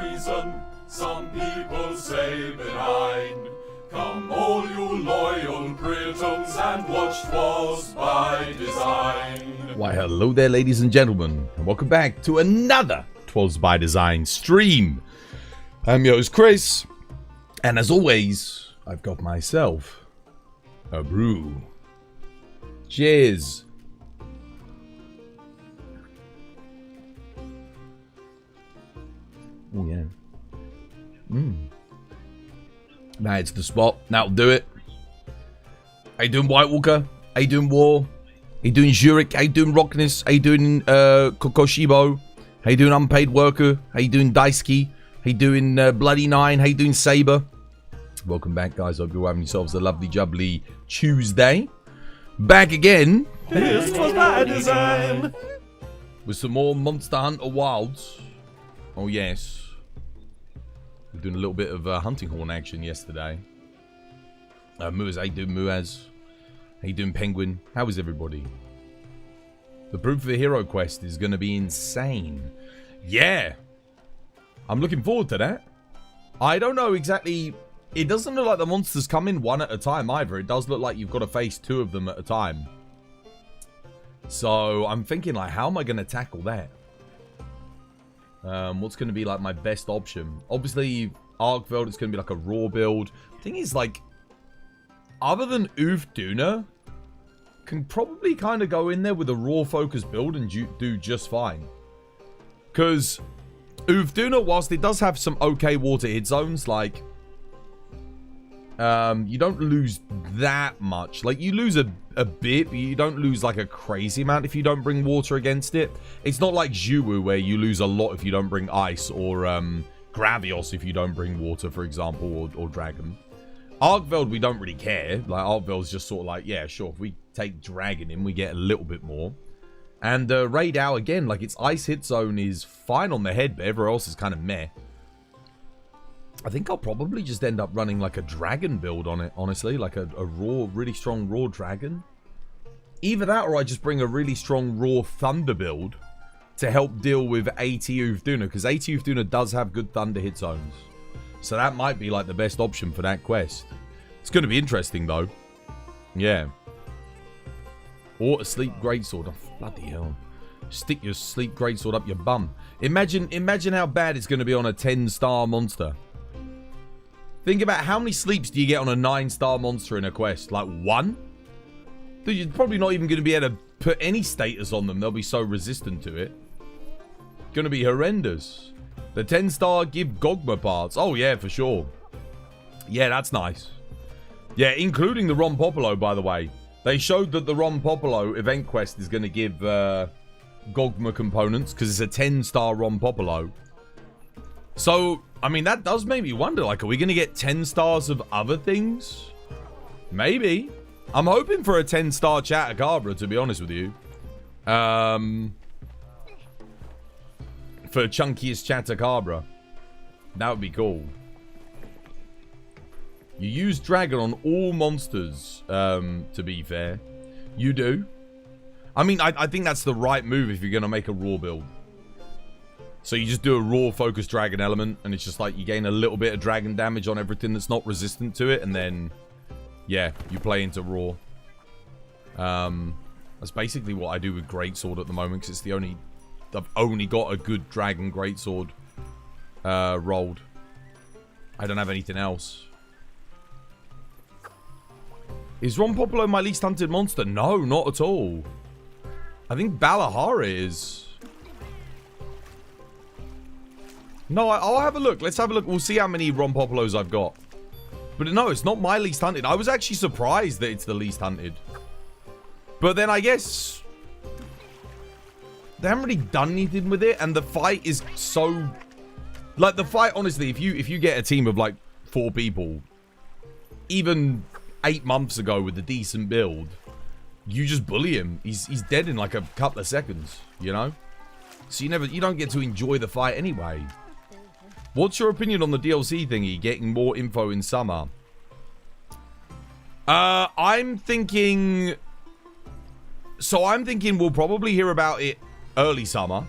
reason, some people say benign. Come all you loyal Britons and watch 'Twas by Design. Why hello there ladies and gentlemen, and welcome back to another 'Twas by Design stream. I'm your host Chris, and as always, I've got myself a brew. Cheers. Oh yeah. Now it's the spot. That'll do it. How you doing, White Walker? How you doing, War? How you doing, Zurich? How you doing, Rockness? How you doing, Kokoshibo? How you doing, Unpaid Worker? How you doing, Daisuke? How you doing, Bloody Nine? How you doing, Saber? Welcome back, guys. Hope you're having yourselves a lovely, jubbly Tuesday. Back again. This was by design. With some more Monster Hunter Wilds. Oh, yes. We're doing a little bit of hunting horn action yesterday. Muaz, how you doing, Muaz? How you doing, Penguin? How is everybody? The Proof of a Hero quest is going to be insane. Yeah! I'm looking forward to that. I don't know exactly... It doesn't look like the monsters come in one at a time either. It does look like you've got to face two of them at a time. So, I'm thinking, like, how am I going to tackle that? What's going to be, like, my best option? Obviously, Arkveld, it's going to be, like, a raw build. Thing is, like, other than Ufduna, can probably kind of go in there with a raw focus build and do just fine. Because Ufduna, whilst it does have some okay water hit zones, like, you don't lose that much. Like, you lose a bit, but you don't lose, like, a crazy amount if you don't bring water against it. It's not like Zhuwu, where you lose a lot if you don't bring ice, or Gravios if you don't bring water, for example, or Dragon. Arkveld, we don't really care. Like, Arkveld's just sort of like, yeah, sure, if we take Dragon in, we get a little bit more. And Raid Owl, again, like, its ice hit zone is fine on the head, but everywhere else is kind of meh. I think I'll probably just end up running like a dragon build on it, honestly. Like a raw, really strong raw dragon. Either that or I just bring a really strong raw thunder build to help deal with AT Ufduna. Because AT Ufduna does have good thunder hit zones. So that might be like the best option for that quest. It's going to be interesting though. Yeah. Or a sleep greatsword. Oh, bloody hell. Stick your sleep greatsword up your bum. Imagine how bad it's going to be on a 10-star monster. Think about how many sleeps do you get on a 9-star monster in a quest? Like 1? Dude, you're probably not even going to be able to put any status on them. They'll be so resistant to it. Going to be horrendous. The 10-star give Gogma parts. Oh, yeah, for sure. Yeah, that's nice. Yeah, including the Ron Popolo, by the way. They showed that the Ron Popolo event quest is going to give Gogma components because it's a 10-star Ron Popolo. So, I mean, that does make me wonder, like, are we going to get 10 stars of other things? Maybe. I'm hoping for a 10-star Chatacabra, to be honest with you. For chunkiest Chatacabra. That would be cool. You use Dragon on all monsters, to be fair. You do. I mean, I think that's the right move if you're going to make a raw build. So you just do a raw focus dragon element, and it's just like you gain a little bit of dragon damage on everything that's not resistant to it, and then, yeah, you play into raw. That's basically what I do with greatsword at the moment, because it's the only... I've only got a good dragon greatsword rolled. I don't have anything else. Is Ron Popolo my least hunted monster? No, not at all. I think Balahara is... No, I'll have a look. Let's have a look. We'll see how many Ron Popolos I've got. But no, it's not my least hunted. I was actually surprised that it's the least hunted. But then I guess... They haven't really done anything with it. And the fight is so... Like, the fight, honestly, if you get a team of, like, 4 people... Even 8 months ago with a decent build... You just bully him. He's dead in, like, a couple of seconds. You know? So you don't get to enjoy the fight anyway. What's your opinion on the DLC thingy? Getting more info in summer. I'm thinking we'll probably hear about it early summer.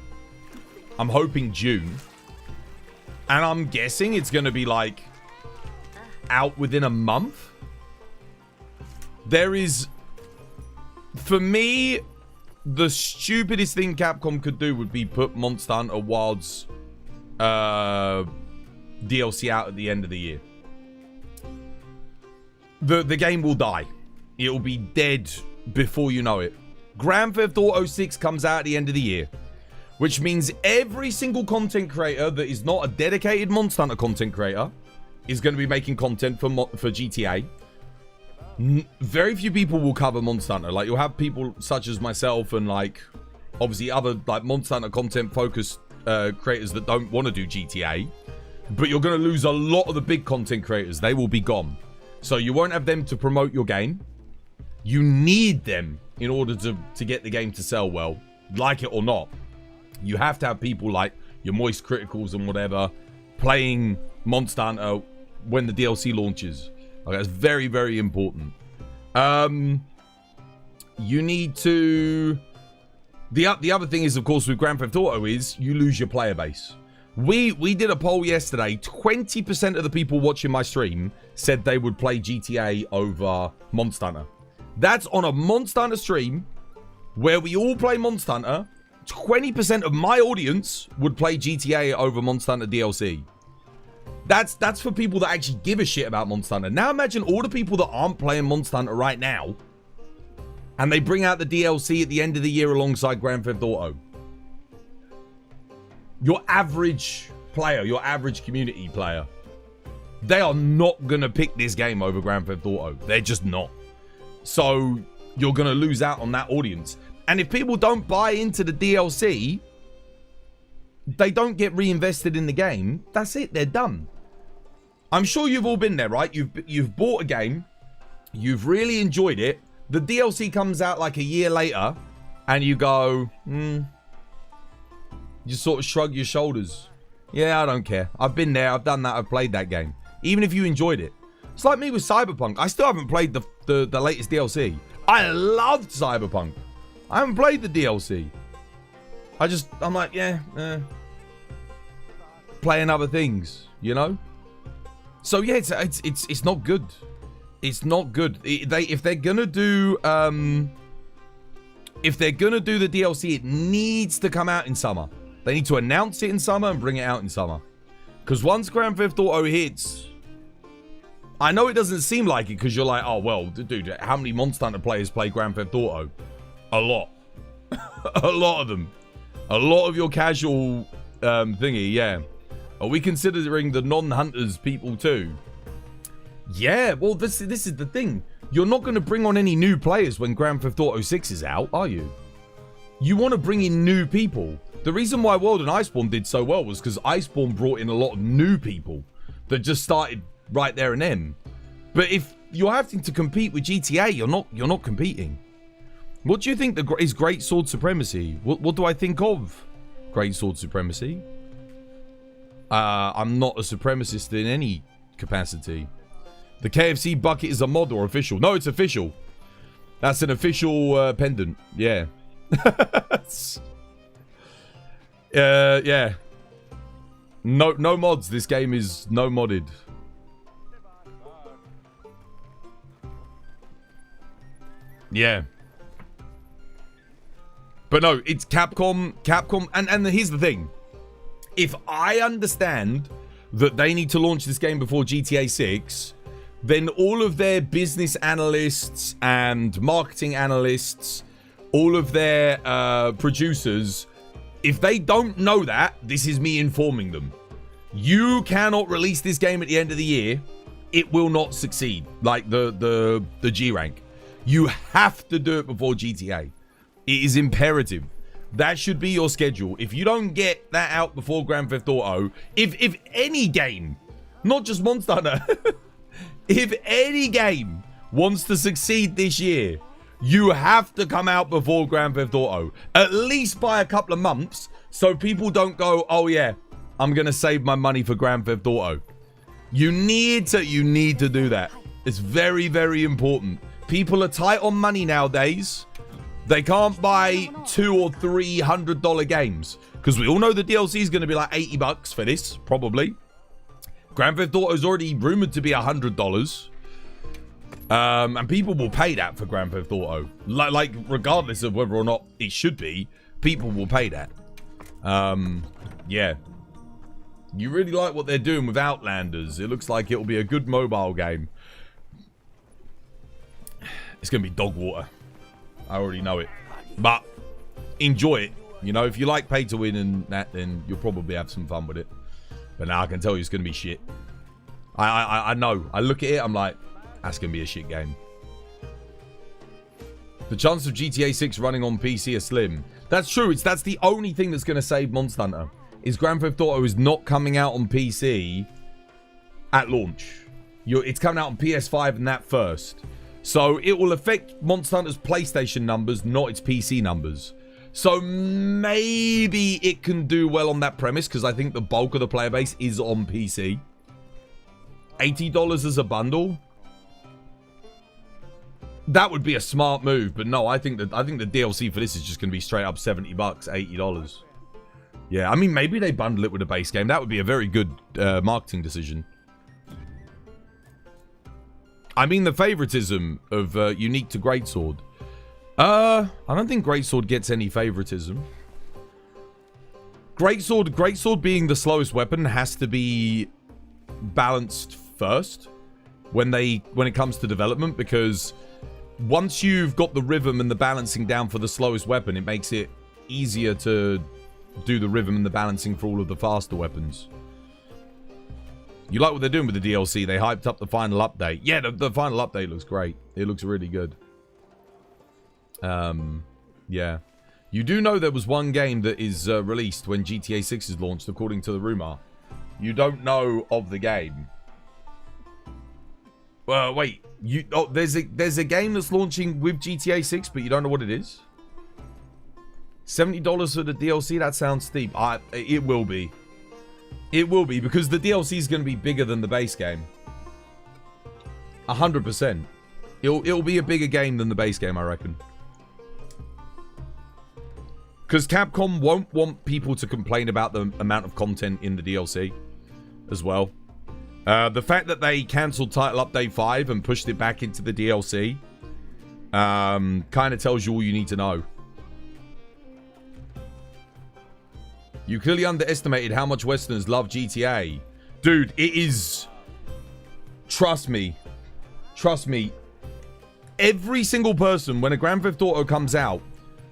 I'm hoping June. And I'm guessing it's going to be like out within a month. There is, for me, the stupidest thing Capcom could do would be put Monster Hunter Wilds DLC out at the end of the year. The game will die. It will be dead before you know it. Grand Theft Auto 6 comes out at the end of the year, which means every single content creator that is not a dedicated Monster Hunter content creator is going to be making content for GTA. Very few people will cover Monster Hunter. Like, you'll have people such as myself and, like, obviously other, like, Monster Hunter content focused creators that don't want to do GTA. But you're going to lose a lot of the big content creators. They will be gone. So you won't have them to promote your game. You need them in order to get the game to sell well, like it or not. You have to have people like your Moist Criticals and whatever playing Monster Hunter when the DLC launches. Okay, that's very, very important. You need to... The other thing is, of course, with Grand Theft Auto is you lose your player base. We did a poll yesterday. 20% of the people watching my stream said they would play GTA over Monster Hunter. That's on a Monster Hunter stream where we all play Monster Hunter. 20% of my audience would play GTA over Monster Hunter DLC. That's for people that actually give a shit about Monster Hunter. Now imagine all the people that aren't playing Monster Hunter right now, and they bring out the DLC at the end of the year alongside Grand Theft Auto. Your average player, your average community player, they are not going to pick this game over Grand Theft Auto. They're just not. So you're going to lose out on that audience. And if people don't buy into the DLC, they don't get reinvested in the game. That's it. They're done. I'm sure you've all been there, right? You've bought a game. You've really enjoyed it. The DLC comes out like a year later, and you go, You sort of shrug your shoulders. Yeah, I don't care. I've been there. I've done that. I've played that game. Even if you enjoyed it. It's like me with Cyberpunk. I still haven't played the latest DLC. I loved Cyberpunk. I haven't played the DLC. I'm like, playing other things, you know? So yeah, it's not good. It's not good. If they're gonna do the DLC, it needs to come out in summer. They need to announce it in summer and bring it out in summer. Because once Grand Theft Auto hits, I know it doesn't seem like it because you're like, oh well, dude, how many Monster Hunter players play Grand Theft Auto? A lot. A lot of them. A lot of your casual thingy, yeah. Are we considering the non-hunters people too? Yeah, well, this is the thing. You're not going to bring on any new players when Grand Theft Auto 6 is out, are you? You want to bring in new people. The reason why World and Iceborne did so well was because Iceborne brought in a lot of new people that just started right there and then. But if you're having to compete with GTA, you're not competing. What do you think is Great Sword Supremacy? What do I think of Great Sword Supremacy? I'm not a supremacist in any capacity. The KFC bucket is a mod or official? No, it's official. That's an official pendant. Yeah. Yeah. No mods. This game is no modded. Yeah. But no, it's Capcom, and here's the thing. If I understand that they need to launch this game before GTA 6, then all of their business analysts and marketing analysts, all of their producers, if they don't know that, this is me informing them. You cannot release this game at the end of the year. It will not succeed, like the G rank. You have to do it before GTA. It is imperative. That should be your schedule. If you don't get that out before Grand Theft Auto, if any game, not just Monster Hunter, if any game wants to succeed this year, you have to come out before Grand Theft Auto. At least by a couple of months, so people don't go, oh yeah, I'm going to save my money for Grand Theft Auto. You need to do that. It's very, very important. People are tight on money nowadays. They can't buy $200 or $300 games because we all know the DLC is going to be like $80 for this, probably. Grand Theft Auto is already rumored to be $100. And people will pay that for Grand Theft Auto. Like, regardless of whether or not it should be, people will pay that. Yeah. You really like what they're doing with Outlanders. It looks like it'll be a good mobile game. It's going to be dog water. I already know it. But enjoy it. You know, if you like pay to win and that, then you'll probably have some fun with it. But now I can tell you it's going to be shit. I know. I look at it, I'm like, that's going to be a shit game. The chance of GTA 6 running on PC are slim. That's true. That's the only thing that's going to save Monster Hunter. Is Grand Theft Auto is not coming out on PC at launch. It's coming out on PS5 and that first. So it will affect Monster Hunter's PlayStation numbers, not its PC numbers. So maybe it can do well on that premise, because I think the bulk of the player base is on PC. $80 as a bundle? That would be a smart move, but no, I think the DLC for this is just going to be straight up $70, $80. Yeah, I mean, maybe they bundle it with a base game. That would be a very good marketing decision. I mean, the favoritism of Unique to Greatsword. I don't think Greatsword gets any favoritism. Greatsword being the slowest weapon has to be balanced first when it comes to development, because once you've got the rhythm and the balancing down for the slowest weapon, it makes it easier to do the rhythm and the balancing for all of the faster weapons. You like what they're doing with the DLC. They hyped up the final update. Yeah, the final update looks great. It looks really good. Yeah. You do know there was one game that is released when GTA 6 is launched, according to the rumor. You don't know of the game. Well, wait. There's a game that's launching with GTA 6, but you don't know what it is? $70 for the DLC? That sounds steep. It will be. It will be, because the DLC is going to be bigger than the base game. 100%. It'll be a bigger game than the base game, I reckon. Because Capcom won't want people to complain about the amount of content in the DLC as well. The fact that they cancelled Title Update 5 and pushed it back into the DLC kind of tells you all you need to know. You clearly underestimated how much Westerners love GTA. Dude, it is... Trust me. Trust me. Every single person, when a Grand Theft Auto comes out,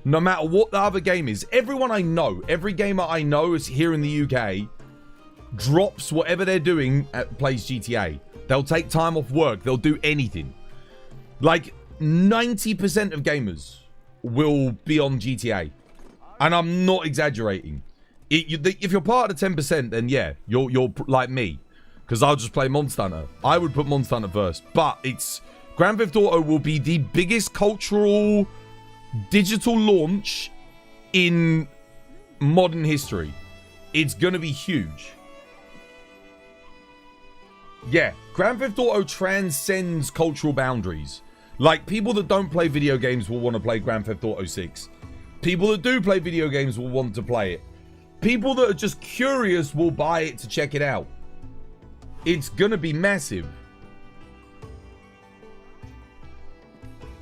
no matter what the other game is, everyone I know, every gamer I know is here in the UK, drops whatever they're doing, plays GTA. They'll take time off work. They'll do anything. Like, 90% of gamers will be on GTA. And I'm not exaggerating. If you're part of the 10%, then yeah, you're like me. Because I'll just play Monster Hunter. I would put Monster Hunter first. But it's... Grand Theft Auto will be the biggest cultural digital launch in modern history. It's going to be huge. Yeah, Grand Theft Auto transcends cultural boundaries. Like, people that don't play video games will want to play Grand Theft Auto 6. People that do play video games will want to play it. People that are just curious will buy it to check it out. It's gonna be massive.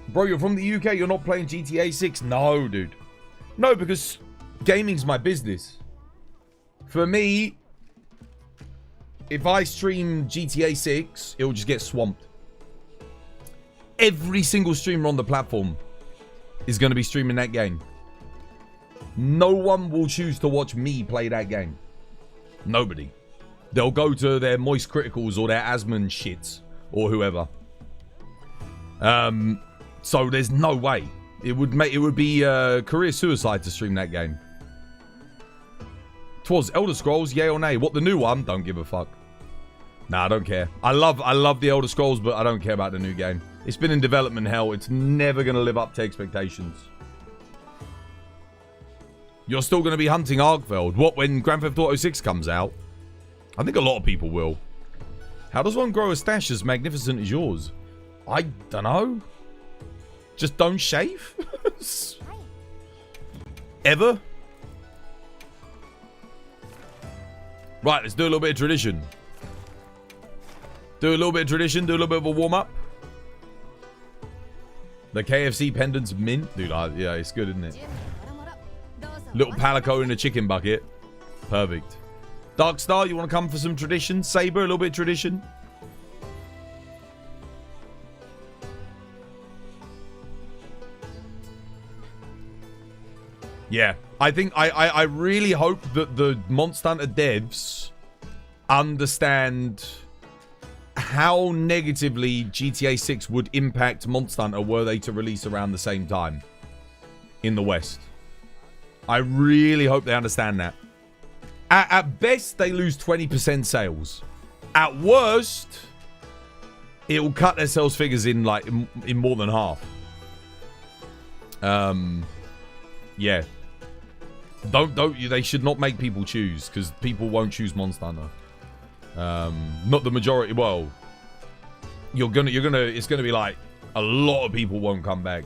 Bro, you're from the UK, you're not playing GTA 6? No, dude. No, because gaming's my business. For me, if I stream GTA 6, it'll just get swamped. Every single streamer on the platform is going to be streaming that game. No one will choose to watch me play that game. Nobody. They'll go to their Moist Criticals or their Asmon shits or whoever. So there's no way. It would be career suicide to stream that game. Twas Elder Scrolls, yay or nay? What, the new one? Don't give a fuck. Nah, I don't care. I love the Elder Scrolls, but I don't care about the new game. It's been in development hell. It's never going to live up to expectations. You're still going to be hunting Arkveld. What, when Grand Theft Auto 6 comes out? I think a lot of people will. How does one grow a stash as magnificent as yours? I don't know. Just don't shave? Ever? Right, let's do a little bit of tradition. Do a little bit of tradition. Do a little bit of a warm-up. The KFC pendant's mint. Dude, yeah, it's good, isn't it? Little palico in a chicken bucket. Perfect. Darkstar, you want to come for some tradition? Saber, a little bit of tradition. Yeah, I think I really hope that the Monster Hunter devs understand how negatively GTA 6 would impact Monster Hunter were they to release around the same time in the West. I really hope they understand that. At best, they lose 20% sales. At worst, it will cut their sales figures in like in more than half. Yeah. They should not make people choose, because people won't choose Monster Hunter. Not the majority. Well, it's gonna be like a lot of people won't come back,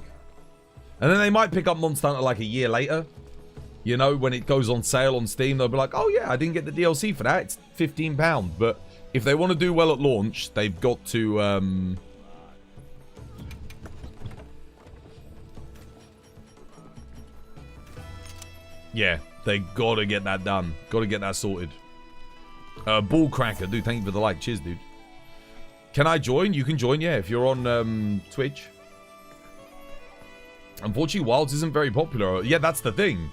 and then they might pick up Monster Hunter like a year later. You know, when it goes on sale on Steam, they'll be like, "Oh yeah, I didn't get the DLC for that. It's £15." But if they want to do well at launch, they've got to. Yeah, they gotta get that done. Gotta get that sorted. Ball Cracker, dude, thank you for the like. Cheers, dude. Can I join? You can join, yeah, if you're on Twitch. Unfortunately, Wilds isn't very popular. Yeah, that's the thing.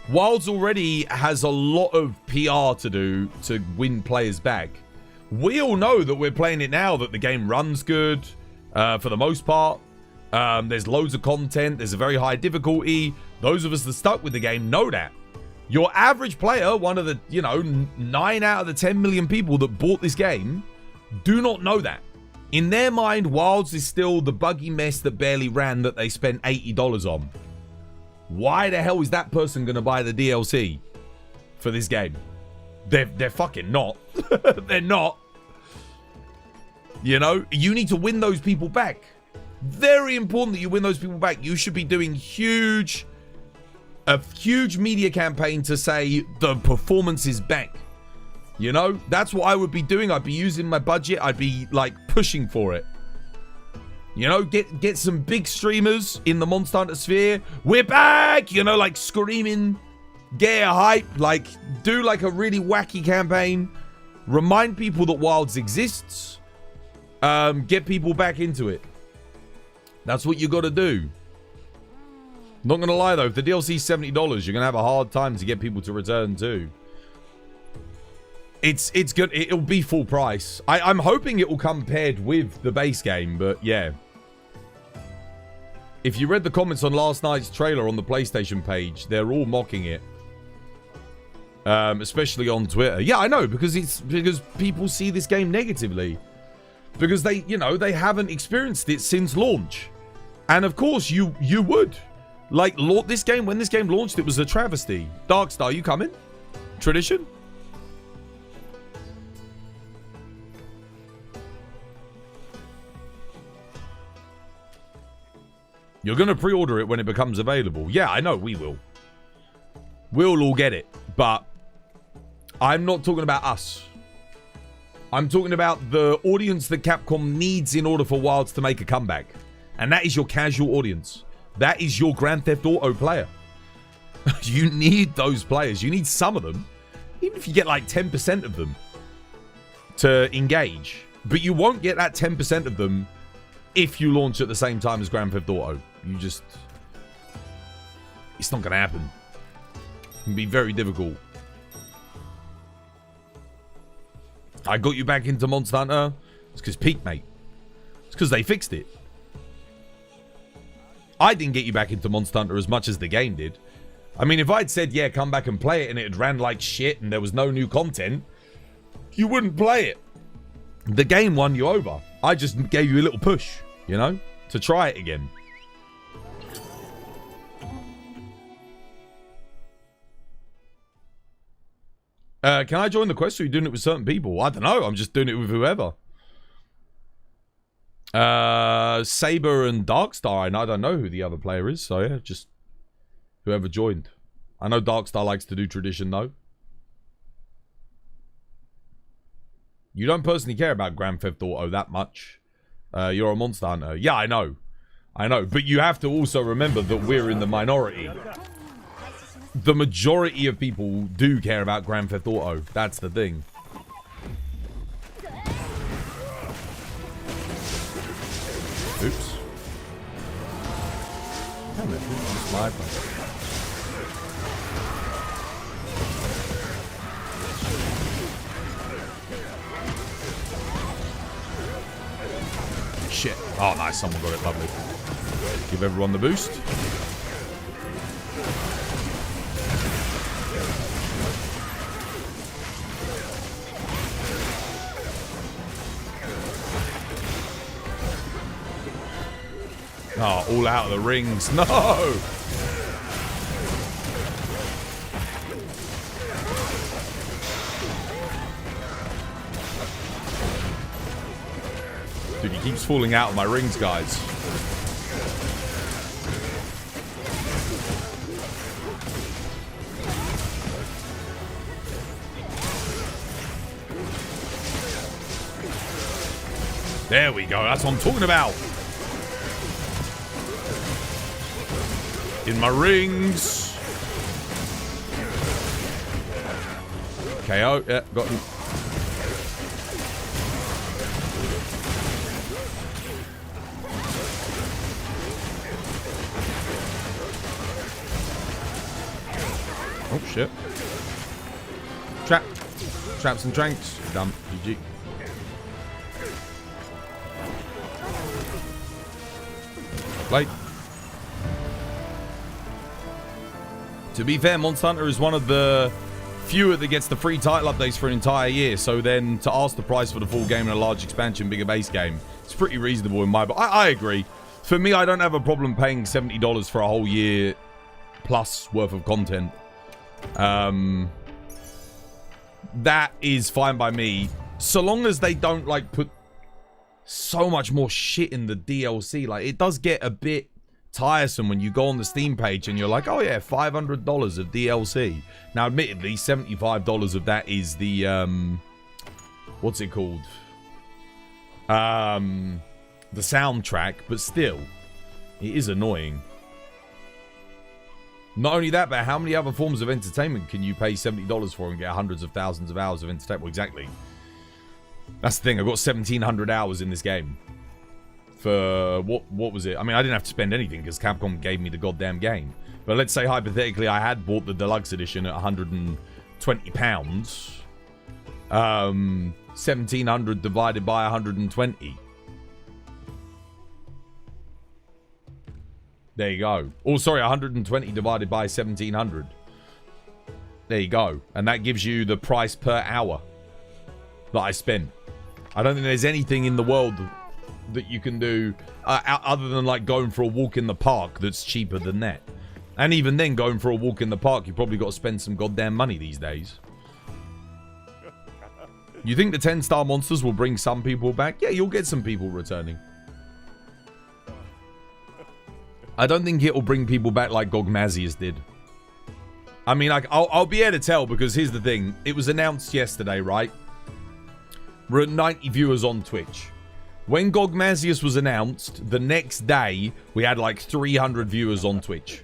Wilds already has a lot of PR to do to win players back. We all know that we're playing it now, that the game runs good for the most part. There's loads of content. There's a very high difficulty. Those of us that stuck with the game know that. Your average player, one of the, 9 out of the 10 million people that bought this game, do not know that. In their mind, Wilds is still the buggy mess that barely ran that they spent $80 on. Why the hell is that person going to buy the DLC for this game? They're fucking not. They're not. You need to win those people back. Very important that you win those people back. You should be doing a huge media campaign to say the performance is back. That's what I would be doing. I'd be using my budget. I'd be like pushing for it. Get some big streamers in the Monster Hunter sphere. We're back, like screaming, get a hype, like do like a really wacky campaign. Remind people that Wilds exists. Get people back into it. That's what you got to do. Not going to lie, though. If the DLC is $70, you're going to have a hard time to get people to return, too. It's good. It'll be full price. I'm hoping it will come paired with the base game, but yeah. If you read the comments on last night's trailer on the PlayStation page, they're all mocking it. Especially on Twitter. Yeah, I know, because people see this game negatively. Because they haven't experienced it since launch. And of course, you would. Like, when this game launched, it was a travesty. Darkstar, you coming? Tradition? You're going to pre-order it when it becomes available. Yeah, I know, we will. We'll all get it. But I'm not talking about us. I'm talking about the audience that Capcom needs in order for Wilds to make a comeback. And that is your casual audience. That is your Grand Theft Auto player. You need those players. You need some of them. Even if you get like 10% of them to engage. But you won't get that 10% of them if you launch at the same time as Grand Theft Auto. It's not going to happen. It can be very difficult. I got you back into Monster Hunter. It's because Peak, mate. It's because they fixed it. I didn't get you back into Monster Hunter as much as the game did. I mean, if I'd said, yeah, come back and play it, and it ran like shit, and there was no new content, you wouldn't play it. The game won you over. I just gave you a little push, to try it again. Can I join the quest, or are you doing it with certain people? I don't know. I'm just doing it with whoever. Saber and Darkstar, and I don't know who the other player is, so yeah, just whoever joined. I know Darkstar likes to do tradition, though. You don't personally care about Grand Theft Auto that much. You're a Monster Hunter. Yeah, I know. I know. But you have to also remember that we're in the minority. The majority of people do care about Grand Theft Auto. That's the thing. Oops. Damn it. It's my phone. Shit. Oh, nice. Someone got it. Lovely. Give everyone the boost. Oh, all out of the rings. No! Dude, he keeps falling out of my rings, guys. There we go. That's what I'm talking about. In my rings. KO. Yeah, got him. Oh, shit. Trap. Traps and tranks. Done. GG. Play. To be fair, Monster Hunter is one of the fewer that gets the free title updates for an entire year. So then to ask the price for the full game and a large expansion, bigger base game, it's pretty reasonable in my... But I agree. For me, I don't have a problem paying $70 for a whole year plus worth of content. That is fine by me. So long as they don't, like, put so much more shit in the DLC. Like, it does get a bit tiresome when you go on the Steam page and you're like, oh yeah, $500 of DLC. Now, admittedly, $75 of that is the, what's it called? The soundtrack, but still, it is annoying. Not only that, but how many other forms of entertainment can you pay $70 for and get hundreds of thousands of hours of entertainment? Well, exactly. That's the thing. I've got 1,700 hours in this game. For what was it? I mean, I didn't have to spend anything because Capcom gave me the goddamn game. But let's say hypothetically I had bought the deluxe edition at £120. 1,700 divided by 120. There you go. Oh, sorry, 120 divided by 1,700. There you go. And that gives you the price per hour that I spent. I don't think there's anything in the world that you can do other than like going for a walk in the park that's cheaper than that. And even then, going for a walk in the park, you probably got to spend some goddamn money these days. You think the 10-star monsters will bring some people back? Yeah, you'll get some people returning. I don't think it will bring people back like Gogmazios did. I mean, like, I'll be able to tell because here's the thing. It was announced yesterday, right? We're at 90 viewers on Twitch. When Gogmazios was announced, the next day, we had like 300 viewers on Twitch.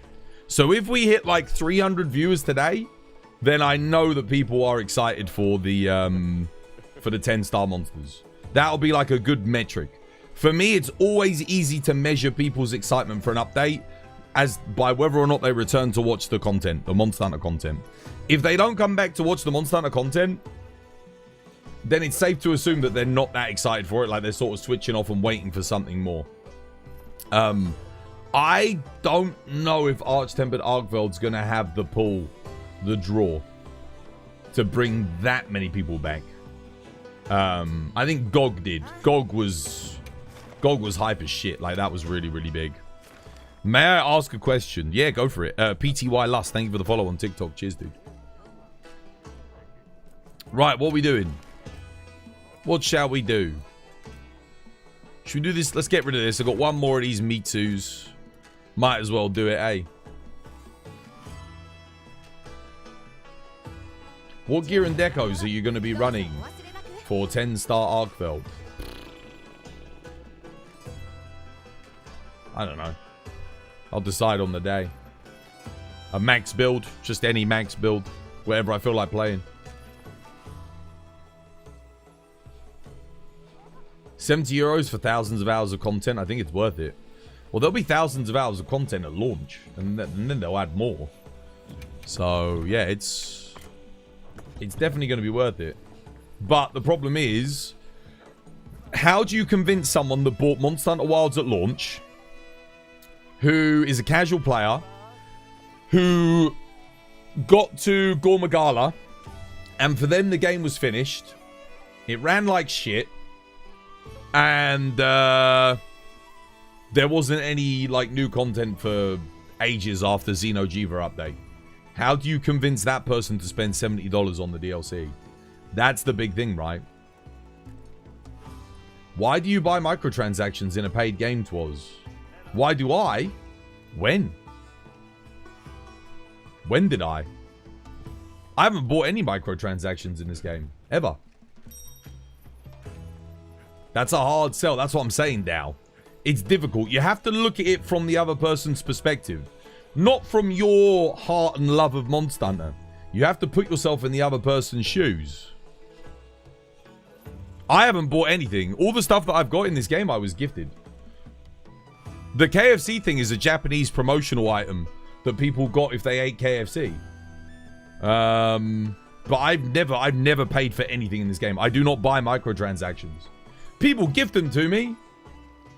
So if we hit like 300 viewers today, then I know that people are excited for the 10-star monsters. That'll be like a good metric. For me, it's always easy to measure people's excitement for an update as by whether or not they return to watch the content, the Monster Hunter content. If they don't come back to watch the Monster Hunter content, then it's safe to assume that they're not that excited for it. Like they're sort of switching off and waiting for something more. I don't know if Arch-Tempered Arkveld's going to have the pull, the draw, to bring that many people back. I think Gog did. Gog was hype as shit. Like, that was really, really big. May I ask a question? Yeah, go for it. PTY Lust, thank you for the follow on TikTok. Cheers, dude. Right, what are we doing? What shall we do? Should we do this? Let's get rid of this. I've got one more of these Mitsus. Might as well do it, eh? What gear and decos are you going to be running? for 10-star Arkveld. I don't know. I'll decide on the day. A max build. Just any max build. Whatever I feel like playing. 70 euros for thousands of hours of content. I think it's worth it. Well, there'll be thousands of hours of content at launch. And then they'll add more. So, yeah, it's definitely going to be worth it. But the problem is, how do you convince someone that bought Monster Hunter Wilds at launch, who is a casual player, who got to Gore, and for them the game was finished, it ran like shit, and there wasn't any like new content for ages after Xeno'jiiva update. How do you convince that person to spend $70 on the DLC? That's the big thing, right? Why do you buy microtransactions in a paid game, Twas? Why do I? When? When did I? I haven't bought any microtransactions in this game. Ever. That's a hard sell. That's what I'm saying now. It's difficult. You have to look at it from the other person's perspective. Not from your heart and love of Monster Hunter. You have to put yourself in the other person's shoes. I haven't bought anything. All the stuff that I've got in this game, I was gifted. The KFC thing is a Japanese promotional item that people got if they ate KFC. But I've never paid for anything in this game. I do not buy microtransactions. People gift them to me,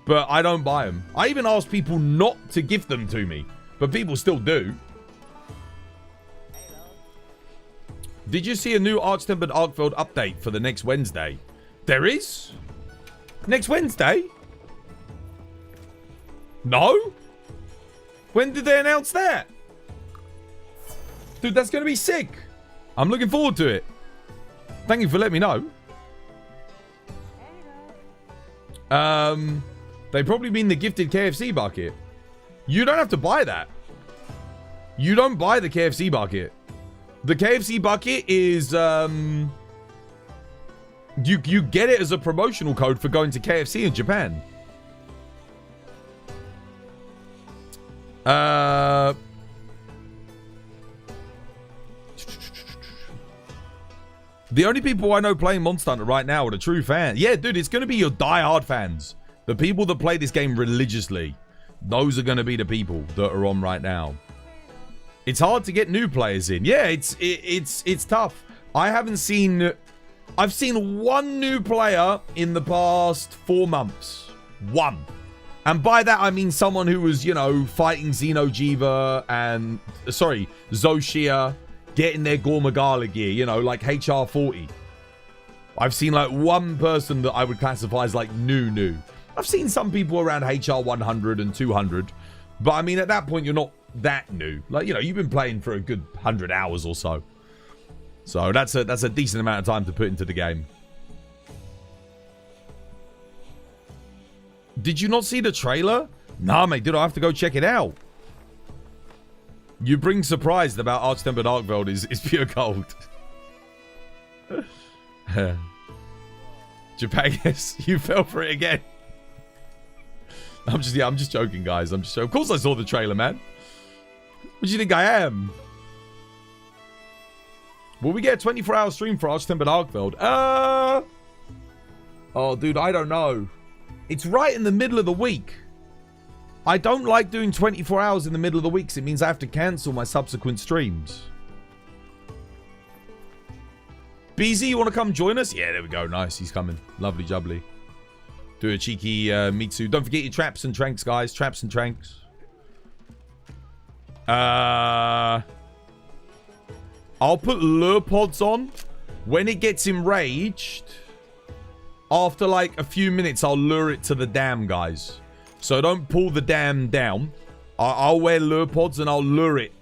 but I don't buy them. I even ask people not to gift them to me, but people still do. Did you see a new Arch-Tempered Arkveld update for the next Wednesday? There is? Next Wednesday? No? When did they announce that? Dude, that's going to be sick. I'm looking forward to it. Thank you for letting me know. They probably mean the gifted KFC bucket. You don't have to buy that. You don't buy the KFC bucket. The KFC bucket is, you get it as a promotional code for going to KFC in Japan. The only people I know playing Monster Hunter right now are the true fans. Yeah, dude, it's going to be your die-hard fans. The people that play this game religiously. Those are going to be the people that are on right now. It's hard to get new players in. Yeah, it's tough. I've seen one new player in the past 4 months. One. And by that, I mean someone who was, you know, fighting Xeno'jiiva and, Zoshia, getting their Gore gear, you know, like HR 40. I've seen like one person that I would classify as like new. I've seen some people around HR 100 and 200. But I mean, at that point, you're not that new. Like, you know, you've been playing for a good 100 hours or so. So that's a decent amount of time to put into the game. Did you not see the trailer? Nah, mate, did I have to go check it out? You bring surprised about Arch-Tempered Arkveld is pure gold. Japagus, you fell for it again. I'm just joking, guys. Of course I saw the trailer, man. What do you think I am? Will we get a 24-hour stream for Arch-Tempered Arkveld? Oh, dude, I don't know. It's right in the middle of the week. I don't like doing 24 hours in the middle of the week because it means I have to cancel my subsequent streams. BZ, you want to come join us? Yeah, there we go. Nice, he's coming. Lovely jubbly. Do a cheeky Mitsu. Don't forget your traps and tranks, guys. Traps and tranks. I'll put lure pods on. When it gets enraged, after like a few minutes, I'll lure it to the dam, guys. So don't pull the dam down. I'll wear lure pods and I'll lure it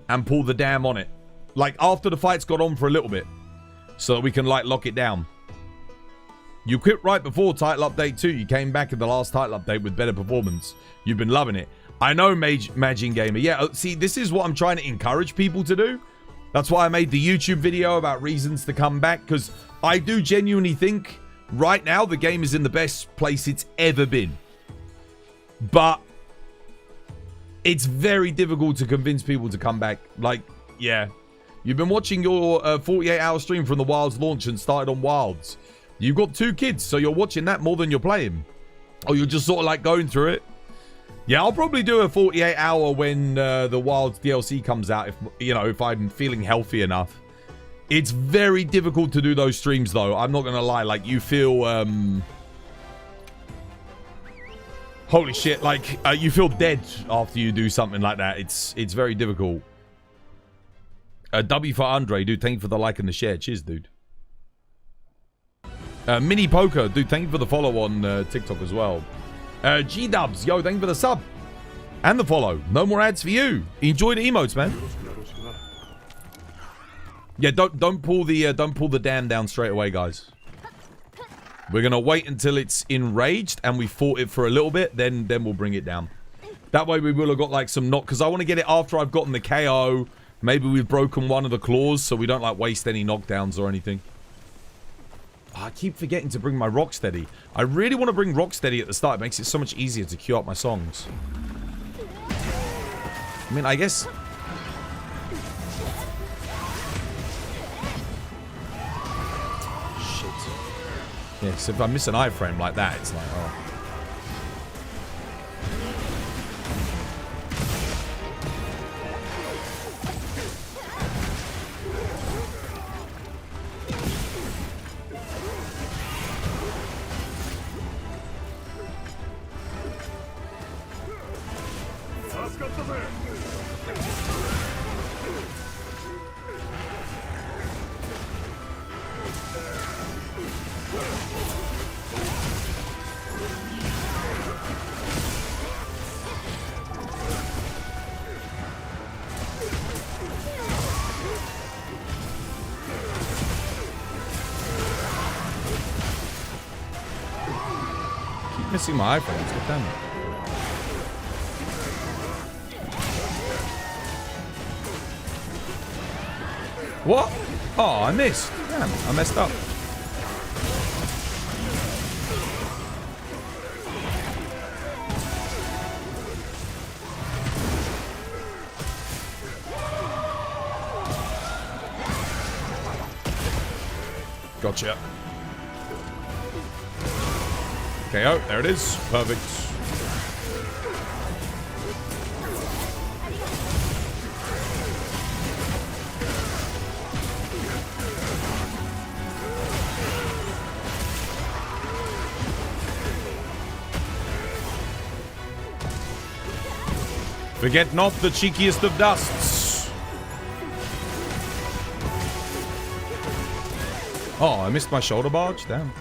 and pull the dam on it. Like after the fight's got on for a little bit. So that we can like lock it down. You quit right before title update 2. You came back in the last title update with better performance. You've been loving it. I know, Majin Gamer. Yeah, see, this is what I'm trying to encourage people to do. That's why I made the YouTube video about reasons to come back. Because I do genuinely think right now the game is in the best place it's ever been. But it's very difficult to convince people to come back. Like, yeah. You've been watching your 48-hour stream from the Wilds launch and started on Wilds. You've got 2 kids, so you're watching that more than you're playing. Or you're just sort of like going through it. Yeah, I'll probably do a 48-hour when the Wilds DLC comes out, if I'm feeling healthy enough. It's very difficult to do those streams, though. I'm not going to lie. Like, you feel... holy shit, like, you feel dead after you do something like that. It's very difficult. W for Andre, dude. Thank you for the like and the share. Cheers, dude. Mini Poker, dude. Thank you for the follow on TikTok as well. G-Dubs, yo, thank you for the sub. And the follow. No more ads for you. Enjoy the emotes, man. Yeah, don't pull the dam down straight away, guys. We're gonna wait until it's enraged and we fought it for a little bit, then we'll bring it down. That way we will have got like some knock, because I want to get it after I've gotten the KO. Maybe we've broken one of the claws, so we don't like waste any knockdowns or anything. Oh, I keep forgetting to bring my Rocksteady. I really want to bring Rocksteady at the start. It makes it so much easier to queue up my songs. I mean, I guess... Shit. Yeah, because if I miss an iframe like that, it's like, oh... Missing my iframes, god damn it. What? Oh, I missed. Damn, I messed up. Gotcha. KO, there it is. Perfect. Forget not the cheekiest of dusts. Oh, I missed my shoulder barge? Damn.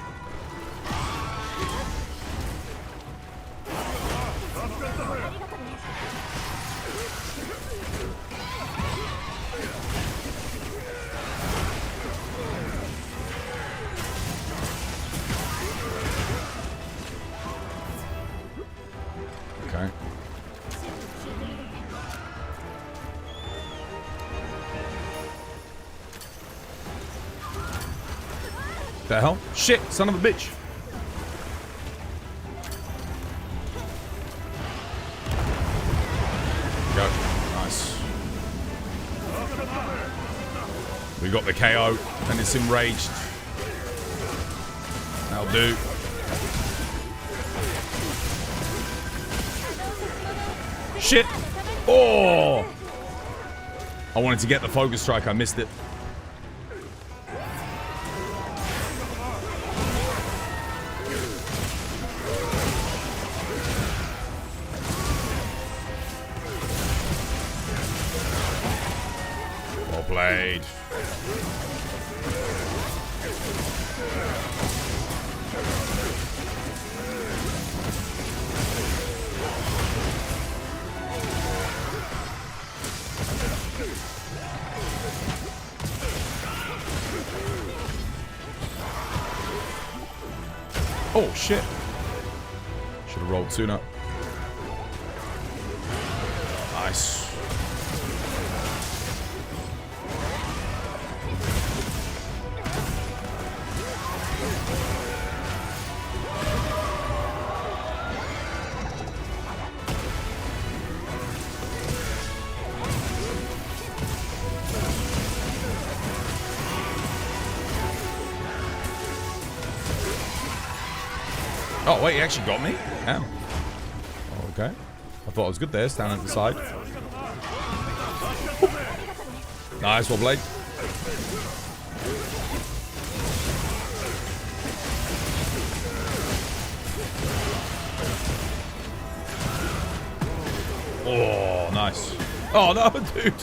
The hell? Shit, son of a bitch. Go. Nice. We got the KO, and it's enraged. That'll do. Shit. Oh! I wanted to get the focus strike, I missed it. Played. Oh shit. Should have rolled sooner. Nice. Oh, wait, he actually got me? Damn. Okay. I thought I was good there, standing at the side. Nice, well played. Oh, nice. Oh, no, dude.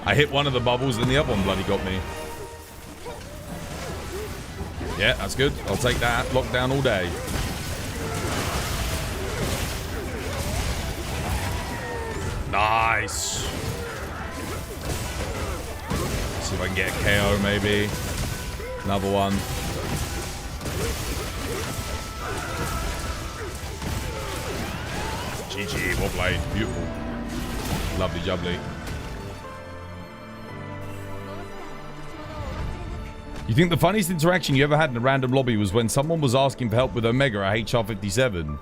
I hit one of the bubbles and the other one bloody got me. Yeah, that's good. I'll take that. Lockdown all day. Nice. See if I can get a KO maybe. Another one. GG, well played. Beautiful. Lovely jubbly. You think the funniest interaction you ever had in a random lobby was when someone was asking for help with Omega at HR57?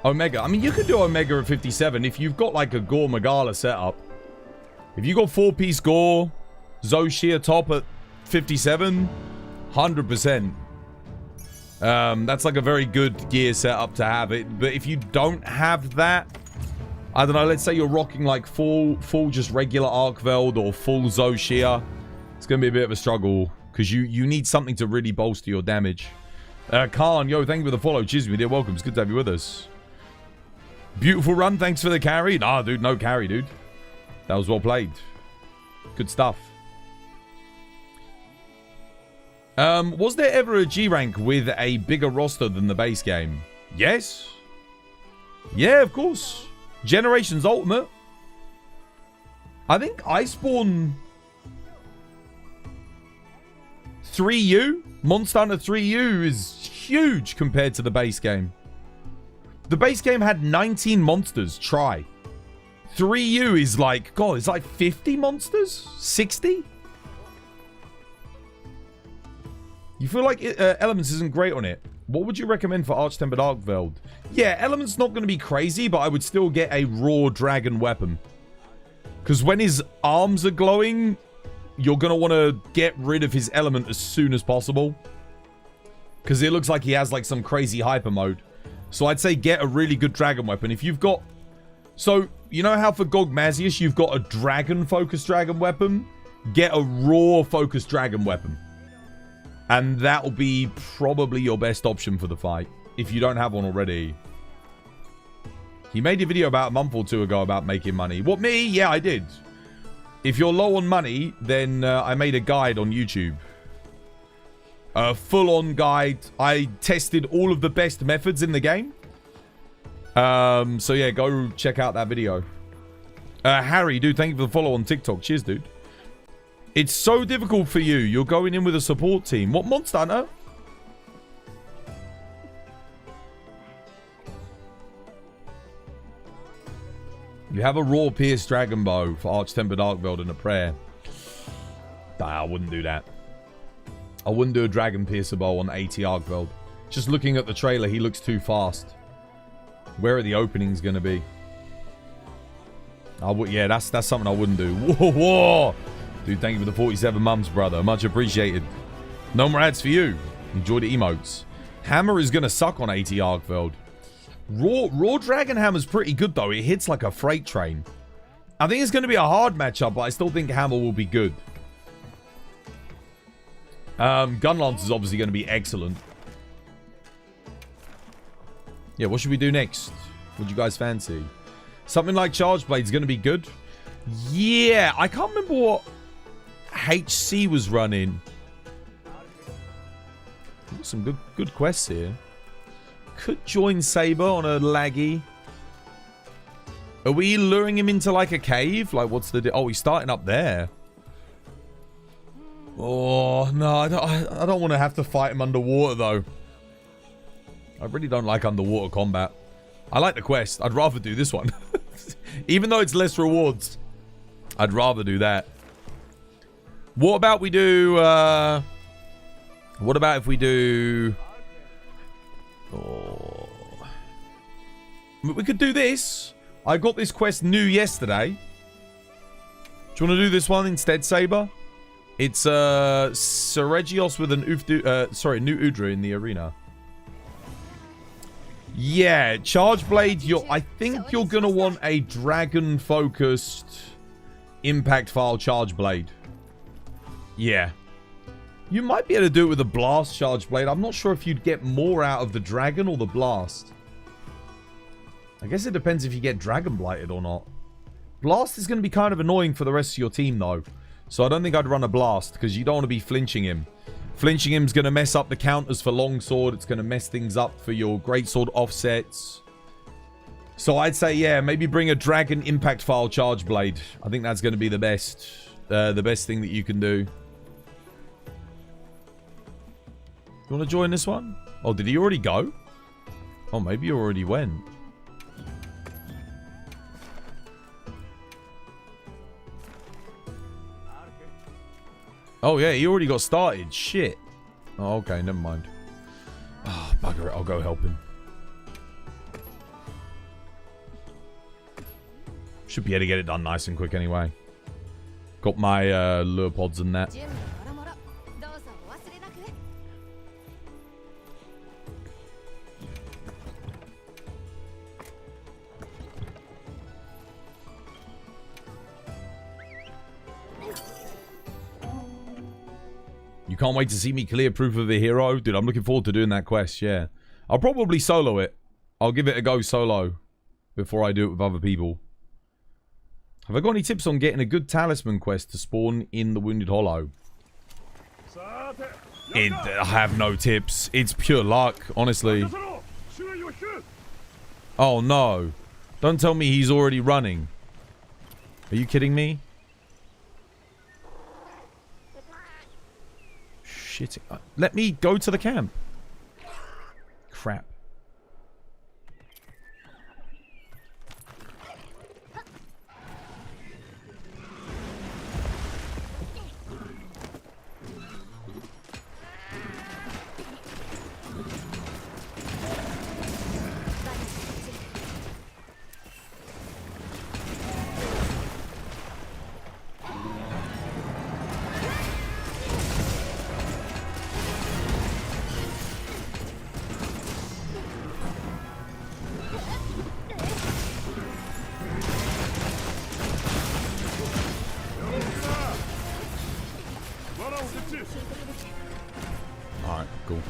Omega. I mean, you could do Omega at 57 if you've got like a Gore Magala setup. If you got 4-piece Gore, Zoshia top at 57, 100%. That's like a very good gear setup to have it. But if you don't have that, I don't know, let's say you're rocking like full just regular Arkveld or full Zoshia, it's going to be a bit of a struggle because you need something to really bolster your damage. Khan, yo, thank you for the follow. Cheers, me dear. Welcome. It's good to have you with us. Beautiful run. Thanks for the carry. Nah, dude, no carry, dude. That was well played. Good stuff. Was there ever a G rank with a bigger roster than the base game? Yes. Yeah, of course. Generations Ultimate. I think Iceborne 3U, Monster Hunter 3U is huge compared to the base game. The base game had 19 monsters. Try. 3U is like, God, it's like 50 monsters? 60? You feel like Elements isn't great on it. What would you recommend for Arch-Tempered Arkveld? Yeah, Element's not going to be crazy, but I would still get a raw dragon weapon. Because when his arms are glowing, you're going to want to get rid of his element as soon as possible. Because it looks like he has like some crazy hyper mode. So I'd say get a really good dragon weapon. If you've got... So, you know how for Gogmazios you've got a dragon-focused dragon weapon? Get a raw-focused dragon weapon. And that'll be probably your best option for the fight. If you don't have one already. He made a video about a month or two ago about making money. What, me? Yeah, I did. If you're low on money, then I made a guide on YouTube. A full-on guide. I tested all of the best methods in the game. So yeah, go check out that video. Harry, dude, thank you for the follow on TikTok. Cheers, dude. It's so difficult for you. You're going in with a support team. What Monster Hunter? You have a raw pierced dragon bow for Arch-Tempered Arkveld and a prayer. Nah, I wouldn't do that. I wouldn't do a dragon piercer bow on AT Arkveld. Just looking at the trailer, he looks too fast. Where are the openings going to be? Yeah, that's something I wouldn't do. Whoa, whoa. Dude, thank you for the 47 mums, brother. Much appreciated. No more ads for you. Enjoy the emotes. Hammer is going to suck on AT Arkveld. Raw Dragon Hammer's pretty good, though. It hits like a freight train. I think it's going to be a hard matchup, but I still think Hammer will be good. Gunlance is obviously going to be excellent. Yeah, what should we do next? What do you guys fancy? Something like Charge Blade's going to be good. Yeah, I can't remember what HC was running. Some good quests here. Could join Saber on a laggy. Are we luring him into like a cave? Like, what's the... Oh, he's starting up there. Oh, no, I don't want to have to fight him underwater, though. I really don't like underwater combat. I like the quest. I'd rather do this one. Even though it's less rewards. I'd rather do that. What about we do... what about if we do... Oh. We could do this. I got this quest new yesterday. Do you want to do this one instead, Saber? It's Seregios with an new Udra in the arena. Yeah, Charge Blade, I think you're gonna want a dragon focused impact file Charge Blade. Yeah. You might be able to do it with a blast Charge Blade. I'm not sure if you'd get more out of the dragon or the blast. I guess it depends if you get dragon blighted or not. Blast is going to be kind of annoying for the rest of your team though. So I don't think I'd run a blast because you don't want to be flinching him. Flinching him is going to mess up the counters for longsword. It's going to mess things up for your greatsword offsets. So I'd say, yeah, maybe bring a dragon impact file Charge Blade. I think that's going to be the best thing that you can do. You want to join this one? Oh, did he already go? Oh, maybe he already went. Oh, yeah, he already got started. Shit. Oh, okay, never mind. Oh, bugger it. I'll go help him. Should be able to get it done nice and quick anyway. Got my lure pods and that. You can't wait to see me clear proof of a hero? Dude, I'm looking forward to doing that quest, yeah. I'll probably solo it. I'll give it a go solo before I do it with other people. Have I got any tips on getting a good talisman quest to spawn in the Wounded Hollow? I have no tips. It's pure luck, honestly. Oh, no. Don't tell me he's already running. Are you kidding me? Shit. Let me go to the camp. Crap. Alright, cool.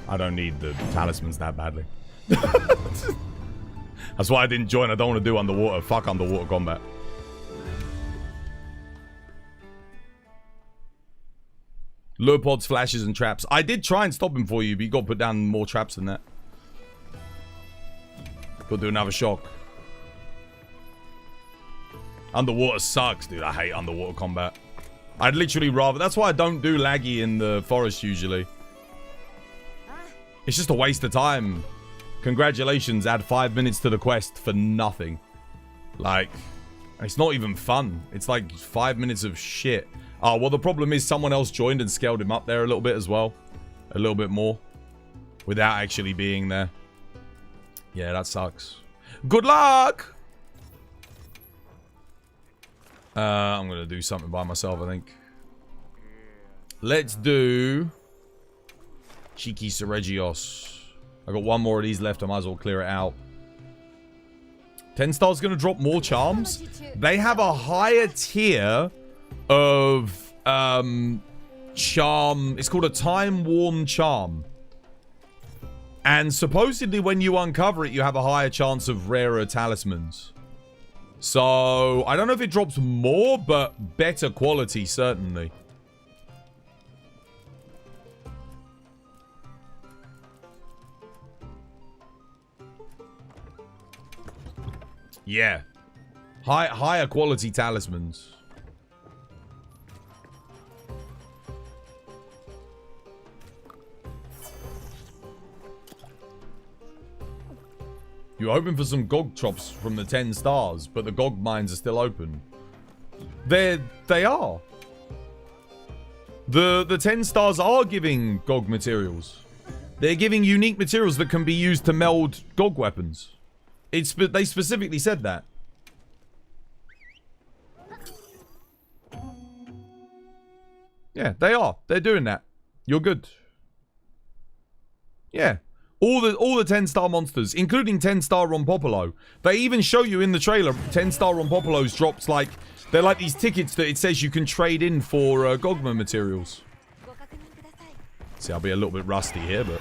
I don't need the talismans that badly. That's why I didn't join. I don't want to do underwater. Fuck underwater combat. Lure pods, flashes, and traps. I did try and stop him for you, but you got to put down more traps than that. Got to do another shock. Underwater sucks, dude. I hate underwater combat. I'd literally rather... That's why I don't do laggy in the forest usually. It's just a waste of time. Congratulations, add 5 minutes to the quest for nothing. Like, it's not even fun. It's like 5 minutes of shit. Oh, well, the problem is someone else joined and scaled him up there a little bit as well. A little bit more. Without actually being there. Yeah, that sucks. Good luck! I'm going to do something by myself, I think. Let's do... Cheeky Seregios. I got one more of these left. I might as well clear it out. 10 stars going to drop more charms. They have a higher tier of charm. It's called a time-worn charm. And supposedly when you uncover it, you have a higher chance of rarer talismans. So, I don't know if it drops more, but better quality, certainly. Yeah. Higher quality talismans. You're hoping for some Gog chops from the 10 stars, but the Gog mines are still open. They are. The 10 stars are giving Gog materials. They're giving unique materials that can be used to meld Gog weapons. They specifically said that. Yeah, they are. They're doing that. You're good. Yeah. All the 10-star monsters, including 10-star Rompopolo. They even show you in the trailer 10-star Rompopolos drops like... They're like these tickets that it says you can trade in for Gogma materials. See, I'll be a little bit rusty here, but...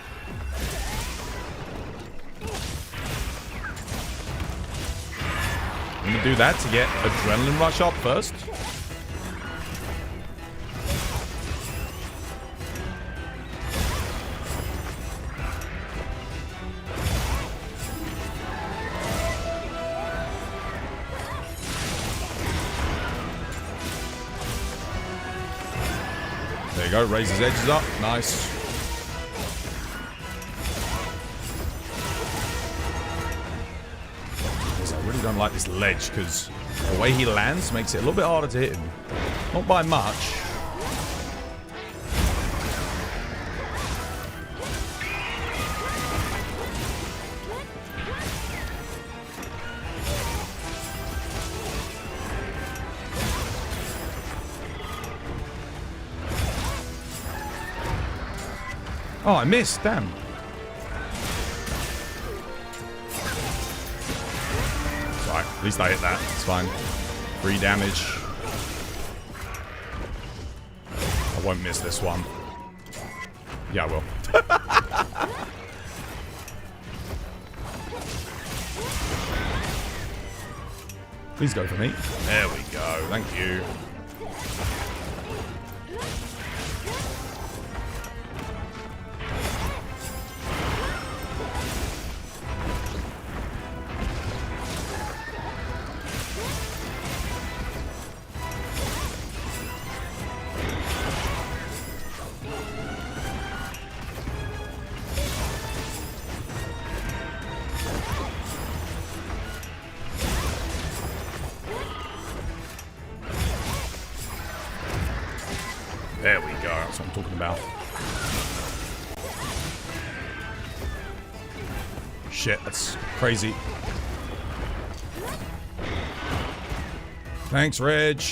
I'm going to do that to get Adrenaline Rush up first. There you go, raise his edges up. Nice. I really don't like this ledge because the way he lands makes it a little bit harder to hit him. Not by much. Oh, I missed. Damn. Right, at least I hit that. It's fine. 3 damage. I won't miss this one. Yeah, I will. Please go for me. There we go. Thank you. There we go. That's what I'm talking about. Shit, that's crazy. Thanks, Reg.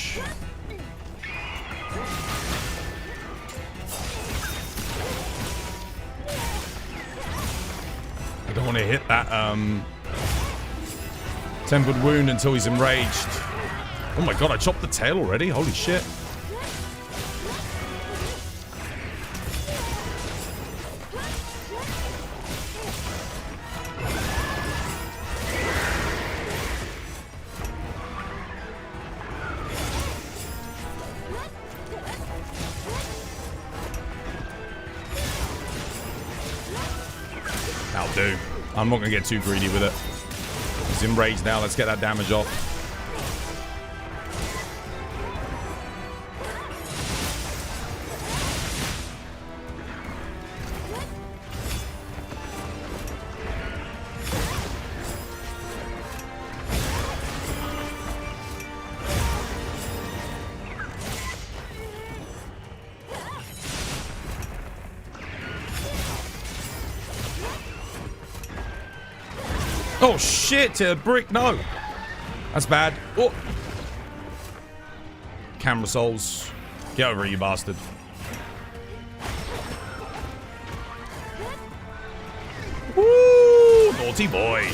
I don't want to hit that tempered wound until he's enraged. Oh my god, I chopped the tail already. Holy shit. That'll do. I'm not going to get too greedy with it. He's enraged now. Let's get that damage off. Oh shit, a brick, no. That's bad. Oh. Camera souls. Get over it, you bastard. Woo! Naughty boy.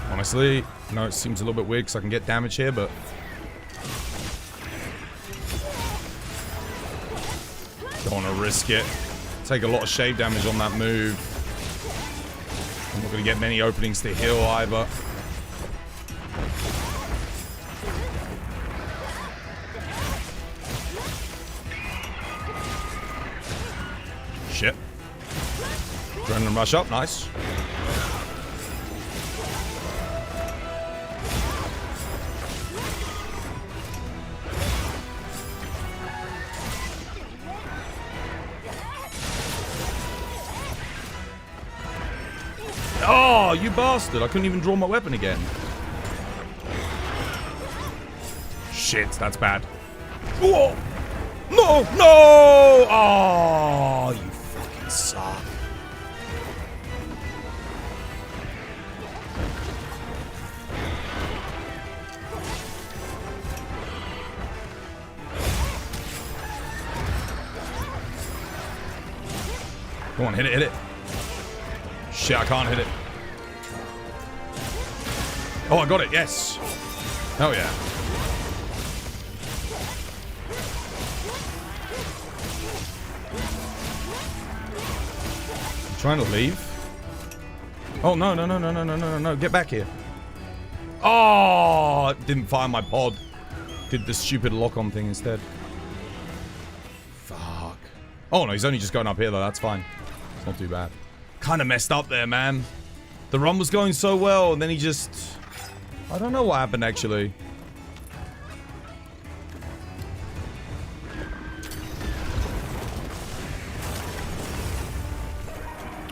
Honestly, I know it seems a little bit weird because I can get damage here, but don't want to risk it. Take a lot of shave damage on that move. I'm not going to get many openings to heal either. Shit. Adrenaline rush up, nice. Oh, you bastard. I couldn't even draw my weapon again. Shit, that's bad. Whoa! No! No! Oh, you fucking suck. Come on, hit it, hit it. Shit, I can't hit it. Oh, I got it, yes. Hell yeah. Trying to leave. Oh, no, no, no, no, no, no, no, no. Get back here. Oh, didn't fire my pod. Did the stupid lock-on thing instead. Fuck. Oh, no, he's only just going up here, though. That's fine. It's not too bad. Kind of messed up there, man. The run was going so well, and then he just... I don't know what happened, actually.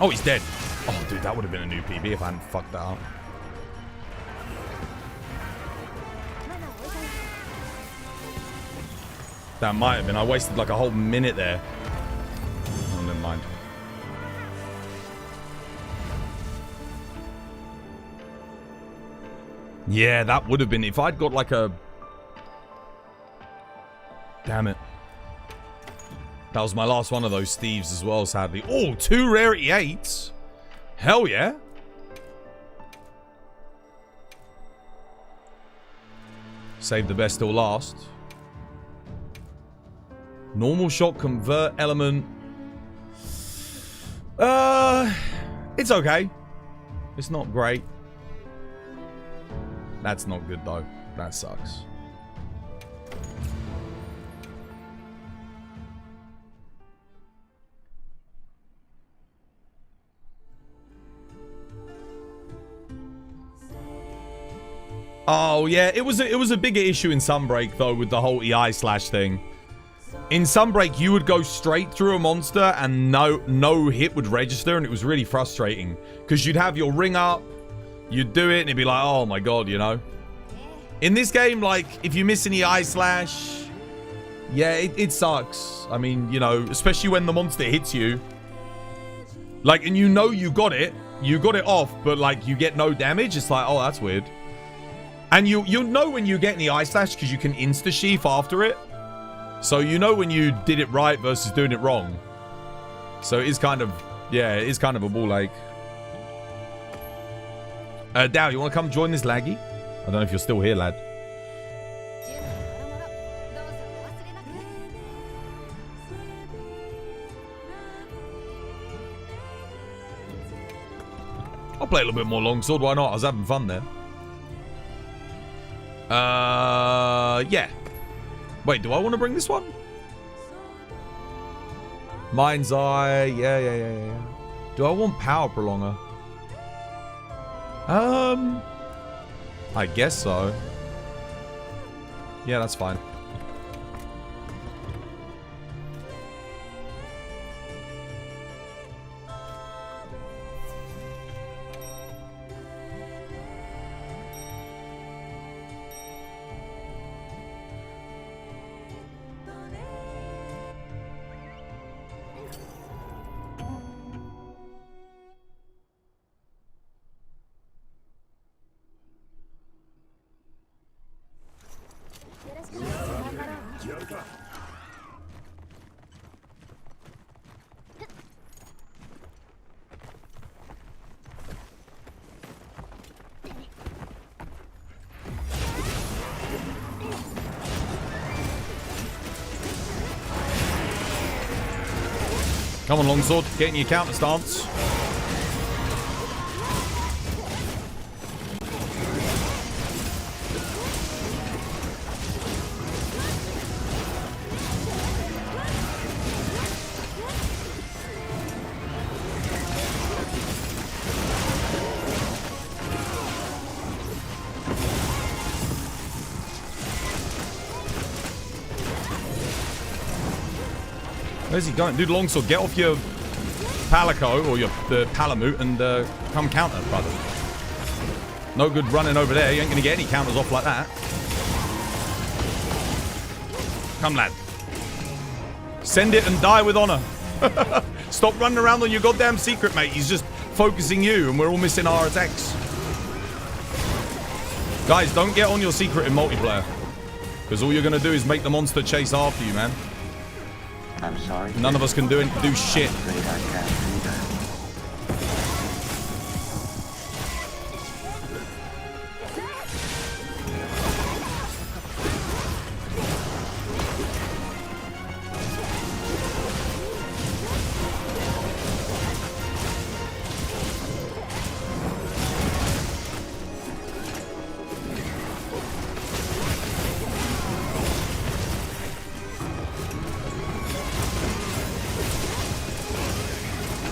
Oh, he's dead. Oh, dude, that would have been a new PB if I hadn't fucked that up. That might have been. I wasted like a whole minute there. Oh, never mind. Yeah, that would have been... If I'd got like a... Damn it. That was my last one of those thieves as well, sadly. Oh, 2 rarity 8s. Hell yeah. Save the best till last. Normal shot, convert element. It's okay. It's not great. That's not good though. That sucks. Oh yeah, it was a bigger issue in Sunbreak though with the whole EI slash thing. In Sunbreak, you would go straight through a monster and no hit would register, and it was really frustrating because you'd have your ring up, you'd do it, and it'd be like, oh my god, you know. In this game, like if you miss an EI slash, yeah, it sucks. I mean, you know, especially when the monster hits you, like, and you know you got it off, but like you get no damage. It's like, oh, that's weird. And you'll know when you get an EI slash because you can insta-sheath after it. So you know when you did it right versus doing it wrong. So it is kind of, yeah, it is kind of a ball ache. Dow, you want to come join this laggy? I don't know if you're still here, lad. I'll play a little bit more longsword, why not? I was having fun there. Yeah. Wait, do I want to bring this one? Mind's Eye. Yeah. Do I want Power Prolonger? I guess so. Yeah, that's fine. Come on, longsword. Get in your counter stance. Where's he going? Dude, longsword, get off your palico or the palamute and come counter, brother. No good running over there. You ain't gonna get any counters off like that. Come, lad. Send it and die with honor. Stop running around on your goddamn secret, mate. He's just focusing you, and we're all missing our attacks. Guys, don't get on your secret in multiplayer. Because all you're going to do is make the monster chase after you, man. I'm sorry. None of us can do shit. I'm afraid I can't do that.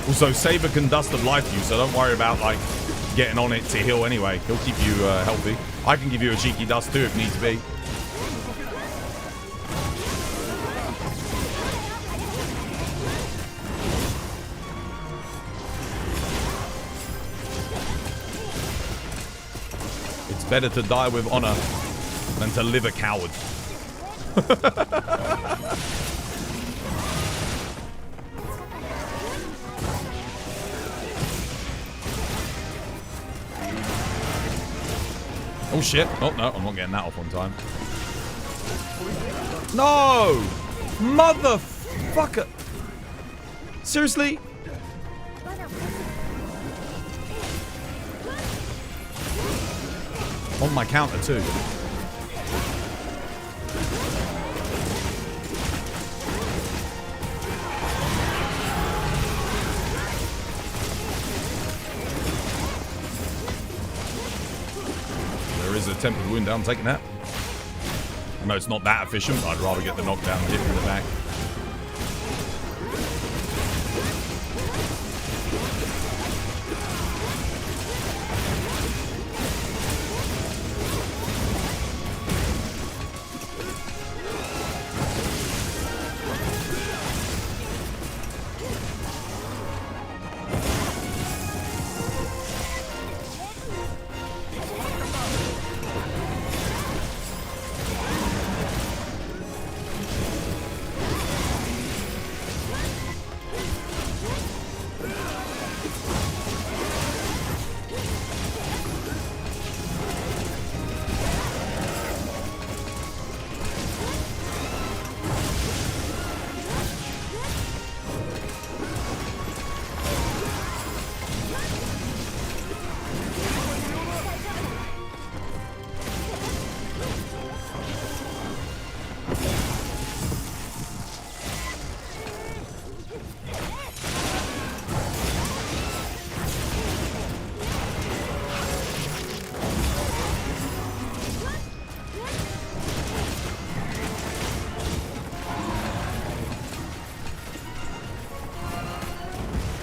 Also, Saber can dust of life you, so don't worry about, like, getting on it to heal anyway. He'll keep you healthy. I can give you a cheeky dust too if needs be. It's better to die with honor than to live a coward. Oh shit. Oh no, I'm not getting that off on time. No! Motherfucker! Seriously? On my counter too. Is a tempered wound down, taking that. I know it's not that efficient, but I'd rather get the knockdown hit in the back.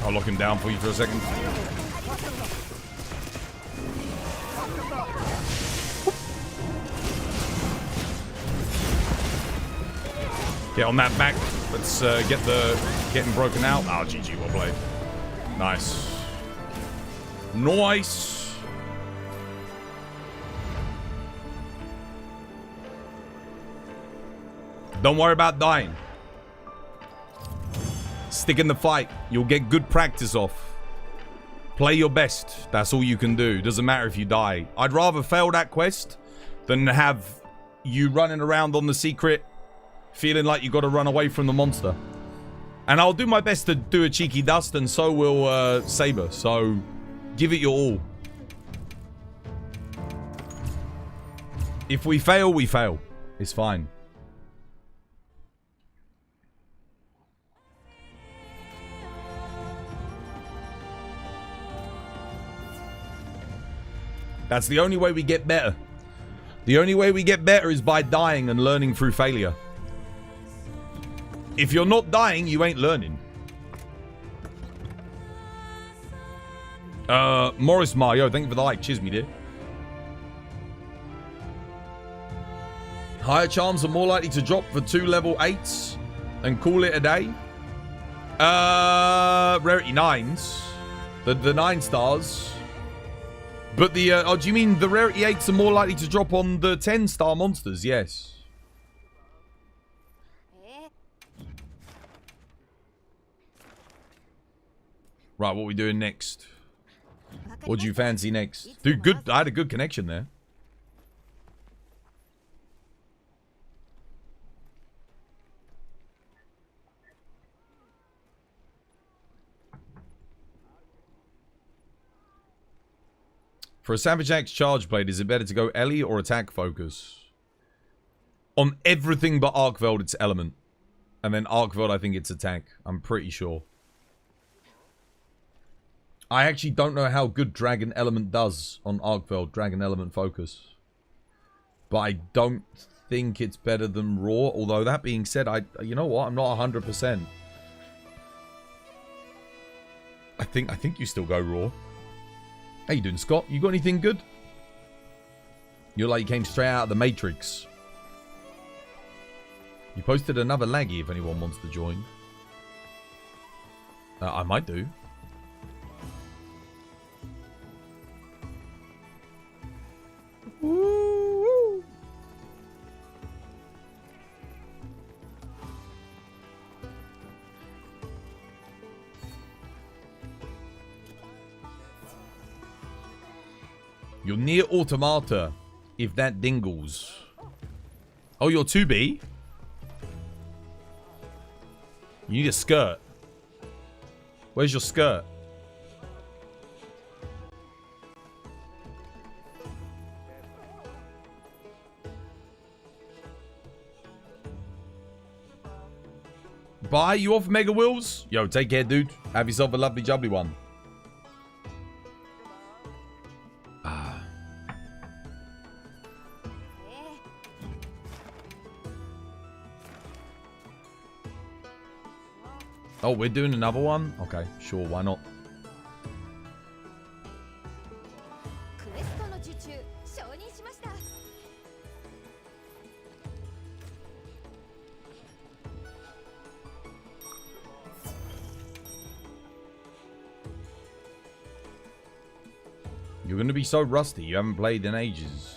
I'll lock him down for you for a second. Get on that back. Let's get him broken out. Oh, GG, well played. Nice. Nice. Don't worry about dying. Stick in the fight. You'll get good practice off. Play your best. That's all you can do. Doesn't matter if you die. I'd rather fail that quest than have you running around on the secret feeling like you got to run away from the monster. And I'll do my best to do a cheeky dust, and so will Saber. So give it your all. If we fail, we fail. It's fine. That's the only way we get better. The only way we get better is by dying and learning through failure. If you're not dying, you ain't learning. Morris Mario, thank you for the like. Cheers, me dear. Higher charms are more likely to drop for 2 level 8s and call it a day. Rarity 9s. The 9 stars. But the, oh, do you mean the rarity 8s are more likely to drop on the 10-star monsters? Yes. Right, what are we doing next? What do you fancy next? Dude, good. I had a good connection there. For a Savage Axe Charge Blade, is it better to go Ellie or attack focus? On everything but Arkveld, it's element. And then Arkveld, I think it's attack. I'm pretty sure. I actually don't know how good Dragon Element does on Arkveld, Dragon Element focus. But I don't think it's better than Raw. Although, that being said, you know what? I'm not 100%. I think you still go Raw. How you doing, Scott? You got anything good? You're like you came straight out of the Matrix. You posted another laggy if anyone wants to join. I might do. Woo! You're near Automata, if that dingles. Oh, you're 2B? You need a skirt. Where's your skirt? Bye, you off Mega Wheels? Yo, take care, dude. Have yourself a lovely jubbly one. Oh, we're doing another one? Okay, sure, why not? You're going to be so rusty. You haven't played in ages.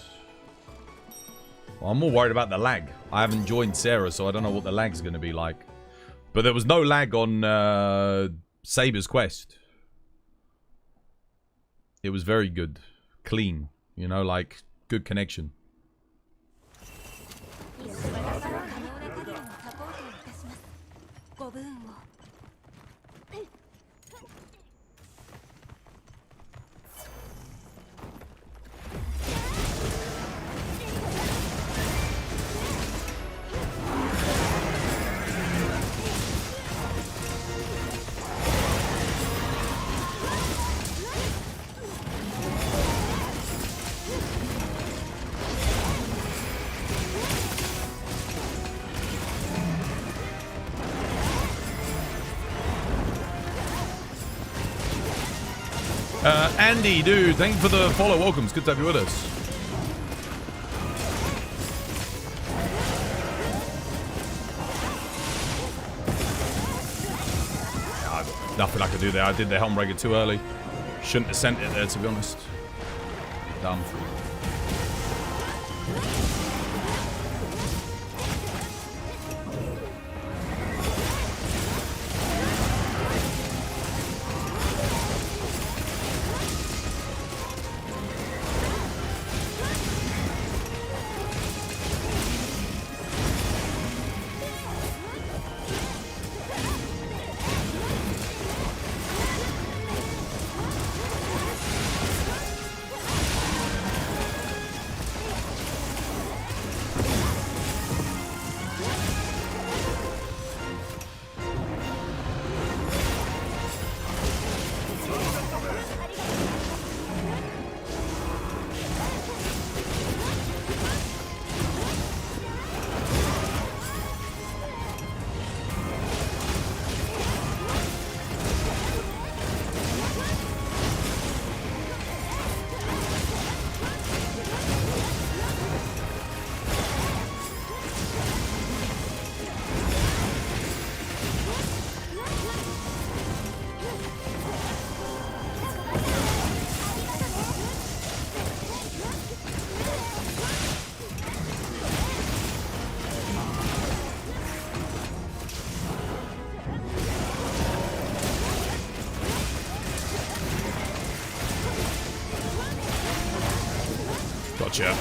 Well, I'm more worried about the lag. I haven't joined Sarah, so I don't know what the lag's going to be like. But there was no lag on Saber's Quest. It was very good. Clean. You know, like, good connection. Andy, dude, thank you for the follow. Welcome. It's good to have you with us. Nothing I could do there. I did the Helmbreaker too early. Shouldn't have sent it there, to be honest. Dumb. Gotcha.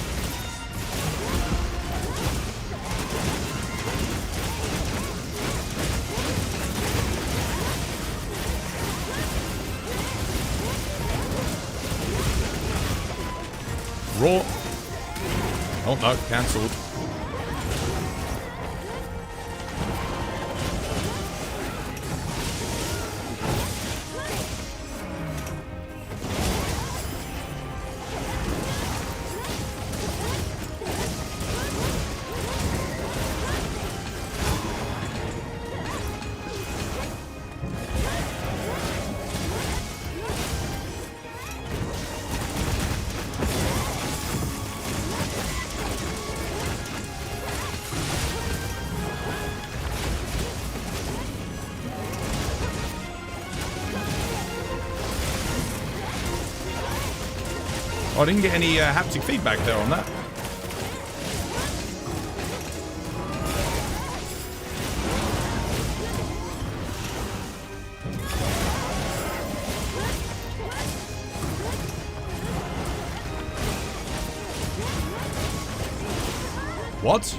Raw. Oh no, cancelled. I didn't get any haptic feedback there on that. What?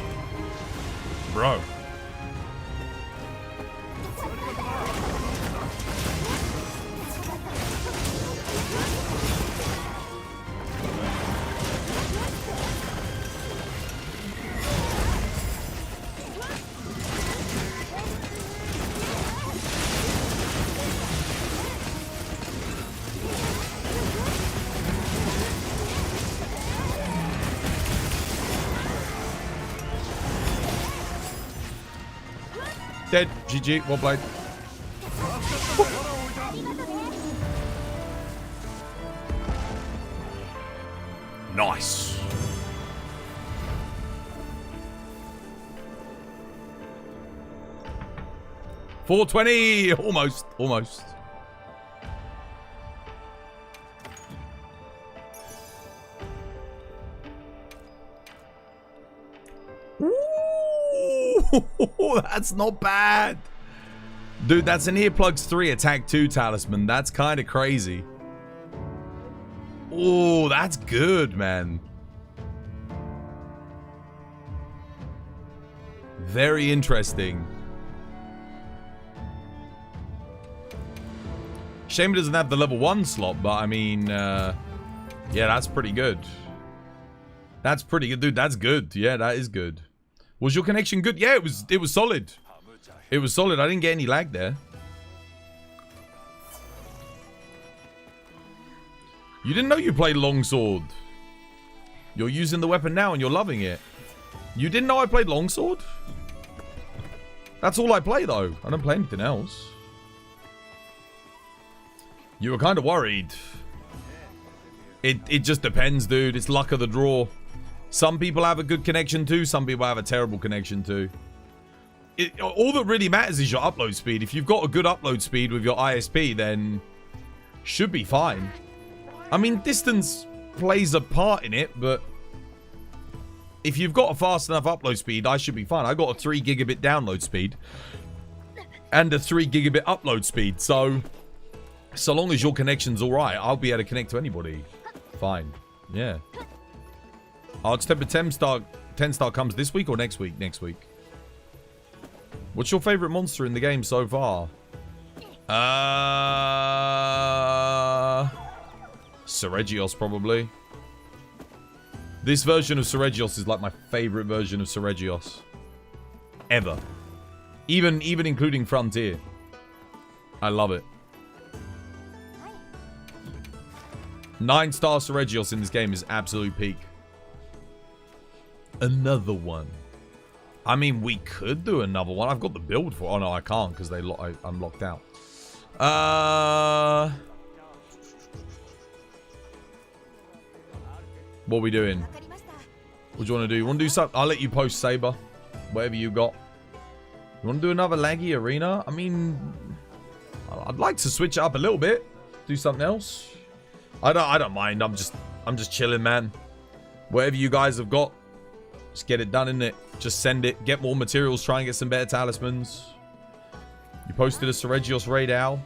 Bro. Dead. GG. Well played. Nice. $420. Almost. Almost. That's not bad. Dude, that's an Earplugs 3 Attack 2 talisman. That's kind of crazy. Oh, that's good, man. Very interesting. Shame it doesn't have the level 1 slot, but I mean, yeah, that's pretty good. That's pretty good, dude. That's good. Yeah, that is good. Was your connection good? Yeah, it was solid. It was solid. I didn't get any lag there. You didn't know you played longsword. You're using the weapon now and you're loving it. You didn't know I played longsword? That's all I play though. I don't play anything else. You were kind of worried. It just depends, dude. It's luck of the draw. Some people have a good connection too. Some people have a terrible connection too. All that really matters is your upload speed. If you've got a good upload speed with your ISP, then should be fine. I mean, distance plays a part in it, but if you've got a fast enough upload speed, I should be fine. I got a 3 gigabit download speed and a 3 gigabit upload speed. So long as your connection's all right, I'll be able to connect to anybody. Fine. Yeah. Arch Temper 10 star comes this week or next week? Next week. What's your favorite monster in the game so far? Seregios, probably. This version of Seregios is like my favorite version of Seregios ever. Even including Frontier. I love it. 9-star Seregios in this game is absolute peak. Another one. I mean, we could do another one. I've got the build for it. Oh, no, I can't because I'm locked out. What are we doing? What do you want to do? You want to do something? I'll let you post, Saber. Whatever you got. You want to do another laggy arena? I mean, I'd like to switch it up a little bit. Do something else. I don't mind. I'm just chilling, man. Whatever you guys have got, just get it done, innit? Just send it. Get more materials. Try and get some better talismans. You posted a Seregios raid, Al.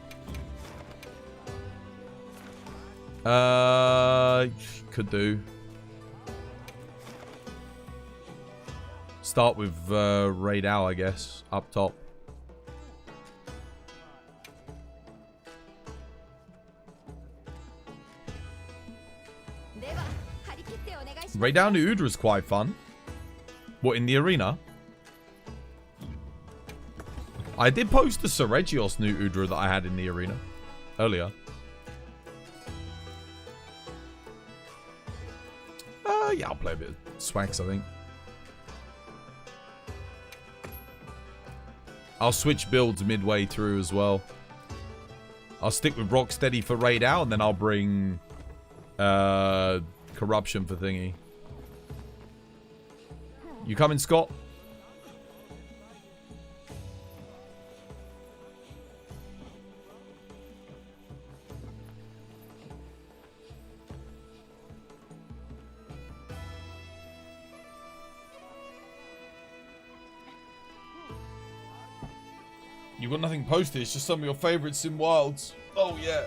Could do. start with Raid Owl, I guess, up top. Raid Owl New Udra is quite fun. What, in the arena? I did post the Seregios New Udra that I had in the arena earlier. Yeah, I'll play a bit of Swax, I think. I'll switch builds midway through as well. I'll stick with Rocksteady for Raid Owl, and then I'll bring Corruption for Thingy. You coming, Scott? You got nothing posted, it's just some of your favorites in Wilds. Oh, yeah.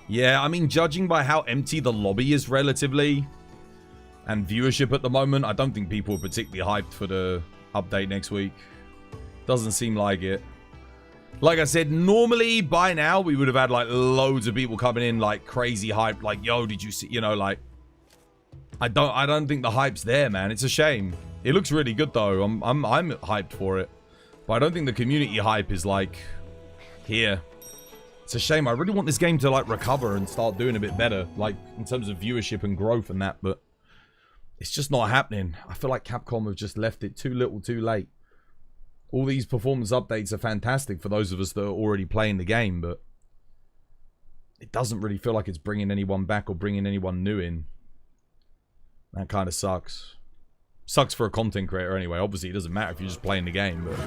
Yeah, I mean, judging by how empty the lobby is relatively, and viewership at the moment, I don't think people are particularly hyped for the update next week. Doesn't seem like it. Like I said, normally by now we would have had like loads of people coming in like crazy hype, like, yo, did you see, you know, like, I don't think the hype's there, man. It's a shame. It looks really good though. I'm hyped for it, but I don't think the community hype is like here. It's a shame. I really want this game to like recover and start doing a bit better, like in terms of viewership and growth and that, but it's just not happening. I feel like Capcom have just left it too little too late. All these performance updates are fantastic for those of us that are already playing the game, but it doesn't really feel like it's bringing anyone back or bringing anyone new in. That kind of sucks. Sucks for a content creator anyway. Obviously, it doesn't matter if you're just playing the game, but...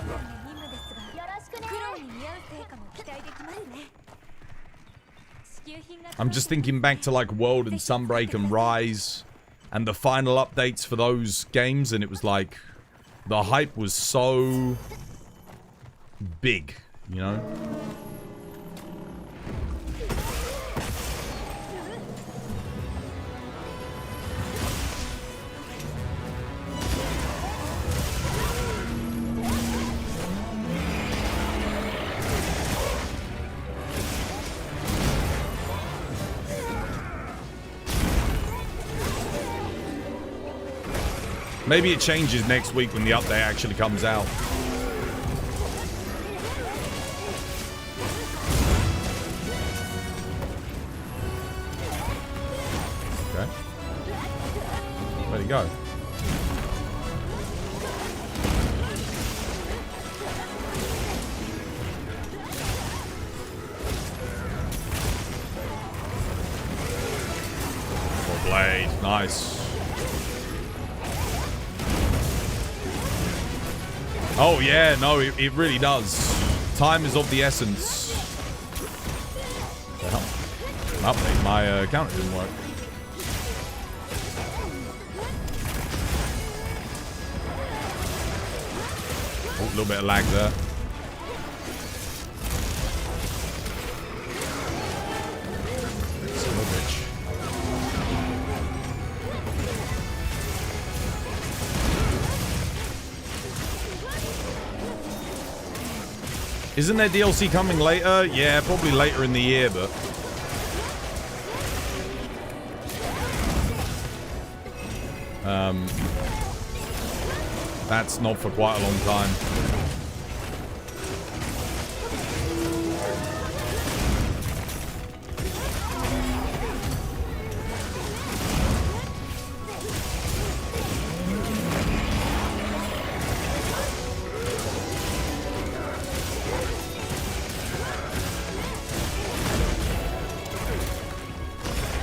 I'm just thinking back to like World and Sunbreak and Rise and the final updates for those games, and it was like the hype was so big, you know? Maybe it changes next week when the update actually comes out. Okay. Where'd he go? Oh, blade. Nice. Oh, yeah, no, it really does. Time is of the essence. What the hell? Update, my counter didn't work. Oh, a little bit of lag there. Son of a bitch. Isn't there DLC coming later? Yeah, probably later in the year, but... that's not for quite a long time.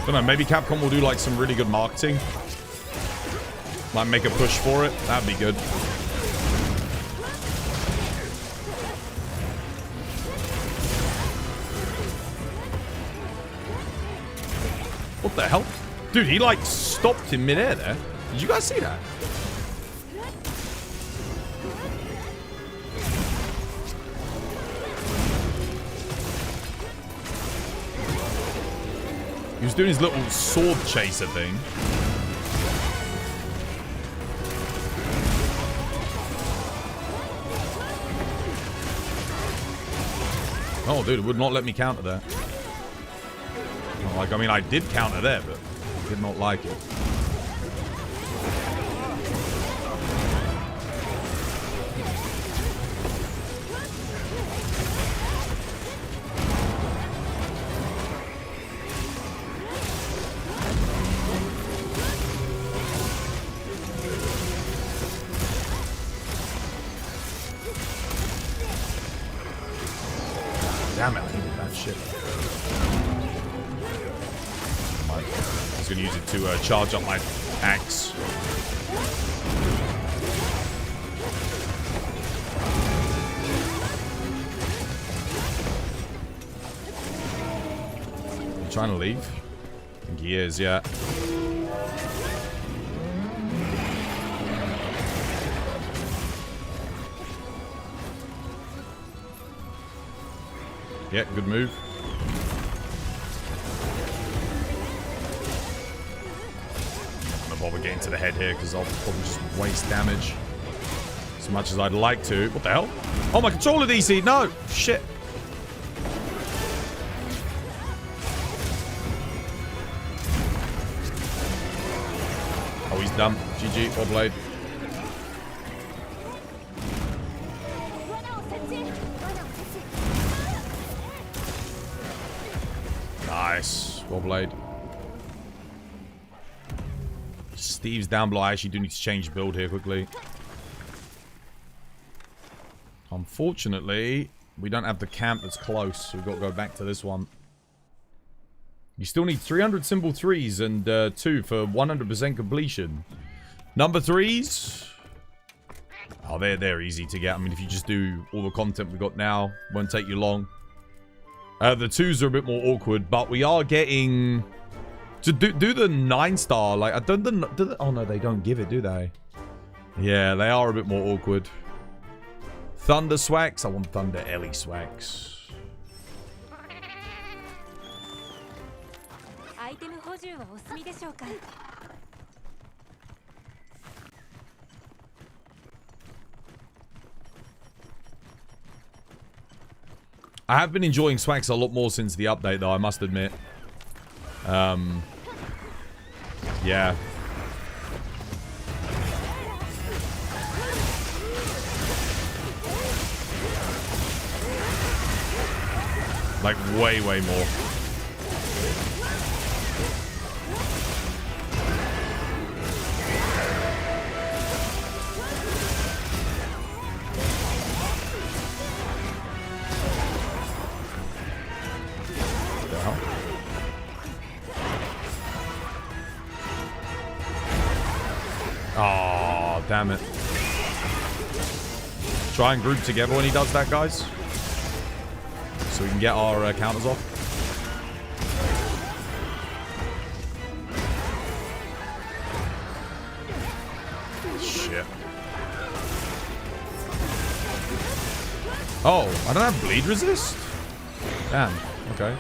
I don't know, maybe Capcom will do like some really good marketing. Might make a push for it. That'd be good. What the hell? Dude, he like stopped in midair there. Did you guys see that? He was doing his little sword chaser thing. Oh, dude, it would not let me counter that. Like, I mean, I did counter there, but I did not like it. Damn it, I needed that shit. I was going to use it to charge up my axe. You trying to leave? I think he is, yeah. Yeah, good move. I'm gonna bother getting to the head here because I'll probably just waste damage as much as I'd like to. What the hell? Oh, my controller DC! No! Shit! Oh, he's done. GG, well played. Nice. Well played. Steve's down below. I actually do need to change build here quickly. Unfortunately, we don't have the camp that's close, so we've got to go back to this one. You still need 300 symbol 3s and 2 for 100% completion. Number 3s. Oh, they're easy to get. I mean, if you just do all the content we've got now, won't take you long. The 2s are a bit more awkward, but we are getting to do the 9-star. Like, I don't. Oh no, they don't give it, do they? Yeah, they are a bit more awkward. Thunder Swax. I want Thunder Ellie Swax. I have been enjoying Swax a lot more since the update, though, I must admit. Yeah. Like, way, way more. Oh, damn it. Try and group together when he does that, guys. So we can get our counters off. Shit. Oh, I don't have bleed resist? Damn, okay.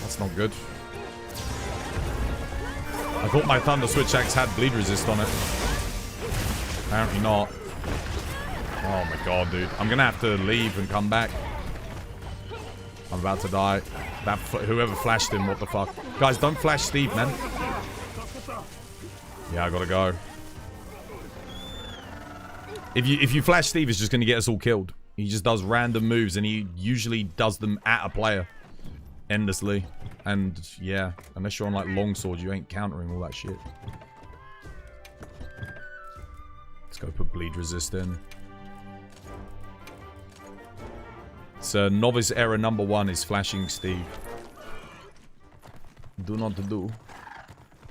That's not good. I thought my Thunder Switch Axe had bleed resist on it. Apparently not. Oh my god, dude. I'm gonna have to leave and come back. I'm about to die. That whoever flashed him, what the fuck? Guys, don't flash Steve, man. Yeah, I gotta go. If you flash Steve, it's just gonna get us all killed. He just does random moves, and he usually does them at a player. Endlessly. And, yeah, unless you're on, like, longsword, you ain't countering all that shit. Let's go put bleed resist in. So, novice error number 1 is flashing Steve. Do not to do.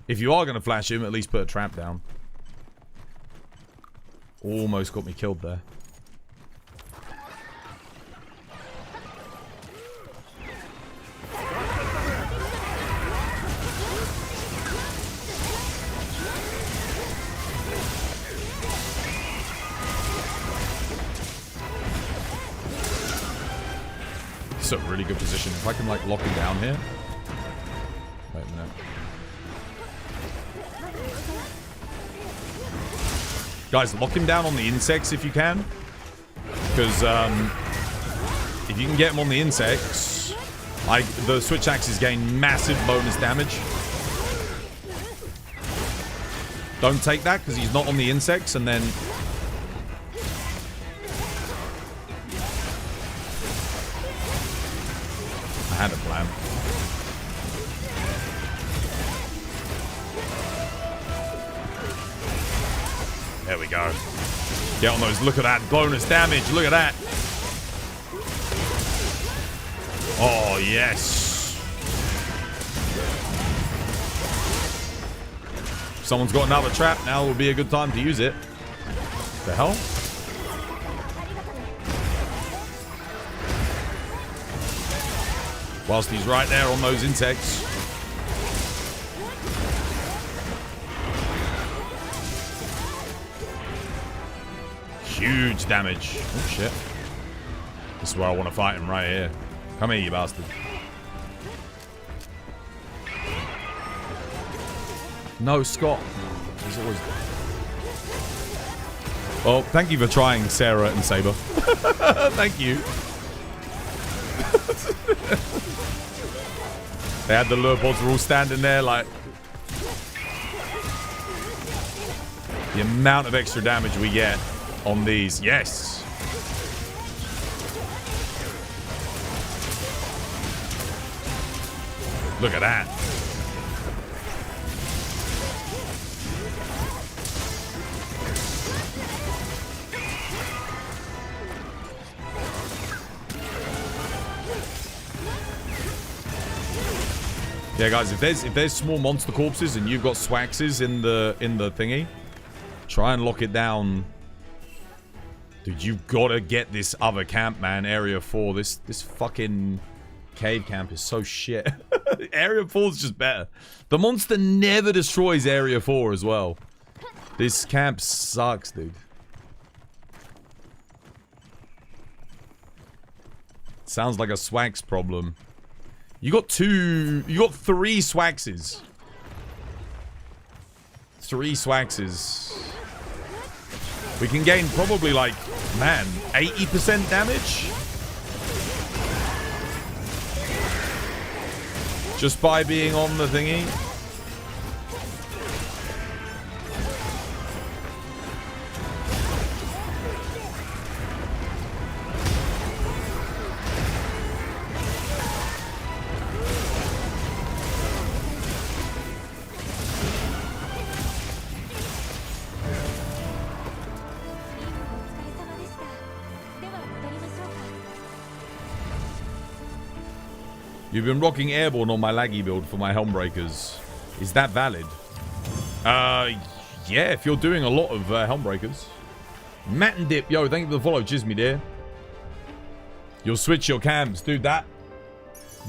If you are going to flash him, at least put a trap down. Almost got me killed there. is a really good position. If I can, like, lock him down here. Wait a minute. Guys, lock him down on the insects if you can. Because, if you can get him on the insects, the switch axes gain massive bonus damage. Don't take that because he's not on the insects, and then... I had a plan. There we go. Get on those. Look at that bonus damage. Look at that. Oh, yes. If someone's got another trap, now would be a good time to use it. The hell? Whilst he's right there on those insects. Huge damage. Oh, shit. This is where I want to fight him, right here. Come here, you bastard. No, Scott. He's always... Oh, thank you for trying, Sarah and Saber. Thank you. They had the lure pods were all standing there like... The amount of extra damage we get on these. Yes. Look at that. Yeah, guys, if there's small monster corpses and you've got swaxes in the thingy, try and lock it down. Dude, you've got to get this other camp, man. Area 4. This fucking cave camp is so shit. Area 4 is just better. The monster never destroys Area 4 as well. This camp sucks, dude. Sounds like a swax problem. You got 3 swaxes. 3 swaxes. We can gain probably like, man, 80% damage? Just by being on the thingy. You've been rocking airborne on my laggy build for my helm breakers. Is that valid? Yeah, if you're doing a lot of helm breakers. Matt and Dip, yo, thank you for the follow, Chisme dear. You'll switch your camps, dude. That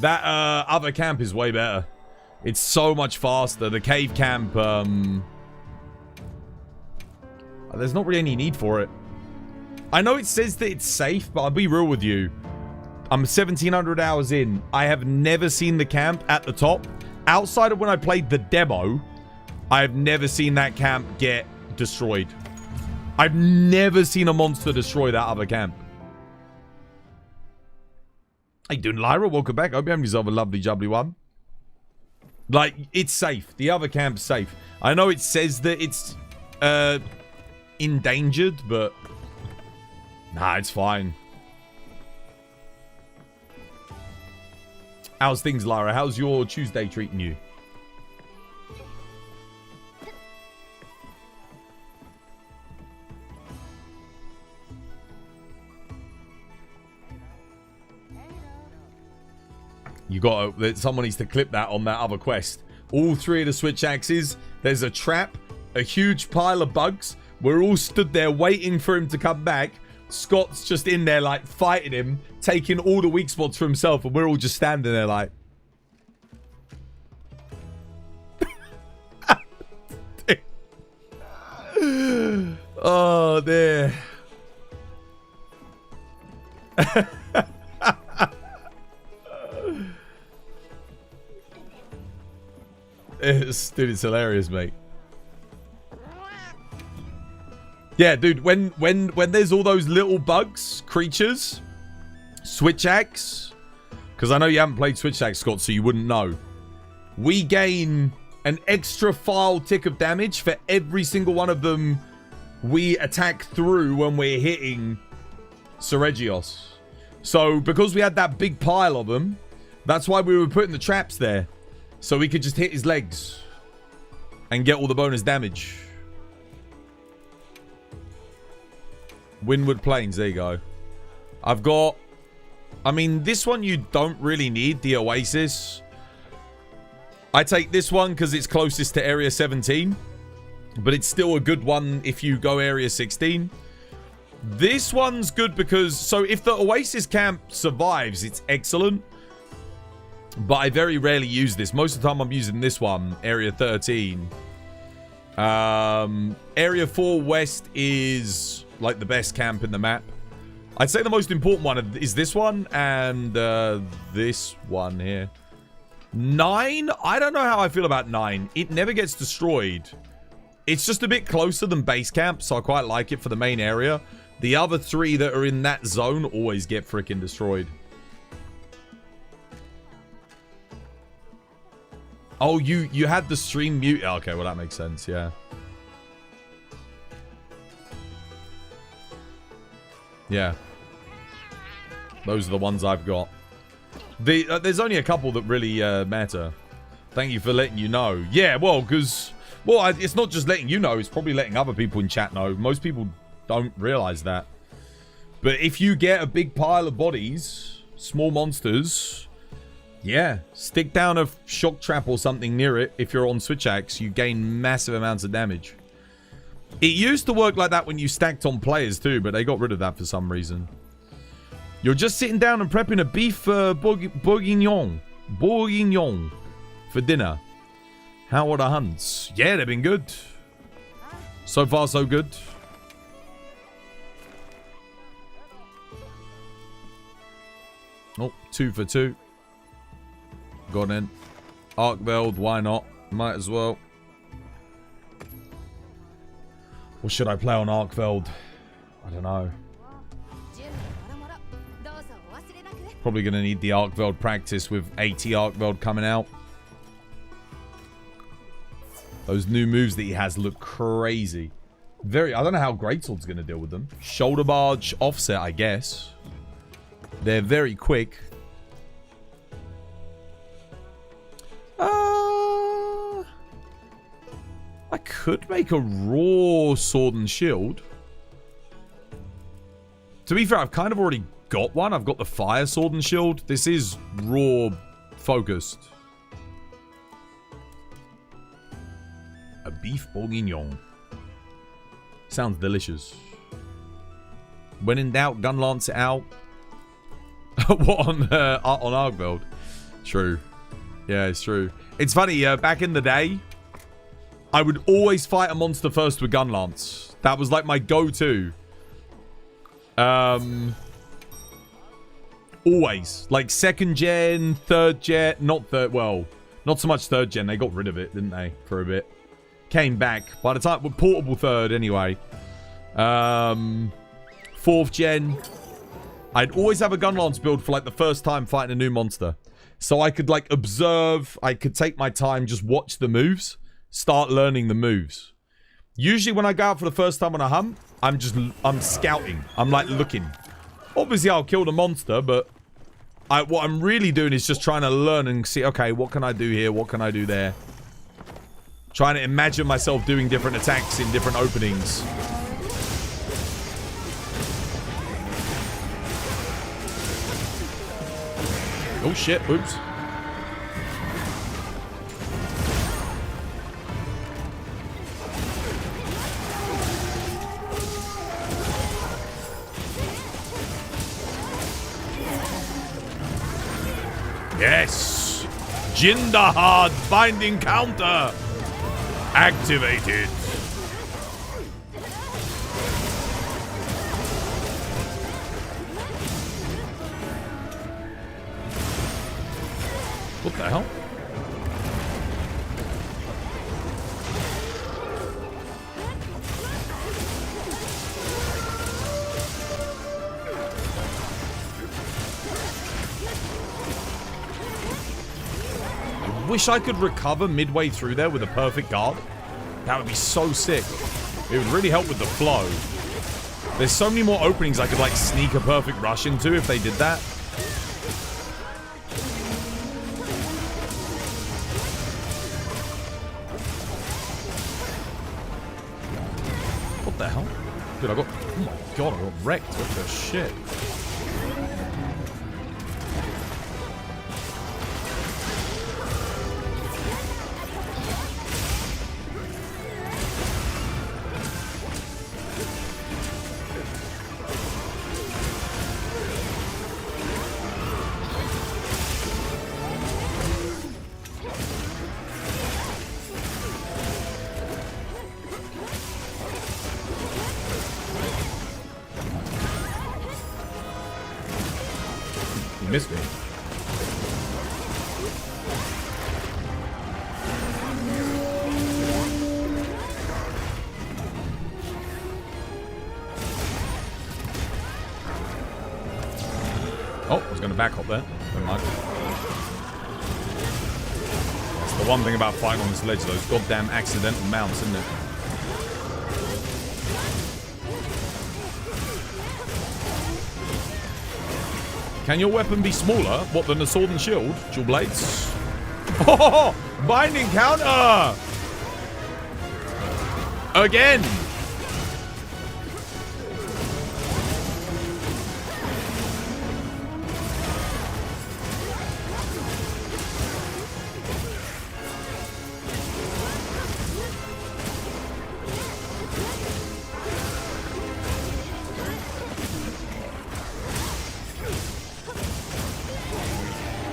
other camp is way better. It's so much faster. The cave camp, there's not really any need for it. I know it says that it's safe, but I'll be real with you. I'm 1,700 hours in. I have never seen the camp at the top. Outside of when I played the demo, I have never seen that camp get destroyed. I've never seen a monster destroy that other camp. How you doing, Lyra? Welcome back. I hope you have yourself a lovely, jubbly one. Like, it's safe. The other camp's safe. I know it says that it's endangered, but nah, it's fine. How's things, Lyra? How's your Tuesday treating you? You got someone needs to clip that on that other quest. All 3 of the switch axes. There's a trap, a huge pile of bugs. We're all stood there waiting for him to come back. Scott's just in there, like, fighting him, taking all the weak spots for himself, and we're all just standing there, like... Oh, there. Dude, it's hilarious, mate. Yeah, dude, when there's all those little bugs, creatures, switch axe, because I know you haven't played switch axe, Scott, so you wouldn't know. We gain an extra file tick of damage for every single one of them we attack through when we're hitting Gogmazios. So because we had that big pile of them, that's why we were putting the traps there, so we could just hit his legs and get all the bonus damage. Windward Plains, there you go. I've got, I mean, this one you don't really need, the Oasis. I take this one because it's closest to Area 17, but it's still a good one if you go Area 16. This one's good because, so if the Oasis camp survives, it's excellent. But I very rarely use this. Most of the time I'm using this one, Area 13. Area 4 West is like the best camp in the map. I'd say the most important one is this one and this one here. 9? I don't know how I feel about 9. It never gets destroyed. It's just a bit closer than base camp, so I quite like it for the main area. The other 3 that are in that zone always get freaking destroyed. Oh, you had the stream mute. Okay, well that makes sense, yeah. Yeah. Those are the ones I've got. There's only a couple that really matter. Thank you for letting you know. Yeah, well, because... Well, it's not just letting you know. It's probably letting other people in chat know. Most people don't realize that. But if you get a big pile of bodies, small monsters... Yeah, stick down a shock trap or something near it. If you're on switch axe, you gain massive amounts of damage. It used to work like that when you stacked on players too, but they got rid of that for some reason. You're just sitting down and prepping a beef bourguignon for dinner. How are the hunts? Yeah, they've been good. So far, so good. Oh, 2 for 2. Gone in. Arkveld, why not? Might as well. What should I play on Arkveld? I don't know. Probably going to need the Arkveld practice with AT Arkveld coming out. Those new moves that he has look crazy. I don't know how Greatsword's going to deal with them. Shoulder barge, offset, I guess. They're very quick. I could make a raw sword and shield. To be fair, I've kind of already got one. I've got the fire sword and shield. This is raw focused. A beef bourguignon. Sounds delicious. When in doubt, gun lance it out. What on Arkveld? True. Yeah, it's true. It's funny, back in the day, I would always fight a monster first with gun lance. That was like my go-to. Always. Like second gen, third gen, not so much third gen. They got rid of it, didn't they, for a bit. Came back. By the time, with portable third anyway. Fourth gen. I'd always have a gun lance build for like the first time fighting a new monster. So I could like observe, I could take my time, just watch the moves, start learning the moves. Usually when I go out for the first time on a hunt, I'm scouting. I'm like looking. Obviously I'll kill the monster, but what I'm really doing is just trying to learn and see, okay, what can I do here? What can I do there? Trying to imagine myself doing different attacks in different openings. Oh shit, oops. Yes! Jindahad binding counter activated. What the hell? wish I could recover midway through there with a perfect guard. That would be so sick. It would really help with the flow. There's so many more openings I could like sneak a perfect rush into if they did that. What the hell? Dude, I got... Oh my god, I got wrecked. What the shit? Missed me. Oh, I was going to back up there. Never mind. That's the one thing about fighting on this ledge, those goddamn accidental mounts, isn't it? Can your weapon be smaller? What, than a sword and shield? Dual blades? Oh, binding counter! Again!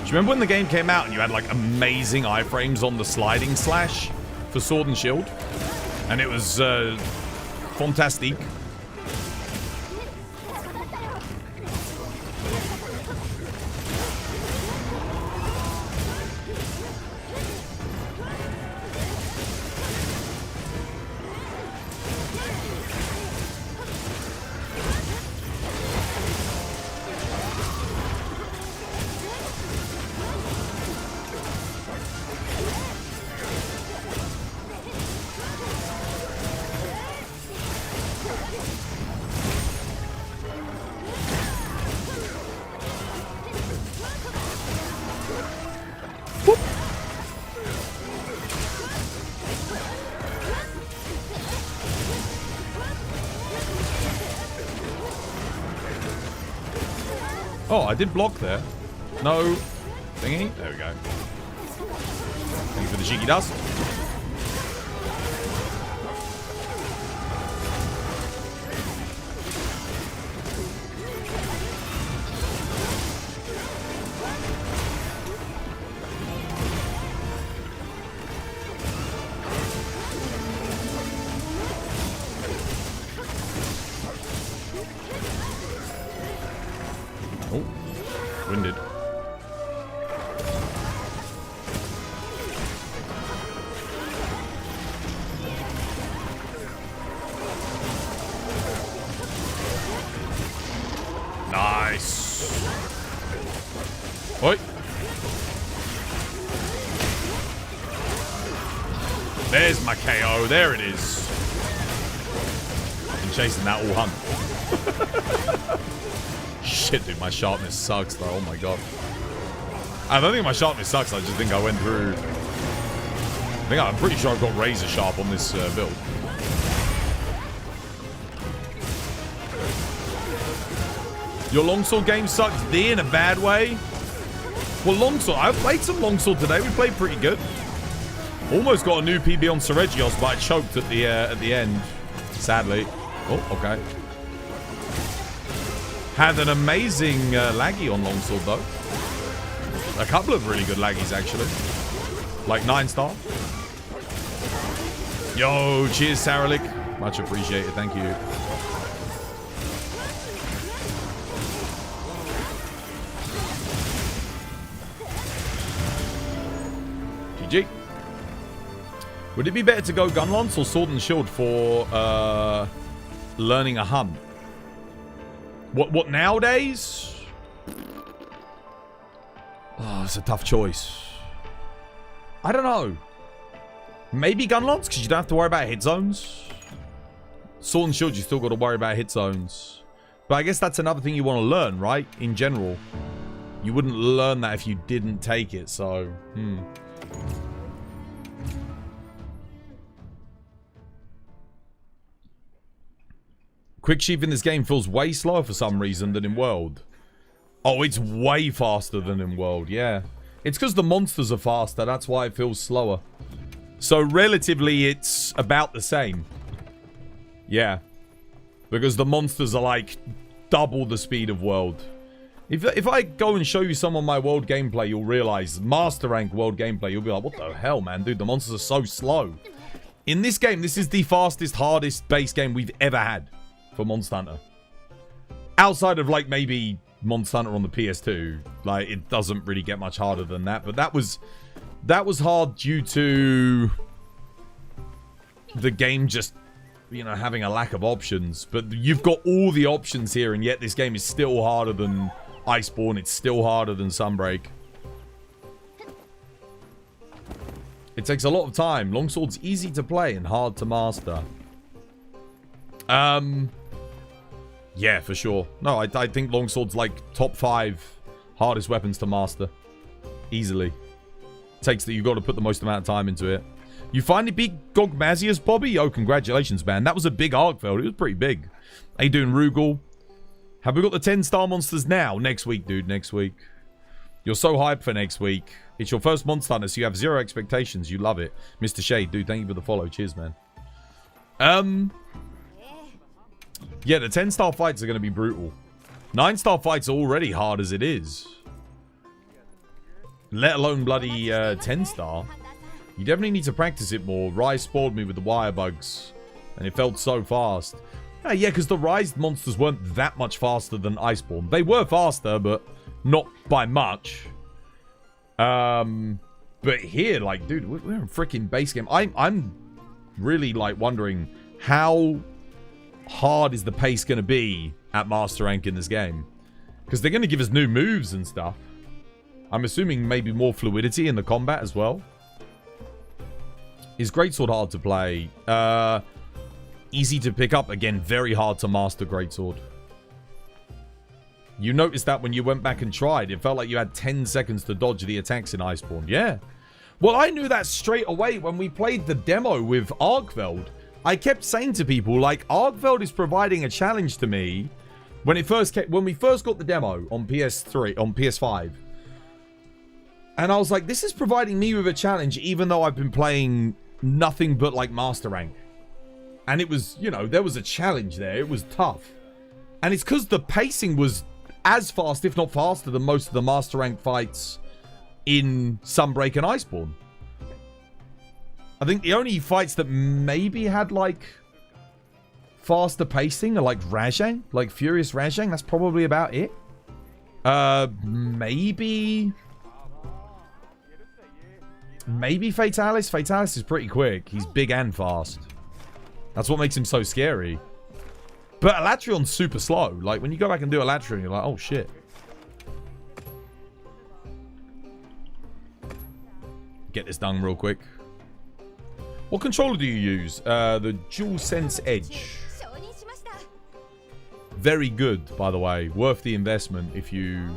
Do you remember when the game came out and you had like amazing iframes on the sliding slash for sword and shield? And it was fantastic. Oh, I did block there. No thingy. There we go. Thank you for the cheeky dust. Oh, winded. Nice. Oi. There's my KO. There it is. I've been chasing that all hunt. Shit, dude, my sharpness sucks, though. Oh, my God. I don't think my sharpness sucks. I just think I went through... I'm pretty sure I've got razor sharp on this build. Your longsword game sucks D in a bad way? Well, longsword... I've played some longsword today. We played pretty good. Almost got a new PB on Seregios, but I choked at the end. Sadly. Oh, okay. Had an amazing laggy on longsword, though. A couple of really good laggies, actually. Like 9-star. Yo, cheers, Saralik. Much appreciated. Thank you. GG. Would it be better to go gun lance or sword and shield for learning a hunt? What nowadays? Oh, it's a tough choice. I don't know. Maybe gun lance, because you don't have to worry about hit zones. Sword and shield, you still got to worry about hit zones. But I guess that's another thing you want to learn, right? In general. You wouldn't learn that if you didn't take it, so... Quick sheep in this game feels way slower for some reason than in World. Oh, it's way faster than in World, yeah. It's because the monsters are faster, that's why it feels slower. So relatively, it's about the same. Yeah. Because the monsters are like double the speed of World. If I go and show you some of my World gameplay, you'll realize, Master Rank World gameplay, you'll be like, what the hell, man? Dude, the monsters are so slow. In this game, this is the fastest, hardest base game we've ever had for Monster Hunter. Outside of, like, maybe Monster Hunter on the PS2. Like, it doesn't really get much harder than that. But that was hard due to the game just, you know, having a lack of options. But you've got all the options here, and yet this game is still harder than Iceborne. It's still harder than Sunbreak. It takes a lot of time. Longsword's easy to play and hard to master. Yeah, for sure. No, I think Longsword's like top 5 hardest weapons to master. Easily. Takes that you've got to put the most amount of time into it. You finally beat Gogmazios, Bobby? Oh, congratulations, man. That was a big Arkveld. It was pretty big. How you doing, Rugal? Have we got the 10-star monsters now? Next week, dude. Next week. You're so hyped for next week. It's your first Monster Hunter, so you have 0 expectations. You love it. Mr. Shade, dude, thank you for the follow. Cheers, man. Yeah, the 10-star fights are going to be brutal. 9-star fights are already hard as it is. Let alone bloody 10-star. You definitely need to practice it more. Rise spoiled me with the wire bugs. And it felt so fast. Yeah, because the Rise monsters weren't that much faster than Iceborne. They were faster, but not by much. But here, like, dude, we're in freaking base game. I'm really, like, wondering how hard is the pace going to be at Master Rank in this game. Because they're going to give us new moves and stuff. I'm assuming maybe more fluidity in the combat as well. Is Greatsword hard to play? Easy to pick up. Again, very hard to master Greatsword. You noticed that when you went back and tried. It felt like you had 10 seconds to dodge the attacks in Iceborne. Yeah. Well, I knew that straight away when we played the demo with Arkveld. I kept saying to people, like, Arkveld is providing a challenge to me. When we first got the demo on PS5. And I was like, this is providing me with a challenge, even though I've been playing nothing but, like, Master Rank. And it was, you know, there was a challenge there. It was tough. And it's because the pacing was as fast, if not faster, than most of the Master Rank fights in Sunbreak and Iceborne. I think the only fights that maybe had, like, faster pacing are, like, Rajang. Like, Furious Rajang. That's probably about it. Maybe Fatalis. Fatalis is pretty quick. He's big and fast. That's what makes him so scary. But Elatrion's super slow. Like, when you go back and do Elatrion, you're like, oh, shit. Get this done real quick. What controller do you use? The DualSense Edge. Very good, by the way. Worth the investment if you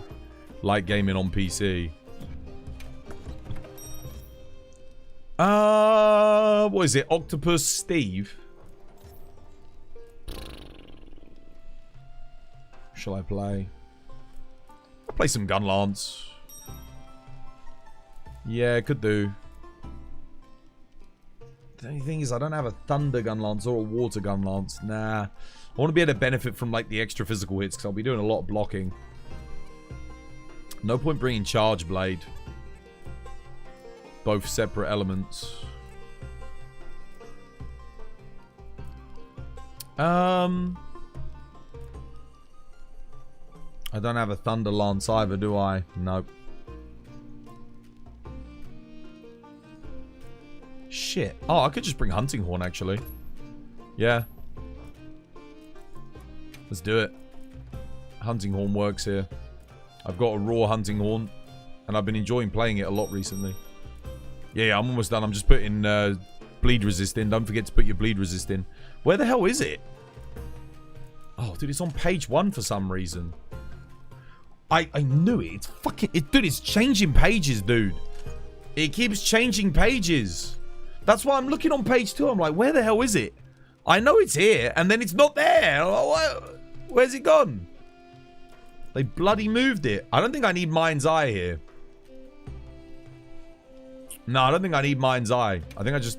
like gaming on PC. What is it? Octopus Steve? Shall I play? I'll play some Gun Lance. Yeah, could do. The only thing is, I don't have a Thunder Gun Lance or a Water Gun Lance. Nah. I want to be able to benefit from, like, the extra physical hits, because I'll be doing a lot of blocking. No point bringing Charge Blade. Both separate elements. I don't have a Thunder Lance either, do I? Nope. Shit. Oh, I could just bring Hunting Horn, actually. Yeah. Let's do it. Hunting Horn works here. I've got a raw Hunting Horn, and I've been enjoying playing it a lot recently. Yeah, I'm almost done. I'm just putting bleed resist in. Don't forget to put your bleed resist in. Where the hell is it? Oh, dude, it's on page 1 for some reason. I knew it. It's fucking... dude, it's changing pages, dude. It keeps changing pages. That's why I'm looking on page 2. I'm like, where the hell is it? I know it's here, and then it's not there. Where's it gone? They bloody moved it. I don't think I need Mind's Eye here. No, I don't think I need Mind's Eye. I think I just...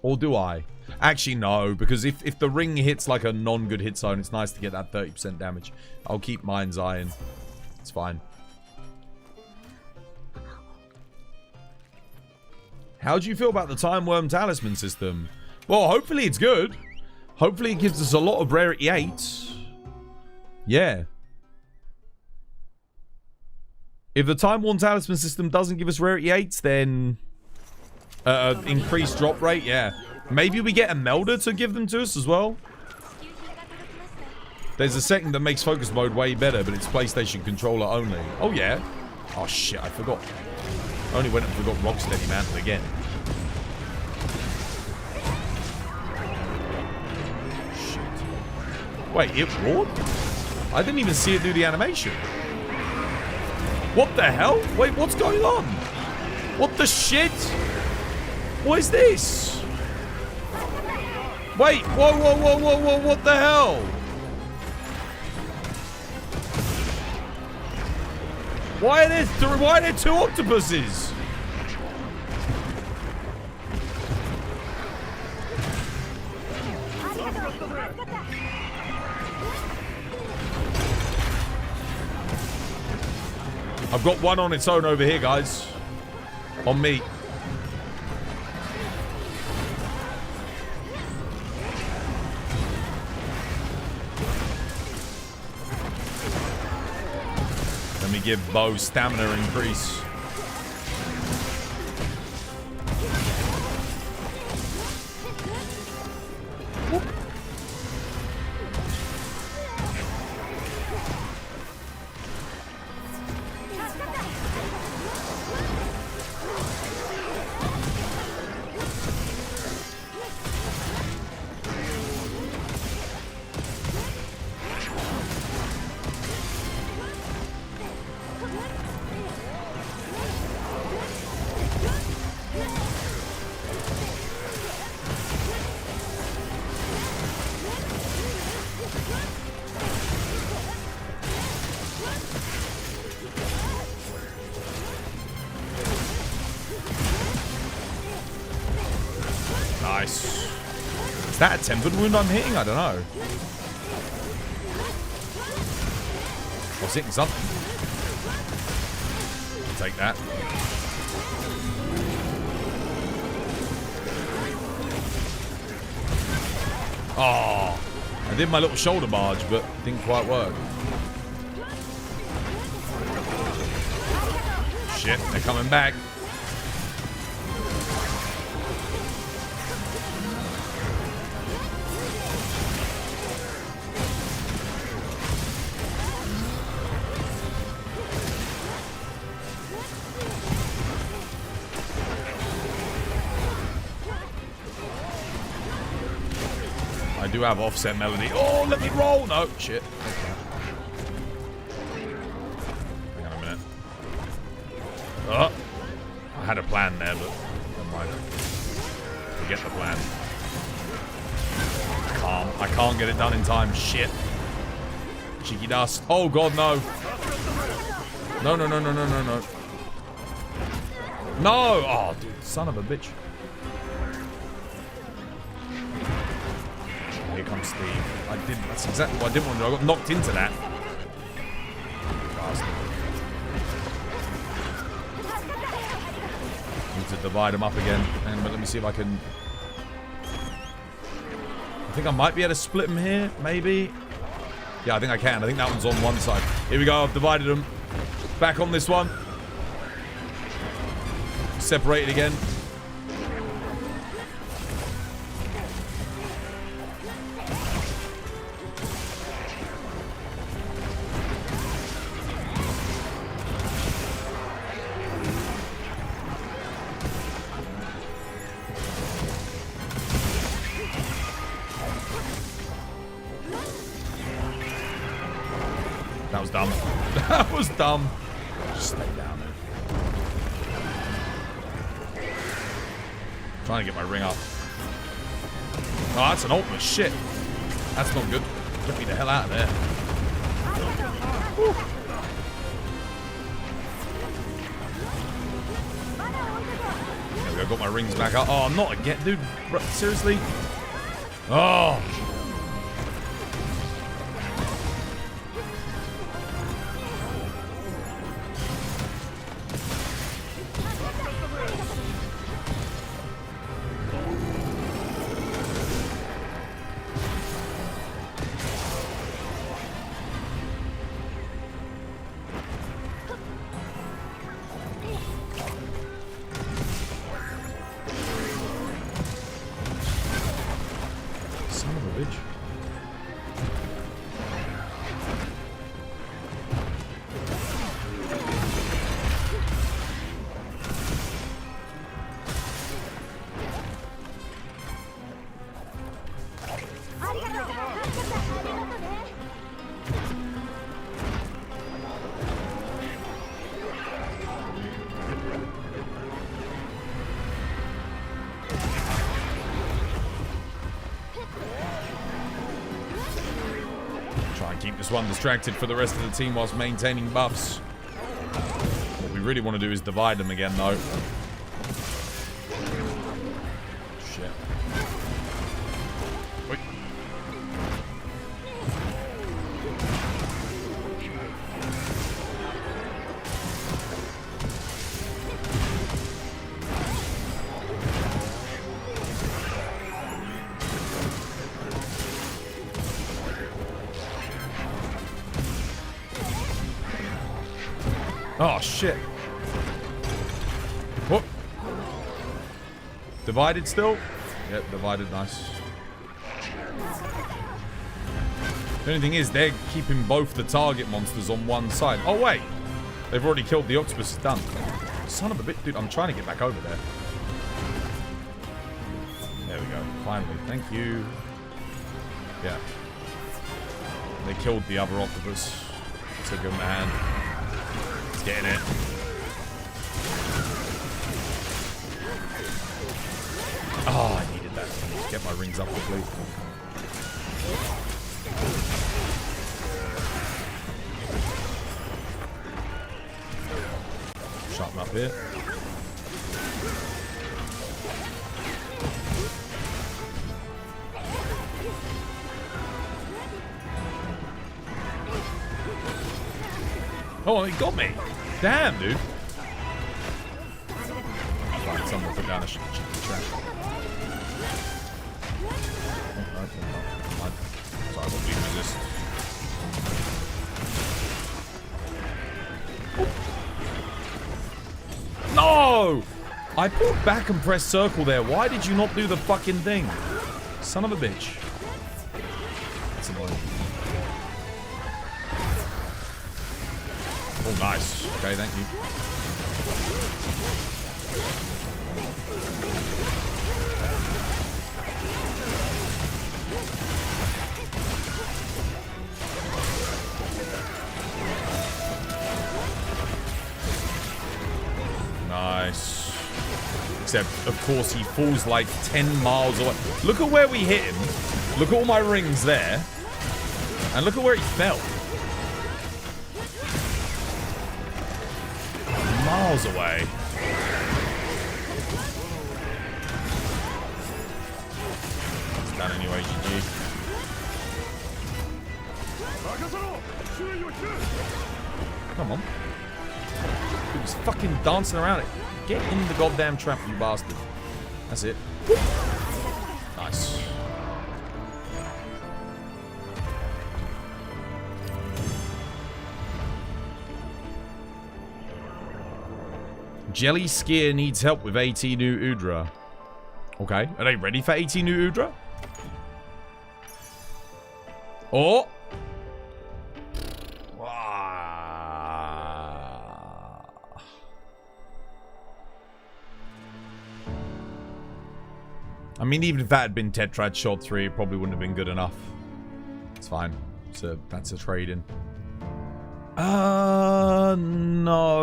Or do I? Actually, no, because if the ring hits like a non-good hit zone, it's nice to get that 30% damage. I'll keep Mind's Eye in. It's fine. How do you feel about the Time Worm Talisman system? Well, hopefully it's good. Hopefully it gives us a lot of rarity 8s. Yeah. If the Time Worm Talisman system doesn't give us rarity 8s, then... increased drop rate, yeah. Maybe we get a melder to give them to us as well. There's a second that makes focus mode way better, but it's PlayStation controller only. Oh, yeah. Oh, shit, I forgot. I only went and forgot Rocksteady Mantle again. Shit. Wait, it roared? I didn't even see it do the animation. What the hell? Wait, what's going on? What the shit? What is this? Wait, whoa, whoa, whoa, whoa, whoa, what the hell? Why are there 2 octopuses? I've got one on its own over here, guys. On me. Let me give Bo stamina increase. Nice. Is that a tempered wound I'm hitting? I don't know. I was hitting something. I'll take that. Oh, I did my little shoulder barge, but it didn't quite work. Shit, they're coming back. I do have offset melody. Oh, let me roll! No, shit. Hang on a minute. Oh, I had a plan there, but never mind. Forget the plan. I can't get it done in time. Shit. Cheeky dust. Oh god, no. No, no, no, no, no, no, no. No! Oh, dude, son of a bitch. Here comes Steve. That's exactly what I didn't want to do. I got knocked into that. Bastard. Need to divide them up again. And let me see if I can... I think I might be able to split them here, maybe. Yeah, I think I can. I think that one's on one side. Here we go. I've divided them. Back on this one. Separated again. dumb. That was dumb. Just stay down. Trying to get my ring up. Oh, that's an ultimate. Shit. That's not good. Get me the hell out of there. Whew. There we go. Got my rings back up. Oh, not again. Dude, seriously? Oh. Keep this one distracted for the rest of the team whilst maintaining buffs. What we really want to do is divide them again, though. Shit. Wait. Oh, shit. Whoop. Divided still? Yep, divided. Nice. The only thing is, they're keeping both the target monsters on one side. Oh, wait. They've already killed the octopus. It's done. Son of a bitch. Dude, I'm trying to get back over there. There we go. Finally. Thank you. Yeah. They killed the other octopus. Took him a hand. Getting it. Oh, I needed that. Just get my rings up quickly. Sharpen up here. Oh, he got me. Damn, dude. Find someone to put down a trash. Oh, no. Sorry, we'll be resist. No! I pulled back and pressed circle there. Why did you not do the fucking thing? Son of a bitch. That's annoying. Oh, nice. Okay, thank you. Nice. Except, of course, he falls like 10 miles away. Look at where we hit him. Look at all my rings there. And look at where he fell. Miles away. It's done anyway, GG. Come on. He's fucking dancing around it. Get in the goddamn trap, you bastard. That's it. Nice. Jelly Skier needs help with AT New Udra. Okay. Are they ready for AT New Udra? Oh! I mean, even if that had been Tetrad Shot 3, it probably wouldn't have been good enough. It's fine. So that's a trade-in. No,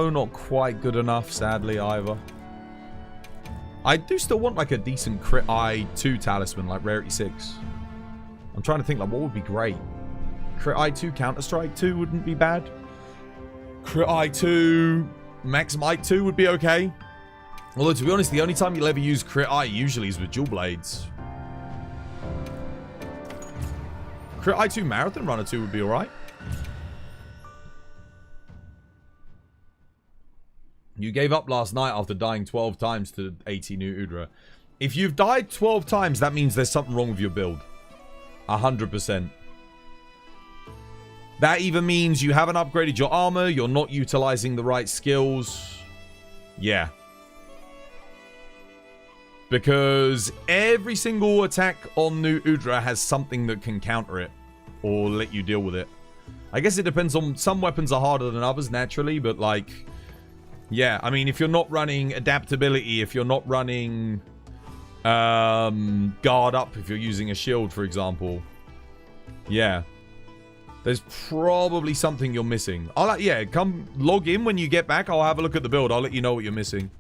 not quite good enough, sadly, either. I do still want, like, a decent crit I2 talisman, like Rarity 6. I'm trying to think, like, what would be great? Crit I2 Counter-Strike 2 wouldn't be bad. Crit I2 Maximite 2 would be okay. Although, to be honest, the only time you'll ever use Crit I usually is with Dual Blades. Crit I2 Marathon Runner 2 would be alright. You gave up last night after dying 12 times to AT New Udra. If you've died 12 times, that means there's something wrong with your build. 100%. That either means you haven't upgraded your armor, you're not utilizing the right skills. Yeah. Because every single attack on New Udra has something that can counter it. Or let you deal with it. I guess it depends on... Some weapons are harder than others, naturally. But, like... Yeah, I mean, if you're not running adaptability, if you're not running... guard up, if you're using a shield, for example. Yeah. There's probably something you're missing. Yeah, come log in when you get back. I'll have a look at the build. I'll let you know what you're missing.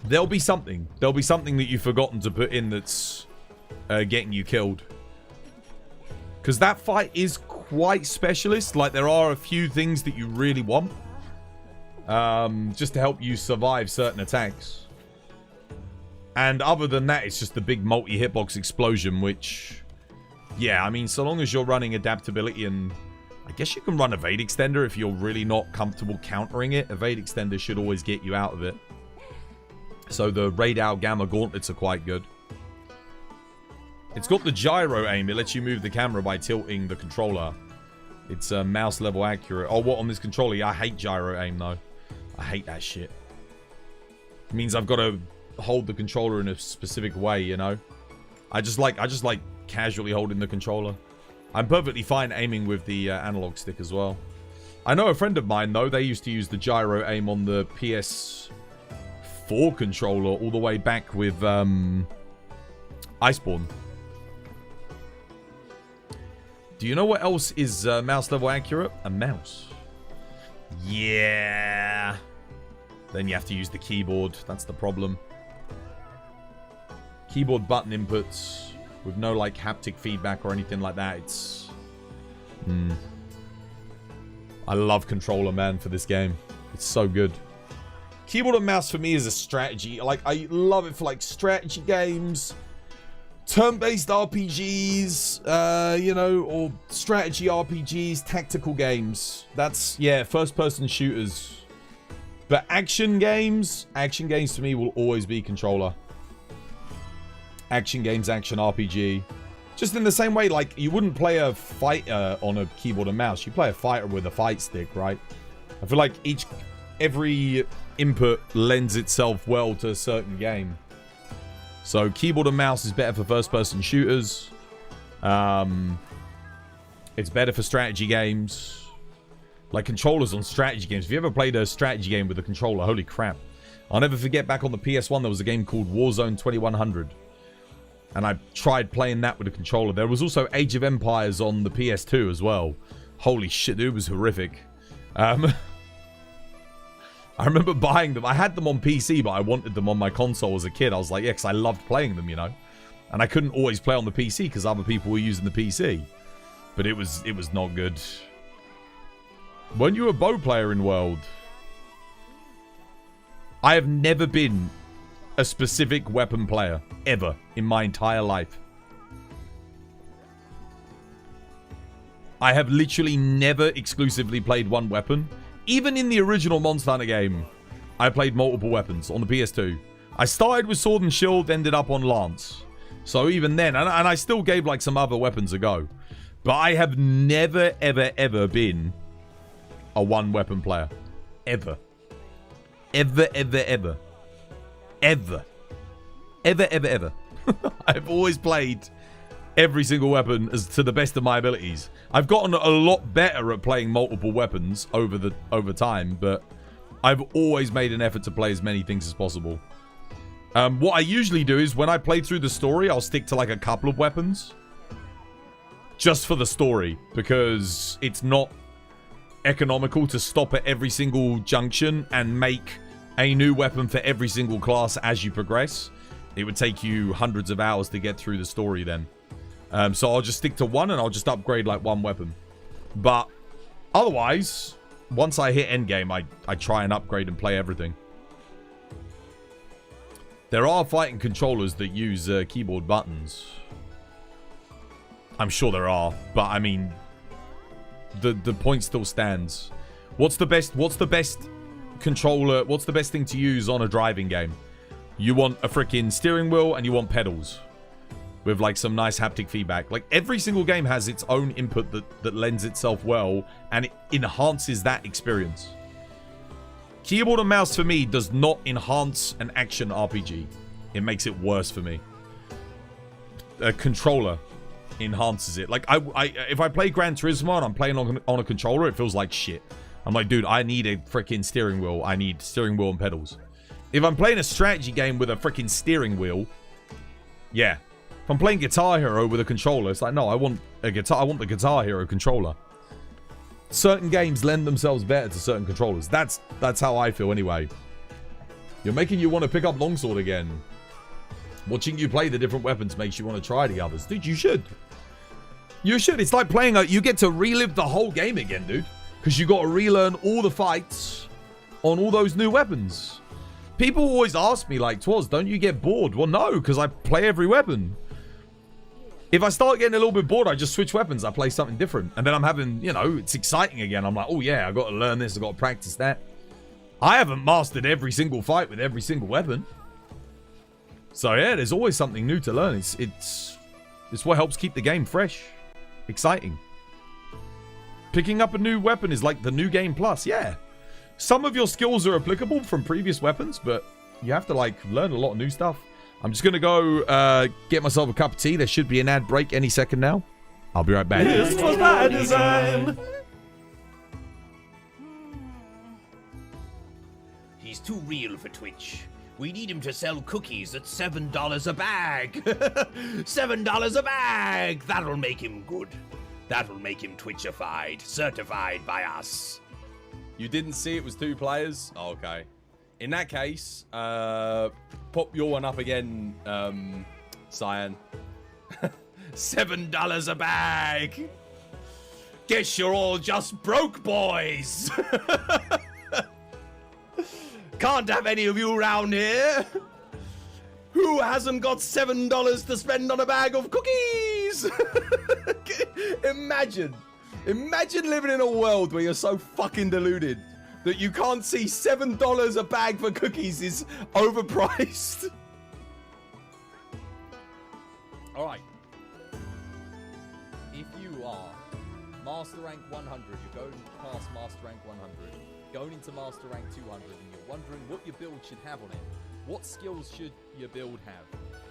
There'll be something. There'll be something that you've forgotten to put in that's getting you killed. Because that fight is quite specialist. Like, there are a few things that you really want. Just to help you survive certain attacks. And other than that, it's just the big multi-hitbox explosion, which... Yeah, I mean, so long as you're running adaptability and... I guess you can run Evade Extender if you're really not comfortable countering it. Evade Extender should always get you out of it. So the Raid Out Gamma Gauntlets are quite good. It's got the gyro aim. It lets you move the camera by tilting the controller. It's mouse level accurate. Oh, what, on this controller? Yeah, I hate gyro aim, though. I hate that shit. It means I've got to hold the controller in a specific way, you know? I just like casually holding the controller. I'm perfectly fine aiming with the analog stick as well. I know a friend of mine, though. They used to use the gyro aim on the PS4 controller all the way back with Iceborne. Do you know what else is mouse level accurate? A mouse. Yeah. Then you have to use the keyboard. That's the problem. Keyboard button inputs with no, like, haptic feedback or anything like that. It's... I love controller, man, for this game. It's so good. Keyboard and mouse for me is a strategy. Like, I love it for, like, strategy games, turn-based RPGs, you know, or strategy RPGs, tactical games. That's, yeah, first-person shooters. But action games to me will always be controller. Action games, action RPG. Just in the same way, like, you wouldn't play a fighter on a keyboard and mouse. You play a fighter with a fight stick, right? I feel like every input lends itself well to a certain game. So keyboard and mouse is better for first-person shooters. It's better for strategy games. Like controllers on strategy games. If you ever played a strategy game with a controller, holy crap. I'll never forget back on the PS1 there was a game called Warzone 2100. And I tried playing that with a controller. There was also Age of Empires on the PS2 as well. Holy shit, dude, it was horrific. I remember buying them. I had them on PC, but I wanted them on my console as a kid. I was like, yeah, because I loved playing them, you know. And I couldn't always play on the PC because other people were using the PC. But it was not good. Weren't you a bow player in World? I have never been a specific weapon player. Ever. In my entire life. I have literally never exclusively played one weapon. Even in the original Monster Hunter game, I played multiple weapons on the PS2. I started with Sword and Shield, ended up on Lance. So even then, and I still gave like some other weapons a go. But I have never, ever, ever been a one-weapon player. Ever. Ever, ever, ever. Ever. Ever, ever, ever. I've always played every single weapon as to the best of my abilities. I've gotten a lot better at playing multiple weapons over time, but I've always made an effort to play as many things as possible. What I usually do is when I play through the story, I'll stick to like a couple of weapons. Just for the story, because it's not economical to stop at every single junction and make a new weapon for every single class as you progress. It would take you hundreds of hours to get through the story then. So I'll just stick to one and I'll just upgrade like one weapon. But otherwise, once I hit endgame, I try and upgrade and play everything. There are fighting controllers that use keyboard buttons. I'm sure there are, but I mean, the point still stands. What's the best controller? What's the best thing to use on a driving game? You want a freaking steering wheel and you want pedals with like some nice haptic feedback. Like every single game has its own input that lends itself well and it enhances that experience. Keyboard and mouse for me does not enhance an action RPG. It makes it worse for me. A controller enhances it. Like if I play Gran Turismo and I'm playing on a controller, it feels like shit. I'm like, dude, I need a freaking steering wheel. I need steering wheel and pedals. If I'm playing a strategy game with a freaking steering wheel, yeah. If I'm playing Guitar Hero with a controller, it's like, no, I want a guitar. I want the Guitar Hero controller. Certain games lend themselves better to certain controllers. That's how I feel anyway. You're making you want to pick up longsword again. Watching you play the different weapons makes you want to try the others. Dude, you should. You should. It's like playing you get to relive the whole game again, dude. Because you got to relearn all the fights on all those new weapons. People always ask me, like, Twaz, don't you get bored? Well, no, because I play every weapon. If I start getting a little bit bored, I just switch weapons. I play something different. And then I'm having, you know, it's exciting again. I'm like, oh, yeah, I got to learn this. I got to practice that. I haven't mastered every single fight with every single weapon. So, yeah, there's always something new to learn. It's what helps keep the game fresh. Exciting. Picking up a new weapon is like the new game plus. Yeah. Some of your skills are applicable from previous weapons, but you have to, like, learn a lot of new stuff. I'm just going to go get myself a cup of tea. There should be an ad break any second now. I'll be right back. This was by design. He's too real for Twitch. We need him to sell cookies at $7 a bag. $7 a bag. That'll make him good. That'll make him Twitchified. Certified by us. You didn't see it was 2 players? Oh, okay. In that case, pop your one up again, Cyan. $7 a bag. Guess you're all just broke boys. Can't have any of you around here. Who hasn't got $7 to spend on a bag of cookies? Imagine living in a world where you're so fucking deluded that you can't see $7 a bag for cookies is overpriced. All right. If you are Master Rank 100, you're going past Master Rank 100, going into Master Rank 200, and you're wondering what your build should have on it. What skills should your build have?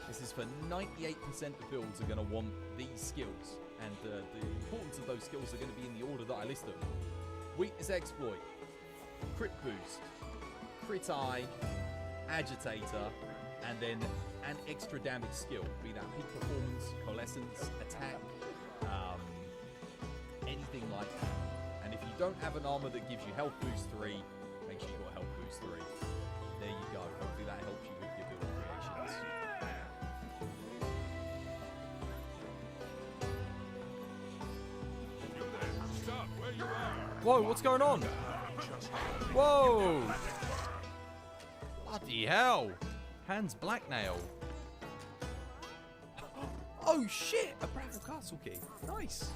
This is for 98% of builds are going to want these skills. And the importance of those skills are going to be in the order that I list them. Weakness Exploit, Crit Boost, Crit Eye, Agitator, and then an extra damage skill. Be that Peak Performance, Coalescence, Attack, anything like that. And if you don't have an armor that gives you Health Boost 3, make sure you got Health Boost 3. There you go. Hopefully that helps you with your build creations. Whoa, what's going on? Whoa! Bloody hell! Hans Blacknail. Oh shit! A Bravo Castle key. Nice.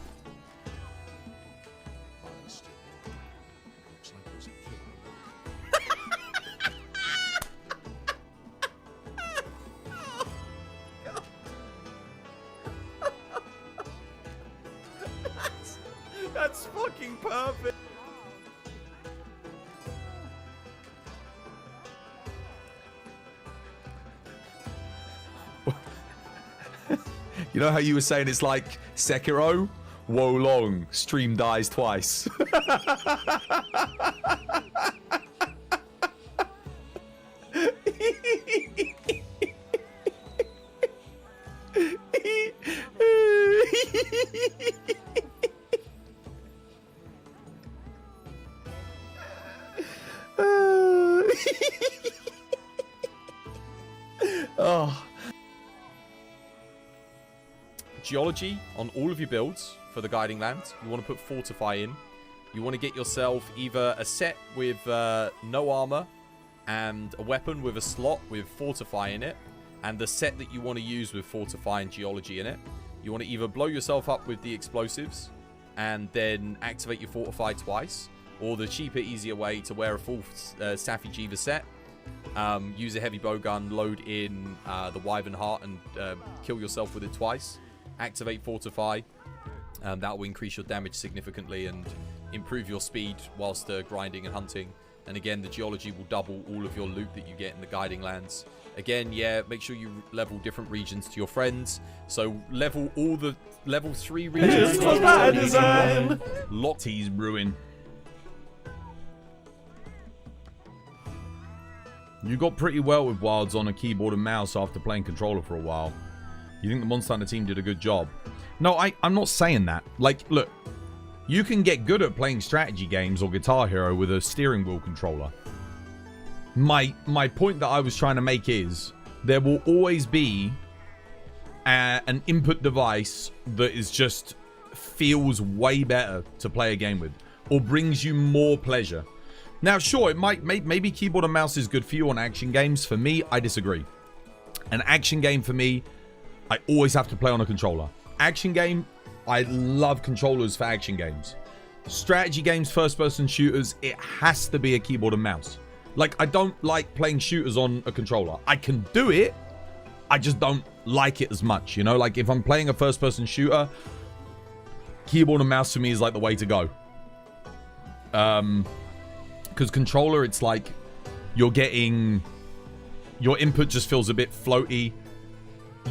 That's fucking perfect. You know how you were saying it's like Sekiro? Wo long, stream dies twice. Oh. Geology on all of your builds for the Guiding Lands. You want to put Fortify in. You want to get yourself either a set with no armor and a weapon with a slot with Fortify in it, and the set that you want to use with Fortify and Geology in it. You want to either blow yourself up with the explosives and then activate your Fortify twice, or the cheaper, easier way to wear a full Safi Jiva set, use a heavy bowgun, load in the Wyvern Heart, and kill yourself with it twice. Activate Fortify. That will increase your damage significantly and improve your speed whilst grinding and hunting. And again, the Geology will double all of your loot that you get in the Guiding Lands. Again, yeah, make sure you level different regions to your friends. So level all the level 3 regions. Lotties ruin. You got pretty well with Wilds on a keyboard and mouse after playing controller for a while. You think the Monster Hunter team did a good job? No, I'm not saying that. Like, look, you can get good at playing strategy games or Guitar Hero with a steering wheel controller. My point that I was trying to make is there will always be an input device that is just feels way better to play a game with or brings you more pleasure. Now, sure, it maybe keyboard and mouse is good for you on action games. For me, I disagree. An action game for me, I always have to play on a controller. Action game, I love controllers for action games. Strategy games, first-person shooters, it has to be a keyboard and mouse. Like, I don't like playing shooters on a controller. I can do it, I just don't like it as much, you know? Like, if I'm playing a first-person shooter, keyboard and mouse for me is like the way to go. Because controller, it's like you're getting... Your input just feels a bit floaty.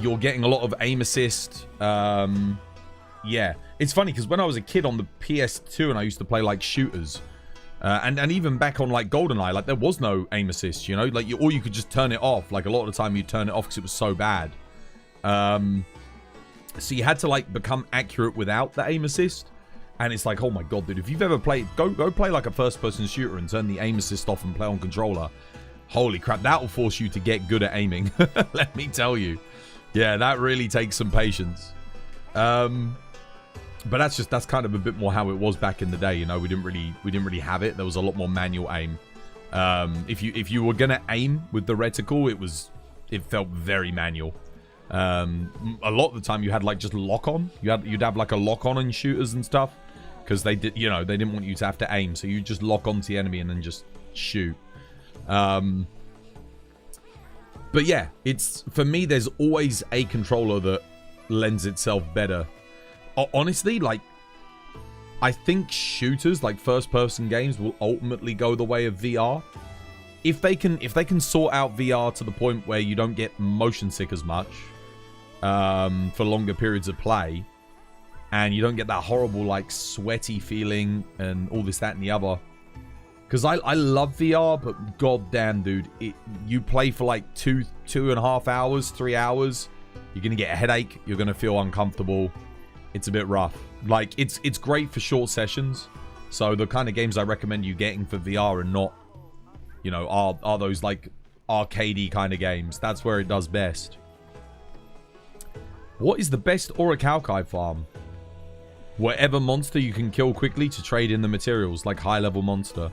You're getting a lot of aim assist. Yeah. It's funny because when I was a kid on the PS2 and I used to play like shooters, and even back on like GoldenEye, like there was no aim assist, you know? Like or you could just turn it off. Like a lot of the time you'd turn it off because it was so bad. So you had to like become accurate without the aim assist. And it's like, oh my god, dude, if you've ever played, go play like a first-person shooter and turn the aim assist off and play on controller. Holy crap, that will force you to get good at aiming. Let me tell you. Yeah, that really takes some patience. But that's kind of a bit more how it was back in the day. You know, we didn't really have it. There was a lot more manual aim. If you were gonna aim with the reticle, it felt very manual. A lot of the time you had like just lock on. You'd have like a lock on in shooters and stuff because they didn't want you to have to aim, so you just lock onto the enemy and then just shoot. But yeah, for me, there's always a controller that lends itself better. Honestly, like, I think shooters, like first-person games, will ultimately go the way of VR. If they can sort out VR to the point where you don't get motion sick as much for longer periods of play, and you don't get that horrible, like, sweaty feeling and all this, that, and the other. Because I love VR, but goddamn, dude, you play for like 2.5 hours, 3 hours, you're gonna get a headache, you're gonna feel uncomfortable. It's a bit rough. Like, it's great for short sessions. So the kind of games I recommend you getting for VR and not, you know, are those like arcadey kind of games. That's where it does best. What is the best Orichalcai farm? Whatever monster you can kill quickly to trade in the materials, like high-level monster.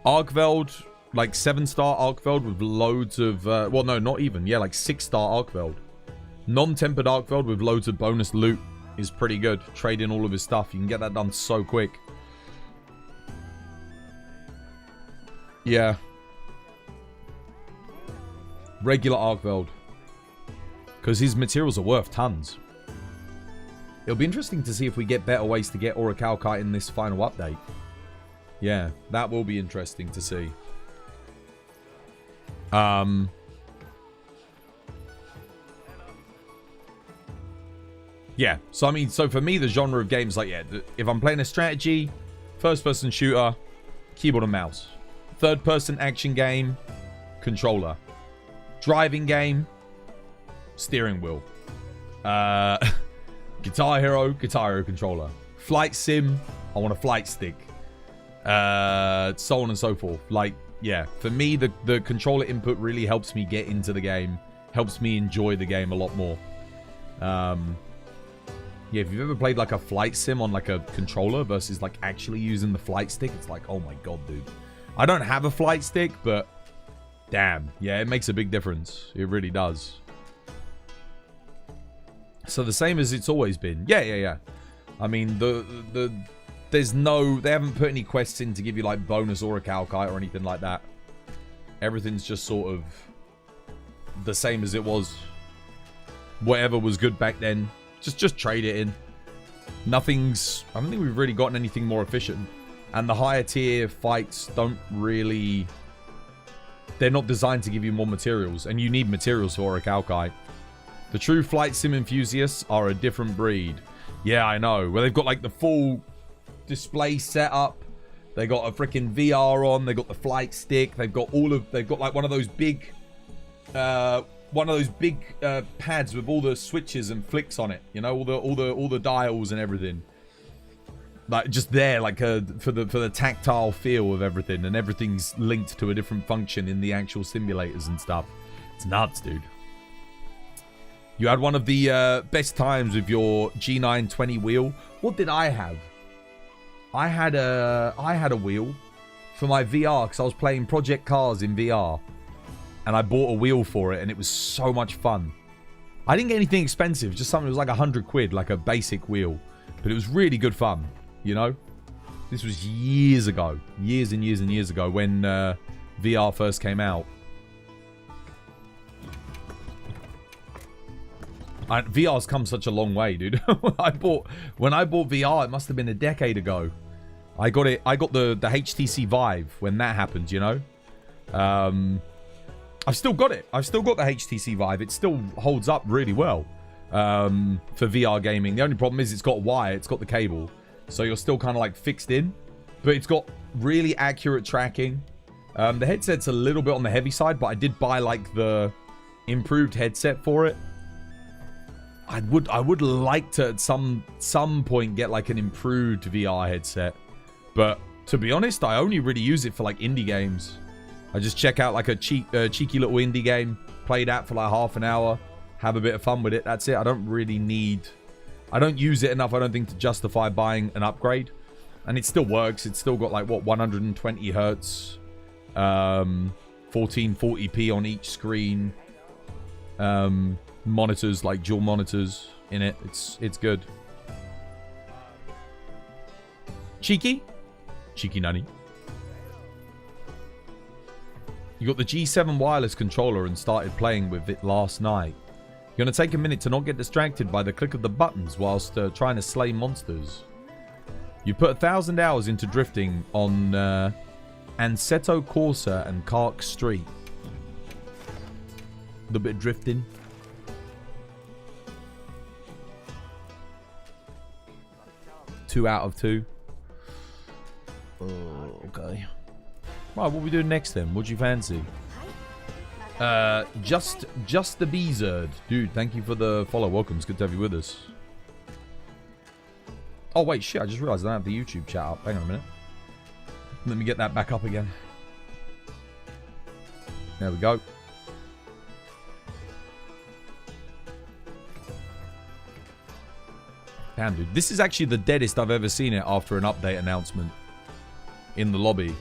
Arkveld, like 7-star Arkveld with loads of... well, no, not even. Yeah, like 6-star Arkveld. Non-tempered Arkveld with loads of bonus loot is pretty good. Trade in all of his stuff. You can get that done so quick. Yeah. Regular Arkveld. Because his materials are worth tons. It'll be interesting to see if we get better ways to get Orichalcai in this final update. Yeah, that will be interesting to see. Yeah, so I mean, so for me, the genre of games, like, yeah, if I'm playing a strategy, first-person shooter, keyboard and mouse. Third-person action game, controller. Driving game, steering wheel. Guitar Hero controller. Flight sim, I want a flight stick. so on and so forth. Like, yeah, for me, the controller input really helps me get into the game, helps me enjoy the game a lot more. Yeah, if you've ever played like a flight sim on like a controller versus like actually using the flight stick, it's like, oh my god, dude. I don't have a flight stick, but damn, yeah, it makes a big difference. It really does. So the same as it's always been. Yeah. I mean, there's no, they haven't put any quests in to give you like bonus orichalcite or anything like that. Everything's just sort of the same as it was. Whatever was good back then, just trade it in. I don't think we've really gotten anything more efficient. And the higher tier fights don't really, they're not designed to give you more materials, and you need materials for orichalcite. The true flight sim enthusiasts are a different breed. Yeah, I know. Where they've got like the full display setup. They got a freaking VR on. They got the flight stick. They've got like one of those big pads with all the switches and flicks on it. You know, all the dials and everything. Like just there, like for the tactile feel of everything, and everything's linked to a different function in the actual simulators and stuff. It's nuts, dude. You had one of the best times with your G920 wheel. What did I have? I had a wheel for my VR because I was playing Project Cars in VR, and I bought a wheel for it, and it was so much fun. I didn't get anything expensive, just something that was like 100 quid, like a basic wheel, but it was really good fun. You know, this was years ago, years and years and years ago when VR first came out. VR's come such a long way, dude. When I bought VR, it must have been a decade ago. I got the HTC Vive when that happened, you know. I've still got it. I've still got the HTC Vive. It still holds up really well for VR gaming. The only problem is it's got a wire. It's got the cable. So you're still kind of like fixed in. But it's got really accurate tracking. The headset's a little bit on the heavy side, but I did buy like the improved headset for it. I would like to at some point get like an improved VR headset. But to be honest, I only really use it for like indie games. I just check out like a cheeky little indie game, play that for like half an hour, have a bit of fun with it. That's it. I don't use it enough, I don't think, to justify buying an upgrade. And it still works. It's still got like, what, 120 hertz, 1440p on each screen, monitors, like dual monitors in it. It's good. Cheeky nanny. You got the G7 wireless controller and started playing with it last night. You're going to take a minute to not get distracted by the click of the buttons whilst trying to slay monsters. You put 1,000 hours into drifting on Ansetto Corsa and Kark Street. A little bit of drifting. Two out of 2. Oh, okay. Right, what are we doing next then? What do you fancy? Just the Beezard. Dude, thank you for the follow. Welcome. It's good to have you with us. Oh, wait, shit. I just realized I don't have the YouTube chat up. Hang on a minute. Let me get that back up again. There we go. Damn, dude. This is actually the deadest I've ever seen it after an update announcement in the lobby.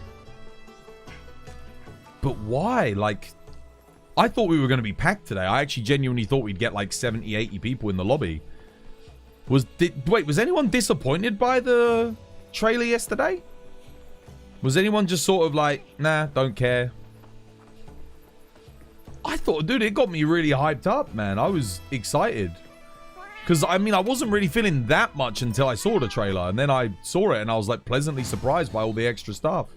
But why? Like, I thought we were going to be packed today. I actually genuinely thought we'd get like 70, 80 people in the lobby. Wait, was anyone disappointed by the trailer yesterday? Was anyone just sort of like, nah, don't care? I thought, dude, it got me really hyped up, man. I was excited. Because, I mean, I wasn't really feeling that much until I saw the trailer. And then I saw it and I was like pleasantly surprised by all the extra stuff.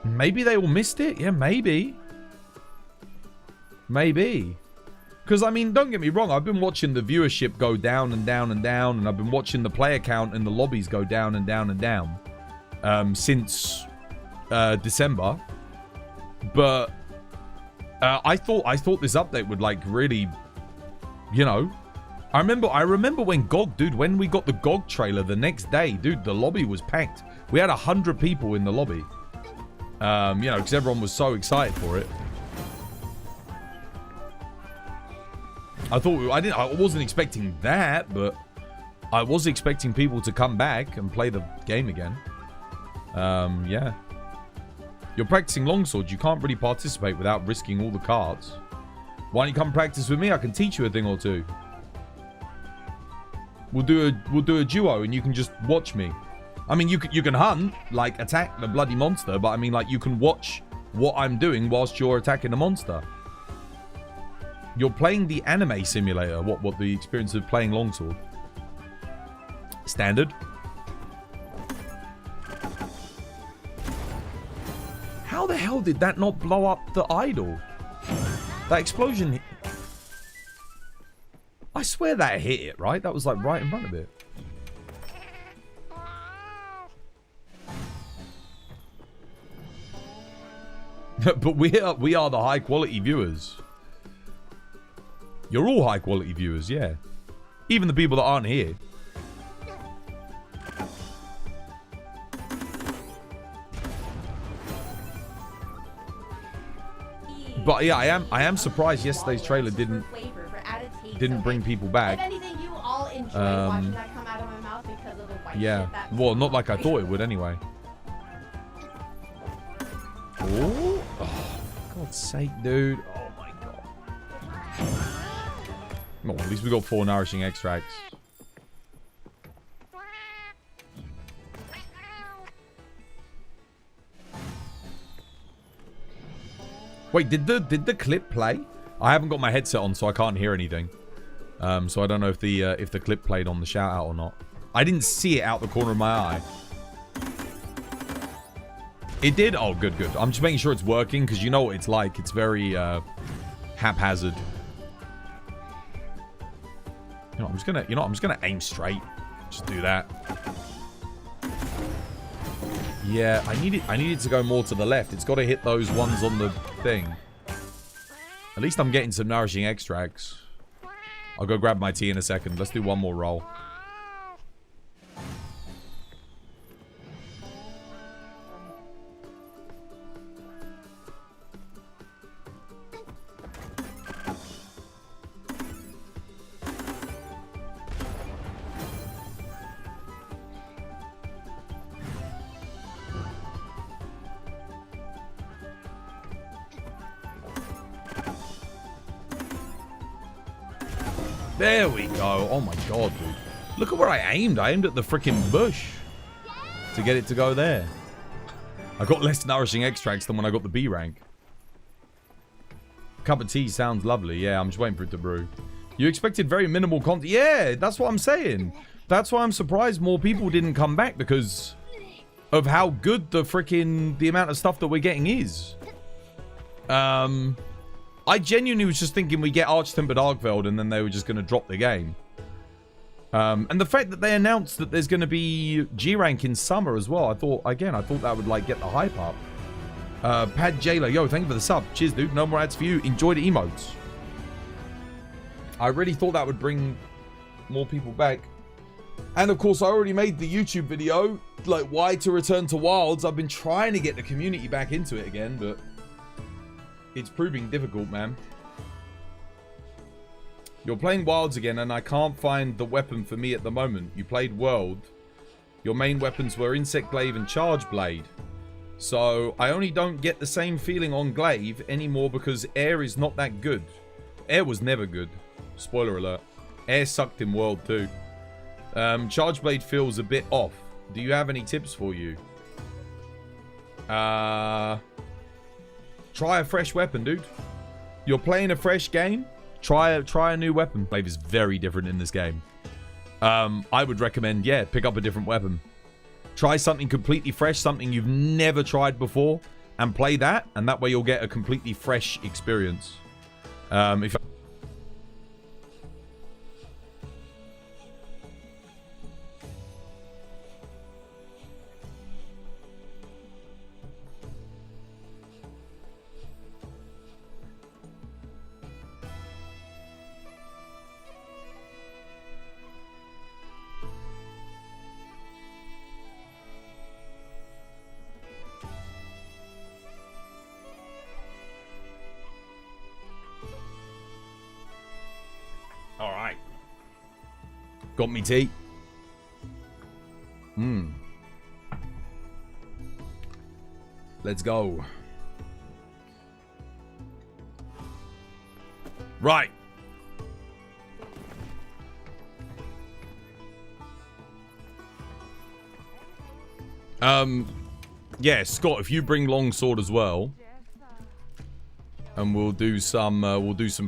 Maybe they all missed it? Yeah, maybe. Maybe. Because, I mean, don't get me wrong. I've been watching the viewership go down and down and down. And I've been watching the player count in the lobbies go down and down and down. Since December. But I thought this update would, like, really, you know. I remember when GOG, dude, when we got the GOG trailer the next day, dude, the lobby was packed. We had 100 people in the lobby. You know, because everyone was so excited for it. I wasn't expecting that, but I was expecting people to come back and play the game again. Yeah. You're practicing longsword. You can't really participate without risking all the cards. Why don't you come practice with me? I can teach you a thing or two. We'll do a duo and you can just watch me. I mean, you can hunt, like attack the bloody monster, but I mean, like, you can watch what I'm doing whilst you're attacking the monster. You're playing the anime simulator. What the experience of playing longsword? Standard. How the hell did that not blow up the idol? That explosion... I swear that hit it, right? That was like right in front of it. But we are the high quality viewers. You're all high quality viewers, yeah. Even the people that aren't here. But yeah, I am surprised yesterday's trailer didn't bring people back. Yeah. Well, not like I thought it would anyway. Oh, for God's sake, dude. Oh my God. Well, at least we got 4 nourishing extracts. Wait, did the clip play? I haven't got my headset on, so I can't hear anything. So I don't know if the clip played on the shout out or not. I didn't see it out the corner of my eye. It did? Oh, good, good. I'm just making sure it's working, because you know what it's like. It's very haphazard. You know, I'm just gonna aim straight. Just do that. Yeah, I need it to go more to the left. It's got to hit those ones on the thing. At least I'm getting some nourishing extracts. I'll go grab my tea in a second. Let's do one more roll. There we go. Oh my God, dude. Look at where I aimed. I aimed at the freaking bush to get it to go there. I got less nourishing extracts than when I got the B rank. Cup of tea sounds lovely. Yeah, I'm just waiting for it to brew. You expected very minimal content. Yeah, that's what I'm saying. That's why I'm surprised more people didn't come back, because of how good the amount of stuff that we're getting is. I genuinely was just thinking we get Arch-Tempered Arkveld and then they were just going to drop the game. And the fact that they announced that there's going to be G-Rank in summer as well, I thought that would, like, get the hype up. Pad Jailer, yo, thank you for the sub. Cheers, dude. No more ads for you. Enjoy the emotes. I really thought that would bring more people back. And, of course, I already made the YouTube video, like, why to return to Wilds. I've been trying to get the community back into it again, but... it's proving difficult, man. You're playing Wilds again, and I can't find the weapon for me at the moment. You played World. Your main weapons were Insect Glaive and Charge Blade. So, I only don't get the same feeling on Glaive anymore because Air is not that good. Air was never good. Spoiler alert. Air sucked in World too. Charge Blade feels a bit off. Do you have any tips for you? Try a fresh weapon, dude. You're playing a fresh game. Try a new weapon. Glaive is very different in this game. I would recommend, yeah, pick up a different weapon. Try something completely fresh, something you've never tried before, and play that, and that way you'll get a completely fresh experience. If Got me tea. Let's go. Right. Yeah, Scott, if you bring longsword as well, and we'll do some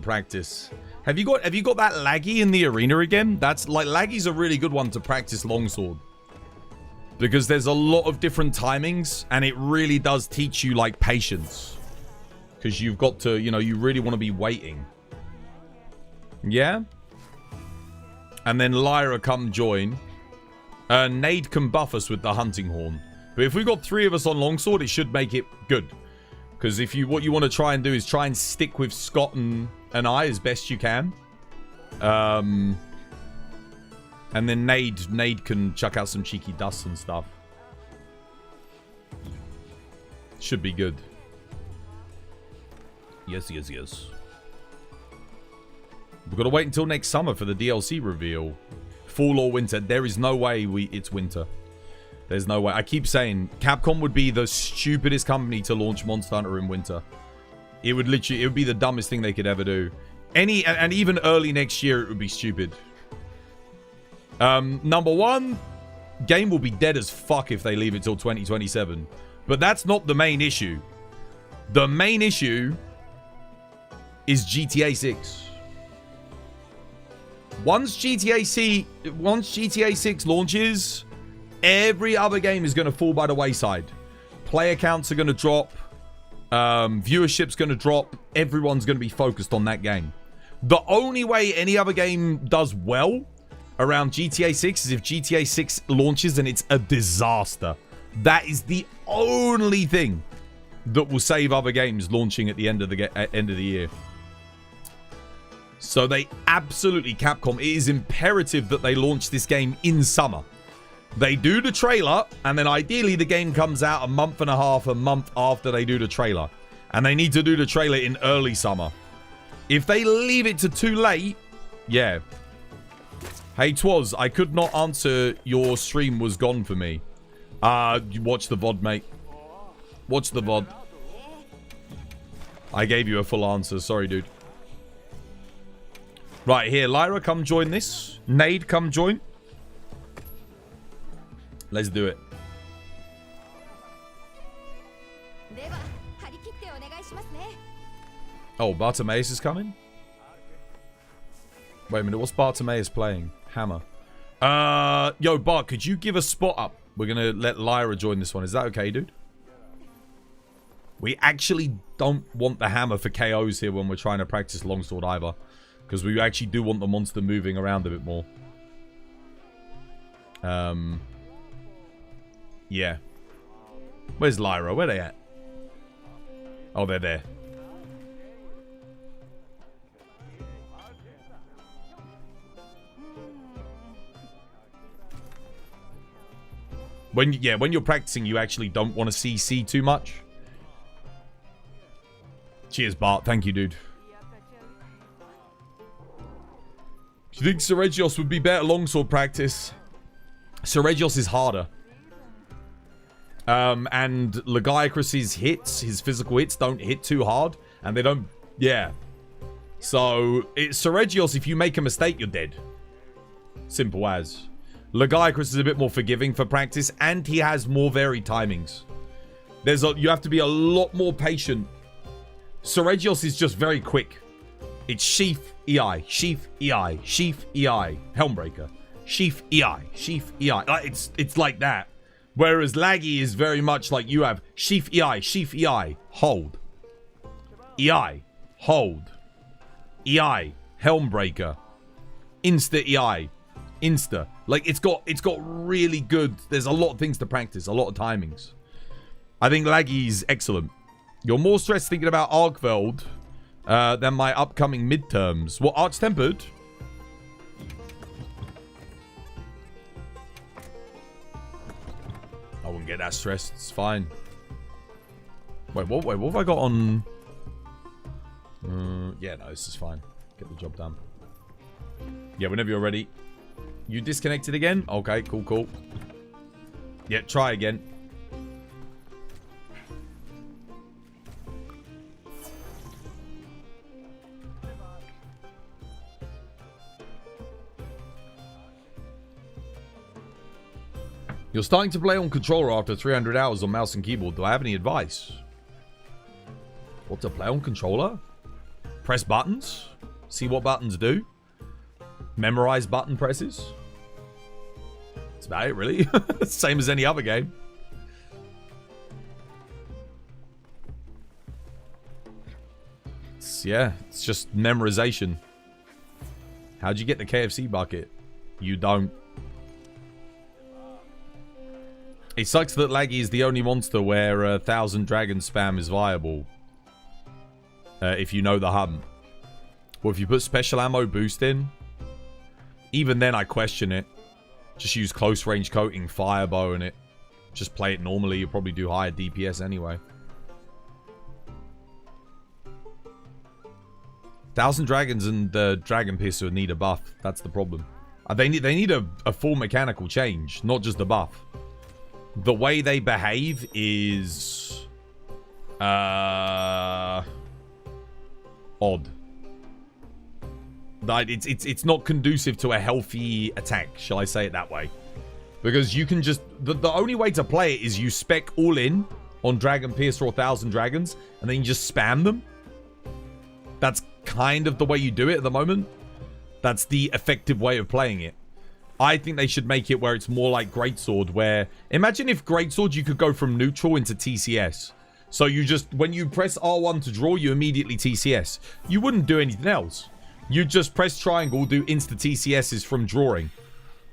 practice. Have you got that laggy in the arena again? That's like laggy's a really good one to practice longsword. Because there's a lot of different timings, and it really does teach you like patience. Because you've got to, you know, you really want to be waiting. Yeah? And then Lyra come join. Nade can buff us with the hunting horn. But if we've got 3 of us on longsword, it should make it good. Because if you, what you want to try and do is try and stick with Scott and I as best you can. And then Nade can chuck out some cheeky dust and stuff. Should be good. Yes, yes, yes. We've got to wait until next summer for the DLC reveal. Fall or winter. There is no way it's winter. There's no way. I keep saying Capcom would be the stupidest company to launch Monster Hunter in winter. It would literally, it would be the dumbest thing they could ever do. And even early next year, it would be stupid. Number one, game will be dead as fuck if they leave it till 2027. But that's not the main issue. The main issue is GTA 6. Once GTA 6 launches, every other game is going to fall by the wayside. Player counts are going to drop. Viewership's going to drop. Everyone's going to be focused on that game. The only way any other game does well around GTA 6 is if GTA 6 launches and it's a disaster. That is the only thing that will save other games launching at the end of the year. So they absolutely, Capcom, it is imperative that they launch this game in summer. They do the trailer, and then ideally the game comes out a month after they do the trailer. And they need to do the trailer in early summer. If they leave it to too late, yeah. Hey, Twaz, I could not answer. Your stream was gone for me. You watch the VOD, mate. Watch the VOD. I gave you a full answer. Sorry, dude. Right, here. Lyra, come join this. Nade, come join. Let's do it. Oh, Bartimaeus is coming? Wait a minute, what's Bartimaeus playing? Hammer. Yo, Bart, could you give a spot up? We're gonna let Lyra join this one. Is that okay, dude? We actually don't want the hammer for KOs here when we're trying to practice longsword either. Because we actually do want the monster moving around a bit more. Yeah. Where's Lyra? Where are they at? Oh, they're there. When you're practicing, you actually don't want to CC too much. Cheers, Bart. Thank you, dude. Do you think Seregios would be better longsword practice? Seregios is harder. And Lagiacrus's hits, his physical hits, don't hit too hard. And they don't... Yeah. So, Seregios, if you make a mistake, you're dead. Simple as. Lagiacrus is a bit more forgiving for practice, and he has more varied timings. You have to be a lot more patient. Seregios is just very quick. It's Sheath EI, Sheath EI, Sheath EI, Helmbreaker, Sheath EI, Sheath EI. It's like that. Whereas Laggy is very much like you have Sheath EI, hold. EI, hold. EI, Helmbreaker. Insta EI, Insta. Like, it's got really good... There's a lot of things to practice, a lot of timings. I think Laggy's excellent. You're more stressed thinking about Arkveld than my upcoming midterms. What, Arch-Tempered? I wouldn't get that stressed. It's fine. Wait, what have I got on... yeah, no, this is fine. Get the job done. Yeah, whenever you're ready. You disconnected again? Okay, cool, cool. Yeah, try again. You're starting to play on controller after 300 hours on mouse and keyboard. Do I have any advice? What to play on controller? Press buttons? See what buttons do? Memorize button presses? That's about it, really. Same as any other game. It's just memorization. How'd you get the KFC bucket? You don't. It sucks that Laggy is the only monster where 1,000 dragon spam is viable. If you know the hub. Or if you put special ammo boost in. Even then I question it. Just use close range coating, firebow and it. Just play it normally. You'll probably do higher DPS anyway. 1,000 dragons and the dragon piercer need a buff. That's the problem. They need a full mechanical change, not just a buff. The way they behave is odd. Like it's not conducive to a healthy attack, shall I say it that way? Because you can just the only way to play it is you spec all in on Dragon Piercer or 1,000 dragons, and then you just spam them. That's kind of the way you do it at the moment. That's the effective way of playing it. I think they should make it where it's more like Greatsword, where... Imagine if Greatsword, you could go from neutral into TCS. So you just... When you press R1 to draw, you immediately TCS. You wouldn't do anything else. You just press triangle, do insta-TCSs from drawing.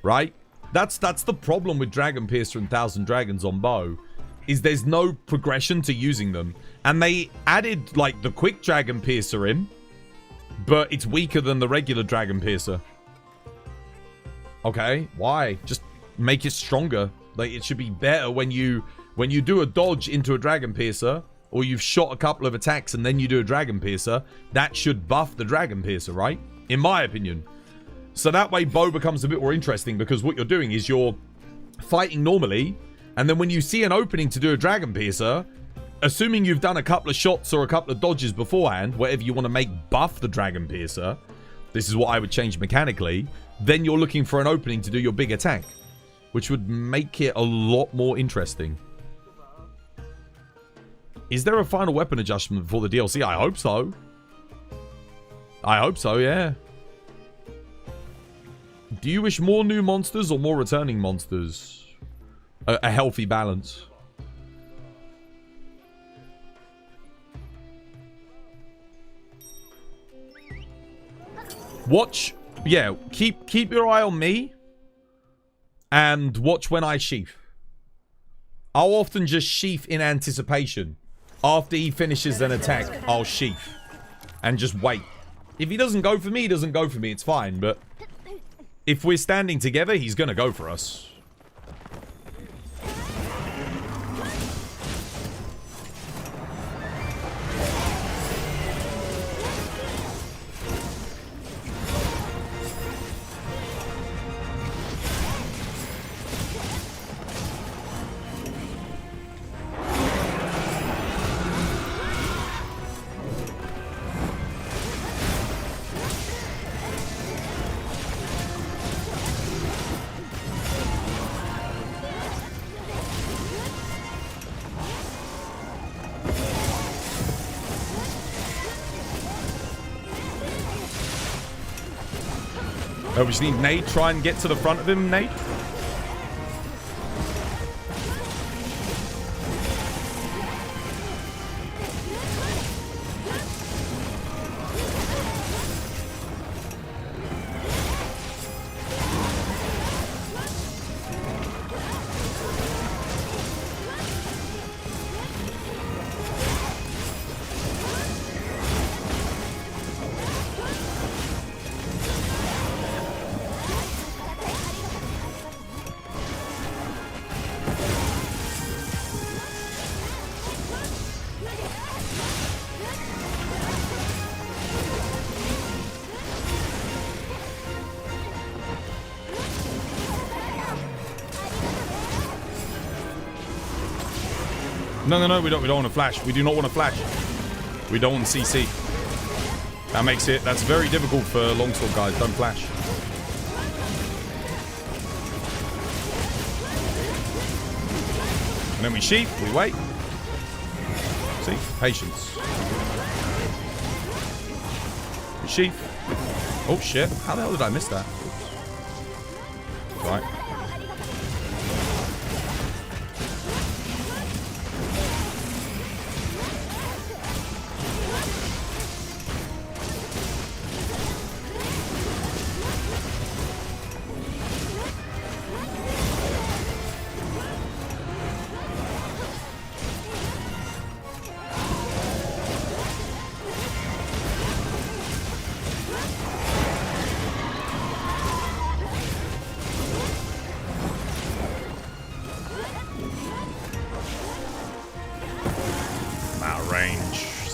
Right? That's the problem with Dragon Piercer and 1,000 Dragons on bow. Is there's no progression to using them. And they added, like, the quick Dragon Piercer in. But it's weaker than the regular Dragon Piercer. Okay, why? Just make it stronger. Like, it should be better when you do a dodge into a Dragon Piercer, or you've shot a couple of attacks and then you do a Dragon Piercer. That should buff the Dragon Piercer, right? In my opinion. So that way bow becomes a bit more interesting, because what you're doing is you're fighting normally, and then when you see an opening to do a Dragon Piercer, assuming you've done a couple of shots or a couple of dodges beforehand, whatever you want to make buff the Dragon Piercer, this is what I would change mechanically, then you're looking for an opening to do your big attack, which would make it a lot more interesting. Is there a final weapon adjustment for the DLC? I hope so. I hope so, yeah. Do you wish more new monsters or more returning monsters? A healthy balance. Watch, yeah, keep your eye on me, and watch when I sheath. I'll often just sheath in anticipation. After he finishes an attack, I'll sheath and just wait. If he doesn't go for me, he doesn't go for me. It's fine, but if we're standing together, he's gonna go for us. Oh, we just need Nate. Try and get to the front of him, Nate. No, we don't want to flash. We do not want to flash. We don't want CC. That makes it, that's very difficult for longsword guys. Don't flash. And then we sheep, we wait. See, patience. We sheep. Oh shit, how the hell did I miss that? Right.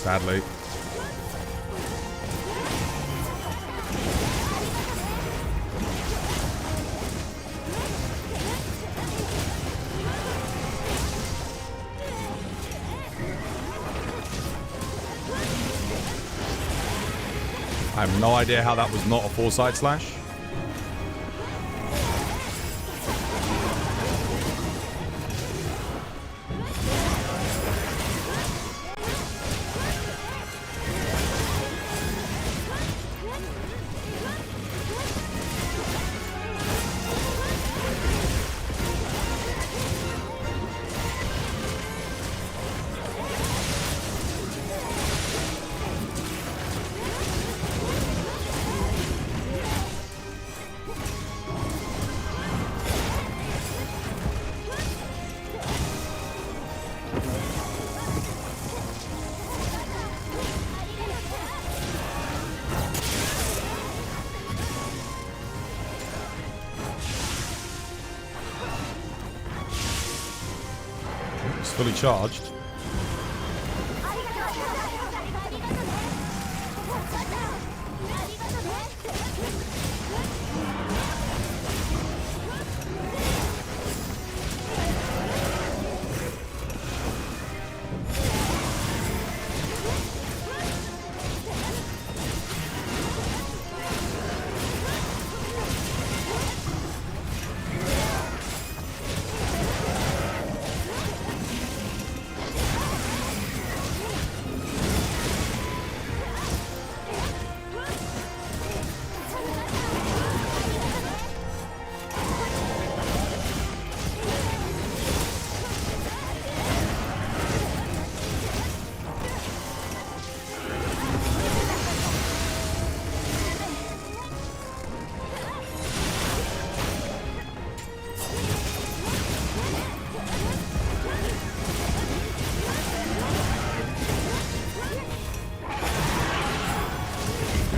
Sadly. I have no idea how that was not a foresight slash. Fully charged.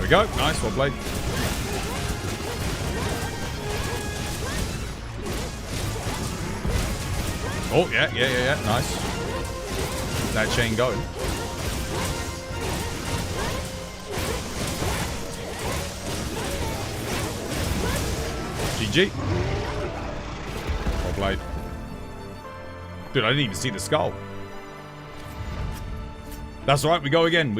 Go. Nice, well played. Oh, yeah. Nice. Keep that chain going. GG. Well played. Dude, I didn't even see the skull. That's right, we go again.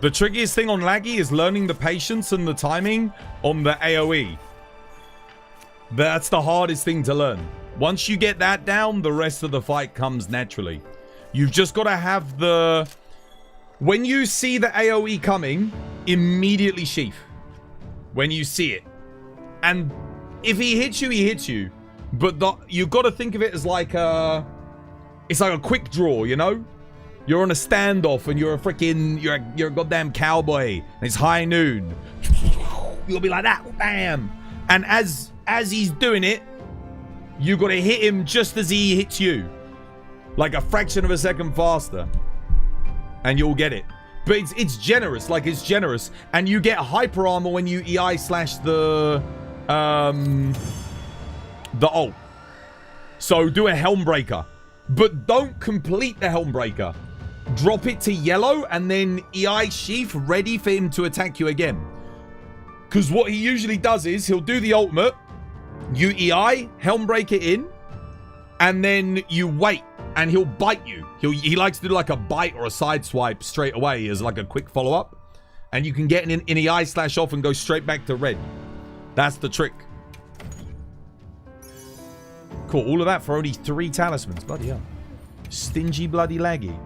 The trickiest thing on Laggy is learning the patience and the timing on the AoE. That's the hardest thing to learn. Once you get that down, the rest of the fight comes naturally. You've just got to have the... When you see the AoE coming, immediately sheath. When you see it. And if he hits you, he hits you. But you've got to think of it as like a... It's like a quick draw, you know? You're on a standoff and you're a goddamn cowboy. And it's high noon. You'll be like that, bam. And as he's doing it, you got to hit him just as he hits you. Like a fraction of a second faster. And you'll get it. But it's generous, it's generous. And you get hyper armor when you EI slash the ult. So do a Helm Breaker. But don't complete the Helm Breaker. Drop it to yellow and then EI Sheath ready for him to attack you again. Because what he usually does is he'll do the ultimate. You EI, Helm Breaker in. and then you wait, and he'll bite you. He likes to do like a bite or a side swipe straight away as like a quick follow-up. And you can get an eye slash off and go straight back to red. That's the trick. Cool, all of that for only 3 talismans. Bloody hell. Stingy bloody laggy.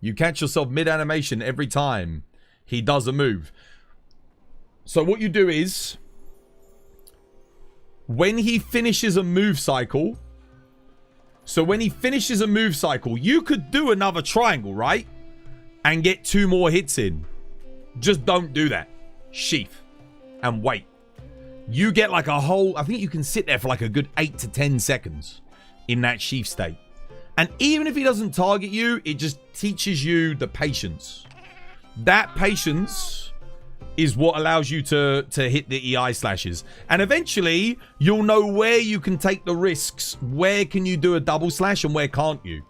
You catch yourself mid-animation every time he does a move. So what you do is, when he finishes a move cycle, you could do another triangle, right? And get 2 more hits in. Just don't do that. Sheath. And wait. You get like a whole... I think you can sit there for like a good 8 to 10 seconds in that sheath state. And even if he doesn't target you, it just teaches you the patience. That patience is what allows you to hit the EI slashes. And eventually, you'll know where you can take the risks. Where can you do a double slash and where can't you?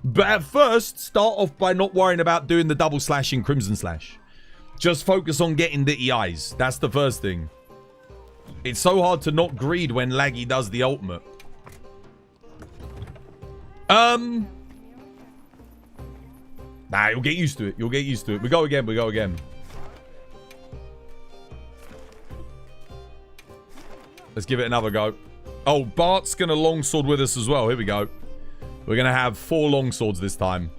But at first, start off by not worrying about doing the double slash in Crimson Slash. Just focus on getting the EIs. That's the first thing. It's so hard to not greed when Laggy does the ultimate. Nah, you'll get used to it. You'll get used to it. We go again. Let's give it another go. Oh, Bart's going to longsword with us as well. Here we go. We're going to have 4 longswords this time.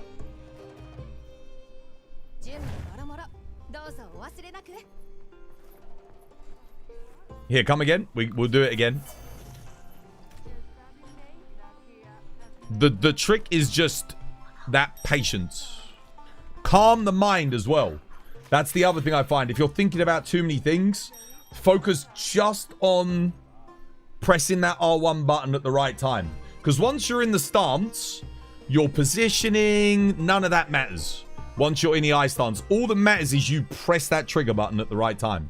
Here, come again. We'll do it again. The trick is just that patience. Calm the mind as well. That's the other thing I find. If you're thinking about too many things, focus just on pressing that R1 button at the right time. Because once you're in the stance, your positioning, none of that matters. Once you're in the eye stance, all that matters is you press that trigger button at the right time.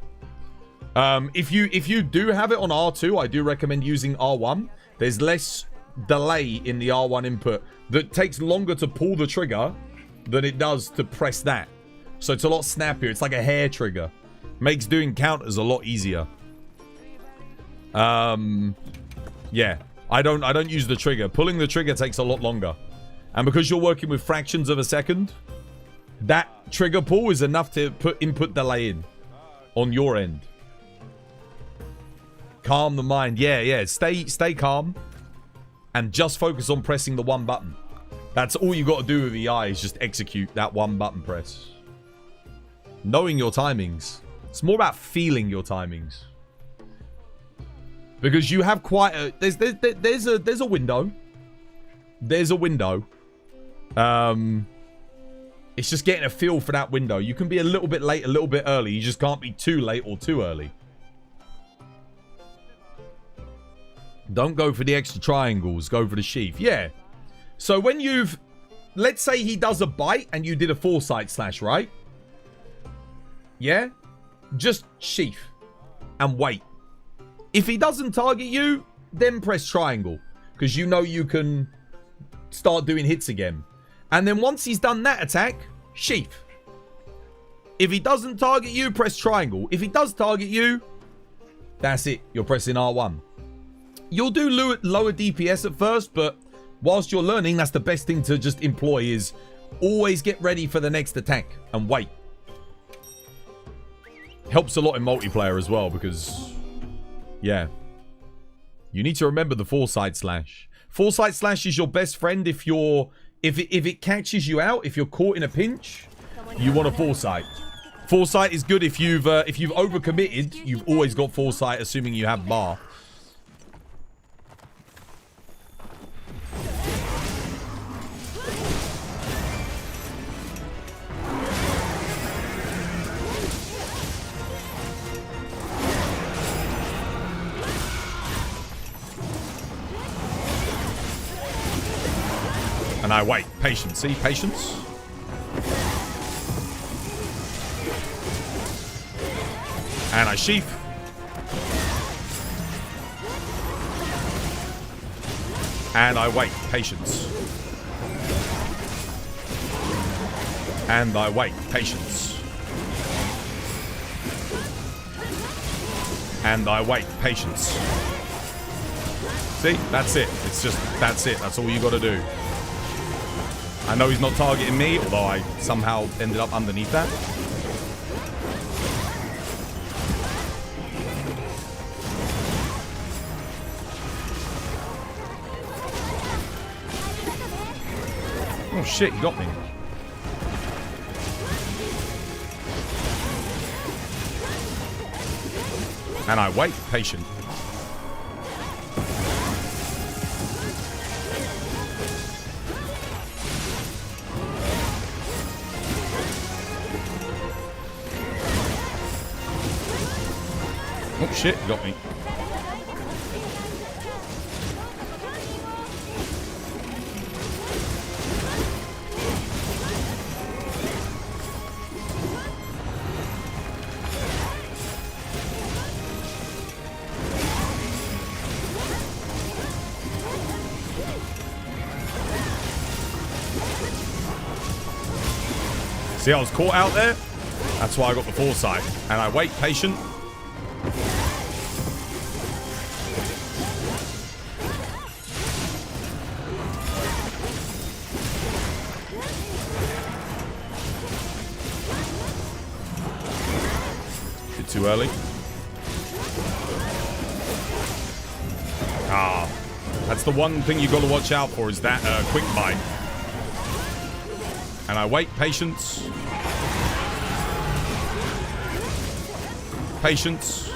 If you do have it on R2, I do recommend using R1. There's less delay in the R1 input. That takes longer to pull the trigger than it does to press that. So it's a lot snappier. It's like a hair trigger. Makes doing counters a lot easier. Yeah. I don't use the trigger. Pulling the trigger takes a lot longer. And because you're working with fractions of a second, that trigger pull is enough to put input delay in on your end. Calm the mind. Yeah. Stay calm. And just focus on pressing the 1 button. That's all you got to do with the eye is just execute that 1 button press. Knowing your timings. It's more about feeling your timings. Because you have quite a... There's a window. There's a window. It's just getting a feel for that window. You can be a little bit late, a little bit early. You just can't be too late or too early. Don't go for the extra triangles. Go for the sheath. Yeah. So when you've... Let's say he does a bite and you did a foresight slash, right? Yeah? Just sheath. And wait. If he doesn't target you, then press triangle. Because you know you can start doing hits again. And then once he's done that attack, sheath. If he doesn't target you, press triangle. If he does target you, that's it. You're pressing R1. You'll do lower DPS at first, but whilst you're learning, that's the best thing to just employ is always get ready for the next attack and wait. Helps a lot in multiplayer as well because, yeah. You need to remember the foresight slash. Foresight slash is your best friend if it catches you out, if you're caught in a pinch, you want a foresight. Foresight is good if you've overcommitted, you've always got foresight assuming you have bar. And I wait. Patience. See? Patience. And I sheath. And I wait. Patience. And I wait. Patience. And I wait. Patience. See? That's it. It's just, that's it. That's all you got to do. I know he's not targeting me, although I somehow ended up underneath that. Oh shit, he got me. And I wait, patient. Oh shit, he got me. See, I was caught out there. That's why I got the foresight. And I wait, patient. Bit too early. Ah, that's the one thing you got to watch out for is that quick bite. And I wait, patience. Patience.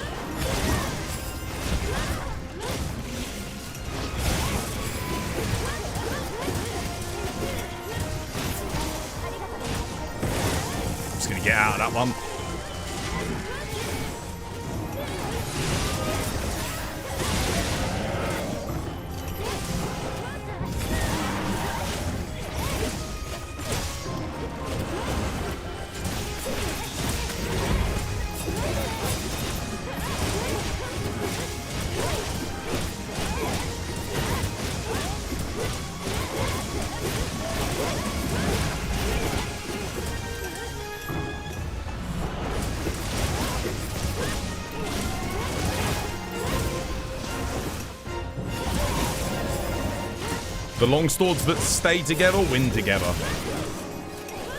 Just gonna get out of that one. The long swords that stay together win together.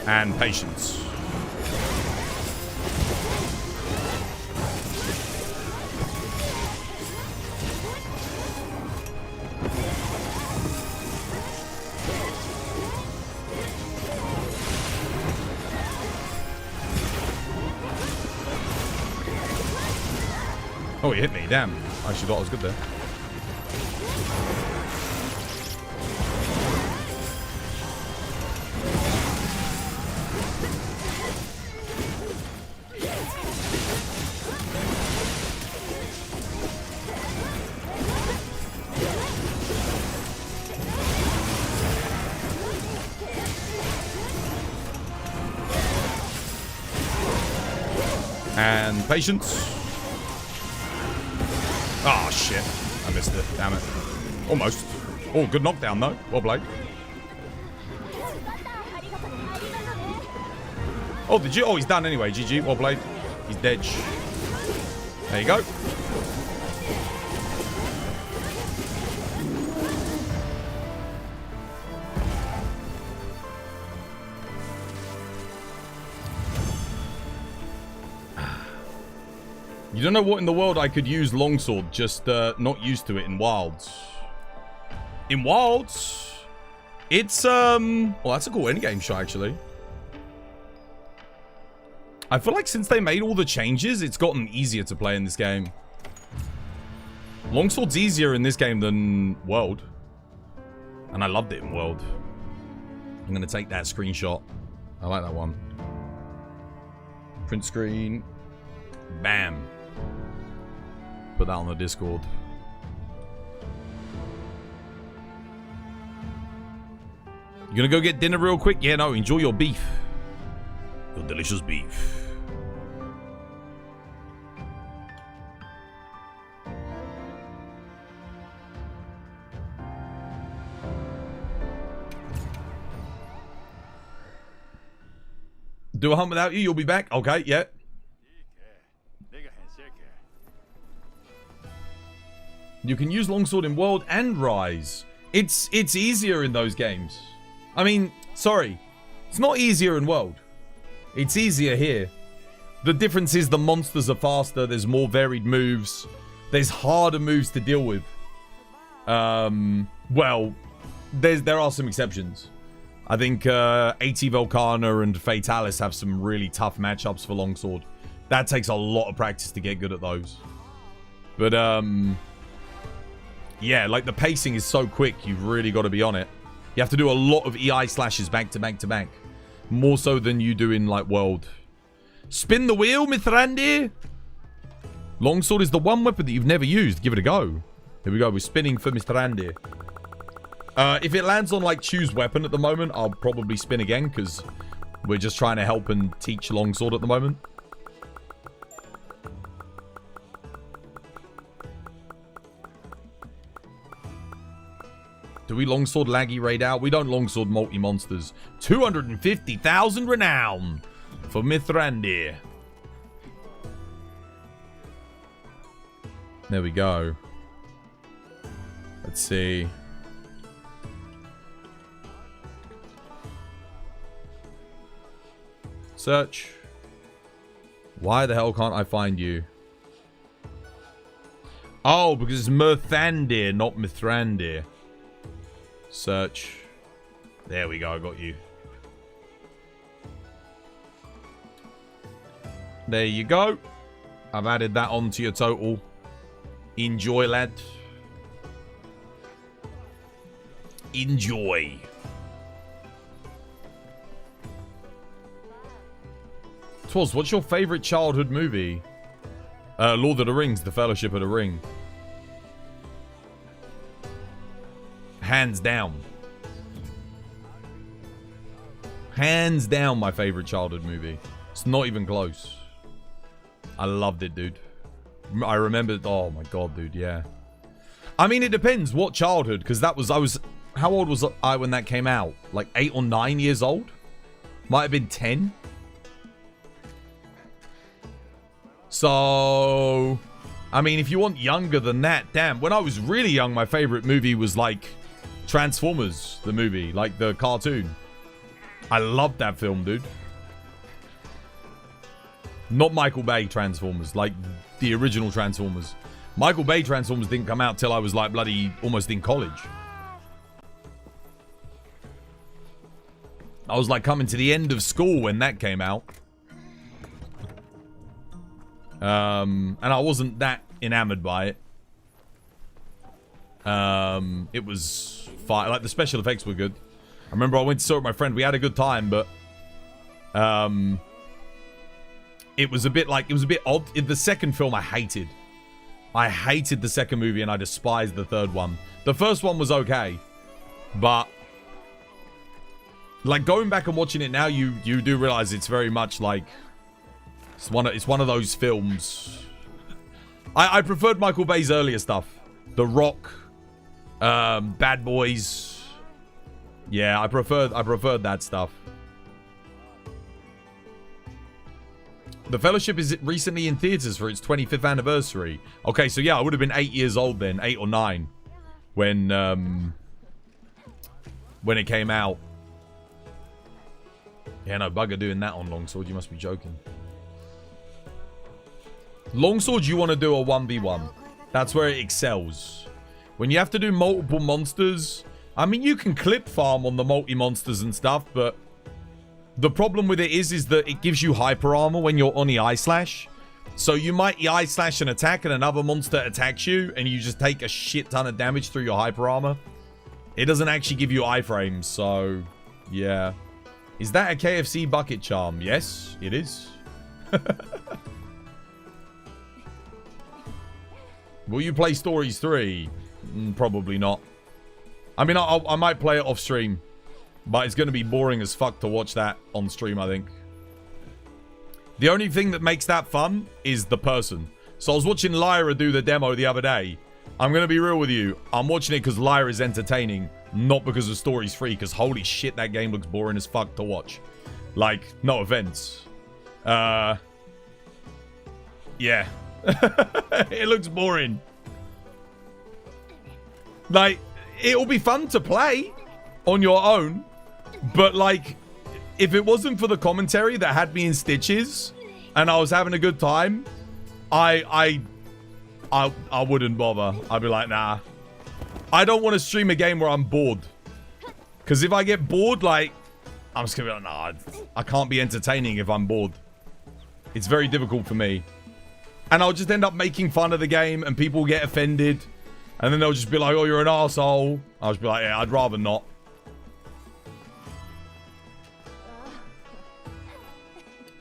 And patience. Oh, he hit me. Damn. I actually thought I was good there. And patience. Oh, shit. I missed it. Damn it. Almost. Oh, good knockdown, though. Well played. Oh, did you? Oh, he's done anyway. GG. Well played. He's dead. There you go. You don't know what in the world I could use longsword, just not used to it in Wilds. In Wilds, it's well, that's a cool endgame shot actually. I feel like since they made all the changes, it's gotten easier to play in this game. Longsword's easier in this game than World. And I loved it in World. I'm gonna take that screenshot. I like that one. Print screen. Bam. Put that on the Discord. You gonna go get dinner real quick? Yeah, no, enjoy your beef. Your delicious beef. Do a hunt without you, you'll be back? Okay, yeah. You can use longsword in World and Rise. It's easier in those games. I mean, sorry. It's not easier in World. It's easier here. The difference is the monsters are faster. There's more varied moves. There's harder moves to deal with. Well, there are some exceptions. I think AT Volcana and Fatalis have some really tough matchups for longsword. That takes a lot of practice to get good at those. But, yeah, like the pacing is so quick, you've really got to be on it. You have to do a lot of EI slashes back to back to back. More so than you do in, like, World. Spin the wheel, Mithrandir. Longsword is the one weapon that you've never used. Give it a go. Here we go. We're spinning for Mithrandir. If it lands on, like, choose weapon at the moment, I'll probably spin again, because we're just trying to help and teach longsword at the moment. Do we longsword laggy raid out? We don't longsword multi-monsters. 250,000 renown for Mithrandir. There we go. Let's see. Search. Why the hell can't I find you? Oh, because it's Mithrandir, not Mithrandir. Search. There we go, I got you. There you go. I've added that onto your total. Enjoy, lad. Enjoy. Twas, what's your favorite childhood movie? Lord of the Rings, The Fellowship of the Ring. Hands down. Hands down my favorite childhood movie. It's not even close. I loved it, dude. I remember... Oh, my God, dude, yeah. I mean, it depends what childhood, because that was... How old was I when that came out? Like 8 or 9 years old? Might have been 10. So... I mean, if you want younger than that, damn. When I was really young, my favorite movie was, like... Transformers, the movie. Like, the cartoon. I loved that film, dude. Not Michael Bay Transformers. Like, the original Transformers. Michael Bay Transformers didn't come out till I was, like, bloody almost in college. I was, like, coming to the end of school when that came out. And I wasn't that enamored by it. It was fine. Like, the special effects were good. I remember I went to saw it with my friend. We had a good time, but... It was a bit, like... It was a bit odd. The second film I hated. I hated the second movie, and I despised the third one. The first one was okay. But... Like, going back and watching it now, you do realize it's very much like... It's one of those films. I preferred Michael Bay's earlier stuff. The Rock... Bad Boys. Yeah, I preferred that stuff. The Fellowship is recently in theaters for its 25th anniversary. Okay, so yeah, I would have been 8 years old then, 8 or 9, when it came out. Yeah, no, bugger doing that on Longsword. You must be joking. Longsword, you want to do a 1v1. That's where it excels. When you have to do multiple monsters... I mean, you can clip farm on the multi-monsters and stuff, but... The problem with it is that it gives you hyper armor when you're on EI Slash. So you might EI Slash an attack and another monster attacks you, and you just take a shit ton of damage through your hyper armor. It doesn't actually give you iframes, so... Yeah. Is that a KFC bucket charm? Yes, it is. Will you play Stories 3? Probably not. I mean, I might play it off stream. But it's going to be boring as fuck to watch that on stream, I think. The only thing that makes that fun is the person. So I was watching Lyra do the demo the other day. I'm going to be real with you. I'm watching it because Lyra's entertaining. Not because the story's free. Because holy shit, that game looks boring as fuck to watch. Like, no offense. Yeah. It looks boring. Like, it'll be fun to play on your own, but like, if it wasn't for the commentary that had me in stitches and I was having a good time, I wouldn't bother. I'd be like, nah. I don't want to stream a game where I'm bored. Because if I get bored, like, I'm just going to be like, nah, I can't be entertaining if I'm bored. It's very difficult for me. And I'll just end up making fun of the game and people get offended. And then they'll just be like, oh, you're an arsehole. I'll just be like, yeah, I'd rather not.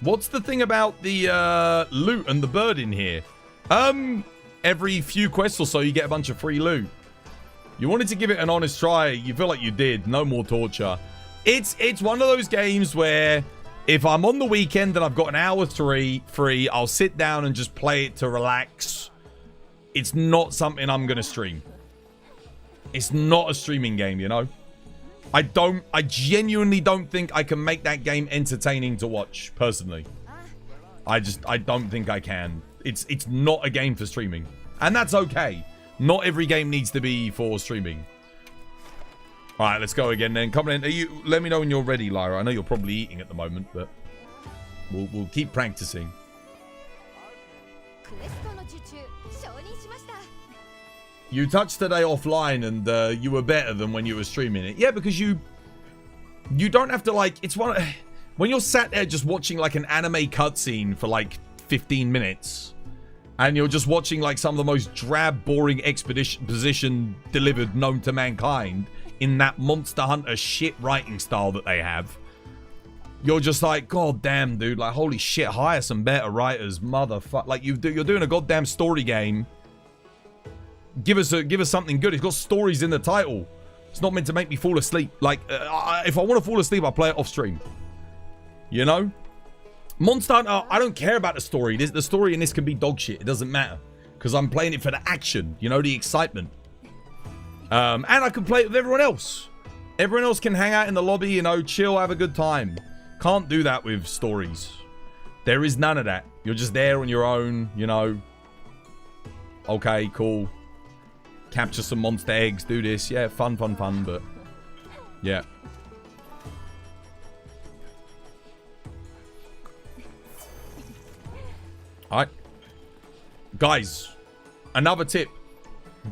What's the thing about the loot and the bird in here? Every few quests or so, you get a bunch of free loot. You wanted to give it an honest try. You feel like you did. No more torture. It's one of those games where if I'm on the weekend and I've got an hour free, I'll sit down and just play it to relax. It's not something I'm going to stream. It's not a streaming game, you know? I genuinely don't think I can make that game entertaining to watch, personally. I don't think I can. It's not a game for streaming. And that's okay. Not every game needs to be for streaming. All right, let's go again then. Come in. Let me know when you're ready, Lyra. I know you're probably eating at the moment, but we'll keep practicing. You touched today offline and you were better than when you were streaming it. Yeah, because you don't have to, like, it's one when you're sat there just watching like an anime cutscene for like 15 minutes and you're just watching like some of the most drab, boring exposition delivered known to mankind in that Monster Hunter shit writing style that they have. You're just like, god damn, dude, like, holy shit, hire some better writers, motherfucker. Like, you're doing a goddamn story game. Give us something good. It's got stories in the title. It's not meant to make me fall asleep. Like, if I want to fall asleep, I'll play it off stream. You know? Monster Hunter, I don't care about the story. The story in this can be dog shit. It doesn't matter. Because I'm playing it for the action. You know, the excitement. And I can play it with everyone else. Everyone else can hang out in the lobby, you know, chill, have a good time. Can't do that with stories. There is none of that. You're just there on your own, you know. Okay, cool. Capture some monster eggs, do this. Yeah, fun, but... yeah. Alright. Guys, another tip.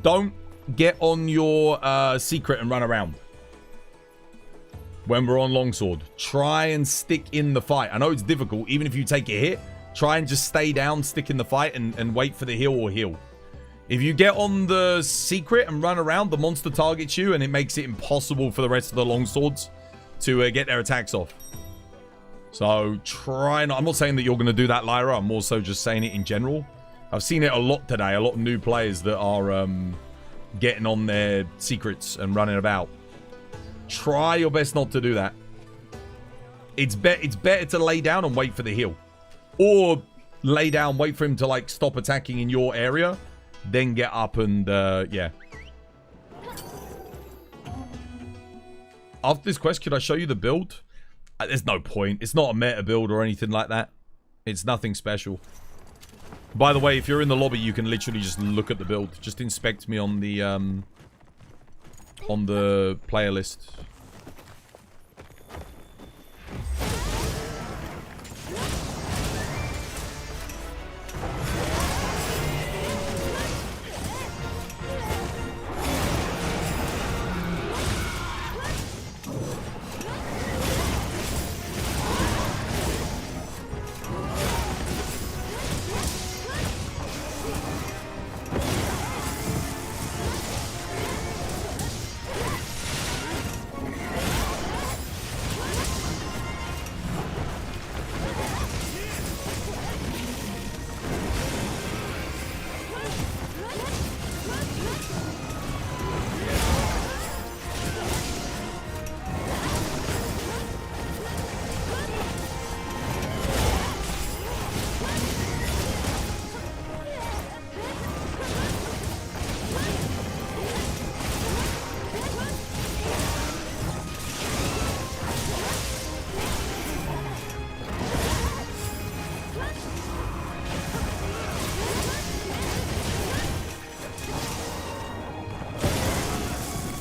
Don't get on your secret and run around. When we're on longsword. Try and stick in the fight. I know it's difficult. Even if you take a hit, try and just stay down, stick in the fight, and wait for the heal or heal. If you get on the secret and run around, the monster targets you, and it makes it impossible for the rest of the longswords to get their attacks off. So try not... I'm not saying that you're going to do that, Lyra. I'm also just saying it in general. I've seen it a lot today. A lot of new players that are getting on their secrets and running about. Try your best not to do that. It's better to lay down and wait for the heal. Or lay down, wait for him to, like, stop attacking in your area. Then get up and, yeah. After this quest, could I show you the build? There's no point. It's not a meta build or anything like that. It's nothing special. By the way, if you're in the lobby, you can literally just look at the build. Just inspect me on the player list.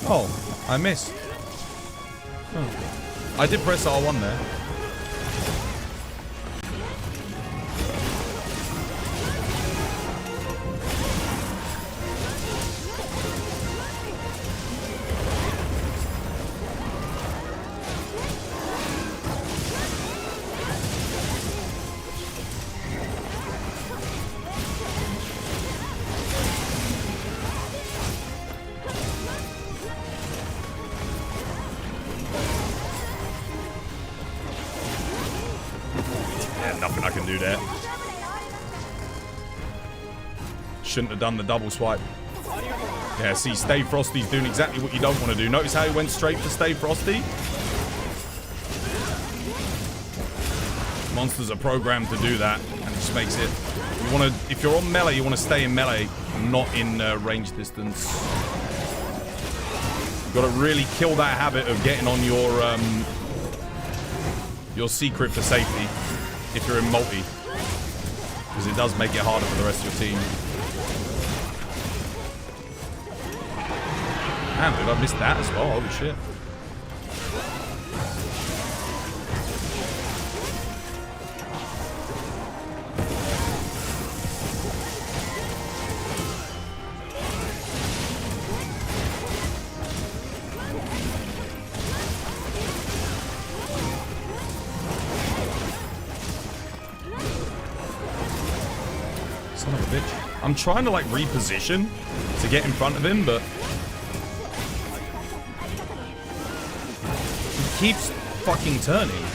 Oh, I missed. Oh. I did press R1 there. Nothing I can do there. Shouldn't have done the double swipe. Yeah, see, Stay Frosty's doing exactly what you don't want to do. Notice how he went straight for Stay Frosty? Monsters are programmed to do that, and it just makes it... You want to... If you're on melee, you want to stay in melee, not in range distance. You've got to really kill that habit of getting on your secret for safety. If you're in multi, because it does make it harder for the rest of your team. Man, dude, I missed that as well. Holy shit. Son of a bitch. I'm trying to like reposition to get in front of him, but he keeps fucking turning.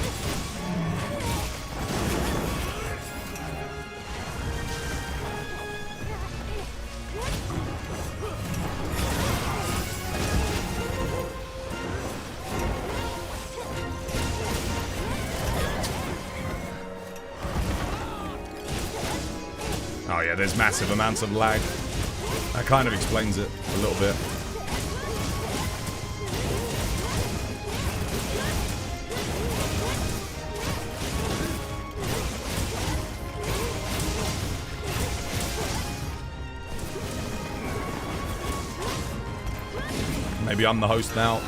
Oh yeah, there's massive amounts of lag. That kind of explains it a little bit. Maybe I'm the host now.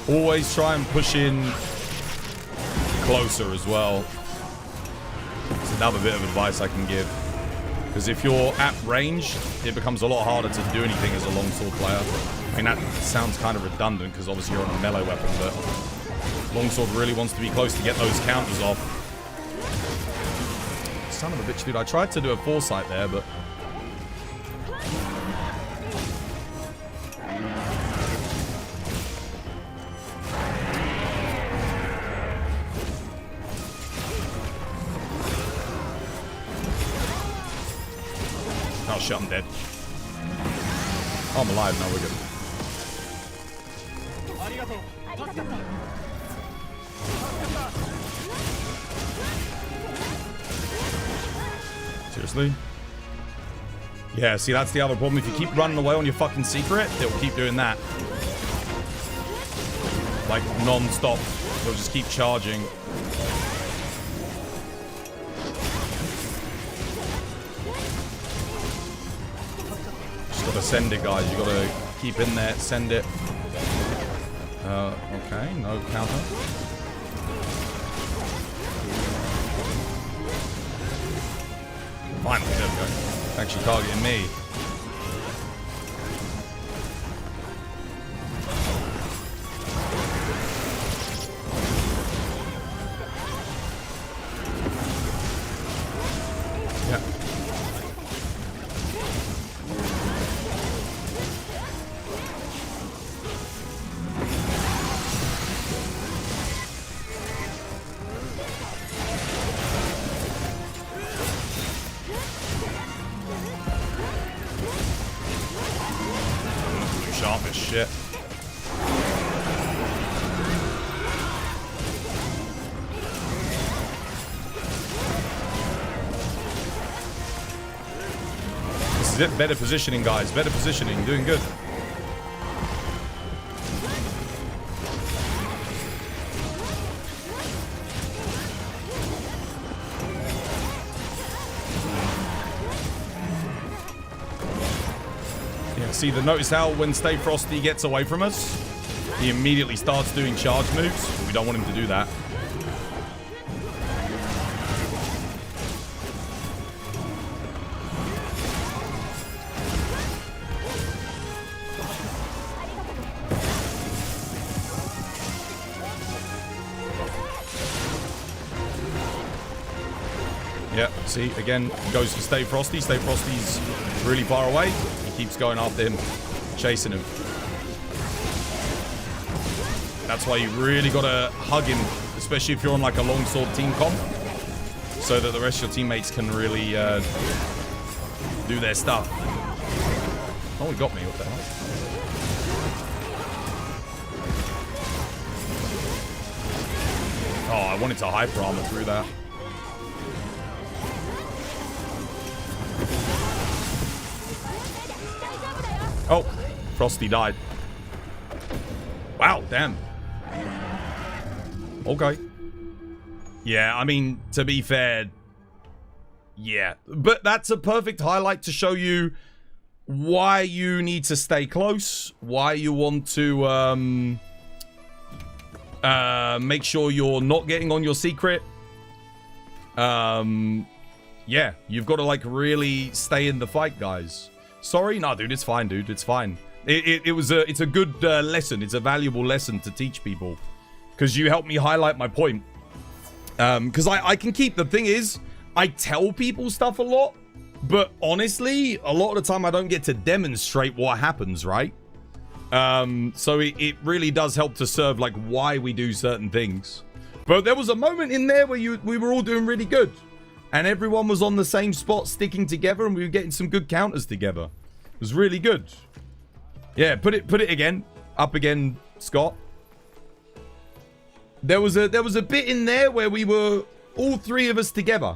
Always try and push in closer as well. It's another bit of advice I can give. Because if you're at range, it becomes a lot harder to do anything as a longsword player. I mean, that sounds kind of redundant because obviously you're on a melee weapon, but longsword really wants to be close to get those counters off. Son of a bitch, dude. I tried to do a foresight there, but... Oh shit, I'm dead. Oh, I'm alive now, we're good. Seriously? Yeah, see, that's the other problem. If you keep running away on your fucking secret, it'll keep doing that. Like, non-stop. It'll just keep charging. Gotta send it, guys. You gotta keep in there, send it. Okay, no counter. Finally, there we go. It's actually targeting me. Yeah. Sharp as shit. Better positioning, guys. Better positioning. Doing good. Yeah, see, notice how when Stay Frosty gets away from us, he immediately starts doing charge moves. We don't want him to do that. Yeah, see, again, goes for Stay Frosty. Stay Frosty's really far away. He keeps going after him, chasing him. That's why you really gotta hug him, especially if you're on like a longsword team comp, so that the rest of your teammates can really do their stuff. Oh, he got me. What the hell? Oh, I wanted to hyper armor through that. Oh, Frosty died. Wow, damn. Okay. Yeah, I mean, to be fair, yeah. But that's a perfect highlight to show you why you need to stay close, why you want to make sure you're not getting on your secret. Yeah, you've got to like really stay in the fight, guys. Sorry? No, dude, it's fine, dude. It's fine. It's a good lesson. It's a valuable lesson to teach people. Because you helped me highlight my point. Because I can keep... The thing is, I tell people stuff a lot. But honestly, a lot of the time I don't get to demonstrate what happens, right? So it really does help to serve like why we do certain things. But there was a moment in there where we were all doing really good. And everyone was on the same spot, sticking together, and we were getting some good counters together. It was really good. Yeah, put it again. Up again, Scott. There was a bit in there where we were all three of us together.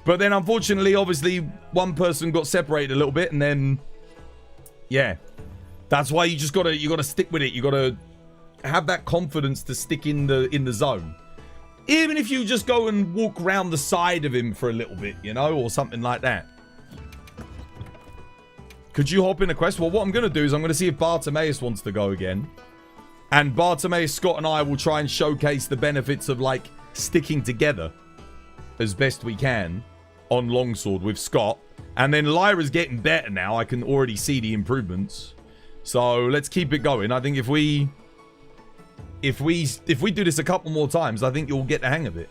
But then unfortunately, obviously, one person got separated a little bit, and then yeah. That's why you just gotta stick with it. You gotta have that confidence to stick in the zone. Even if you just go and walk around the side of him for a little bit, you know, or something like that. Could you hop in a quest? Well, what I'm going to do is I'm going to see if Bartimaeus wants to go again. And Bartimaeus, Scott, and I will try and showcase the benefits of, like, sticking together as best we can on Longsword with Scott. And then Lyra's getting better now. I can already see the improvements. So let's keep it going. I think if we do this a couple more times, I think you'll get the hang of it.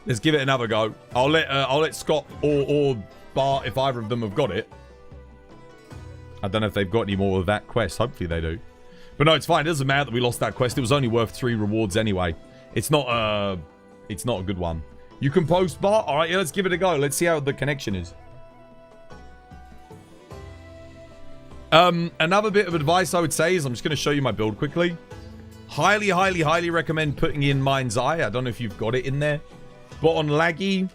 Let's give it another go. I'll let Scott or Bart, if either of them have got it. I don't know if they've got any more of that quest. Hopefully they do. But no, it's fine. It doesn't matter that we lost that quest. It was only worth 3 rewards anyway. It's not a good one. You can post, Bart. All right, yeah, let's give it a go. Let's see how the connection is. Another bit of advice I would say is I'm just going to show you my build quickly. Highly, highly, highly recommend putting in Mind's Eye. I don't know if you've got it in there. But on Laggy,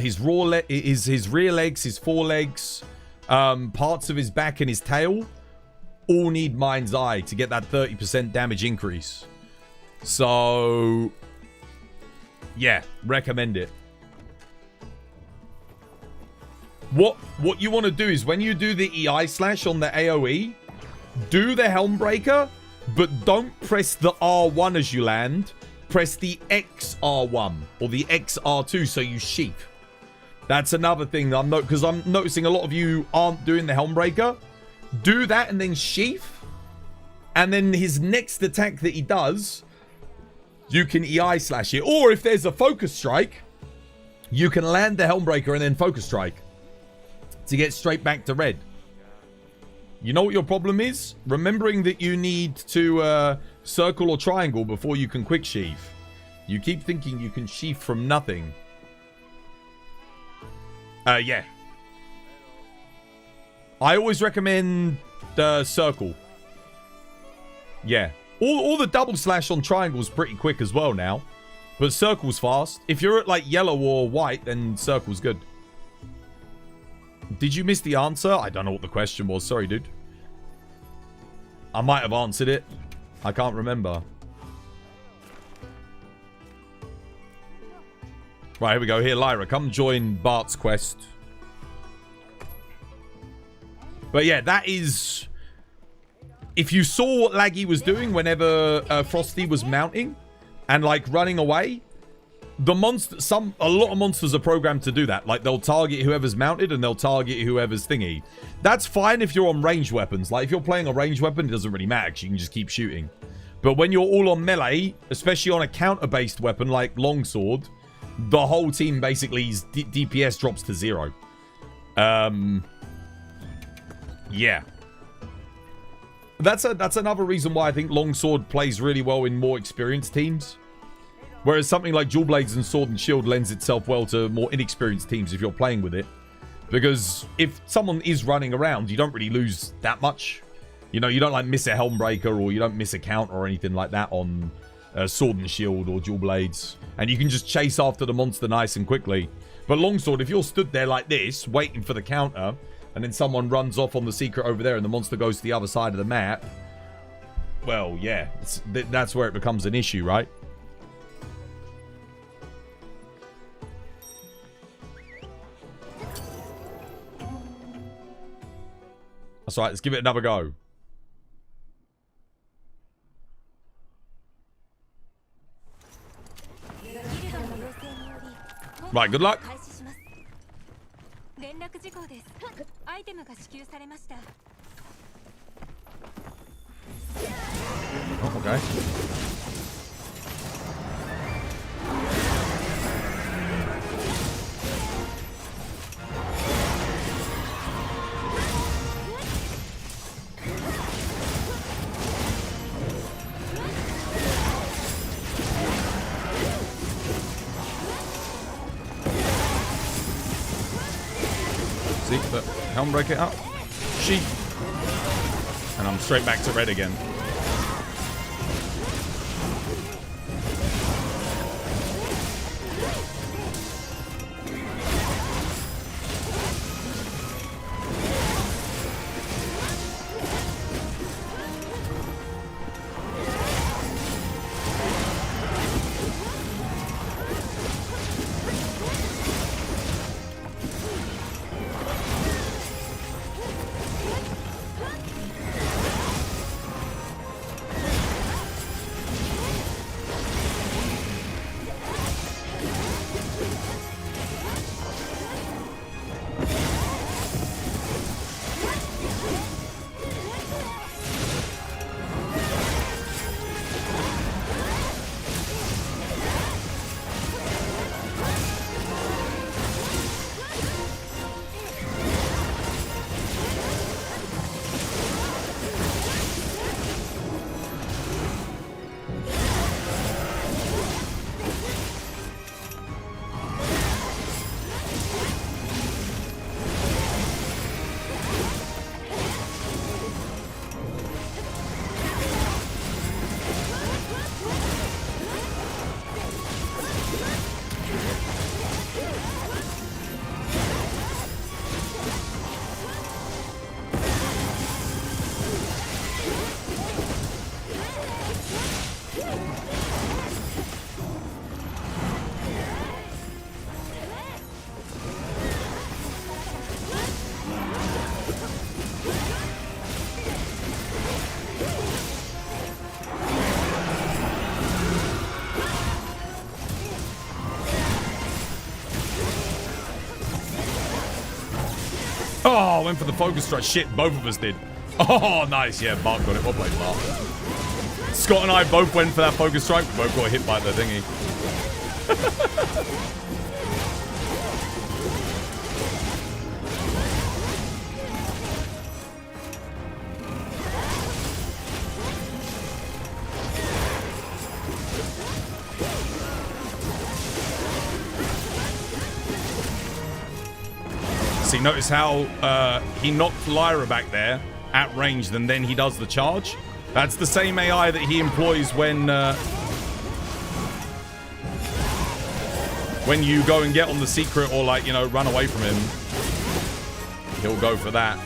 his rear legs, his forelegs, parts of his back and his tail all need Mind's Eye to get that 30% damage increase. So, yeah, recommend it. What you want to do is when you do the EI slash on the AoE, do the Helmbreaker, but don't press the R1 as you land. Press the XR1 or the XR2 so you sheath. That's another thing that because I'm noticing a lot of you aren't doing the Helmbreaker. Do that and then sheath. And then his next attack that he does, you can EI slash it. Or if there's a focus strike, you can land the Helmbreaker and then focus strike to get straight back to red. You know what your problem is? Remembering that you need to circle or triangle before you can quick sheath. You keep thinking you can sheath from nothing. Yeah. I always recommend the circle. Yeah. All the double slash on triangle is pretty quick as well now. But circle's fast. If you're at like yellow or white, then circle's good. Did you miss the answer? I don't know what the question was. Sorry, dude. I might have answered it. I can't remember. Right, here we go. Here, Lyra, come join Bart's quest. But yeah, that is... If you saw what Laggy was doing whenever Frosty was mounting and like running away, the monster, a lot of monsters are programmed to do that. Like they'll target whoever's mounted and they'll target whoever's thingy. That's fine if you're on ranged weapons. Like if you're playing a ranged weapon, it doesn't really matter because you can just keep shooting. But when you're all on melee, especially on a counter-based weapon like longsword, the whole team basically's DPS drops to 0. Yeah. That's another reason why I think longsword plays really well in more experienced teams. Whereas something like dual blades and sword and shield lends itself well to more inexperienced teams if you're playing with it. Because if someone is running around, you don't really lose that much. You know, you don't like miss a Helmbreaker or you don't miss a counter or anything like that on sword and shield or dual blades. And you can just chase after the monster nice and quickly. But longsword, if you're stood there like this, waiting for the counter, and then someone runs off on the secret over there and the monster goes to the other side of the map, well, yeah, that's where it becomes an issue, right? That's right, let's give it another go. Right, good luck. Oh, okay. See, the Helmbreaker up. Sheep. And I'm straight back to red again. Oh, I went for the focus strike. Shit, both of us did. Oh, nice. Yeah, Bart got it. Well played, Bart. Scott and I both went for that focus strike. We both got hit by the thingy. See, notice how he knocked Lyra back there at range, and then he does the charge. That's the same AI that he employs when when you go and get on the secret or, like, you know, run away from him, he'll go for that.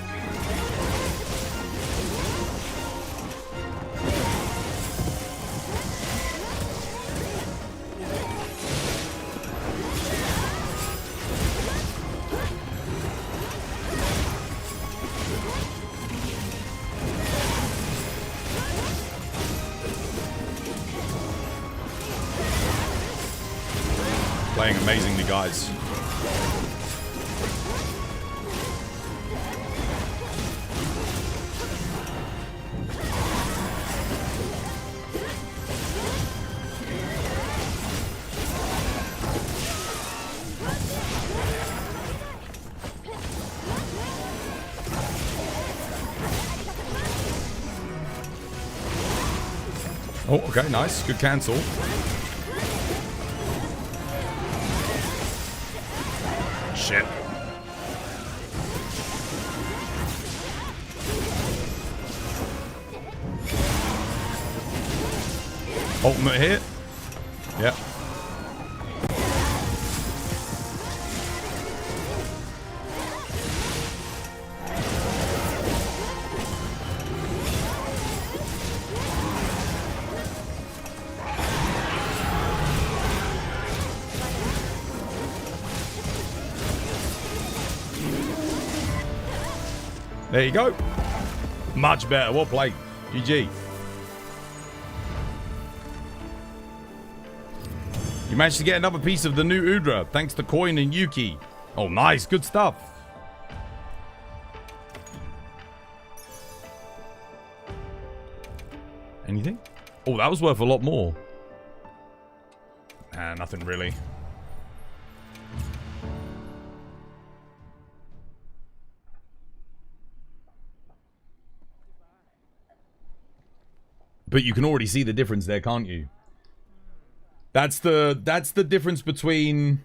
Playing amazingly, guys. Oh, okay, nice. Good cancel. Shit. Ultimate hit. Yep. There you go. Much better. Well played. GG. You managed to get another piece of the new Udra, thanks to Coin and Yuki. Oh, nice. Good stuff. Anything? Oh, that was worth a lot more. Nah, nothing really. But you can already see the difference there, can't you? That's the difference between,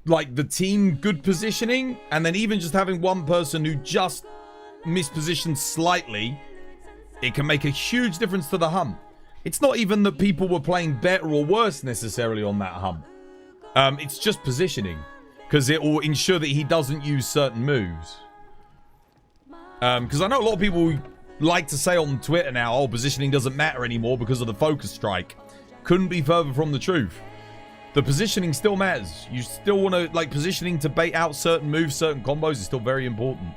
like, the team good positioning and then even just having one person who just mispositioned slightly. It can make a huge difference to the hump. It's not even that people were playing better or worse necessarily on that hump. It's just positioning, because it will ensure that he doesn't use certain moves. Because I know a lot of people like to say on Twitter now, oh, positioning doesn't matter anymore because of the focus strike. Couldn't be further from the truth. The positioning still matters. You still want to, like, positioning to bait out certain moves, certain combos is still very important.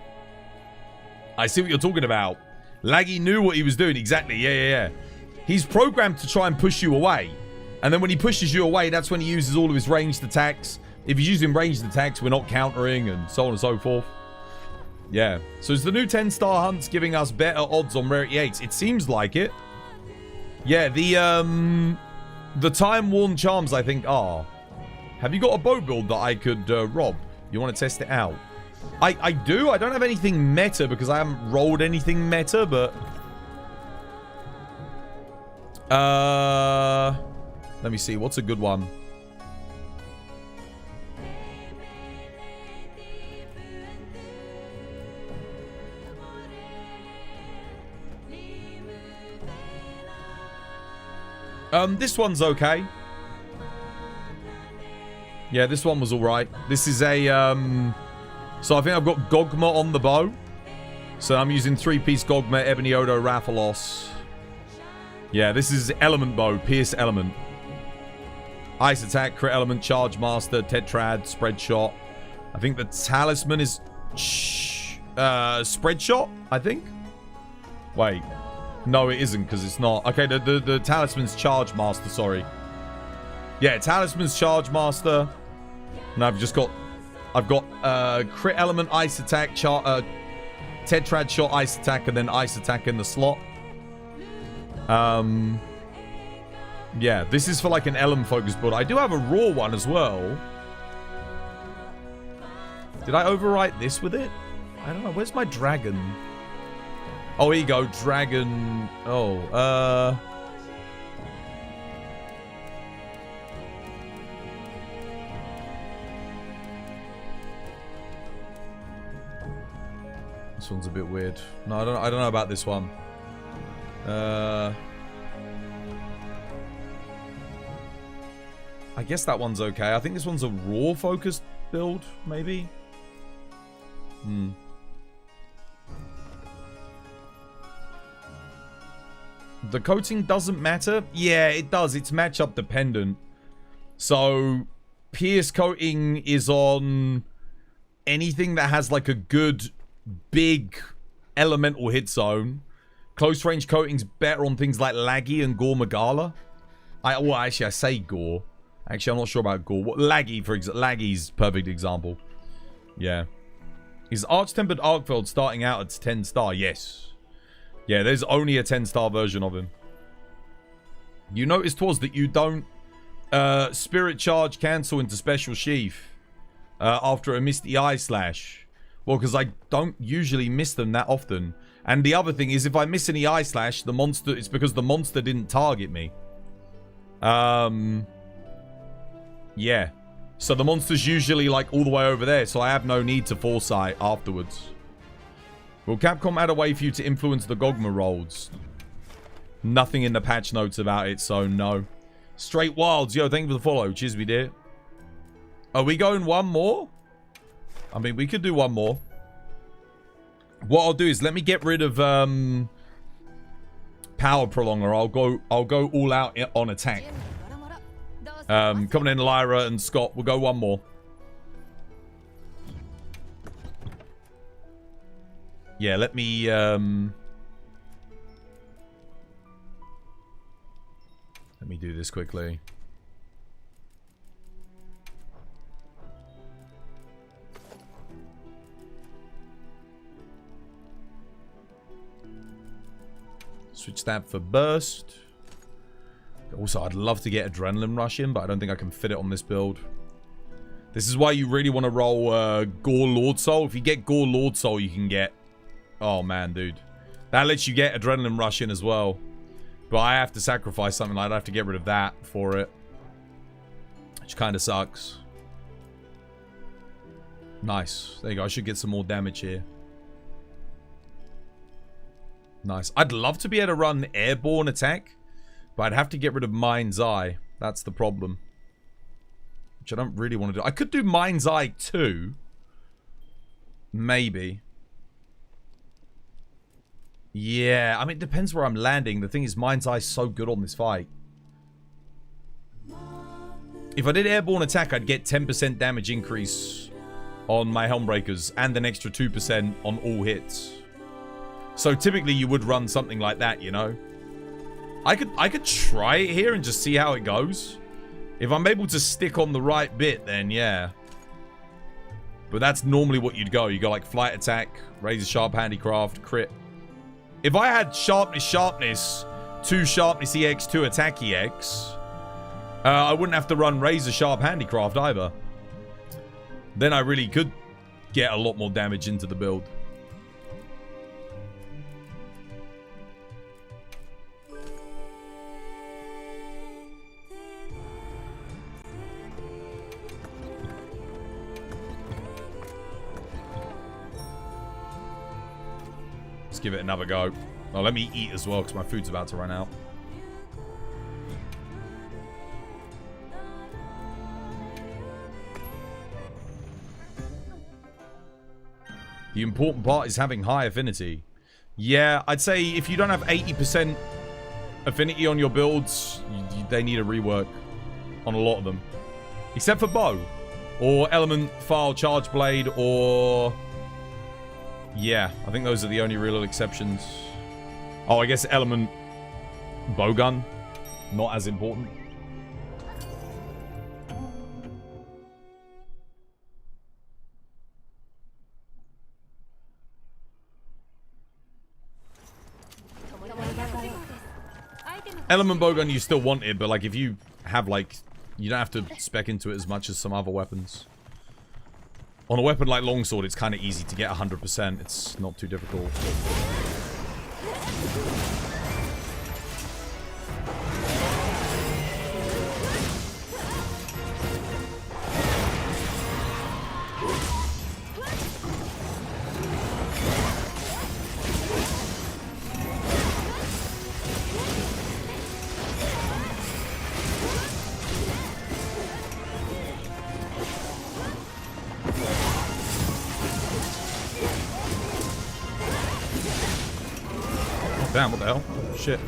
I see what you're talking about. Laggy knew what he was doing. Exactly. Yeah. He's programmed to try and push you away. And then when he pushes you away, that's when he uses all of his ranged attacks. If he's using ranged attacks, we're not countering and so on and so forth. Yeah. So is the new 10-star hunts giving us better odds on rarity 8s? It seems like it. Yeah, the time-worn charms, I think, are. Have you got a bow build that I could rob? You want to test it out? I do. I don't have anything meta because I haven't rolled anything meta, but... let me see. What's a good one? This one's okay. Yeah, this one was alright. This is a, so I think I've got Gogma on the bow. So I'm using 3-piece Gogma, Ebony Odo, Rathalos. Yeah, this is Element Bow, Pierce Element. Ice Attack, Crit Element, Charge Master, Tetrad, Spread Shot. I think the Talisman is... Spread Shot, I think? Wait. No, it isn't, because it's not. Okay, the Talisman's Charge Master, sorry. Yeah, Talisman's Charge Master. And I've got Crit Element, Ice Attack, Tetrad Shot, Ice Attack, and then Ice Attack in the slot. Yeah, this is for like an Element focus build. I do have a Raw one as well. Did I overwrite this with it? I don't know. Where's my dragon? Oh, here you go. Dragon. Oh, this one's a bit weird. No, I don't know about this one. I I guess that one's okay. I think this one's a raw focused build, maybe. The coating doesn't matter. Yeah, it does. It's matchup dependent. So, pierce coating is on anything that has like a good, big elemental hit zone. Close range coating's better on things like Laggy and Gore Magala. Well, actually, I say Gore. Actually, I'm not sure about Gore. Laggy, for example. Laggy's perfect example. Yeah. Is Arch-Tempered Arkveld starting out at 10-star? Yes. Yeah, there's only a 10-star version of him. You noticed was that you don't Spirit Charge cancel into Special Sheath after a Misty Eye Slash. Well, because I don't usually miss them that often. And the other thing is, if I miss any Eye Slash, the monster, it's because the monster didn't target me. Yeah. So the monster's usually like all the way over there, so I have no need to foresight afterwards. Will Capcom add a way for you to influence the Gogma rolls? Nothing in the patch notes about it, so no. Straight Wilds, yo, thank you for the follow. Cheers, we did. Are we going one more? I mean, we could do one more. What I'll do is let me get rid of Power Prolonger. I'll go all out on attack. Coming in Lyra and Scott. We'll go one more. Yeah, let me do this quickly. Switch that for burst. Also, I'd love to get Adrenaline Rush in, but I don't think I can fit it on this build. This is why you really want to roll Gore Lord Soul. If you get Gore Lord Soul, you can get... Oh, man, dude. That lets you get Adrenaline Rush in as well. But I have to sacrifice something like that. I have to get rid of that for it. Which kind of sucks. Nice. There you go. I should get some more damage here. Nice. I'd love to be able to run Airborne Attack. But I'd have to get rid of Mind's Eye. That's the problem. Which I don't really want to do. I could do Mind's Eye 2. Maybe. Yeah, I mean, it depends where I'm landing. The thing is, Mind's Eye is so good on this fight. If I did Airborne Attack, I'd get 10% damage increase on my Helmbreakers and an extra 2% on all hits. So typically you would run something like that, you know? I could try it here and just see how it goes. If I'm able to stick on the right bit, then yeah. But that's normally what you'd go. You go like Flight Attack, Razor Sharp Handicraft, Crit. If I had Sharpness, 2 Sharpness EX, 2 Attack EX, I wouldn't have to run Razor Sharp Handicraft either. Then I really could get a lot more damage into the build. Give it another go. Oh, let me eat as well because my food's about to run out. The important part is having high affinity. Yeah, I'd say if you don't have 80% affinity on your builds, they need a rework on a lot of them. Except for bow. Or element file charge blade or... Yeah, I think those are the only real exceptions. Oh, I guess element bowgun. Not as important. Element bowgun you still want it, but like if you have like... You don't have to spec into it as much as some other weapons. On a weapon like Longsword, it's kind of easy to get 100%. It's not too difficult. Damn, what the hell? Shit.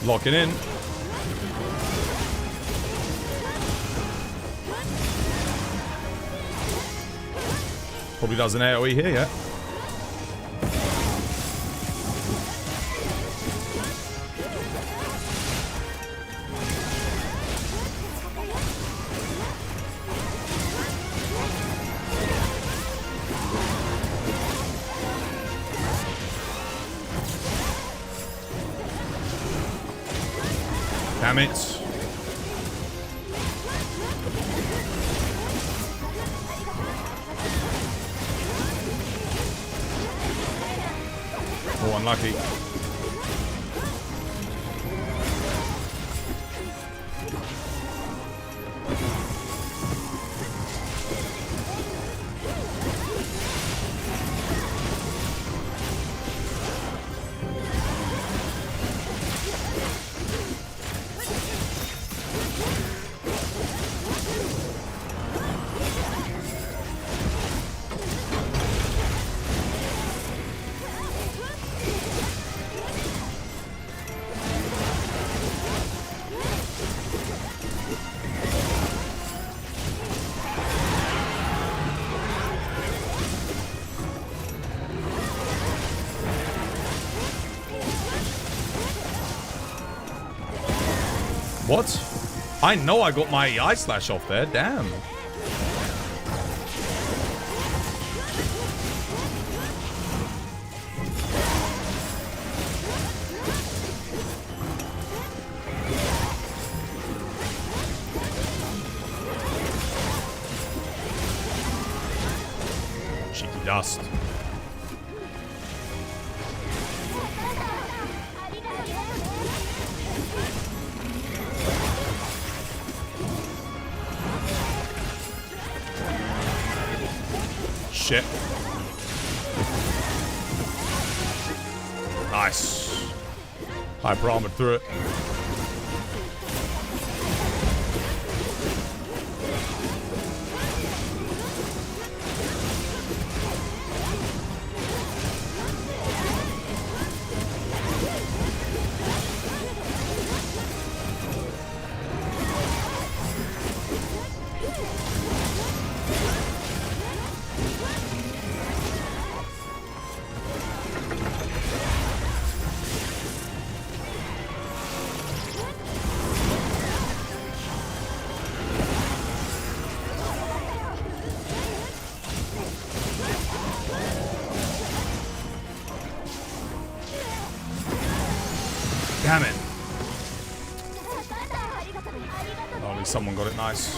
Locking in. Probably does an AoE here, yeah. Damn it. Oh, unlucky. What? I know I got my eye slash off there. Damn. Cheeky dust. Shit. Nice. Hyper armored through it. Damn it. Oh, at least someone got it nice.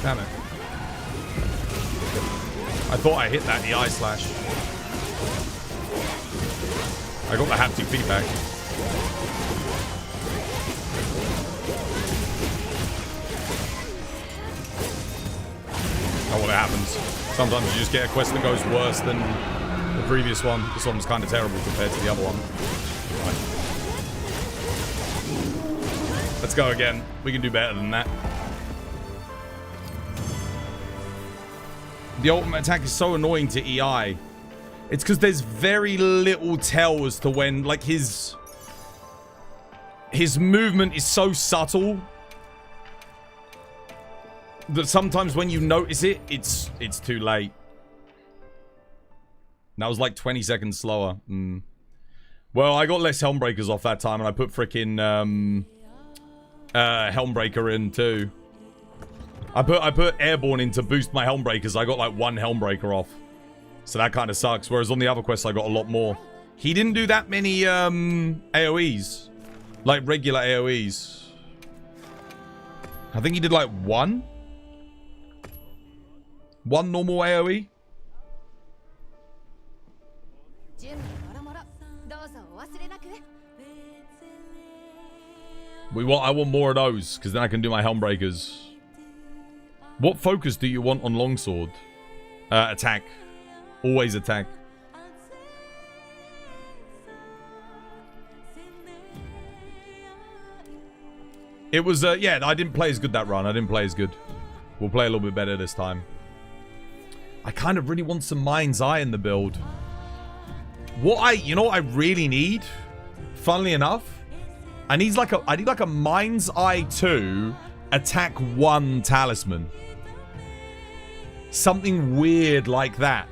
Damn it. I thought I hit that, the eye slash. I got the haptic feedback. Not what happens. Sometimes you just get a quest that goes worse than the previous one. This one was kind of terrible compared to the other one. Right. Let's go again. We can do better than that. The ultimate attack is so annoying to EI. It's because there's very little tell as to when, like, his movement is so subtle that sometimes when you notice it, it's too late. That was like 20 seconds slower. Well, I got less Helmbreakers off that time, and I put frickin' Helmbreaker in too. I put Airborne in to boost my Helmbreakers. I got like 1 Helmbreaker off. So that kind of sucks. Whereas on the other quests, I got a lot more. He didn't do that many AoEs. Like regular AoEs. I think he did like 1. One normal AoE. 準備もろもろどうぞお忘れなく I want more of those, because then I can do my Helmbreakers. What focus do you want on Longsword? Attack. Always attack. It was, yeah, I didn't play as good that run. I didn't play as good. We'll play a little bit better this time. I kind of really want some Mind's Eye in the build. You know what I really need? Funnily enough, I need like a Mind's Eye 2 attack 1 talisman. Something weird like that.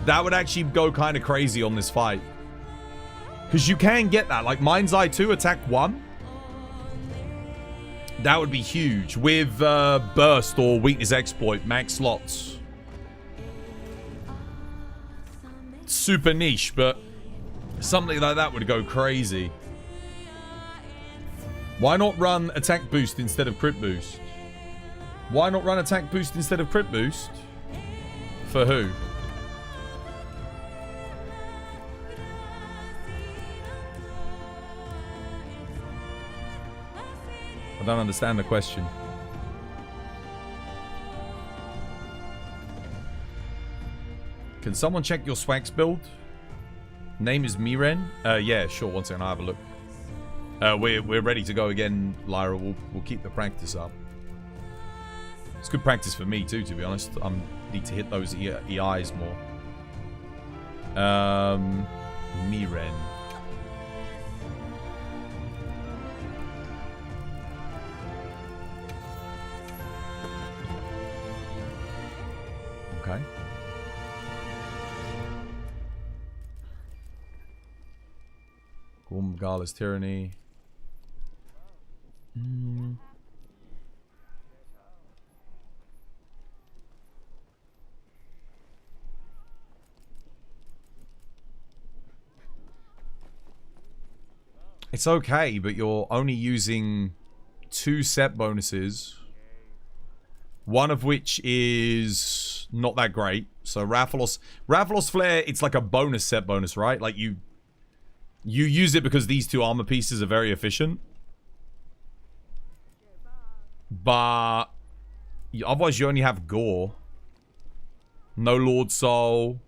That would actually go kind of crazy on this fight. Because you can get that, like Mind's Eye 2 attack 1. That would be huge with burst or weakness exploit max slots. Super niche, but something like that would go crazy. Why not run attack boost instead of crit boost? Why not run attack boost instead of crit boost? For who? I don't understand the question. Can someone check your Swax build? Name is Miren? Yeah, sure. One second, I'll have a look. We're ready to go again, Lyra. We'll keep the practice up. It's good practice for me too, to be honest. I need to hit those EIs more. Miren. Okay. Gogmazios Tyranny. It's okay, but you're only using 2 set bonuses. One of which is not that great. So Rathalos Flare, it's like a bonus set bonus, right? Like you use it because these 2 armor pieces are very efficient. But otherwise you only have Gore. No Lord Soul.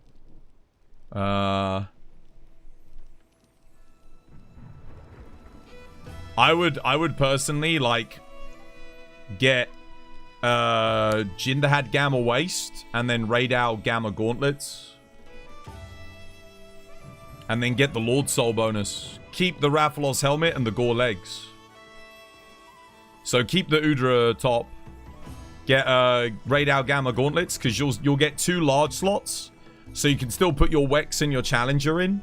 I would personally like get Jinderhad Gamma Waist and then raid out Gamma Gauntlets. And then get the Lord Soul bonus. Keep the Rathalos helmet and the Gore legs. So keep the Udra top. Get raid out Gamma Gauntlets because you'll get 2 large slots. So you can still put your Wex and your Challenger in.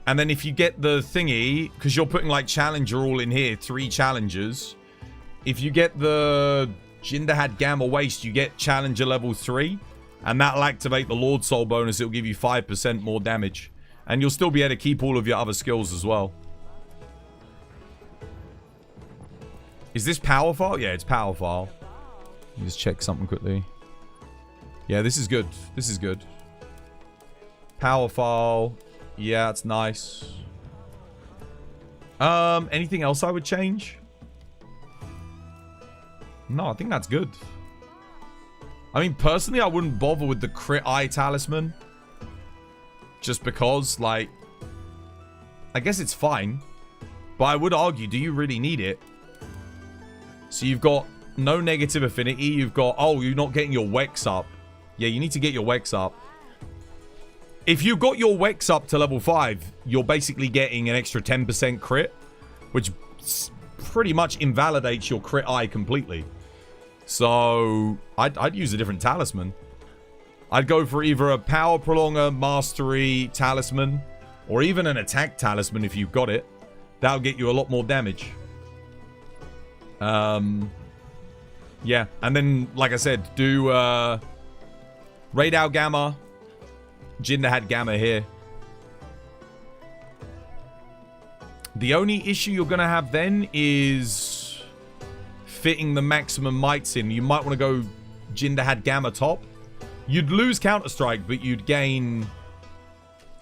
And then if you get the thingy, because you're putting like Challenger all in here, 3 Challengers. If you get the Jinderhad Gamma Waist, you get Challenger level 3. And that'll activate the Lord Soul bonus. It'll give you 5% more damage. And you'll still be able to keep all of your other skills as well. Is this power file? Yeah, it's power file. Let me just check something quickly. Yeah, this is good. This is good. Power file. Yeah, it's nice. Anything else I would change? No, I think that's good. I mean, personally, I wouldn't bother with the Crit Eye Talisman. Just because, like... I guess it's fine. But I would argue, do you really need it? So you've got no negative affinity. You've got... Oh, you're not getting your Wex up. Yeah, you need to get your Wex up. If you got your Wex up to level 5, you're basically getting an extra 10% crit. Which pretty much invalidates your Crit Eye completely. So, I'd use a different talisman. I'd go for either a Power Prolonger, Mastery Talisman, or even an Attack Talisman if you've got it. That'll get you a lot more damage. Yeah, and then, like I said, do Raid Out Gamma, Jinderhad Gamma here. The only issue you're going to have then is fitting the maximum mites in. You might want to go Jinder had Gamma top, you'd lose Counter-Strike, but you'd gain...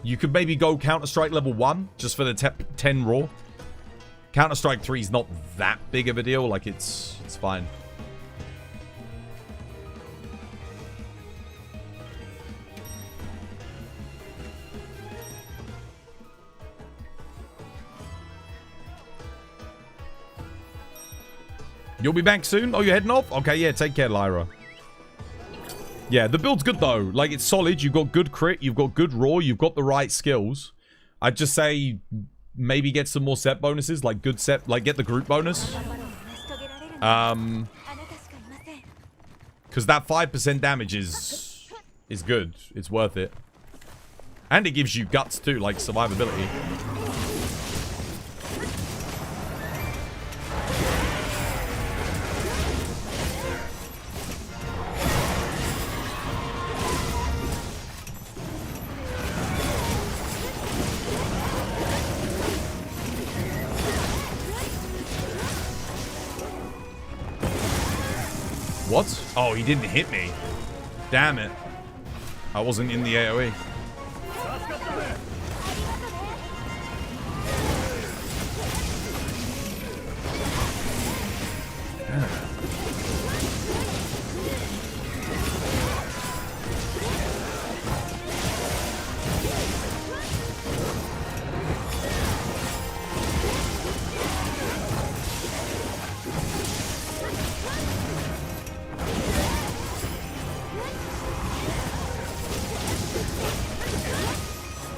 You could maybe go Counter-Strike level 1 just for the 10 raw. Counter-Strike 3 is not that big of a deal. Like, it's fine. You'll be back soon? Oh, you're heading off? Okay, yeah, take care, Lyra. Yeah, the build's good, though. Like, it's solid. You've got good crit. You've got good raw. You've got the right skills. I'd just say maybe get some more set bonuses. Like, good set. Like, get the group bonus. Because that 5% damage is good. It's worth it. And it gives you guts, too. Like, survivability. What? Oh, he didn't hit me. Damn it. I wasn't in the AoE.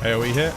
AoE hit.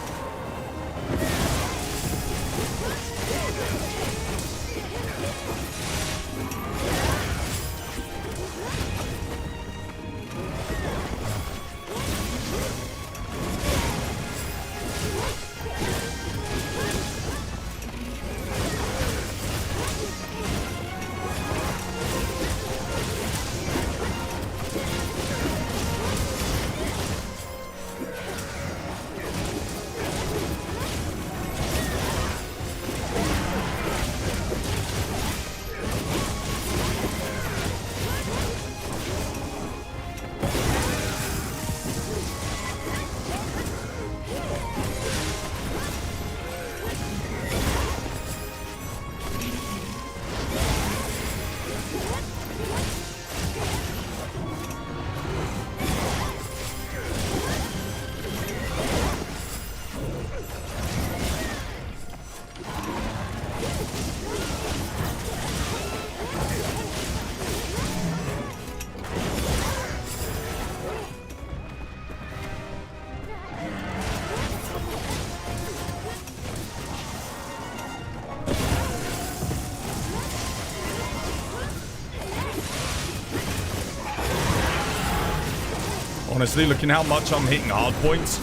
Honestly, looking how much I'm hitting hard points,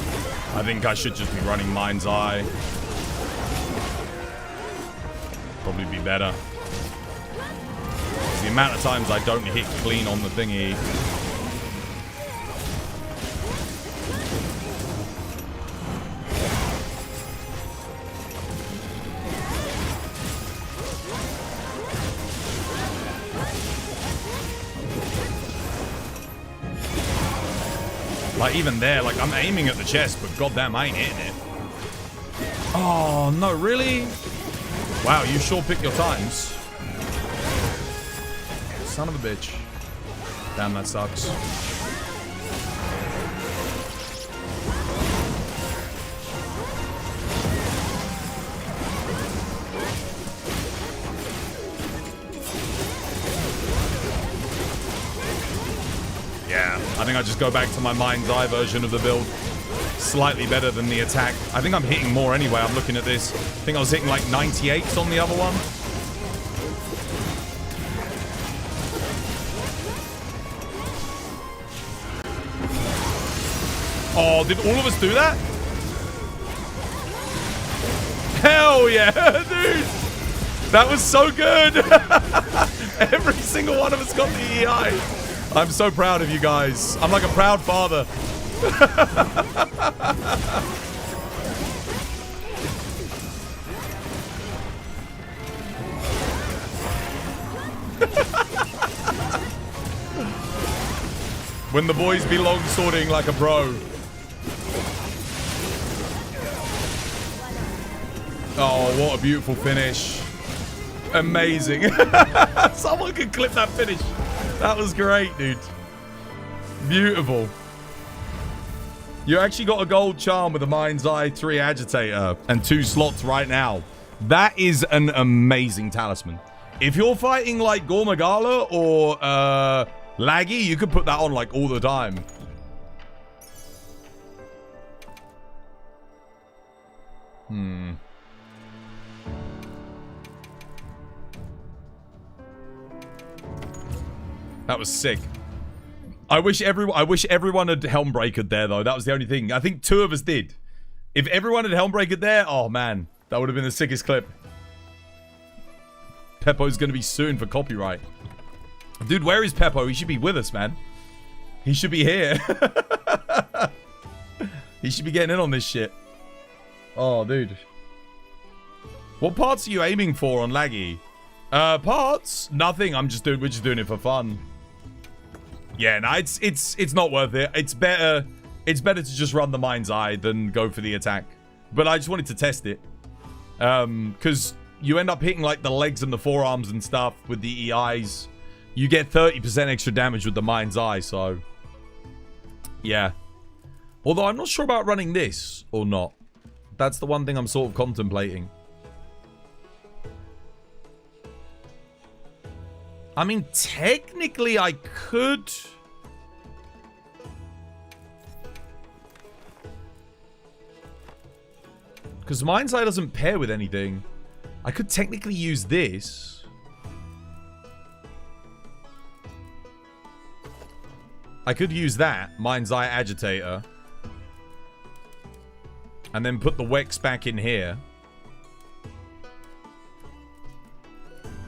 I think I should just be running Mind's Eye. Probably be better. The amount of times I don't hit clean on the thingy. Like, even there, like, I'm aiming at the chest, but goddamn, I ain't hitting it. Oh, no, really? Wow, you sure pick your times. Son of a bitch. Damn, that sucks. Yeah, I think I just go back to my Mind's Eye version of the build. Slightly better than the attack. I think I'm hitting more anyway. I'm looking at this. I think I was hitting like 98s on the other one. Oh, did all of us do that? Hell yeah, dude! That was so good! Every single one of us got the EI. I'm so proud of you guys. I'm like a proud father. When the boys be long swording like a pro. Oh, what a beautiful finish. Amazing. Someone could clip that finish. That was great, dude. Beautiful. You actually got a gold charm with a Mind's Eye 3 Agitator and 2 slots right now. That is an amazing talisman. If you're fighting like Gogmazios or Laggy, you could put that on like all the time. That was sick. I wish everyone had Helmbreakered there though. That was the only thing. I think 2 of us did. If everyone had Helmbreakered there, oh man, that would have been the sickest clip. Peppo's gonna be suing for copyright. Dude, where is Peppo? He should be with us, man. He should be here. He should be getting in on this shit. Oh, dude. What parts are you aiming for on Laggy? Parts? Nothing. We're just doing it for fun. Yeah, no, it's not worth it. It's better to just run the Mind's Eye than go for the attack. But I just wanted to test it. Because you end up hitting like the legs and the forearms and stuff with the EIs. You get 30% extra damage with the Mind's Eye, so yeah. Although I'm not sure about running this or not. That's the one thing I'm sort of contemplating. I mean, technically I could. Because Mind's Eye doesn't pair with anything. I could technically use this. I could use that, Mind's Eye Agitator. And then put the Wex back in here.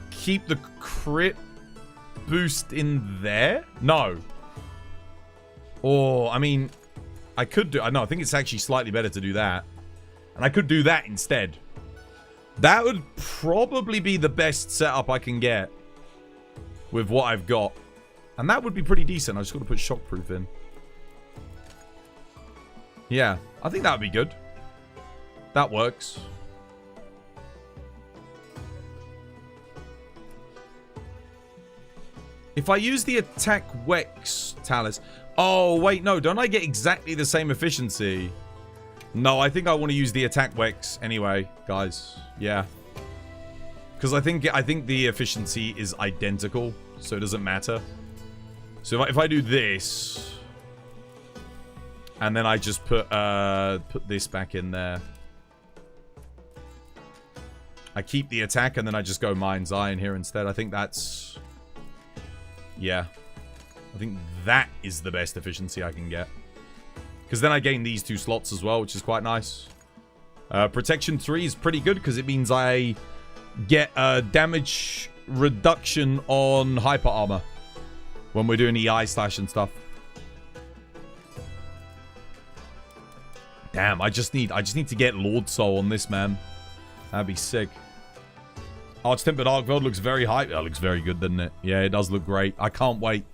Keep the crit boost in there? No. Or, I mean, I could do... No, I think it's actually slightly better to do that. And I could do that instead. That would probably be the best setup I can get with what I've got. And that would be pretty decent. I just got to put shockproof in. Yeah, I think that would be good. That works. If I use the attack Wex Talus... Oh, wait, no. Don't I get exactly the same efficiency? No, I think I want to use the attack Wex anyway, guys. Yeah. Because I think the efficiency is identical, so it doesn't matter. So if I do this... And then I just put this back in there. I keep the attack and then I just go Mind's Eye in here instead. I think that's... Yeah. I think that is the best efficiency I can get. Because then I gain these 2 slots as well, which is quite nice. Protection 3 is pretty good because it means I get damage reduction on hyper armor. When we're doing EI slash and stuff. Damn, I just need to get Lord Soul on this, man. That'd be sick. Arch-Tempered Arkveld looks very hype. That looks very good, doesn't it? Yeah, it does look great. I can't wait.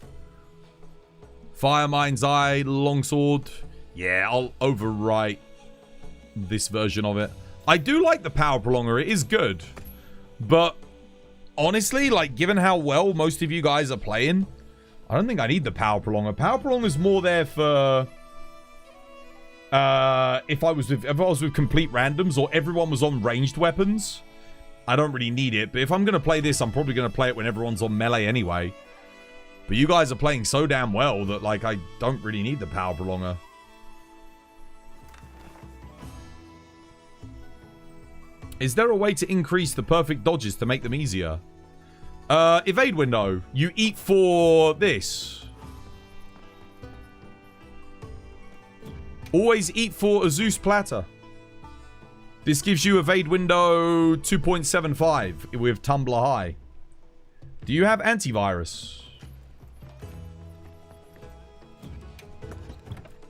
Fire Mind's Eye, Longsword. Yeah, I'll overwrite this version of it. I do like the Power Prolonger. It is good. But honestly, like, given how well most of you guys are playing, I don't think I need the Power Prolonger. Power Prolonger is more there for... if I was with complete randoms or everyone was on ranged weapons, I don't really need it. But if I'm going to play this, I'm probably going to play it when everyone's on melee anyway. But you guys are playing so damn well that, like, I don't really need the Power Prolonger. Is there a way to increase the perfect dodges to make them easier? Evade window. You eat for this. Always eat for a Zeus platter. This gives you evade window 2.75 with Tumbler High. Do you have antivirus?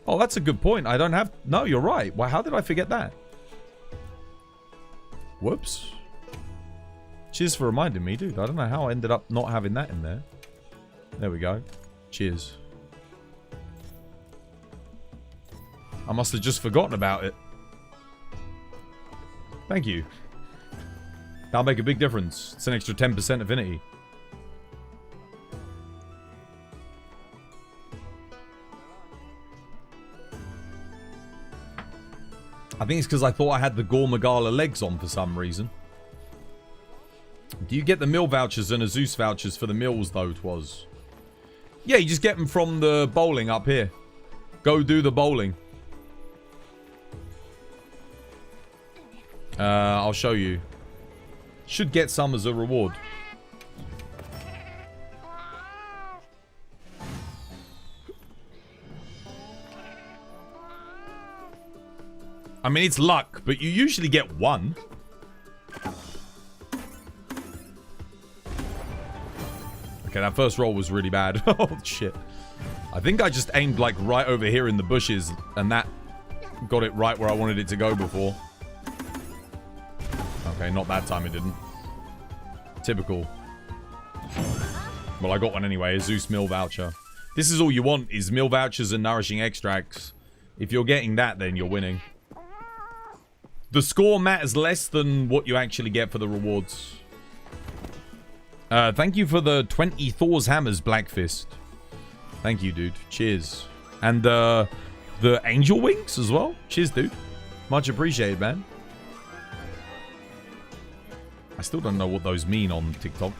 Oh, that's a good point. I don't have... No, you're right. Well, how did I forget that? Whoops. Cheers for reminding me, dude. I don't know how I ended up not having that in there. There we go. Cheers. I must have just forgotten about it. Thank you. That'll make a big difference. It's an extra 10% affinity. I think it's because I thought I had the Gore Magala legs on for some reason. Do you get the meal vouchers and Azus vouchers for the meals, though, Twas? Yeah, you just get them from the bowling up here. Go do the bowling. I'll show you. Should get some as a reward. I mean, it's luck, but you usually get one. Okay, that first roll was really bad. Oh, shit. I think I just aimed, like, right over here in the bushes, and that got it right where I wanted it to go before. Okay, not that time it didn't. Typical. Well, I got one anyway, a Zeus meal voucher. This is all you want, is meal vouchers and nourishing extracts. If you're getting that, then you're winning. The score matters less than what you actually get for the rewards. Thank you for the 20 Thor's hammers, Blackfist. Thank you, dude. Cheers. And the angel wings as well. Cheers, dude. Much appreciated, man. I still don't know what those mean on TikTok.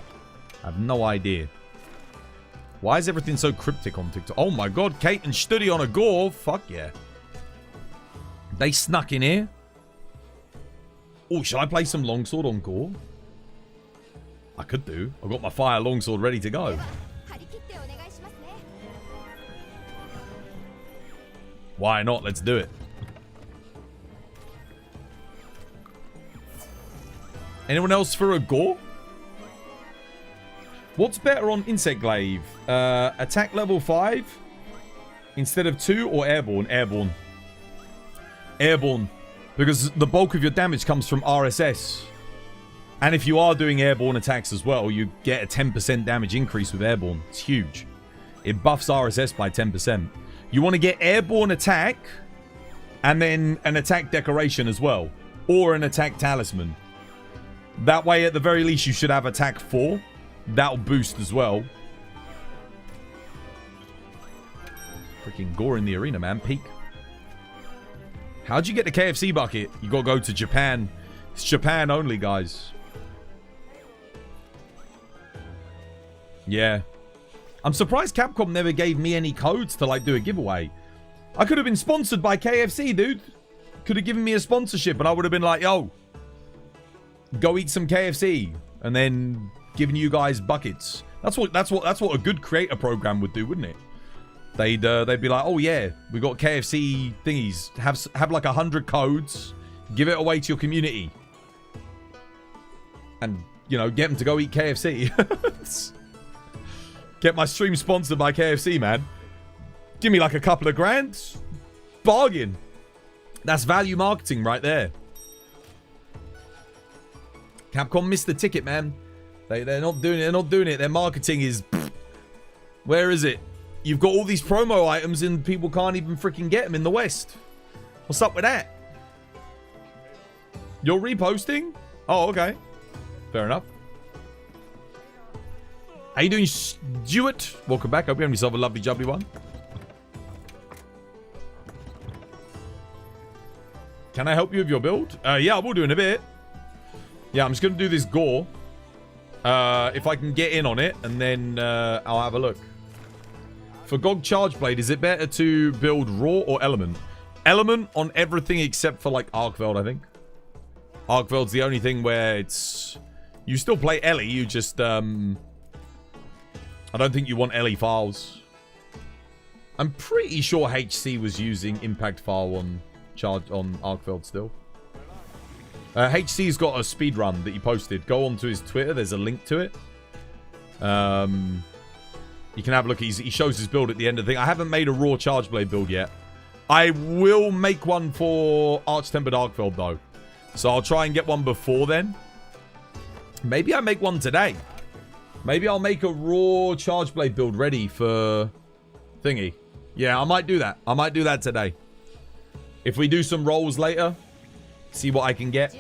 I have no idea. Why is everything so cryptic on TikTok? Oh my god, Kate and Studi on a Gore. Fuck yeah. They snuck in here. Oh, should I play some longsword on Gore? I could do. I've got my fire longsword ready to go. Why not? Let's do it. Anyone else for a Gore? What's better on Insect Glaive? Attack level 5 instead of 2 or airborne? Airborne. Airborne. Because the bulk of your damage comes from RSS. And if you are doing airborne attacks as well, you get a 10% damage increase with airborne. It's huge. It buffs RSS by 10%. You want to get airborne attack and then an attack decoration as well. Or an attack talisman. That way, at the very least, you should have attack 4. That'll boost as well. Freaking Gore in the arena, man. Peak. How'd you get the KFC bucket? You gotta go to Japan. It's Japan only, guys. Yeah. I'm surprised Capcom never gave me any codes to, like, do a giveaway. I could have been sponsored by KFC, dude. Could have given me a sponsorship, and I would have been like, yo, go eat some KFC, and then giving you guys buckets. That's what a good creator program would do, wouldn't it? They'd be like, oh yeah, we got KFC thingies. Have like 100 codes, give it away to your community, and you know, get them to go eat KFC. Get my stream sponsored by KFC, man. Give me like a couple of grand. Bargain. That's value marketing right there. Capcom missed the ticket, man. They're not doing it. They're not doing it. Their marketing is... Where is it? You've got all these promo items and people can't even freaking get them in the West. What's up with that? You're reposting? Oh, okay. Fair enough. How you doing, Stuart? Welcome back. Hope you have yourself a lovely, jubbly one. Can I help you with your build? Yeah, I will do in a bit. Yeah, I'm just going to do this Gore. If I can get in on it, and then I'll have a look. For Gog Charge Blade, is it better to build Raw or Element? Element on everything except for, like, Arkveld, I think. Arkveld's the only thing where it's... You still play Ellie, you just... I don't think you want Ellie files. I'm pretty sure HC was using Impact file on Arkveld still. HC's got a speed run that he posted. Go onto his Twitter. There's a link to it. You can have a look. He shows his build at the end of the thing. I haven't made a Raw Charge Blade build yet. I will make one for Arch-Tempered Arkveld, though. So I'll try and get one before then. Maybe I make one today. Maybe I'll make a Raw Charge Blade build ready for thingy. Yeah, I might do that. I might do that today. If we do some rolls later, see what I can get.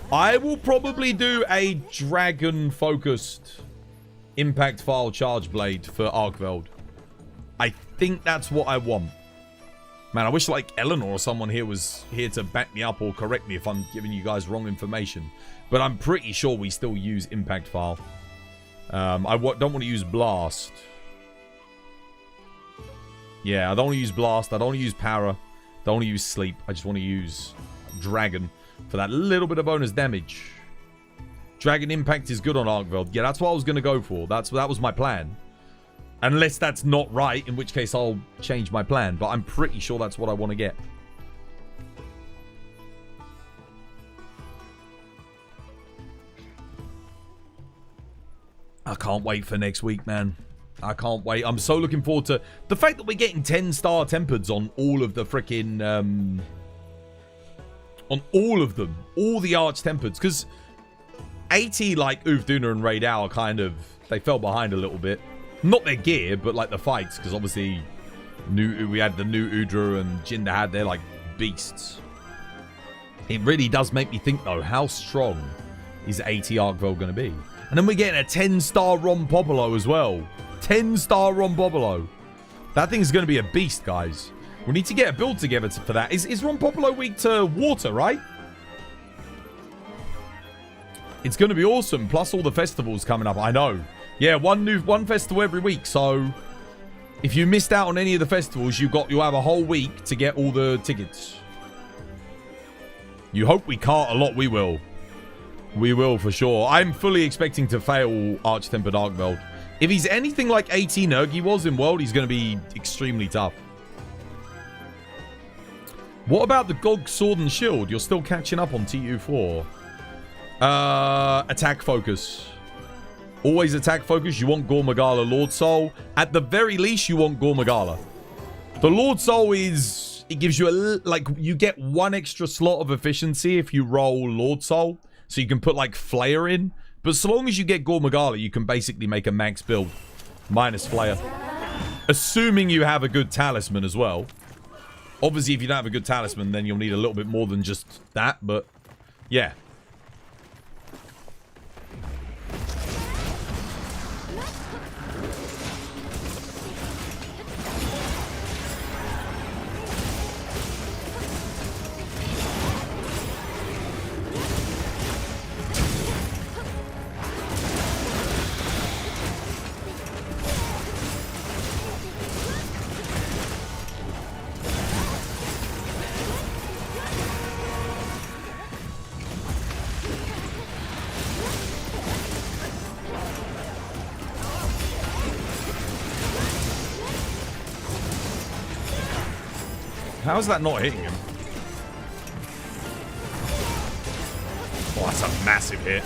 I will probably do a dragon-focused impact file charge blade for Arkveld. I think that's what I want. Man, I wish like Eleanor or someone here was here to back me up or correct me if I'm giving you guys wrong information. But I'm pretty sure we still use impact file. I don't want to use blast. Yeah, I don't want to use blast. I don't want to use para. Don't want to use sleep. I just want to use dragon for that little bit of bonus damage. Dragon impact is good on Arkveld. Yeah, that's what I was going to go for. That was my plan. Unless that's not right, in which case I'll change my plan. But I'm pretty sure that's what I want to get. I can't wait for next week, man. I can't wait. I'm so looking forward to the fact that we're getting 10-star tempered on all of the freaking on all of them, all the arch tempered, because AT like Uvduna and Raidal kind of, they fell behind a little bit. Not their gear, but like the fights, because obviously we had the new Udra and Jindahad, they're like beasts. It really does make me think though, how strong is AT Arkveld going to be? And then we're getting a 10-star Ron Popolo as well. 10-star Ron Popolo. That thing's going to be a beast, guys. We need to get a build together for that. Is Ron Popolo weak to water, right? It's going to be awesome. Plus all the festivals coming up. I know. Yeah, one festival every week. So if you missed out on any of the festivals, you'll have a whole week to get all the tickets. You hope we cart a lot. We will. We will for sure. I'm fully expecting to fail Arch-Tempered Arkveld. If he's anything like AT Nergi was in World, he's going to be extremely tough. What about the Gog Sword and Shield? You're still catching up on TU4. Attack focus. Always attack focus. You want Gore Magala Lord Soul. At the very least, you want Gore Magala. The Lord Soul is... It gives you you get one extra slot of efficiency if you roll Lord Soul. So you can put like Flayer in. But so long as you get Gore Magala, you can basically make a max build. Minus Flayer. Assuming you have a good talisman as well. Obviously, if you don't have a good talisman, then you'll need a little bit more than just that. But, yeah. How's that not hitting him? Oh, that's a massive hit.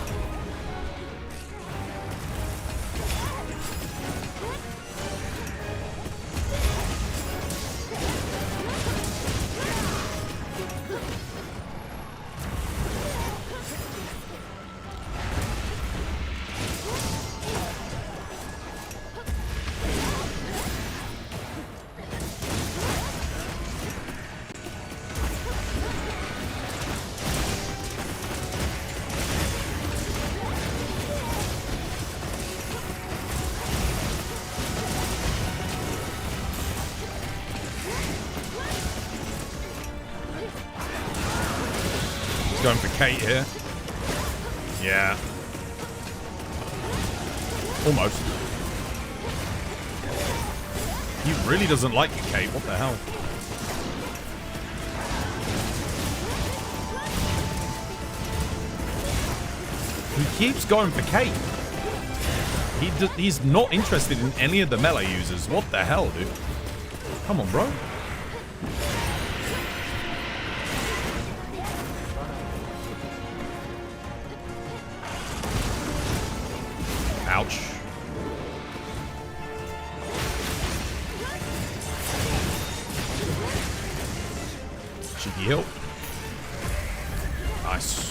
Going for Kate here. Yeah. Almost. He really doesn't like you, Kate. What the hell? He keeps going for Kate. He's not interested in any of the melee users. What the hell, dude? Come on, bro. Ouch. Cheeky heal. Nice.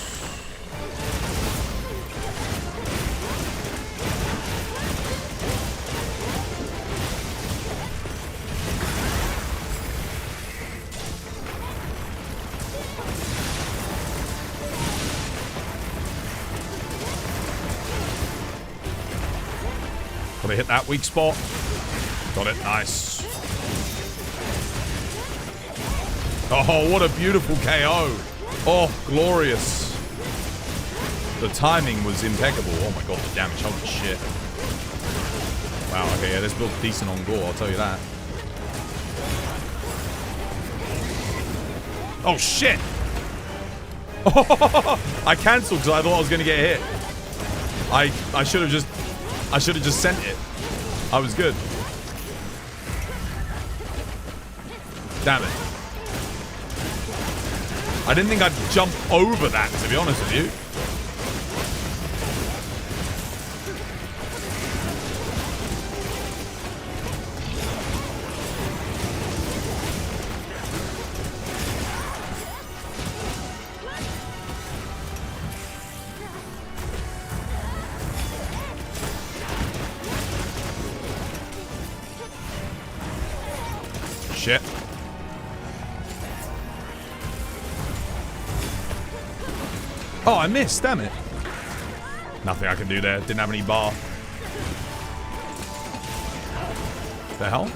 Gotta hit that weak spot. Got it. Nice. Oh, what a beautiful KO. Oh, glorious. The timing was impeccable. Oh my god, the damage. Holy shit. Wow, okay, yeah, this build's decent on Gore, I'll tell you that. Oh, shit! I cancelled because I thought I was going to get hit. I should have just sent it. I was good. Damn it. I didn't think I'd jump over that, to be honest with you. Shit. Oh, I missed, damn it. Nothing I can do there. Didn't have any bar. The hell?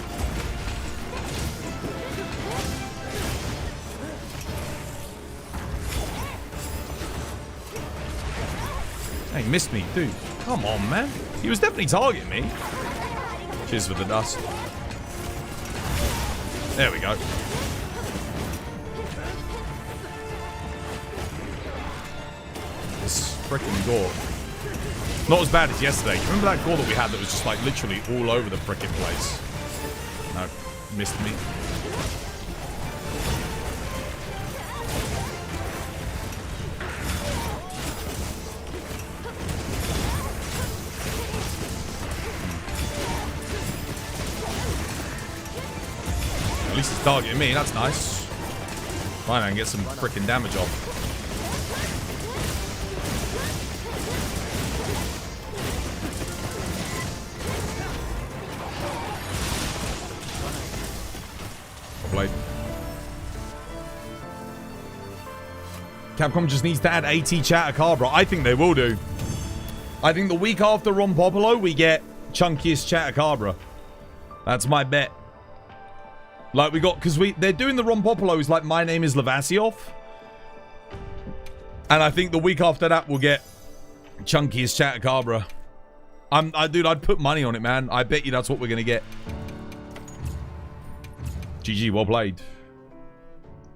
Hey, he missed me, dude. Come on, man. He was definitely targeting me. Cheers for the dust. There we go. This frickin' Gore. Not as bad as yesterday. Remember that Gore that we had that was just like literally all over the frickin' place? No, missed me. At least it's targeting me, that's nice. Fine, I can get some frickin' damage off. Blade. Capcom just needs to add AT Arkveld. I think they will do. I think the week after Ron Popolo, we get chunkiest Arkveld. That's my bet. Like we got, because they're doing the Ron Popolos like My Name is Lavasioff. And I think the week after that we'll get chunkiest Arkveld. Dude, I'd put money on it, man. I bet you that's what we're gonna get. GG, well played.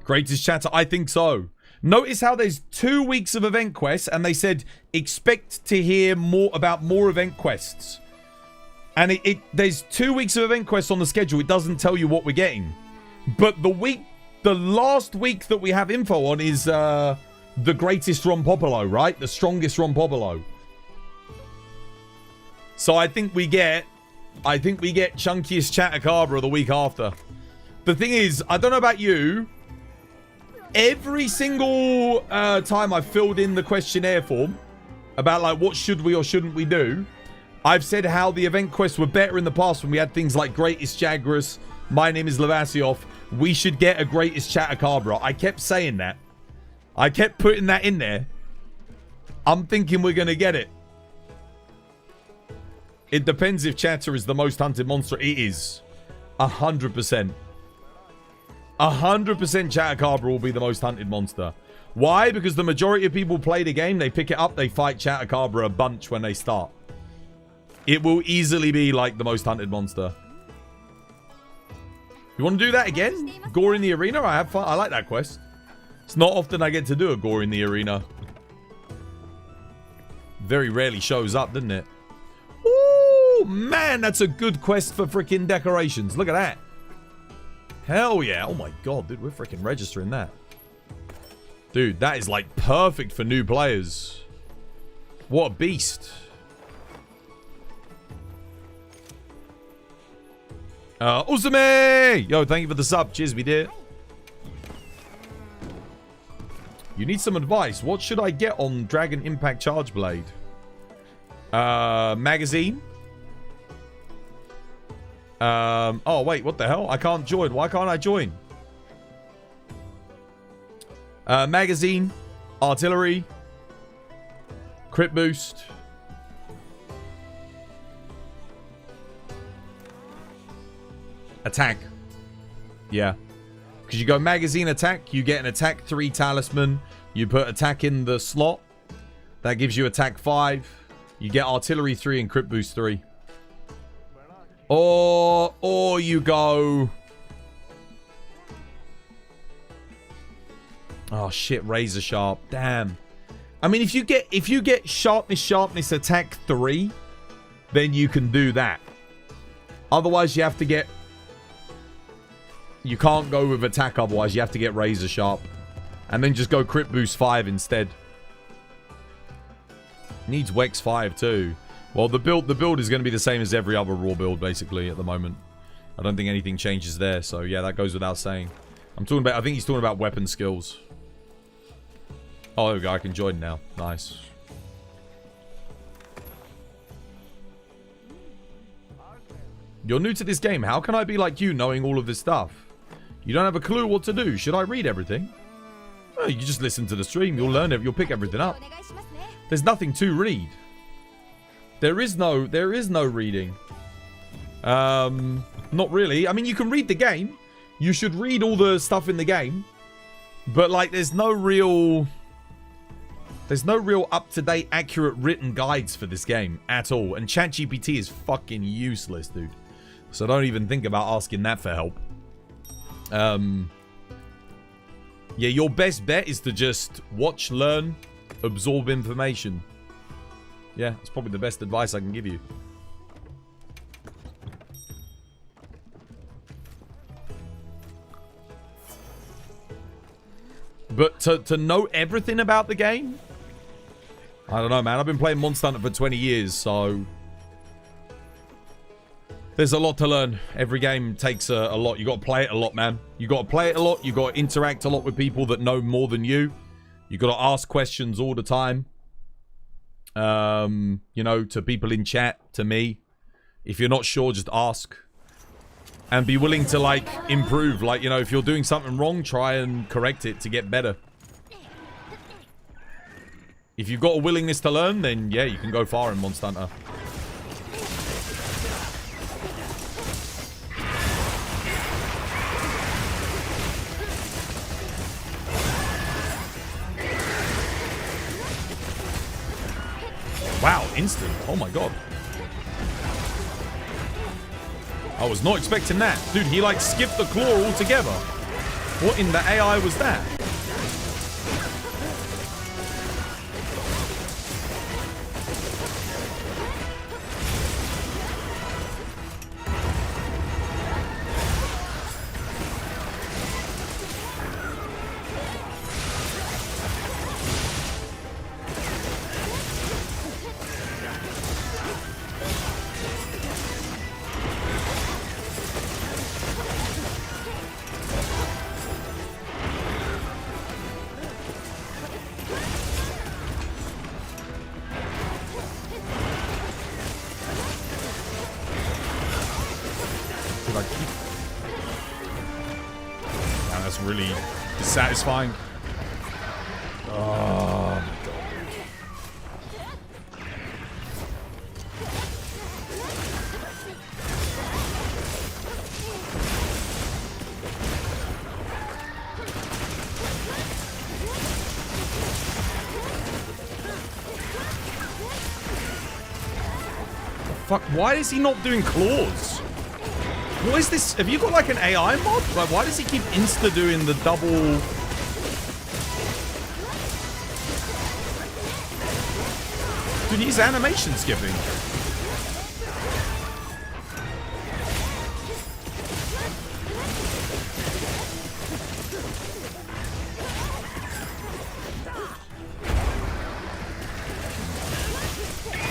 Greatest chatter? I think so. Notice how there's 2 weeks of event quests and they said expect to hear more about more event quests. And there's 2 weeks of event quests on the schedule. It doesn't tell you what we're getting. But the last week that we have info on is the greatest Ron Popolo, right? The strongest Ron Popolo. So I think we get chunkiest Arkveld the week after. The thing is, I don't know about you. Every single time I've filled in the questionnaire form about like what should we or shouldn't we do, I've said how the event quests were better in the past when we had things like Greatest Jagras, My Name is Lavasioff. We should get a Greatest Arkveld. I kept saying that. I kept putting that in there. I'm thinking we're going to get it. It depends if Chatter is the most hunted monster. It is. 100%. 100% Arkveld will be the most hunted monster. Why? Because the majority of people play the game, they pick it up, they fight Arkveld a bunch when they start. It will easily be like the most hunted monster. You want to do that again? Gore in the arena? I have fun. I like that quest. It's not often I get to do a Gore in the arena. Very rarely shows up, doesn't it? Ooh, man, that's a good quest for freaking decorations. Look at that. Hell yeah. Oh my god, dude, we're freaking registering that. Dude, that is like perfect for new players. What a beast. Uzume! Yo, thank you for the sub. Cheers, me dear. You need some advice. What should I get on Dragon Impact Charge Blade? Magazine. Oh, wait, what the hell? I can't join. Why can't I join? Magazine. Artillery. Crit boost. Attack. Yeah. Because you go magazine attack, you get an attack 3 talisman. You put attack in the slot. That gives you attack 5. You get artillery 3 and crit boost 3. Or you go... Oh shit, razor sharp. Damn. I mean, if you get sharpness attack 3, then you can do that. Otherwise, you have to get... You can't go with attack otherwise. You have to get razor sharp. And then just go crit boost 5 instead. Needs Wex 5 too. Well, the build is going to be the same as every other raw build basically at the moment. I don't think anything changes there. So yeah, that goes without saying. I think he's talking about weapon skills. Oh, there we go. I can join now. Nice. You're new to this game. How can I be like you knowing all of this stuff? You don't have a clue what to do. Should I read everything? Oh, you just listen to the stream. You'll learn it. You'll pick everything up. There's nothing to read. There is no reading. Not really. I mean, you can read the game. You should read all the stuff in the game. But like, there's no real up-to-date, accurate written guides for this game at all. And ChatGPT is fucking useless, dude. So don't even think about asking that for help. Yeah, your best bet is to just watch, learn, absorb information. Yeah, that's probably the best advice I can give you. But to know everything about the game? I don't know, man. I've been playing Monster Hunter for 20 years, so... There's a lot to learn. Every game takes a lot. You got to play it a lot, man. You got to play it a lot. You got to interact a lot with people that know more than you. You got to ask questions all the time. You know, to people in chat, to me. If you're not sure, just ask. And be willing to, like, improve. Like, you know, if you're doing something wrong, try and correct it to get better. If you've got a willingness to learn, then, yeah, you can go far in Monster Hunter. Wow, instant. Oh my god. I was not expecting that. Dude, he like skipped the claw altogether. What in the AI was that? Really dissatisfying. Oh my god, dude. The fuck? Why is he not doing claws? What is this? Have you got like an AI mod? Like, why does he keep insta doing the double? Dude, he's animation skipping.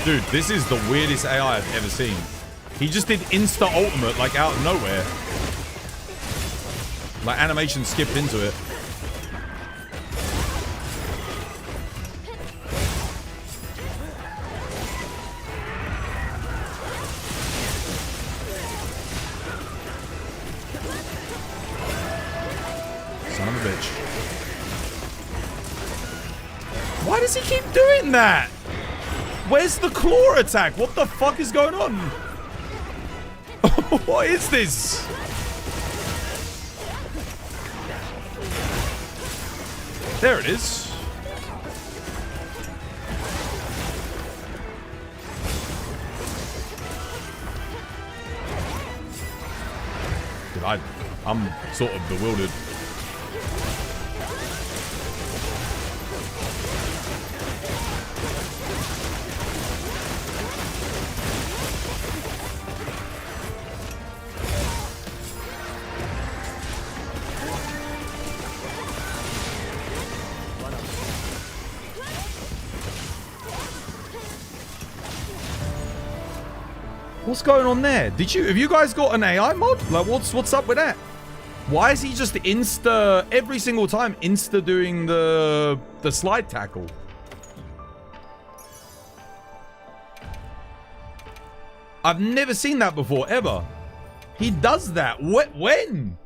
Dude, this is the weirdest AI I've ever seen. He just did insta ultimate like out of nowhere. Like animation skipped into it. Son of a bitch. Why does he keep doing that? Where's the claw attack? What the fuck is going on? What is this? There it is. Dude, I'm sort of bewildered. What's going on there? Have you guys got an AI mod? Like, what's up with that? Why is he just every single time doing the slide tackle? I've never seen that before, ever. He does that. When?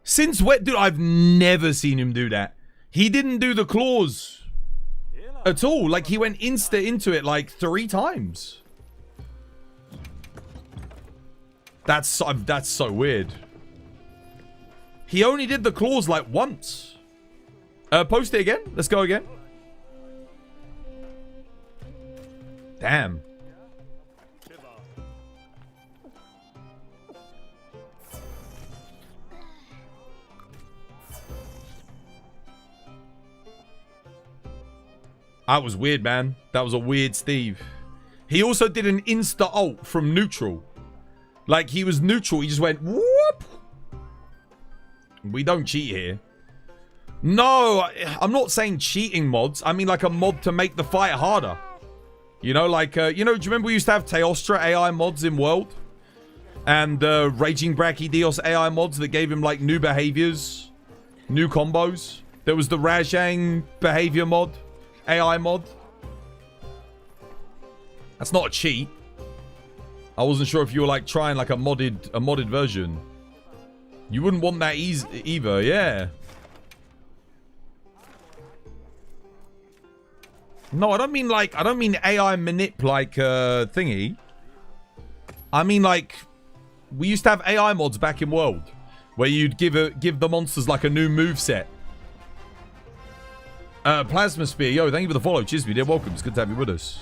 Since when? Dude, I've never seen him do that. He didn't do the claws at all. Like, he went into it like 3 times. That's so weird. He only did the claws like once. Post it again. Let's go again. Damn. That was weird, man. That was a weird Steve. He also did an insta ult from neutral. Like, he was neutral. He just went, whoop. We don't cheat here. No, I'm not saying cheating mods. I mean, like, a mod to make the fight harder. You know, like, do you remember we used to have Teostra AI mods in World? And Raging Brachydios AI mods that gave him, like, new behaviors. New combos. There was the Rajang behavior mod. AI mod. That's not a cheat. I wasn't sure if you were like trying like a modded version. You wouldn't want that either, yeah. No, I don't mean AI manip like thingy. I mean like we used to have AI mods back in World where you'd give the monsters like a new move set. Plasma Spear, yo, thank you for the follow. Cheers, dude. Welcome. It's good to have you with us.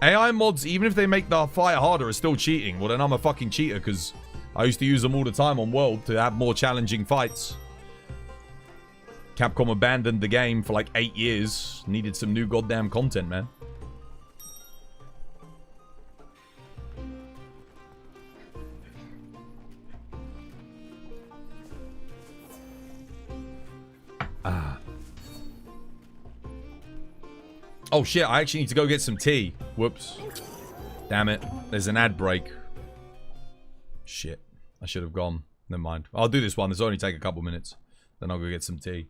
AI mods, even if they make the fight harder, are still cheating. Well, then I'm a fucking cheater because I used to use them all the time on World to have more challenging fights. Capcom abandoned the game for like 8 years. Needed some new goddamn content, man. Oh shit, I actually need to go get some tea. Whoops. Damn it. There's an ad break. Shit. I should have gone. Never mind. I'll do this one. This will only take a couple minutes. Then I'll go get some tea.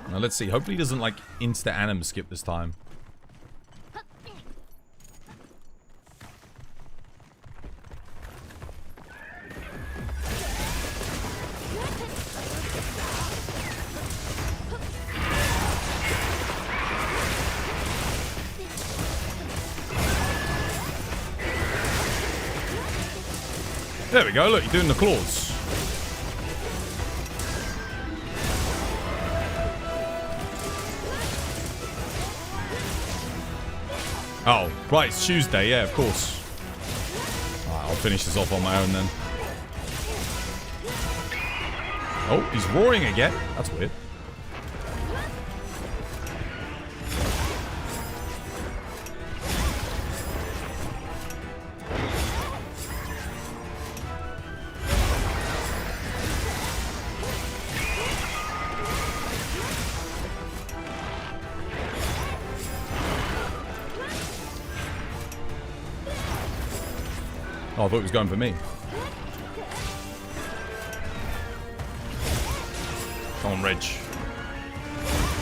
Now let's see. Hopefully he doesn't like insta-anim skip this time. There we go, look, you're doing the claws. Oh, right, it's Tuesday, yeah, of course. Alright, I'll finish this off on my own then. Oh, he's roaring again. That's weird. Oh, I thought he was going for me. Come on, Reg.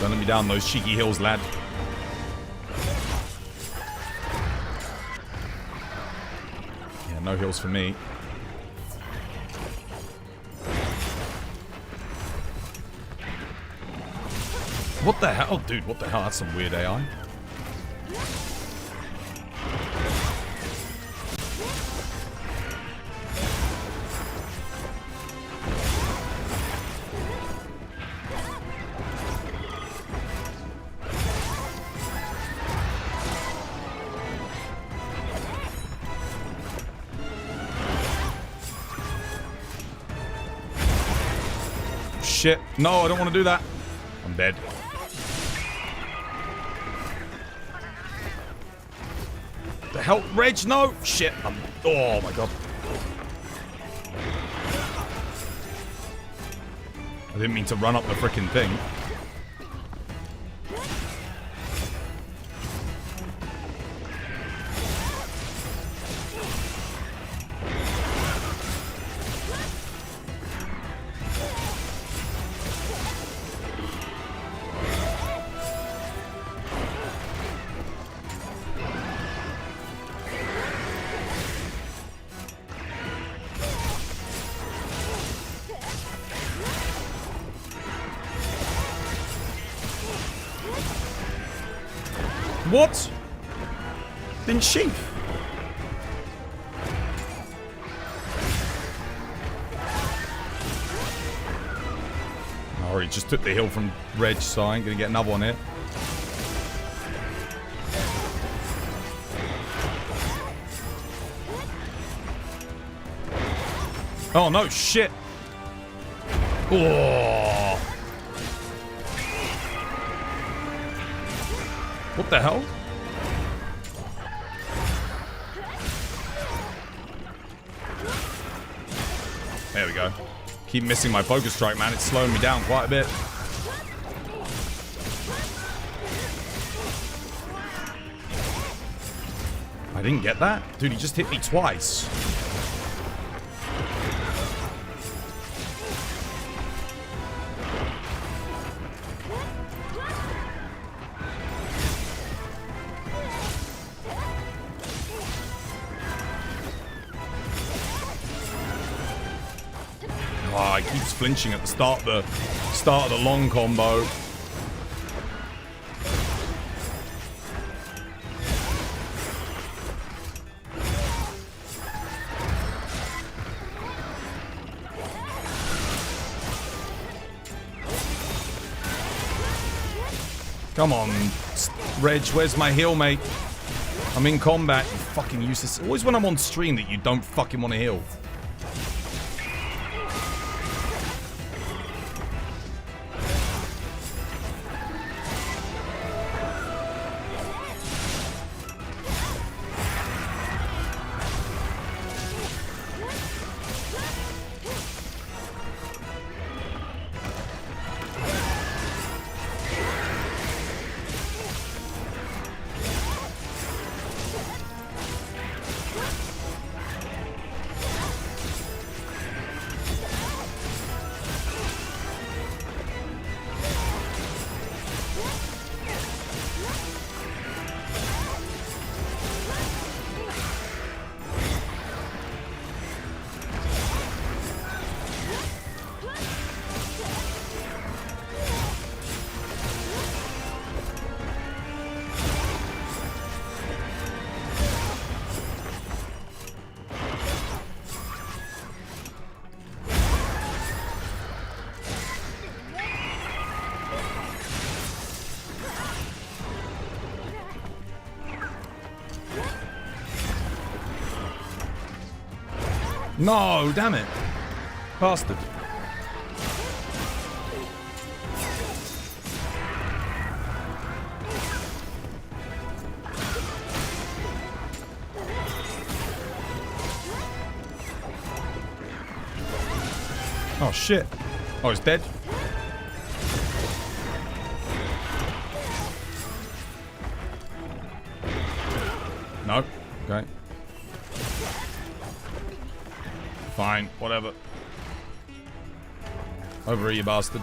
Don't let me down those cheeky hills, lad. Yeah, no hills for me. What the hell? Oh, dude, what the hell? That's some weird AI. shit. No, I don't want to do that. I'm dead. The hell? Reg, no! Shit. Oh my god. I didn't mean to run up the frickin' thing. What? Didn't sheath. I already just took the hill from Reg, so I ain't gonna get another one here. Oh no, shit. Oh. What the hell? There we go. Keep missing my focus strike, man. It's slowing me down quite a bit. I didn't get that? Dude, he just hit me twice. Oh, he keeps flinching at the start of the long combo. Come on, Reg, where's my heal, mate? I'm in combat, you fucking useless. Always when I'm on stream that you don't fucking want to heal. No, damn it. Bastard. Oh, shit. Oh, it's dead. No. Okay. Fine, whatever. Over here, you bastard.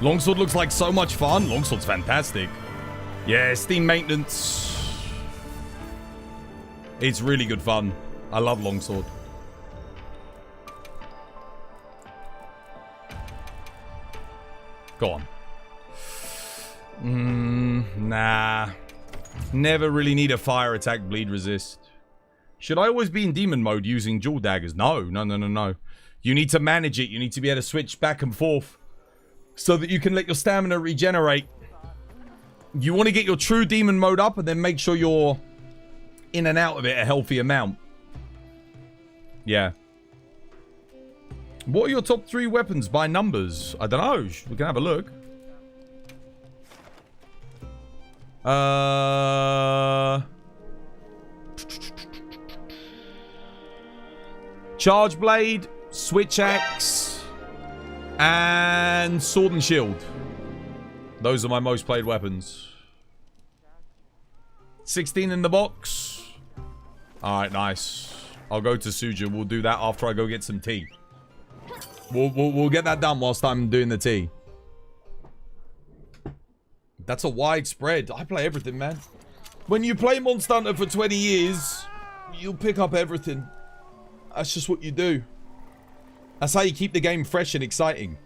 Longsword looks like so much fun. Longsword's fantastic. Yeah, Steam maintenance. It's really good fun. I love Longsword. Go on. Nah. Never really need a fire attack bleed resist. Should I always be in demon mode using dual daggers? No. You need to manage it. You need to be able to switch back and forth so that you can let your stamina regenerate. You want to get your true demon mode up and then make sure your in and out of it a healthy amount. Yeah. What are your top 3 weapons by numbers? I don't know. We can have a look. Charge Blade, Switch Axe, and Sword and Shield. Those are my most played weapons. 16 in the box. Alright, nice. I'll go to Suja. We'll do that after I go get some tea. We'll get that done whilst I'm doing the tea. That's a wide spread. I play everything, man. When you play Monster Hunter for 20 years, you'll pick up everything. That's just what you do. That's how you keep the game fresh and exciting.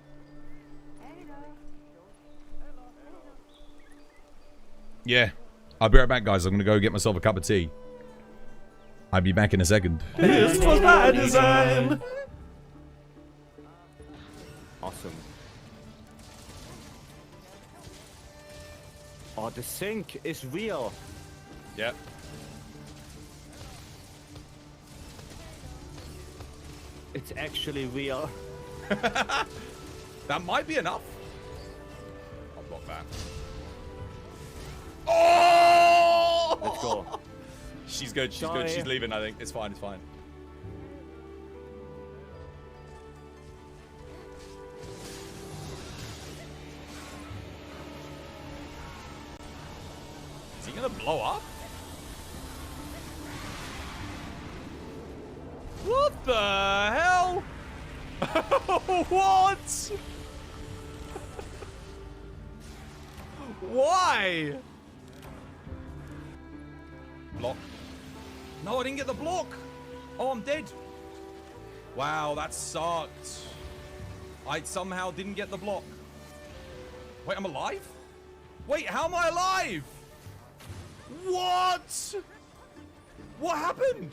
Yeah. I'll be right back, guys. I'm going to go get myself a cup of tea. I'll be back in a second. This was my design. Awesome. Oh, the sync is real. Yep. It's actually real. That might be enough. I'll block that. Oh! Let's go. She's good. She's good. She's leaving, I think. It's fine. It's fine. Is he gonna blow up? What the hell? What? Why? Block. No, I didn't get the block. Oh, I'm dead. Wow, that sucked. I somehow didn't get the block. Wait, I'm alive? Wait, how am I alive? What? What happened?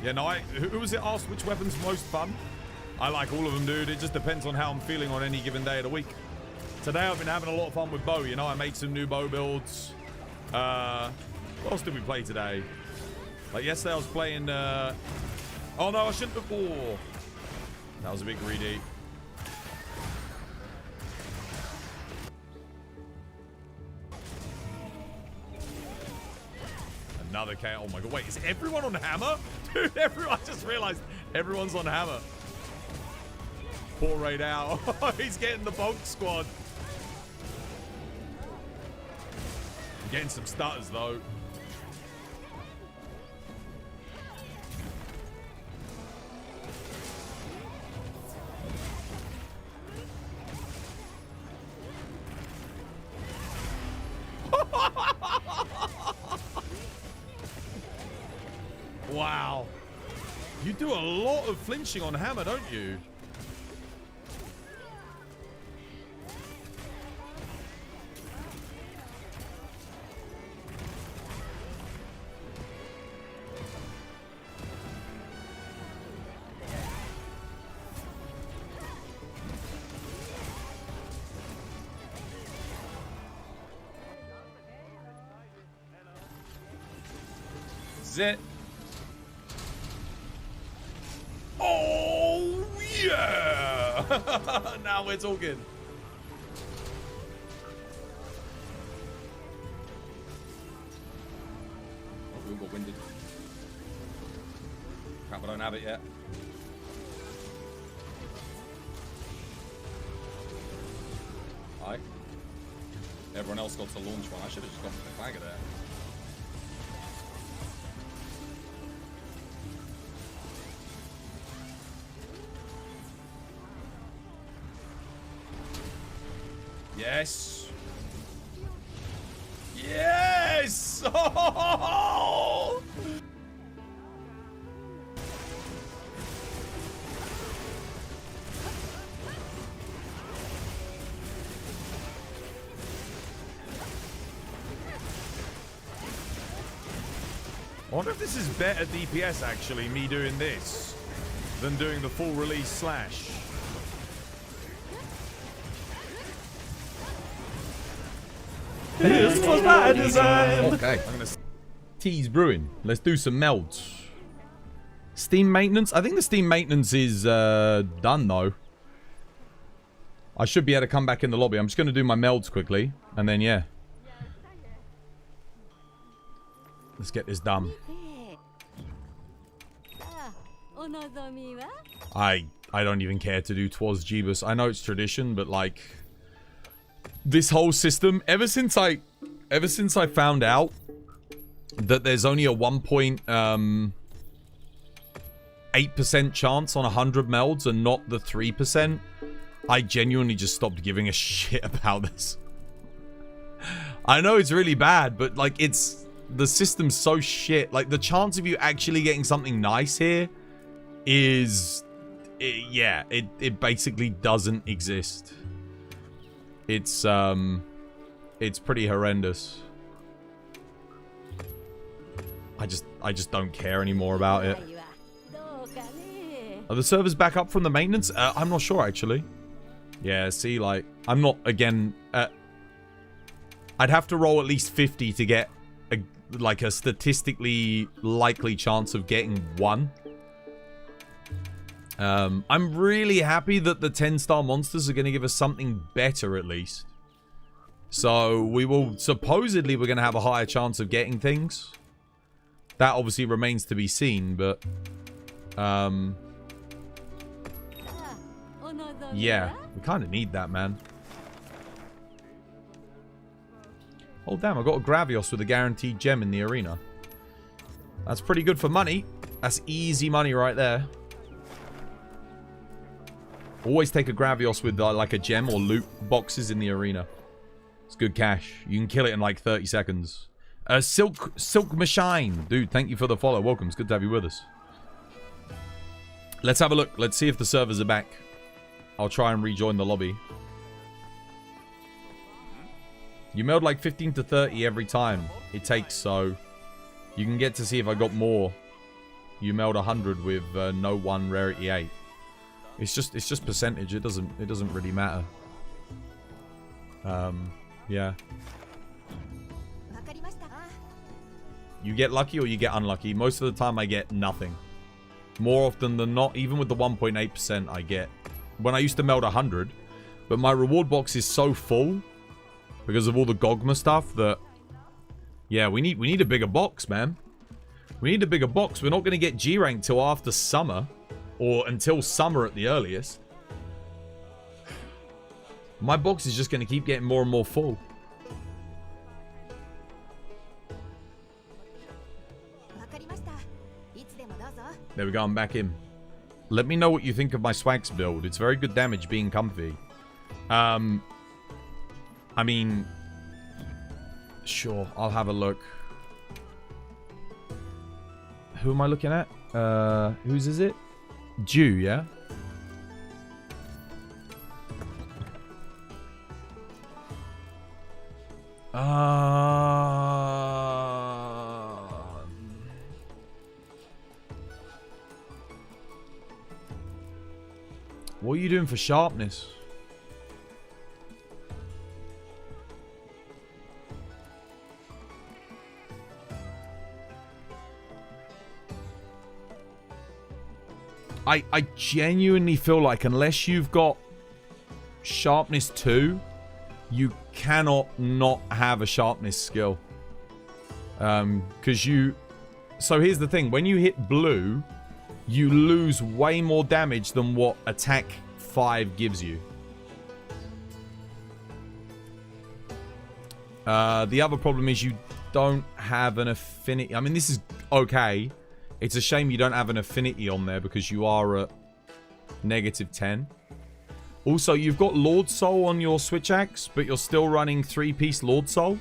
Yeah, no, who was it asked which weapon's most fun? I like all of them, dude. It just depends on how I'm feeling on any given day of the week. Today I've been having a lot of fun with bow, you know. I made some new bow builds. What else did we play today? Like yesterday I was playing, oh no, I shouldn't have. Oh, that was a bit greedy. Another K. Oh my god, wait, is everyone on hammer? Dude, I just realized everyone's on hammer. Poor Raid out. He's getting the bonk squad. I'm getting some stutters though. Wow. You do a lot of flinching on hammer, don't you? Zit. Oh, yeah! Now we're talking. Oh, we all got winded. Crap, I don't have it yet. Alright. Everyone else got to launch one. I should have just gone for the flagger there. Yes. Yes! Oh! I wonder if this is better DPS, actually, me doing this, than doing the full release slash. This was my design. Okay, I'm gonna tease brewing. Let's do some melds. Steam maintenance. I think the Steam maintenance is done though. I should be able to come back in the lobby. I'm just gonna do my melds quickly, and then yeah, let's get this done. I don't even care to do Twas Jeebus. I know it's tradition, but like this whole system, ever since I found out that there's only a 1.8% chance on 100 melds and not the 3%, I genuinely just stopped giving a shit about this. I know it's really bad, but like the system's so shit. Like the chance of you actually getting something nice here is, it basically doesn't exist. It's pretty horrendous. I just don't care anymore about it. Are the servers back up from the maintenance? I'm not sure actually. Yeah, see, like I'm not again. I'd have to roll at least 50 to get like a statistically likely chance of getting one. I'm really happy that the 10-star monsters are going to give us something better at least. So we will, supposedly we're going to have a higher chance of getting things. That obviously remains to be seen, but yeah, we kind of need that, man. Oh damn, I got a Gravios with a guaranteed gem in the arena. That's pretty good for money. That's easy money right there. Always take a Gravios with like a gem or loot boxes in the arena. It's good cash. You can kill it in like 30 seconds. Silk Machine. Dude, thank you for the follow. Welcome. It's good to have you with us. Let's have a look. Let's see if the servers are back. I'll try and rejoin the lobby. You meld like 15 to 30 every time it takes, so you can get to see if I got more. You meld 100 with no 1 rarity 8. It's just percentage. It doesn't really matter. Yeah. You get lucky or you get unlucky. Most of the time I get nothing. More often than not, even with the 1.8% I get. When I used to meld 100, but my reward box is so full because of all the Gogma stuff that, yeah, we need a bigger box, man. We need a bigger box. We're not going to get G rank till after summer. Or until summer at the earliest. My box is just going to keep getting more and more full. There we go, I'm back in. Let me know what you think of my Swags build. It's very good damage being comfy. I mean, sure, I'll have a look. Who am I looking at? Whose is it? Jew, yeah? What are you doing for sharpness? I genuinely feel like unless you've got sharpness 2, you cannot not have a sharpness skill. Because you... So here's the thing. When you hit blue, you lose way more damage than what attack 5 gives you. The other problem is you don't have an affinity. I mean, this is okay. It's a shame you don't have an affinity on there because you are at -10. Also, you've got Lord Soul on your Switch Axe, but you're still running 3-piece Lord Soul.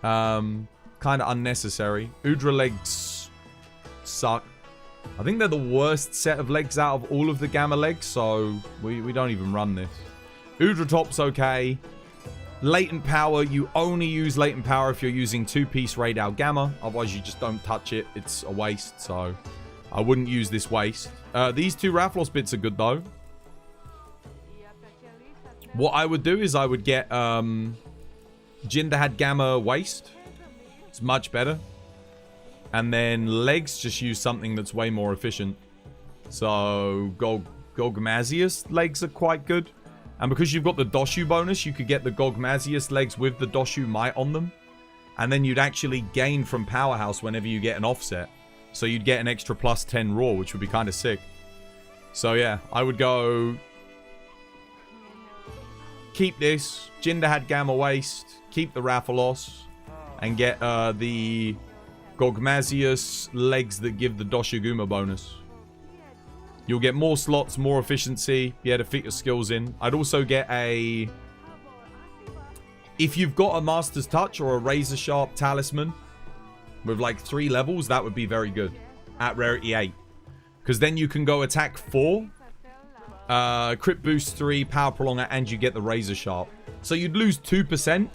Kind of unnecessary. Udra legs suck. I think they're the worst set of legs out of all of the Gamma legs, so we don't even run this. Udra top's okay. Latent power, you only use latent power if you're using 2-piece Radal Gamma. Otherwise, you just don't touch it. It's a waste, so I wouldn't use this waste. These 2 Rafflos bits are good, though. What I would do is I would get Jinderhad Gamma waste. It's much better. And then legs, just use something that's way more efficient. So, Gogmazios legs are quite good. And because you've got the Doshu bonus, you could get the Gogmazios legs with the Doshu Might on them. And then you'd actually gain from Powerhouse whenever you get an offset. So you'd get an extra plus 10 Raw, which would be kind of sick. So yeah, I would go... keep this, Jinderhad Gamma waste, keep the Rathalos, and get the Gogmazios legs that give the Doshiguma bonus. You'll get more slots, more efficiency, be able to fit your skills in. I'd also get a... if you've got a Master's Touch or a Razor Sharp Talisman with like 3 levels, that would be very good at rarity 8. Because then you can go attack 4, crit boost 3, power prolonger, and you get the Razor Sharp. So you'd lose 2%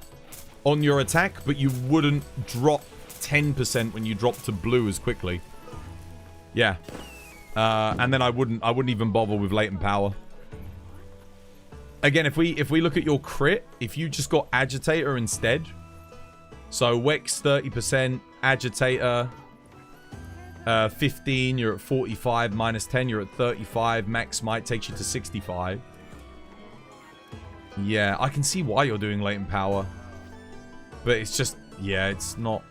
on your attack, but you wouldn't drop 10% when you drop to blue as quickly. Yeah. And then I wouldn't even bother with latent power. Again, if we look at your crit, if you just got Agitator instead, so Wex 30%, Agitator 15, you're at 45, minus 10, you're at 35, Max Might takes you to 65. Yeah, I can see why you're doing latent power, but it's just, yeah, it's not.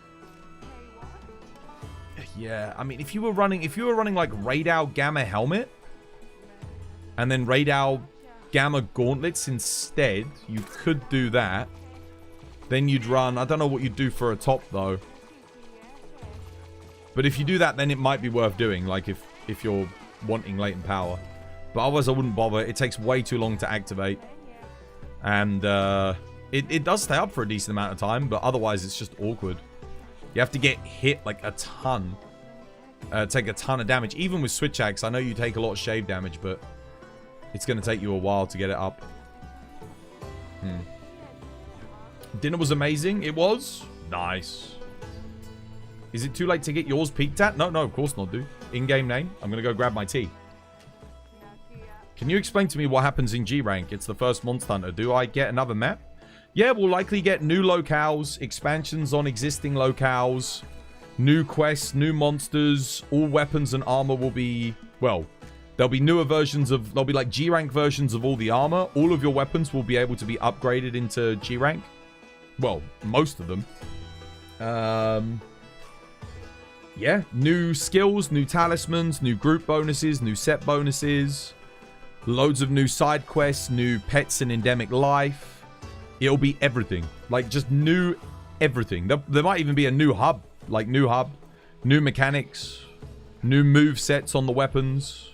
Yeah, I mean, if you were running like Radal Gamma Helmet and then Radal Gamma Gauntlets instead, you could do that. Then you'd run, I don't know what you'd do for a top though. But if you do that, then it might be worth doing, like if you're wanting latent power. But otherwise I wouldn't bother. It takes way too long to activate. And it does stay up for a decent amount of time, but otherwise it's just awkward. You have to get hit like a ton. Take a ton of damage. Even with Switch Axe, I know you take a lot of shave damage, but it's going to take you a while to get it up. Dinner was amazing. It was. Nice. Is it too late to get yours peeked at? No, of course not, dude. In-game name. I'm going to go grab my tea. Can you explain to me what happens in G rank? It's the first Monster Hunter. Do I get another map? Yeah, we'll likely get new locales, expansions on existing locales, new quests, new monsters. All weapons and armor will be, well, there'll be newer versions of, there'll be like G rank versions of all the armor. All of your weapons will be able to be upgraded into G rank. Well, most of them. Yeah, new skills, new talismans, new group bonuses, new set bonuses, loads of new side quests, new pets and endemic life. It'll be everything. Like, just new everything. There might even be a new hub. Like, new hub. New mechanics. New move sets on the weapons.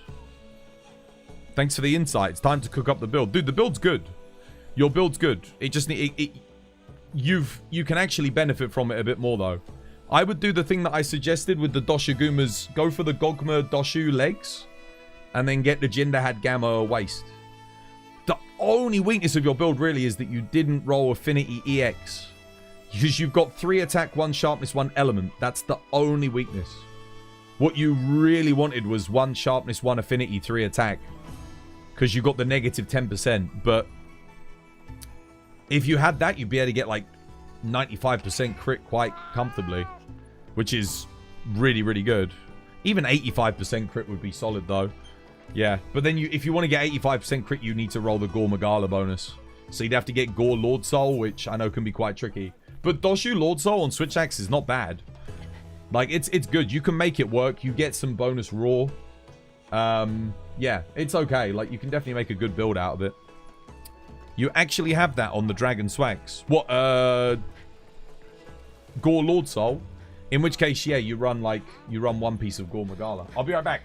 Thanks for the insights. Time to cook up the build. Dude, the build's good. Your build's good. It just... You can actually benefit from it a bit more, though. I would do the thing that I suggested with the Doshigumas. Go for the Gogma Doshu legs. And then get the Jinderhad Gamma waist. The only weakness of your build really is that you didn't roll Affinity EX. Because you've got 3 attack, 1 sharpness, 1 element. That's the only weakness. What you really wanted was 1 sharpness, 1 affinity, 3 attack. Because you got the negative 10%. But if you had that, you'd be able to get like 95% crit quite comfortably. Which is really, really good. Even 85% crit would be solid though. Yeah, but then if you want to get 85% crit, you need to roll the Gore Magala bonus. So you'd have to get Gore Lord Soul, which I know can be quite tricky. But Doshu Lord Soul on Switch Axe is not bad. Like, it's good. You can make it work. You get some bonus raw. Yeah, it's okay. Like, you can definitely make a good build out of it. You actually have that on the Dragon Swags. What, Gore Lord Soul? In which case, yeah, you run 1 piece of Gore Magala. I'll be right back.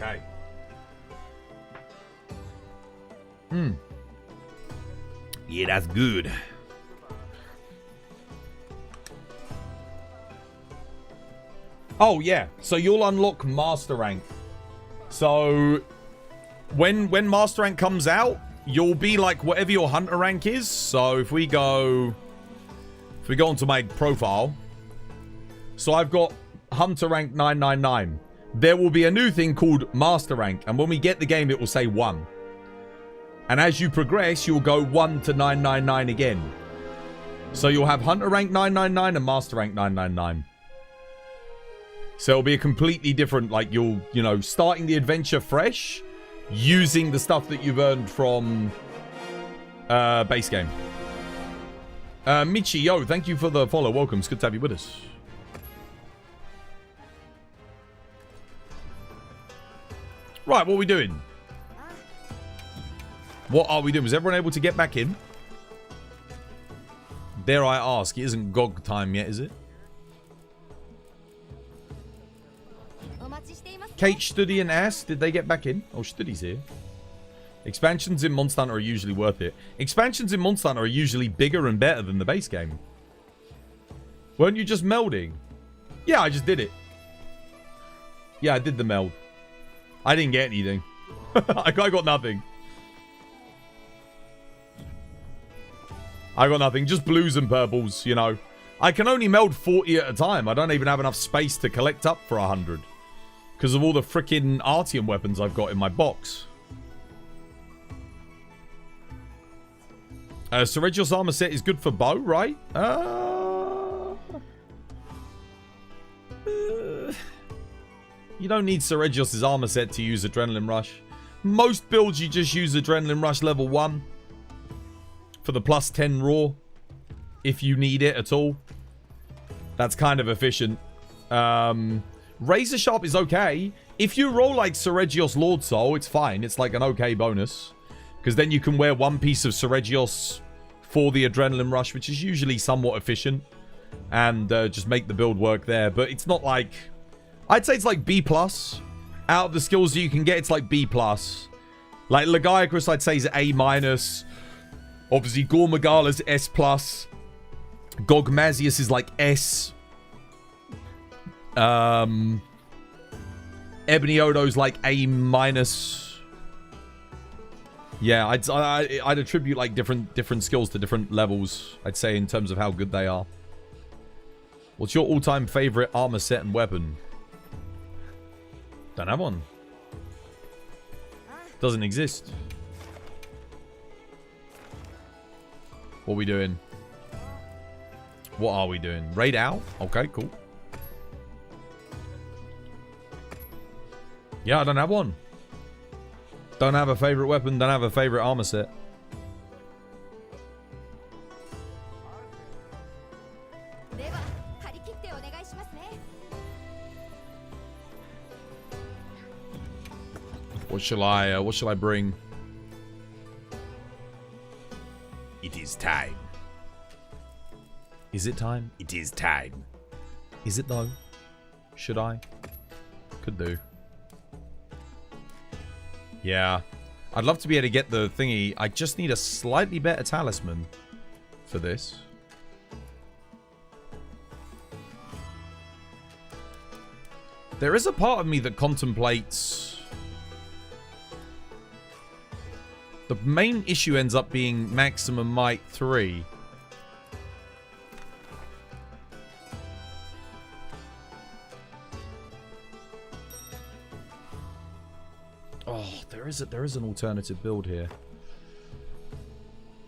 Okay. Yeah, that's good. Oh, yeah. So you'll unlock Master Rank. So when Master Rank comes out, you'll be like whatever your Hunter rank is. So if we go onto my profile, so I've got Hunter rank 999. There will be a new thing called Master Rank, and when we get the game, it will say 1. And as you progress, you'll go 1 to 999 again. So you'll have Hunter rank 999 and Master rank 999. So it'll be a completely different, like you'll, you know, starting the adventure fresh, using the stuff that you've earned from base game. Michi, yo, thank you for the follow. Welcome. It's good to have you with us. Right, what are we doing? What are we doing? Was everyone able to get back in? Dare I ask, it isn't GOG time yet, is it? Kate, Studi, and Ass, did they get back in? Oh, Studi's here. Expansions in Monster Hunter are usually worth it. Expansions in Monster Hunter are usually bigger and better than the base game. Weren't you just melding? Yeah, I just did it. Yeah, I did the meld. I didn't get anything. I got nothing. I got nothing. Just blues and purples, you know. I can only meld 40 at a time. I don't even have enough space to collect up for 100. Because of all the freaking Artium weapons I've got in my box. Seregios armor set is good for bow, right? You don't need Seregios' armor set to use Adrenaline Rush. Most builds you just use Adrenaline Rush level 1. For the plus 10 raw. If you need it at all. That's kind of efficient. Razor Sharp is okay. If you roll like Seregios Lord Soul, it's fine. It's like an okay bonus. Because then you can wear one piece of Seregios for the Adrenaline Rush, which is usually somewhat efficient. And just make the build work there. But it's not like... I'd say it's like B+. Out of the skills that you can get, it's like B+. Like Legiacrus, I'd say is A-. Obviously, Gore Magala's S+. Gogmazios is like S. Ebony Odo's like A-. Yeah, I'd attribute like different skills to different levels, I'd say, in terms of how good they are. What's your all-time favorite armor set and weapon? Don't have one. Doesn't exist. What are we doing? What are we doing? Raid out? Okay, cool. Yeah, I don't have one. Don't have a favorite weapon. Don't have a favorite armor set. What shall I bring? It is time. Is it time? It is time. Is it though? Should I? Could do. Yeah. I'd love to be able to get the thingy. I just need a slightly better talisman for this. There is a part of me that contemplates... The main issue ends up being Maximum Might 3. Oh, there is an alternative build here.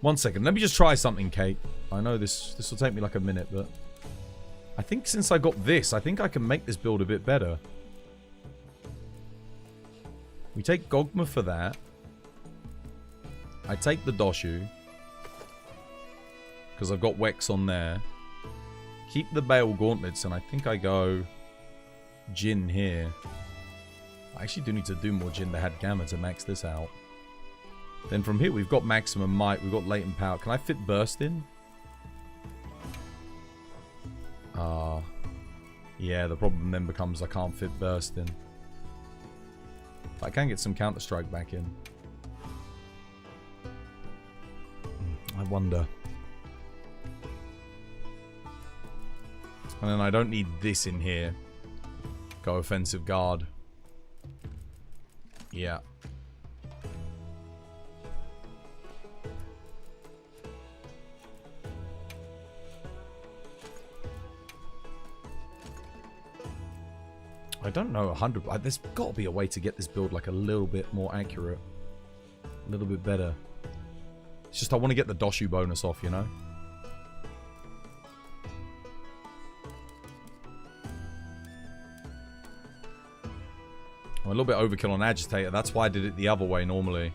One second. Let me just try something, Kate. I know this will take me like a minute, but... I think since I got this, I think I can make this build a bit better. We take Gogma for that. I take the Doshu. Because I've got Wex on there. Keep the Bale Gauntlets, and I think I go Jin here. I actually do need to do more Jin the Had Gamma to max this out. Then from here, we've got Maximum Might. We've got Latent Power. Can I fit Burst in? Yeah, the problem then becomes I can't fit Burst in. I can get some Counter-Strike back in. I wonder. And then I don't need this in here. Go offensive guard. Yeah. I don't know 100. There's got to be a way to get this build like a little bit more accurate. A little bit better. It's just I want to get the Doshu bonus off, you know? I'm a little bit overkill on Agitator. That's why I did it the other way normally.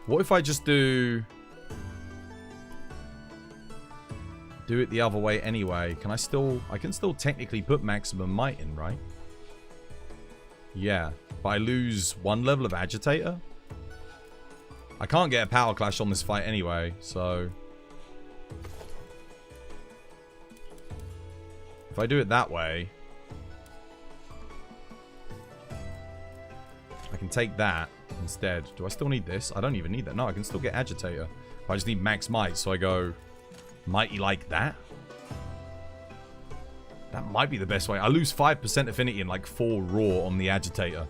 What if I just do it the other way anyway? Can I still... I can still technically put maximum might in, right? Yeah. But I lose 1 level of Agitator? I can't get a power clash on this fight anyway, so... If I do it that way... I can take that instead. Do I still need this? I don't even need that. No, I can still get Agitator. But I just need max might, so I go... Mighty like that? That might be the best way. I lose 5% affinity and like 4 raw on the Agitator.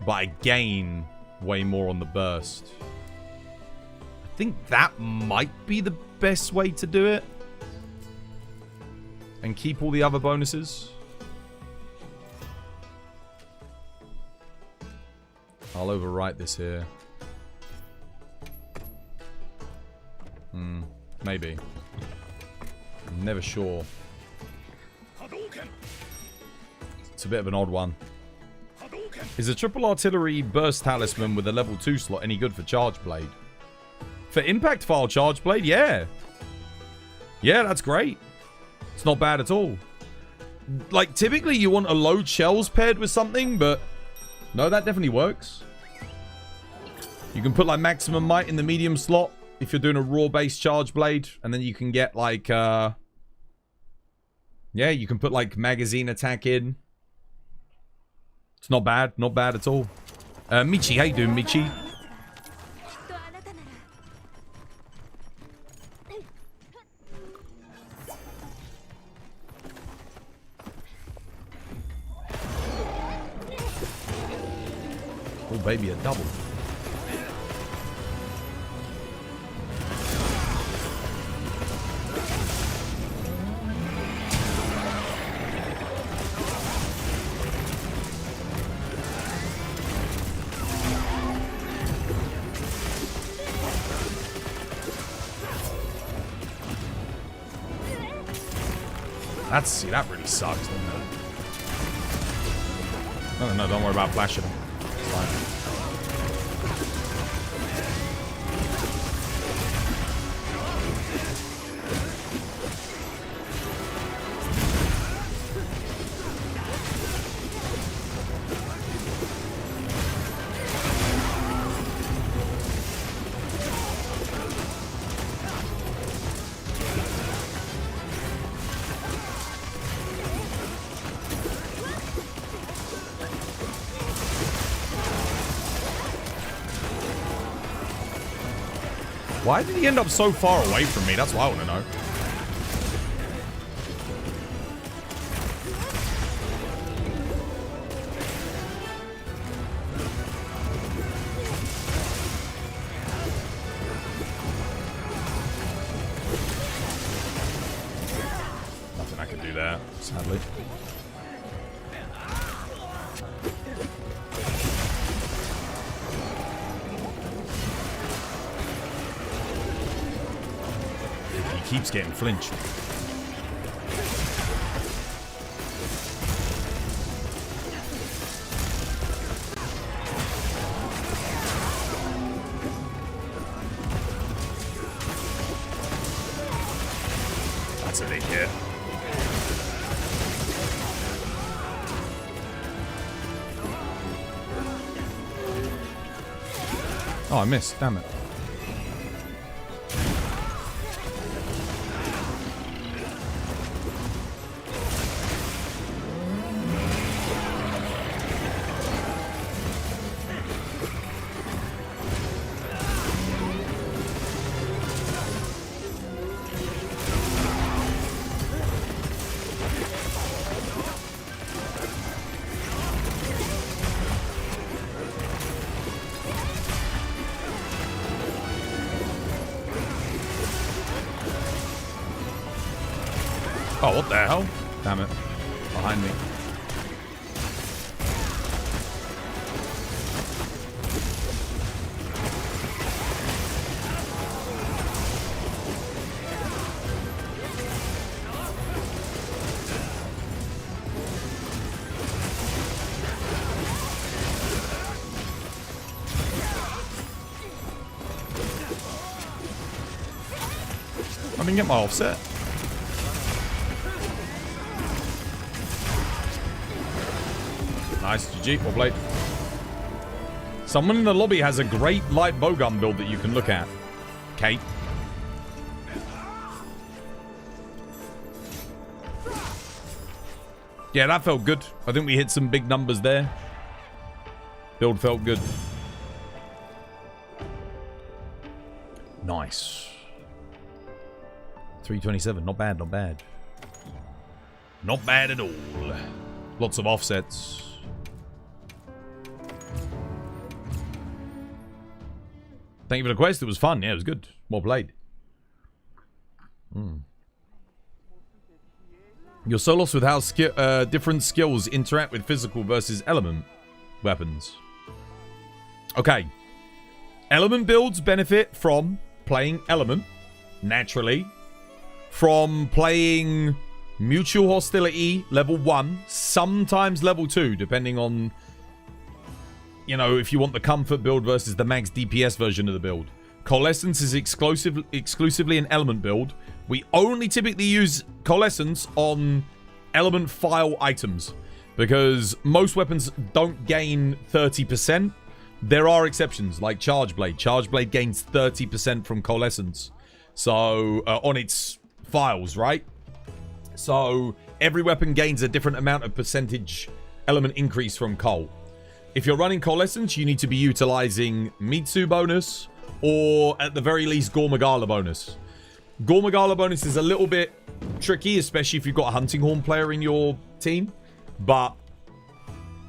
But I gain way more on the burst. I think that might be the best way to do it. And keep all the other bonuses. I'll overwrite this here. Maybe. I'm never sure. It's a bit of an odd one. Is a triple artillery burst talisman with a level 2 slot any good for Charge Blade? For impact file Charge Blade, yeah. Yeah, that's great. It's not bad at all. Like, typically you want a load shells paired with something, but no, that definitely works. You can put like maximum might in the medium slot if you're doing a raw based Charge Blade, and then you can get like yeah, you can put like magazine attack in. It's not bad at all. Michi, how you doing, Michi? Oh baby, a double. See, that really sucks, doesn't it? No, don't worry about flashing them. It's fine. Why did he end up so far away from me? That's what I want to know. Nothing I can do there, sadly. Keeps getting flinched. That's a big hit. Oh, I missed. Damn it. Oh, what the hell? Damn it. Behind me. I didn't get my offset. Nice, GG, well played. Someone in the lobby has a great light bowgun build that you can look at. Kate. Yeah, that felt good. I think we hit some big numbers there. Build felt good. Nice. 327, not bad, not bad. Not bad at all. Lots of offsets. Thank you for the quest. It was fun. Yeah, it was good. Well played. You're so lost with how different skills interact with physical versus element weapons. Okay. Element builds benefit from playing element, naturally. From playing mutual hostility level 1, sometimes level 2, depending on, you know, if you want the comfort build versus the max DPS version of the build. Coalescence is exclusively an element build. We only typically use Coalescence on element file items because most weapons don't gain 30%. There are exceptions like Charge Blade. Charge Blade gains 30% from Coalescence. So, on its files, right? So, every weapon gains a different amount of percentage element increase from Coal. If you're running Coalescence, you need to be utilizing Mitsu bonus or at the very least Gogmazios bonus. Gogmazios bonus is a little bit tricky, especially if you've got a Hunting Horn player in your team. But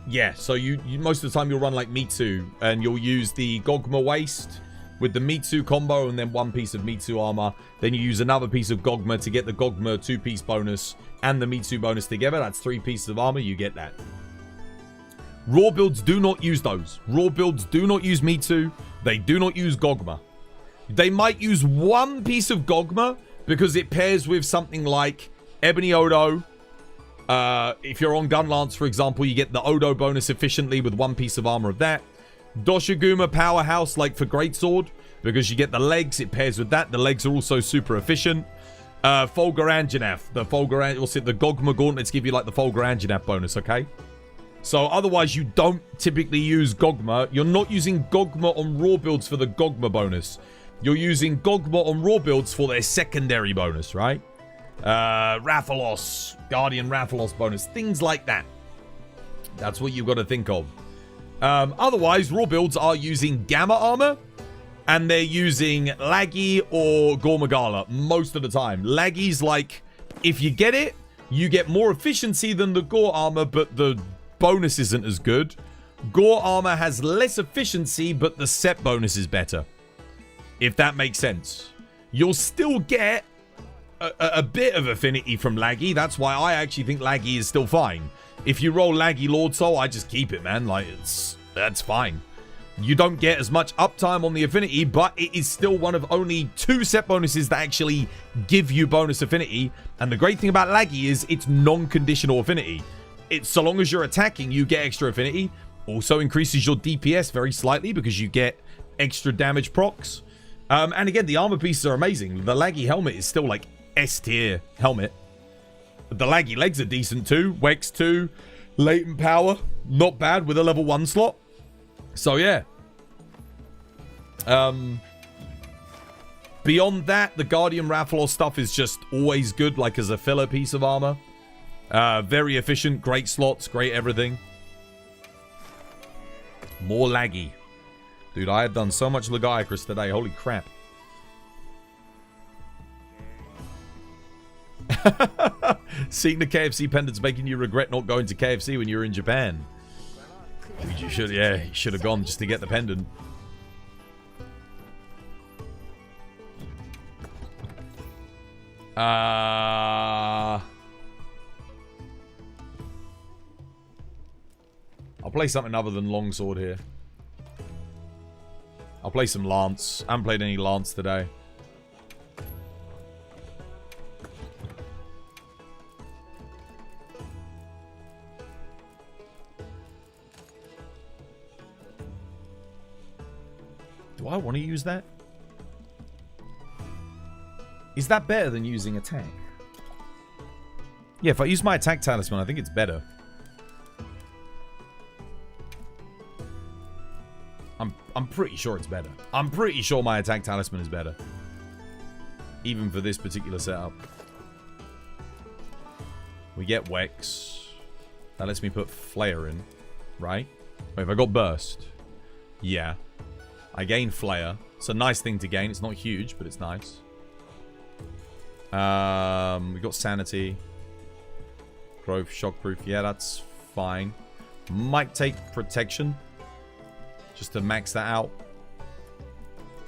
yeah, so you most of the time you'll run like Mitsu and you'll use the Gogma waist with the Mitsu combo and then one piece of Mitsu armor. Then you use another piece of Gogma to get the Gogma 2-piece bonus and the Mitsu bonus together. That's 3 pieces of armor. You get that. Raw builds do not use those. Raw builds do not use Mitsu. They do not use Gogma. They might use one piece of Gogma because it pairs with something like Ebony Odo. If you're on Gun Lance, for example, you get the Odo bonus efficiently with one piece of armor of that. Doshiguma Powerhouse, like for Greatsword, because you get the legs, it pairs with that. The legs are also super efficient. Fulgur the Gogma Gauntlets give you like the Fulgur Anjanath bonus, okay? So otherwise, you don't typically use Gogma. You're not using Gogma on raw builds for the Gogma bonus. You're using Gogma on raw builds for their secondary bonus, right? Rathalos, Guardian Rathalos bonus, things like that. That's what you've got to think of. Otherwise, raw builds are using Gamma Armor, and they're using Laggy or Gogmazios most of the time. Laggy's like, if you get it, you get more efficiency than the Gore Armor, but the bonus isn't as good. Gore Armor has less efficiency, but the set bonus is better. If that makes sense. You'll still get a bit of affinity from Laggy. That's why I actually think Laggy is still fine. If you roll Laggy Lord Soul, I just keep it, man. Like, that's fine. You don't get as much uptime on the affinity, but it is still one of only 2 set bonuses that actually give you bonus affinity. And the great thing about Laggy is it's non-conditional affinity. It's so long as you're attacking, you get extra affinity. Also increases your DPS very slightly because you get extra damage procs. And again, the armor pieces are amazing. The Laggy helmet is still like S-tier helmet. The Laggy legs are decent too. Wex 2, latent power, not bad with a level 1 slot. So yeah. Beyond that, the Guardian Rathalos stuff is just always good, like as a filler piece of armor. Very efficient, great slots, great everything. More Laggy. Dude, I have done so much Lagiacrus today. Holy crap. Seeing the KFC pendants making you regret not going to KFC when you were in Japan. You should have gone just to get the pendant. play something other than longsword here. I'll play some lance. I haven't played any lance today. Do I want to use that? Is that better than using attack? Yeah, if I use my attack talisman, I think it's better. I'm pretty sure it's better. I'm pretty sure my attack talisman is better. Even for this particular setup. We get Wex. That lets me put Flare in, right? Wait, have I got Burst? Yeah. I gain Flare. It's a nice thing to gain. It's not huge, but it's nice. We got Sanity. Growth, Shockproof. Yeah, that's fine. Might take Protection. Just to max that out.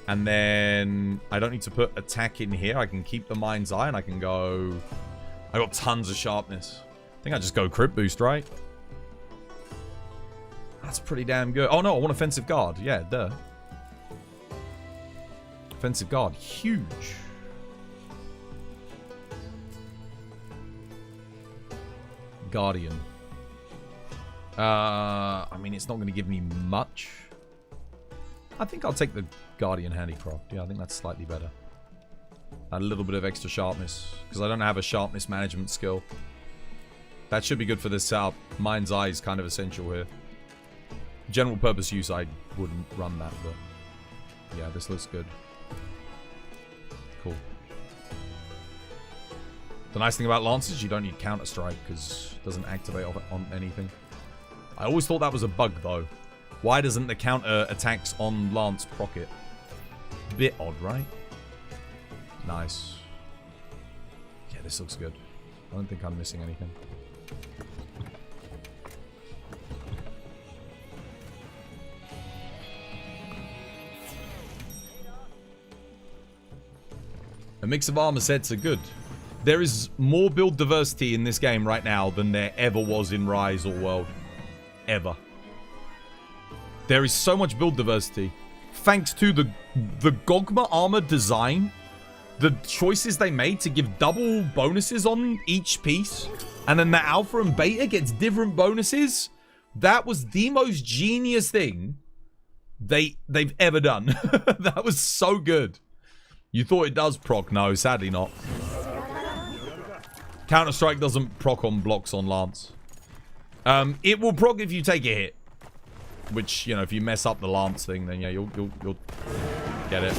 And then I don't need to put attack in here. I can keep the Mind's Eye and I can go... I got tons of sharpness. I think I just go crit boost, right? That's pretty damn good. Oh no, I want offensive guard. Yeah, duh. Offensive guard. Huge. Guardian. I mean, it's not going to give me much. I think I'll take the Guardian Handicraft. Yeah, I think that's slightly better. A little bit of extra sharpness. Because I don't have a sharpness management skill. That should be good for this setup. Mind's Eye is kind of essential here. General purpose use, I wouldn't run that, but... yeah, this looks good. Cool. The nice thing about Lance is you don't need Counter Strike, because it doesn't activate on anything. I always thought that was a bug, though. Why doesn't the counter attacks on Lance proc it? Bit odd, right? Nice. Yeah, this looks good. I don't think I'm missing anything. A mix of armor sets are good. There is more build diversity in this game right now than there ever was in Rise or World. Ever. There is so much build diversity. Thanks to the Gogma armor design, the choices they made to give double bonuses on each piece, and then the alpha and beta gets different bonuses. That was the most genius thing they've ever done. That was so good. You thought it does proc? No, sadly not. Counter-Strike doesn't proc on blocks on Lance. It will proc if you take a hit. Which, you know, if you mess up the Lance thing, then yeah, you'll get it.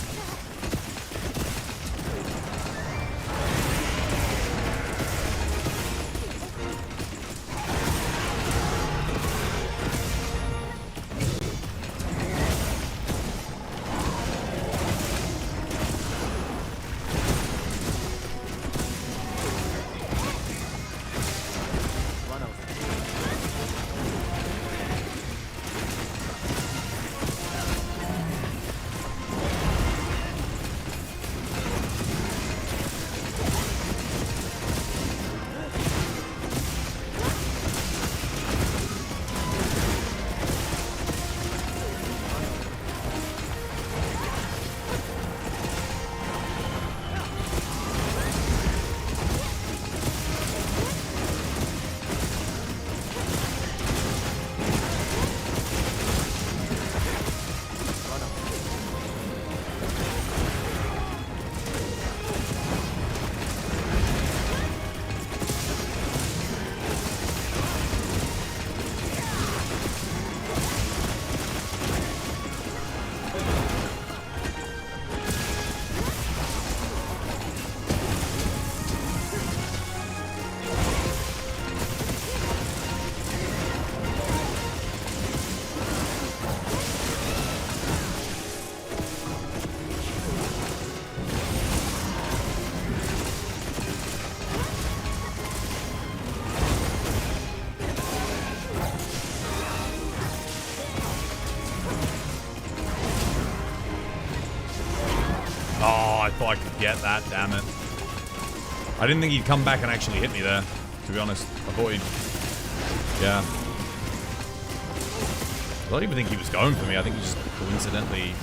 I could get that, damn it. I didn't think he'd come back and actually hit me there, to be honest. I thought he'd... yeah. I don't even think he was going for me. I think he just coincidentally...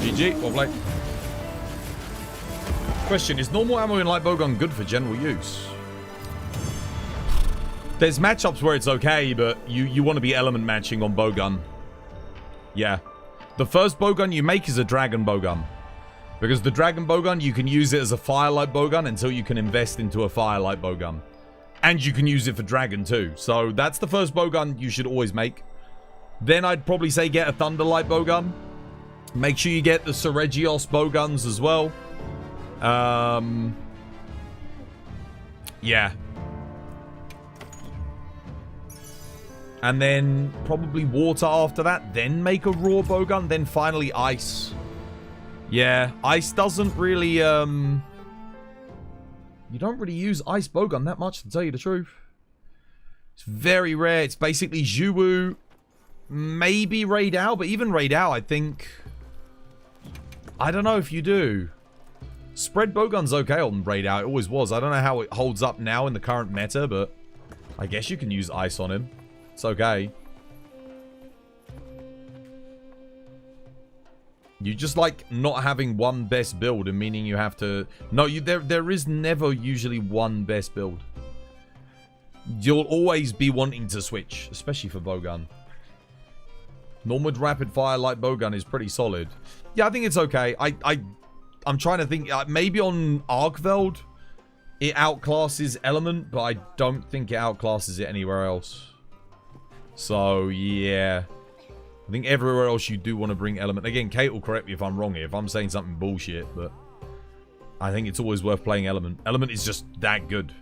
GG, well played. Question, is normal ammo in light bowgun good for general use? There's matchups where it's okay, but you want to be element matching on bowgun. Yeah. The first bowgun you make is a dragon bowgun. Because the dragon bowgun, you can use it as a firelight bowgun until you can invest into a firelight bowgun. And you can use it for dragon too. So that's the first bowgun you should always make. Then I'd probably say get a thunderlight bowgun. Make sure you get the Gogmazios bowguns as well. Yeah. And then probably water after that. Then make a raw bowgun. Then finally ice. Yeah. Ice doesn't really, you don't really use ice bowgun that much, to tell you the truth. It's very rare. It's basically Zhuwu, maybe Raid Out, but even Raid Out, I think... I don't know if you do. Spread bowgun's okay on Raid Out. It always was. I don't know how it holds up now in the current meta, but I guess you can use ice on him. It's okay. You just like not having one best build and meaning you have to... No, there is never usually one best build. You'll always be wanting to switch, especially for bowgun. Normal rapid fire light bowgun is pretty solid. Yeah, I think it's okay. I'm trying to think. Maybe on Arkveld, it outclasses Element, but I don't think it outclasses it anywhere else. So, yeah. I think everywhere else you do want to bring Element. Again, Kate will correct me if I'm wrong here, if I'm saying something bullshit, but I think it's always worth playing Element. Element is just that good.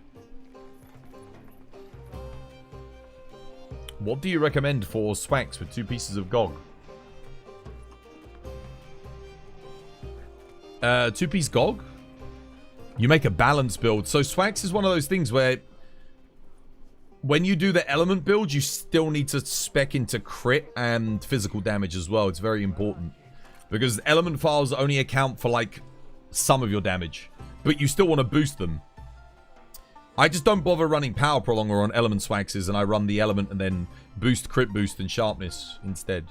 What do you recommend for Swax with 2 pieces of GOG? 2-piece GOG? You make a balanced build. So Swax is one of those things where when you do the element build, you still need to spec into crit and physical damage as well. It's very important. Because element files only account for like some of your damage. But you still want to boost them. I just don't bother running Power Prolonger on element Swaxes, and I run the element and then boost, crit boost, and sharpness instead.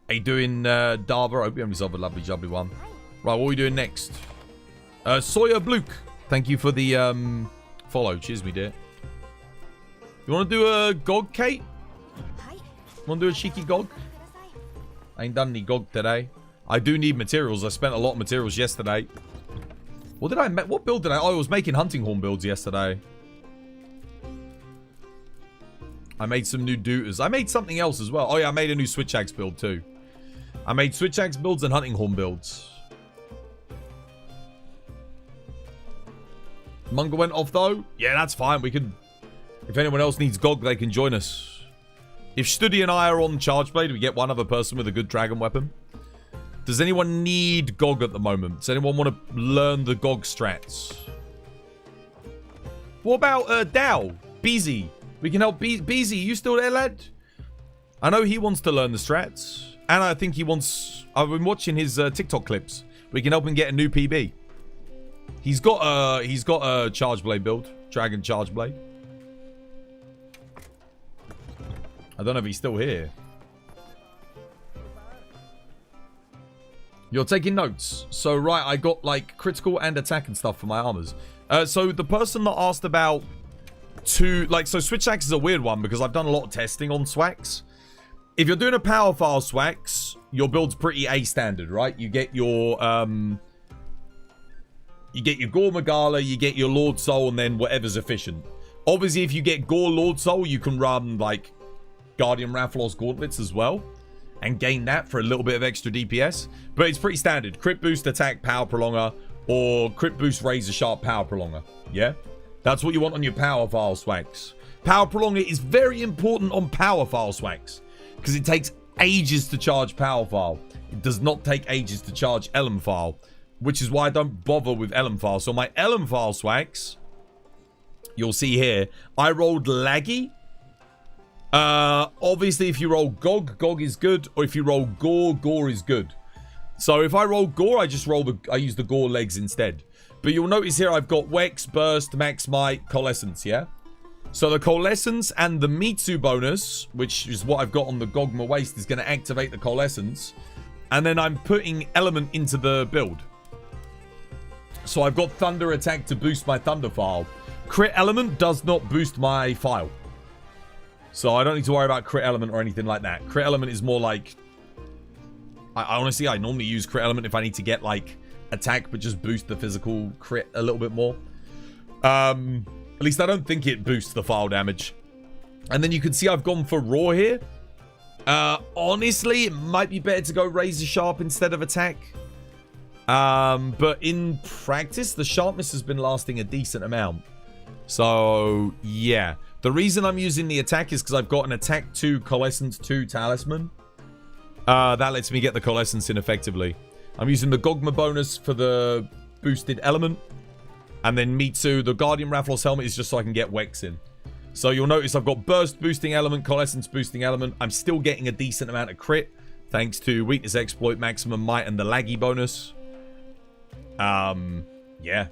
How you doing, Darva? I hope you have yourself a lovely, jubbly one. Right, what are we doing next? Sawyer Bluke. Thank you for the follow. Cheers, me dear. You want to do a GOG, Kate? Want to do a cheeky GOG? I ain't done any GOG today. I do need materials. I spent a lot of materials yesterday. What did I make? What build did I... Oh, I was making hunting horn builds yesterday. I made some new dutas. I made something else as well. Oh, yeah, I made a new switch axe build too. I made switch axe builds and hunting horn builds. Munga went off though. Yeah, that's fine. We can... If anyone else needs GOG, they can join us. If Studi and I are on Chargeblade, we get one other person with a good dragon weapon. Does anyone need GOG at the moment? Does anyone want to learn the GOG strats? What about Dow? Beezy? We can help Beezy. You still there, lad? I know he wants to learn the strats. And I think he wants... I've been watching his TikTok clips. We can help him get a new PB. He's got a Chargeblade build. Dragon Chargeblade. I don't know if he's still here. You're taking notes. So, right, I got, like, critical and attack and stuff for my armors. So, the person that asked about so Switch Axe is a weird one because I've done a lot of testing on Swax. If you're doing a power file Swax, your build's pretty A standard, right? You get your Gore Magala, you get your Lord Soul, and then whatever's efficient. Obviously, if you get Gore Lord Soul, you can run, like, Guardian Rathalos Gauntlets as well. And gain that for a little bit of extra DPS. But it's pretty standard. Crit boost, attack, power prolonger. Or crit boost, razor sharp, power prolonger. Yeah? That's what you want on your power file swags. Power prolonger is very important on power file swags because it takes ages to charge power file. It does not take ages to charge element file, which is why I don't bother with element file. So my element file swags, you'll see here, I rolled laggy. Obviously, if you roll Gog is good, or if you roll Gore is good. So if I roll Gore, I use the Gore legs instead. But you'll notice here I've got Wex, Burst, Max Might, Coalescence, yeah? So the Coalescence and the Mitsu bonus, which is what I've got on the Gogma Waist, is going to activate the Coalescence. And then I'm putting Element into the build. So I've got Thunder Attack to boost my Thunder file. Crit Element does not boost my file. So I don't need to worry about Crit Element or anything like that. Crit Element is more like... I honestly normally use Crit Element if I need to get like attack but just boost the physical crit a little bit more. At least I don't think it boosts the file damage. And then you can see I've gone for Raw here. Honestly, it might be better to go Razor Sharp instead of attack. But in practice, the sharpness has been lasting a decent amount. So, yeah. The reason I'm using the attack is because I've got an attack 2, Coalescence 2 Talisman. That lets me get the Coalescence in effectively. I'm using the Gogma bonus for the boosted element. And then Mitsu, the Guardian Rafflos helmet is just so I can get Wex in. So you'll notice I've got Burst boosting element, Coalescence boosting element. I'm still getting a decent amount of crit. Thanks to Weakness Exploit, Maximum Might, and the Laggy bonus. Yeah.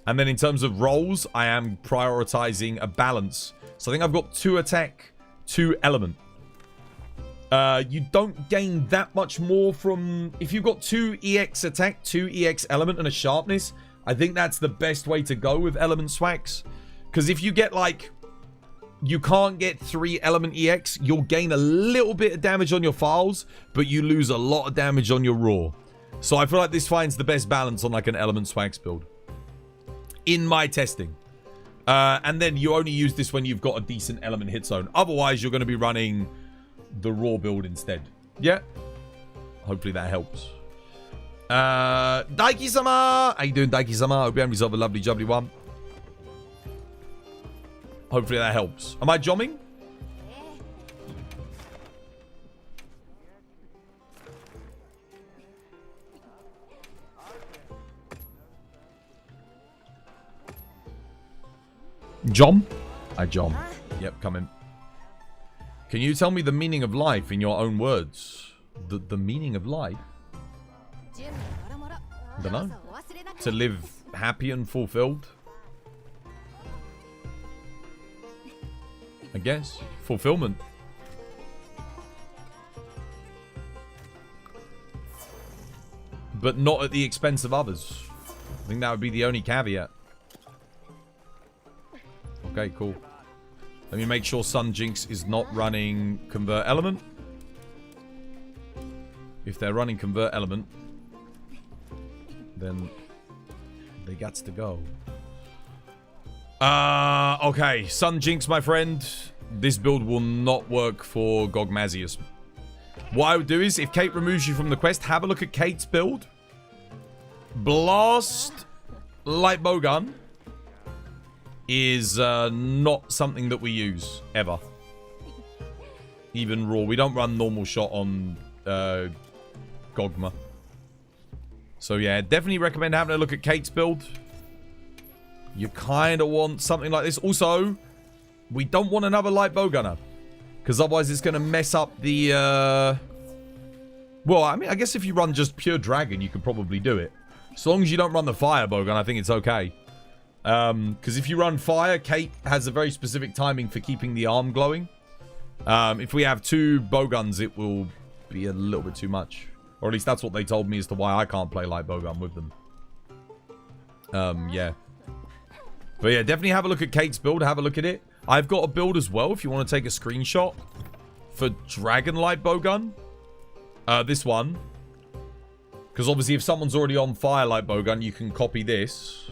And then in terms of rolls, I am prioritizing a balance. So I think I've got 2 attack, 2 element. You don't gain that much more from... If you've got 2 EX attack, 2 EX element, and a sharpness, I think that's the best way to go with element swags. Because if you get like... You can't get 3 element EX, you'll gain a little bit of damage on your files, but you lose a lot of damage on your raw. So I feel like this finds the best balance on like an element swags build. In my testing. And then you only use this when you've got a decent element hit zone. Otherwise, you're going to be running the raw build instead. Yeah. Hopefully that helps. Daiki-sama! How you doing, Daiki-sama? Hope you have yourself a lovely, jubbly one. Hopefully that helps. Am I jomming? Jom? I jom. Yep, come in. Can you tell me the meaning of life in your own words? The meaning of life? I don't know. To live happy and fulfilled? I guess. Fulfillment. But not at the expense of others. I think that would be the only caveat. Okay, cool. Let me make sure Sun Jinx is not running Convert Element. If they're running Convert Element, then they got to go. Okay. Sun Jinx, my friend. This build will not work for Gogmazios. What I would do is, if Kate removes you from the quest, have a look at Kate's build. Blast Light Bowgun is not something that we use, ever. Even raw. We don't run normal shot on Gogma. So yeah, definitely recommend having a look at Kate's build. You kind of want something like this. Also, we don't want another light bowgunner. Because otherwise it's going to mess up the... Well, I mean, I guess if you run just pure dragon, you could probably do it. As long as you don't run the fire bowgun, I think it's okay. Because if you run fire, Kate has a very specific timing for keeping the arm glowing. If we have 2 bowguns, it will be a little bit too much. Or at least that's what they told me as to why I can't play light bowgun with them. Yeah. But yeah, definitely have a look at Kate's build. Have a look at it. I've got a build as well if you want to take a screenshot for Dragon Light Bowgun. This one. Because obviously if someone's already on Fire Light Bowgun, you can copy this.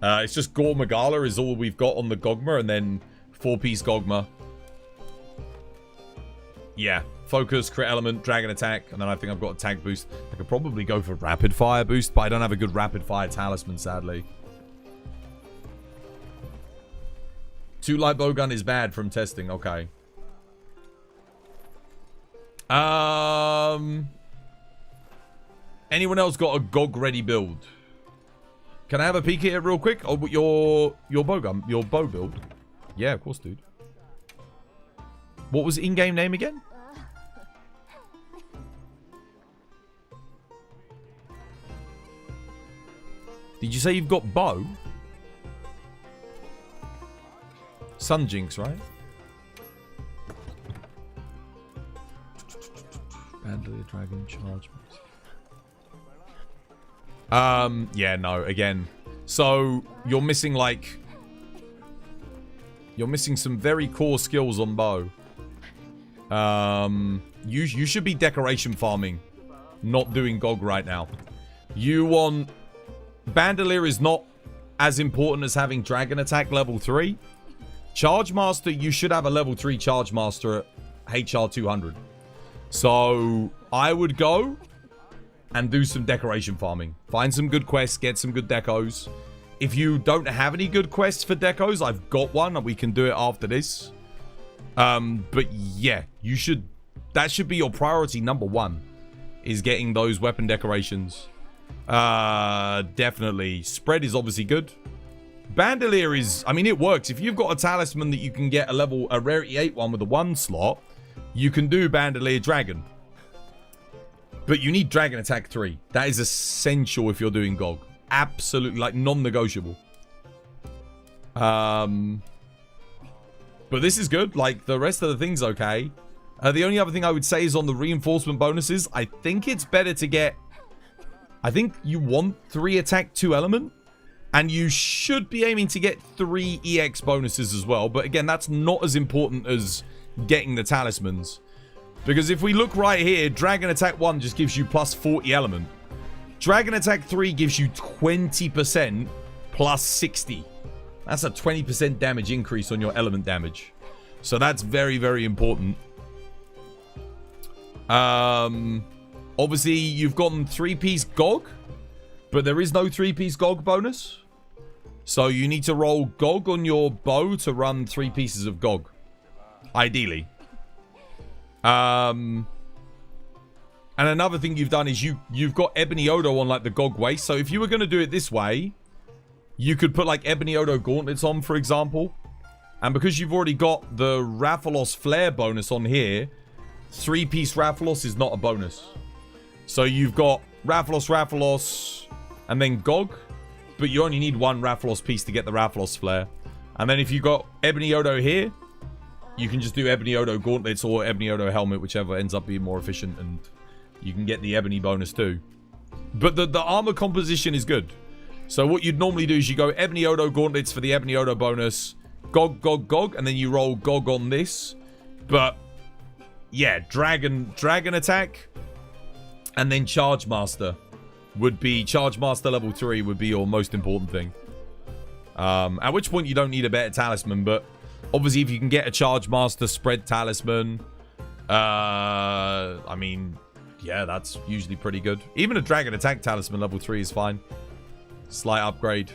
It's just Gore Magala is all we've got on the Gogma. And then 4-piece Gogma. Yeah. Focus, crit element, dragon attack. And then I think I've got attack boost. I could probably go for rapid fire boost. But I don't have a good rapid fire talisman, sadly. 2 light bowgun is bad from testing. Okay. Anyone else got a GOG ready build? Can I have a peek at it real quick? Oh, your bowgun, your bow build. Yeah, of course, dude. What was the in-game name again? Did you say you've got bow? Sun Jinx, right? Bandolier Dragon Charge. Yeah, no, again. So, you're missing, like... You're missing some very core skills on bow. You should be decoration farming. Not doing GOG right now. You want... Bandolier is not as important as having Dragon Attack level 3. Charge Master, you should have a level 3 Charge Master at HR 200. So, I would go and do some decoration farming. Find some good quests, get some good decos. If you don't have any good quests for decos, I've got one and we can do it after this. But yeah, you should... That should be your priority number 1. Is getting those weapon decorations. Definitely. Spread is obviously good. Bandolier is... I mean, it works. If you've got a talisman that you can get a rarity 8 one with a 1 slot, you can do Bandolier Dragon. But you need Dragon Attack 3. That is essential if you're doing GOG. Absolutely, like, non-negotiable. But this is good. Like, the rest of the thing's okay. The only other thing I would say is on the reinforcement bonuses, I think it's better to get... I think you want 3 attack, 2 element. And you should be aiming to get 3 EX bonuses as well. But again, that's not as important as getting the talismans. Because if we look right here, Dragon Attack 1 just gives you plus 40 element. Dragon Attack 3 gives you 20% plus 60. That's a 20% damage increase on your element damage. So that's very, very important. Obviously, you've gotten 3-piece GOG. But there is no 3-piece GOG bonus. So you need to roll GOG on your bow to run 3 pieces of GOG. Ideally. And another thing you've done is you've got Ebony Odo on like the GOG waist. So if you were going to do it this way, you could put like Ebony Odo gauntlets on, for example. And because you've already got the Rathalos flare bonus on here, 3-piece Rathalos is not a bonus. So you've got Rathalos, and then GOG. But you only need 1 Rathalos piece to get the Rathalos flare. And then if you got Ebony Odo here, you can just do Ebony Odo gauntlets or Ebony Odo helmet, whichever ends up being more efficient, and you can get the Ebony bonus too. But the armor composition is good. So what you'd normally do is you go Ebony Odo gauntlets for the Ebony Odo bonus, GOG, GOG, GOG, and then you roll GOG on this. But yeah, Dragon Attack, and then Charge Master would be... Charge Master level 3 would be your most important thing. At which point you don't need a better talisman, but obviously if you can get a Charge Master spread talisman, I mean, yeah, that's usually pretty good. Even a Dragon Attack talisman level 3 is fine. Slight upgrade.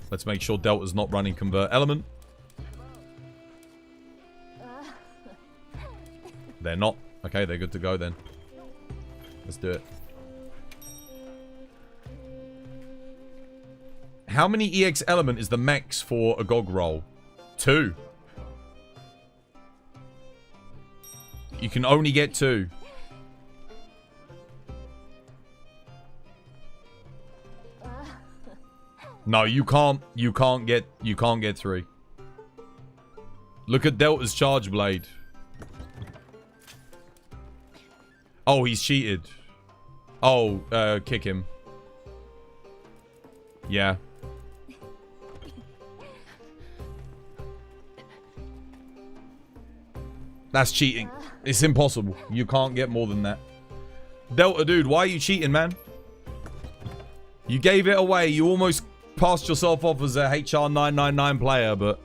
Let's make sure Delta's not running Convert Element. They're not. Okay, they're good to go then. Let's do it. How many EX element is the max for a GOG roll? 2. You can only get 2. No, you can't get 3. Look at Delta's Charge Blade. Oh, he's cheated. Oh, kick him. Yeah. That's cheating. It's impossible. You can't get more than that. Delta, dude, why are you cheating, man? You gave it away. You almost passed yourself off as a HR 999 player, but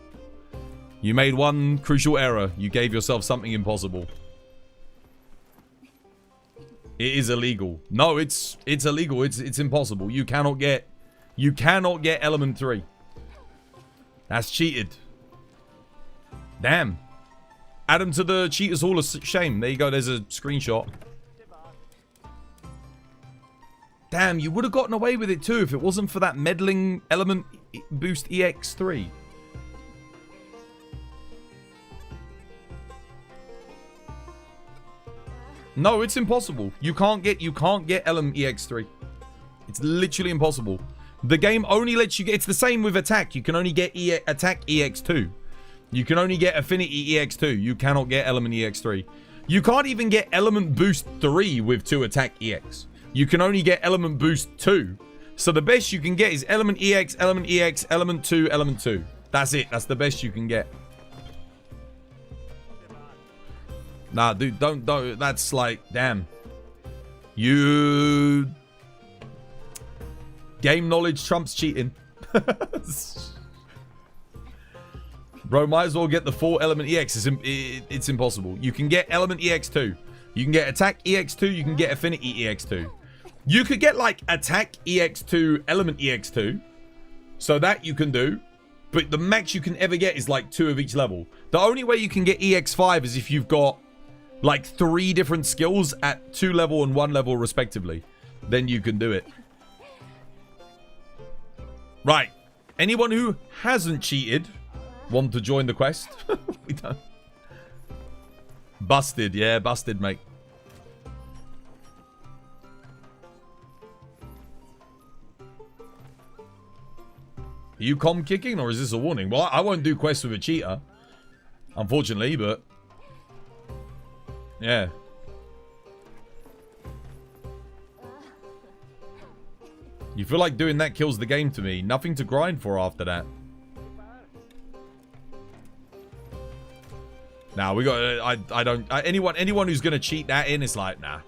you made one crucial error. You gave yourself something impossible. It is illegal. No, it's illegal. It's impossible. You cannot get element 3. That's cheated. Damn. Add him to the Cheaters Hall of Shame. There you go. There's a screenshot. Damn, you would have gotten away with it too if it wasn't for that meddling element boost EX3. No, it's impossible. You can't get element EX3. It's literally impossible. The game only lets you get... It's the same with attack. You can only get attack EX2. You can only get affinity EX2. You cannot get element EX3. You can't even get element boost 3 with 2 attack EX. You can only get element boost 2. So the best you can get is element EX, element 2, element 2. That's it. That's the best you can get. Nah, dude, don't. That's like, damn. You... Game knowledge trumps cheating. Bro, might as well get the 4 element EX. It's impossible. You can get element EX2. You can get attack EX2. You can get affinity EX2. You could get like attack EX2, element EX2. So that you can do. But the max you can ever get is like 2 of each level. The only way you can get EX5 is if you've got like 3 different skills at 2 level and 1 level respectively. Then you can do it. Right. Anyone who hasn't cheated want to join the quest? We don't. Busted. Yeah, busted, mate. Are you com kicking or is this a warning? Well, I won't do quests with a cheater. Unfortunately, but... Yeah. You feel like doing that kills the game to me. Nothing to grind for after that. Nah, we got... I don't... anyone who's gonna cheat that in is like, nah.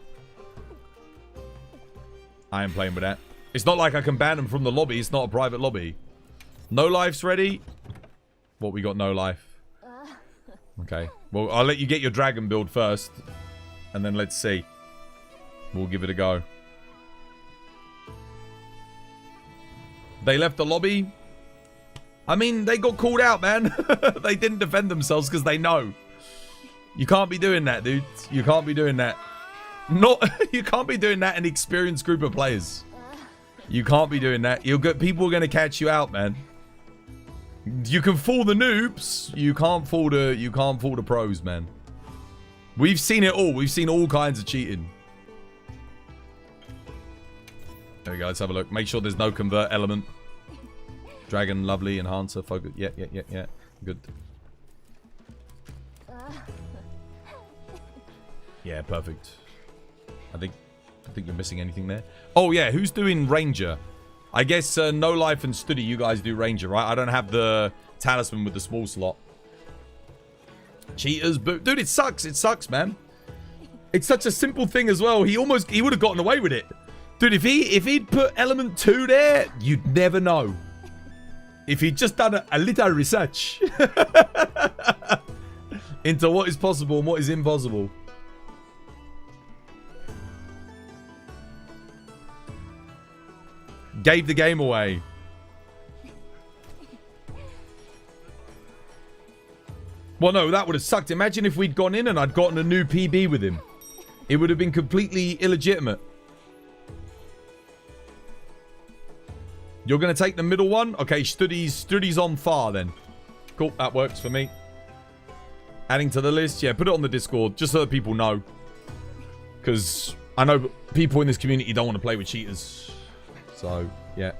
I ain't playing with that. It's not like I can ban them from the lobby. It's not a private lobby. No life's ready. What, we got no life? Okay. Well, I'll let you get your dragon build first. And then let's see. We'll give it a go. They left the lobby. I mean, they got called out, man. They didn't defend themselves because they know. You can't be doing that, dude. You can't be doing that. You can't be doing that in an experienced group of players. You can't be doing that. People are going to catch you out, man. You can fool the noobs. You can't fool the pros, man. We've seen it all. We've seen all kinds of cheating. There we go. Let's have a look. Make sure there's no convert element. Dragon, lovely, enhancer, focus. Yeah. Good. Yeah, perfect. I think you're missing anything there. Oh, yeah. Who's doing Ranger? I guess No Life and Studi, you guys do Ranger, right? I don't have the talisman with the small slot. Cheaters, but dude, it sucks. It sucks, man. It's such a simple thing as well. He would have gotten away with it. Dude, if he'd put element 2 there, you'd never know. If he'd just done a little research into what is possible and what is impossible. Gave the game away. Well, no, that would have sucked. Imagine if we'd gone in and I'd gotten a new PB with him. It would have been completely illegitimate. You're going to take the middle one? Okay, Studi's on far then. Cool, that works for me. Adding to the list. Yeah, put it on the Discord just so that people know. Because I know people in this community don't want to play with cheaters. So, yeah.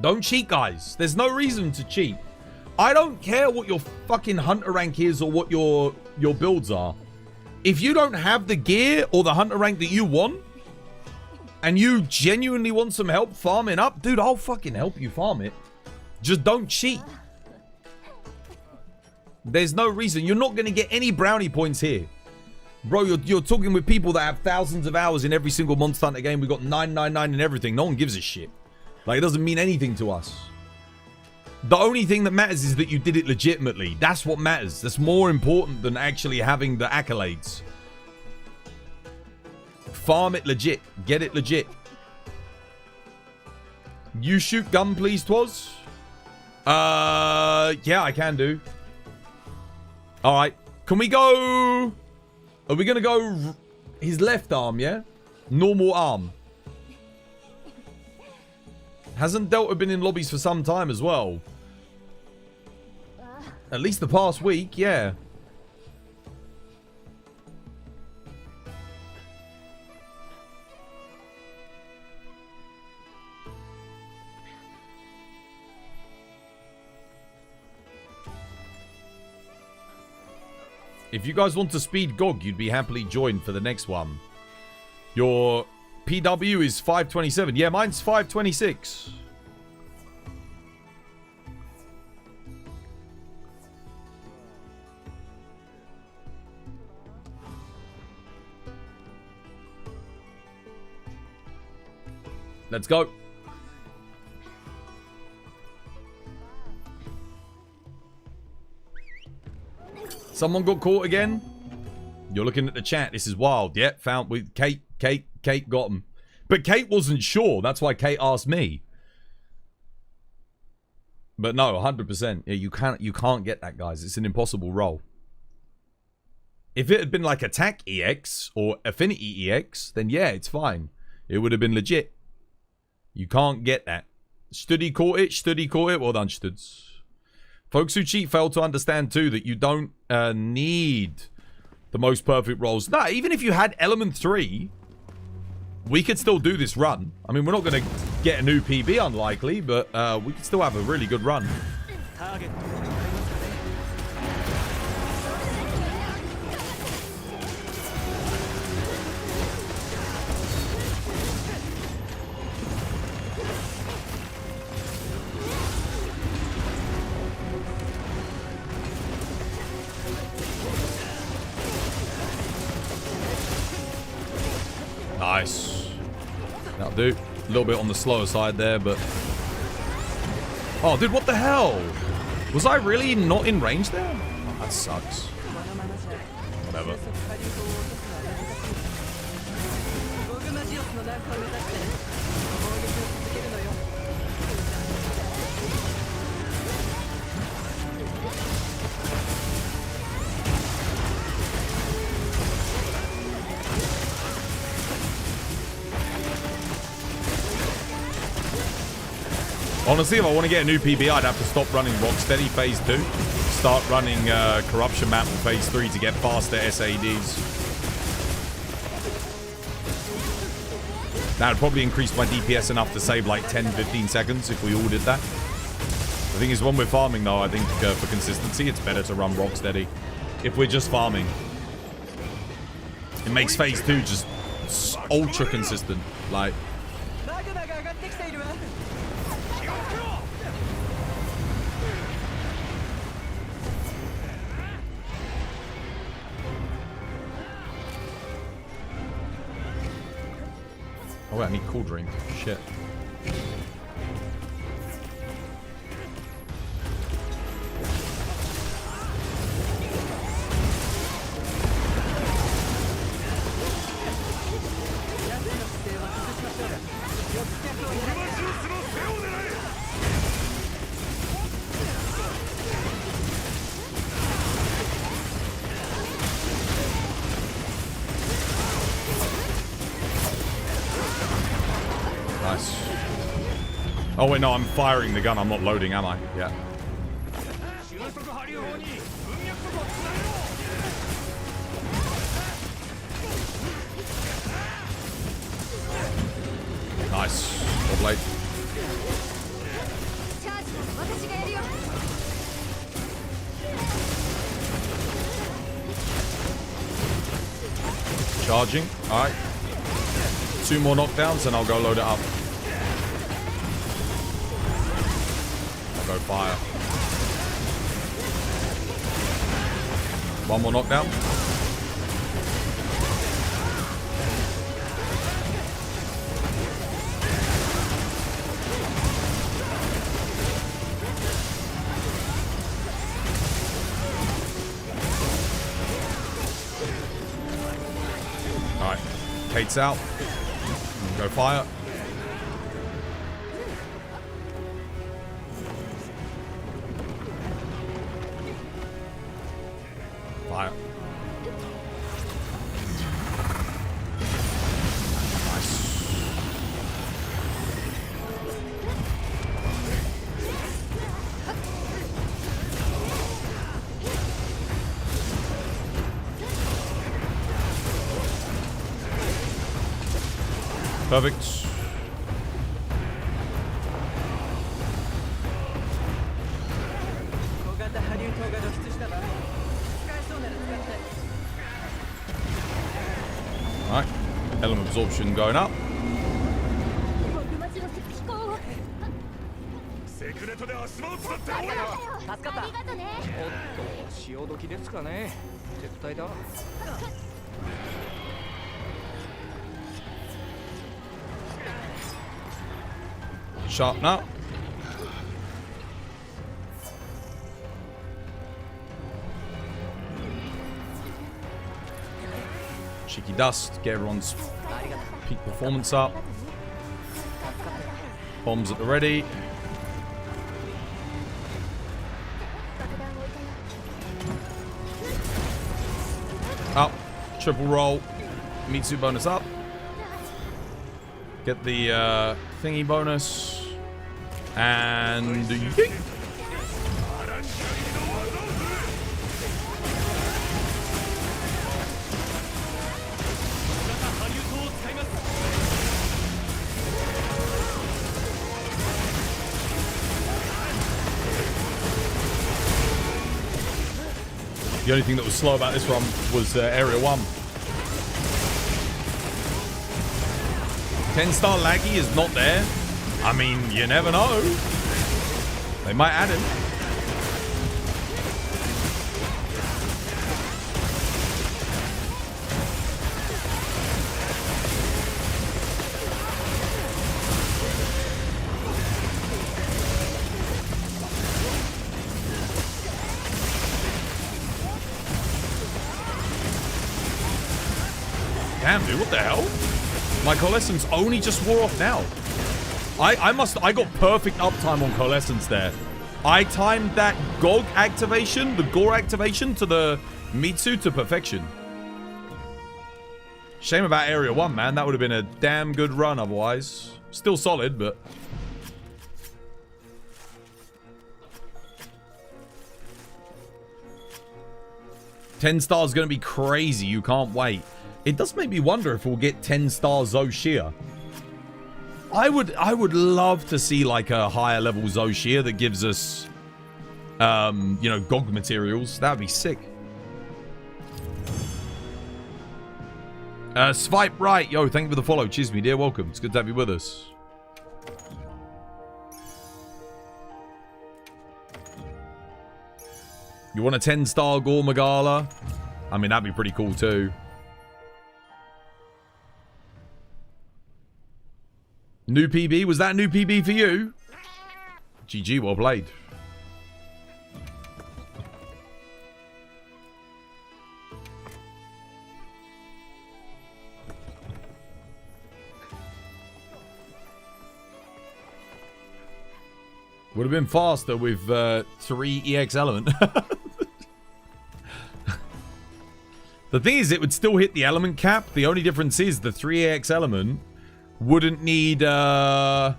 Don't cheat, guys. There's no reason to cheat. I don't care what your fucking hunter rank is or what your builds are. If you don't have the gear or the hunter rank that you want, and you genuinely want some help farming up, dude, I'll fucking help you farm it. Just don't cheat. There's no reason. You're not going to get any brownie points here. Bro, you're talking with people that have thousands of hours in every single Monster Hunter game. We got 999 and everything. No one gives a shit. Like, it doesn't mean anything to us. The only thing that matters is that you did it legitimately. That's what matters. That's more important than actually having the accolades. Farm it legit. Get it legit. You shoot gun, please, Twas? Yeah, I can do. Alright. Can we go... Are we going to go his left arm, yeah? Normal arm. Hasn't Delta been in lobbies for some time as well? At least the past week, yeah. If you guys want to speed GOG, you'd be happily joined for the next one. Your PW is 527. Yeah, mine's 526. Let's go. Someone got caught again? You're looking at the chat. This is wild. Yep, found with Kate got him. But Kate wasn't sure. That's why Kate asked me. But no, 100%. Yeah, you can't get that, guys. It's an impossible roll. If it had been like Attack EX or Affinity EX, then yeah, it's fine. It would have been legit. You can't get that. Studi caught it. Studi caught it. Well done, Studs. Folks who cheat fail to understand too that you don't need the most perfect rolls. No, even if you had Element 3, we could still do this run. I mean, we're not going to get a new PB, unlikely, but we could still have a really good run. Nice. That'll do. A little bit on the slower side there, but... Oh, dude, what the hell? Was I really not in range there? Oh, that sucks. Whatever. Honestly, if I want to get a new PB, I'd have to stop running Rocksteady Phase 2. Start running Corruption Map in Phase 3 to get faster SADs. That would probably increase my DPS enough to save like 10-15 seconds if we all did that. The thing is, when we're farming though, I think for consistency, it's better to run Rocksteady. If we're just farming. It makes Phase 2 just ultra consistent. Like... Oh wait, I need cool drink. Shit. Oh wait, no, I'm firing the gun. I'm not loading, am I? Yeah. Nice. Well played. Charging. Alright. 2 more knockdowns and I'll go load it up. Go fire. 1 more knockdown. Alright. Kate's out. Go fire. Fire. Nice. Perfect. Alright. Element absorption going up. ゴグマジロス飛行をセクレトで足場を使ってありがとね潮時ですかね。絶対だ。 Sharpen up. Cheeky dust. Get everyone's peak performance up. Bombs at the ready. 爆弾置いたよ Up. Triple roll. Mitsu bonus up. Get the thingy bonus. And yeet. The only thing that was slow about this run was Area 1. 10-star laggy is not there. I mean, you never know. They might add him. Damn, dude, what the hell? My coalescence only just wore off now. I got perfect uptime on coalescence there. I timed that Gog activation, the Gore activation to the Mitsu to perfection. Shame about Area 1, man. That would have been a damn good run otherwise. Still solid, but... $10 stars going to be crazy. You can't wait. It does make me wonder if we'll get 10-star Zoshia. I would love to see like a higher level Zoshia that gives us, you know, Gog materials. That'd be sick. Swipe right. Yo, thank you for the follow. Cheers, me dear. Welcome. It's good to have you with us. You want a 10-star Gore Magala? I mean, that'd be pretty cool too. New PB? Was that a new PB for you? GG, well played. Would have been faster with 3 EX element. The thing is, it would still hit the element cap. The only difference is the 3 EX element wouldn't need the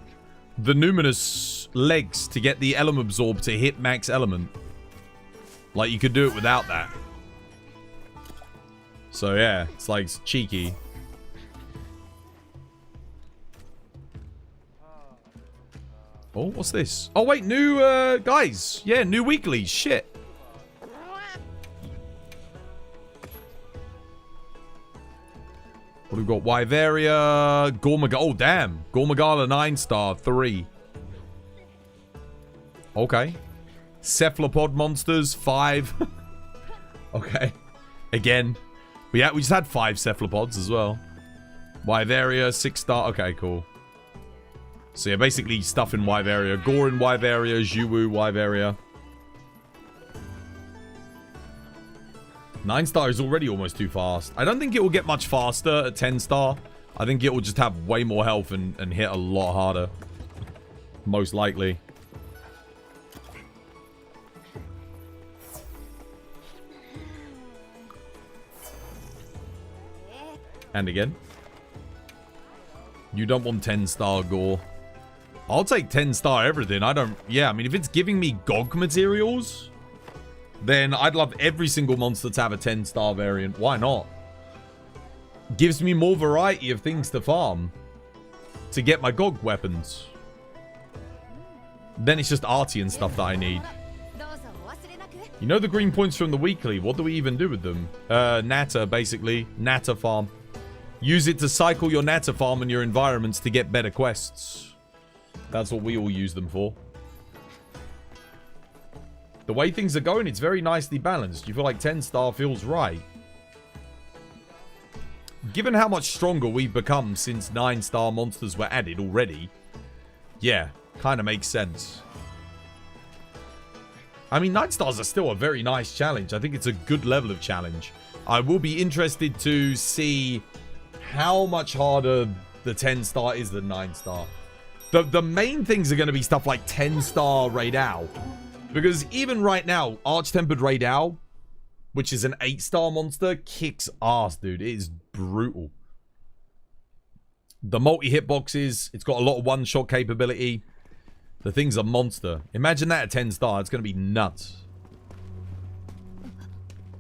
numinous legs to get the element absorb to hit max element. Like, you could do it without that. So yeah, it's like cheeky. Oh, what's this? Oh wait, new guys. Yeah, new weeklies. Shit. What have we got? Wyveria, Gormagala. Oh, damn. Gormagala 9-star, 3. Okay. Cephalopod monsters, 5. Okay. Again. We just had 5 cephalopods as well. Wyveria, 6-star. Okay, cool. So yeah, basically stuff in Wyveria. Gore in Wyveria, Zhuwu, Wyveria. 9-star is already almost too fast. I don't think it will get much faster at 10-star. I think it will just have way more health and hit a lot harder. Most likely. And again. You don't want 10-star Gore. I'll take 10-star everything. I don't... Yeah, I mean, if it's giving me Gogmazios, then I'd love every single monster to have a 10-star variant. Why not? Gives me more variety of things to farm to get my Gog weapons. Then it's just arty and stuff that I need. You know the green points from the weekly. What do we even do with them? Natter, basically. Natter farm. Use it to cycle your Natter farm and your environments to get better quests. That's what we all use them for. The way things are going, it's very nicely balanced. You feel like 10-star feels right. Given how much stronger we've become since 9-star monsters were added already, yeah, kind of makes sense. I mean, 9 stars are still a very nice challenge. I think it's a good level of challenge. I will be interested to see how much harder the 10-star is than 9-star. The main things are going to be stuff like 10-star Raid Owl. Because even right now, Arch-Tempered Raid Owl, which is an 8-star monster, kicks ass, dude. It is brutal. The multi-hitboxes, it's got a lot of one-shot capability. The thing's a monster. Imagine that at 10-star. It's going to be nuts.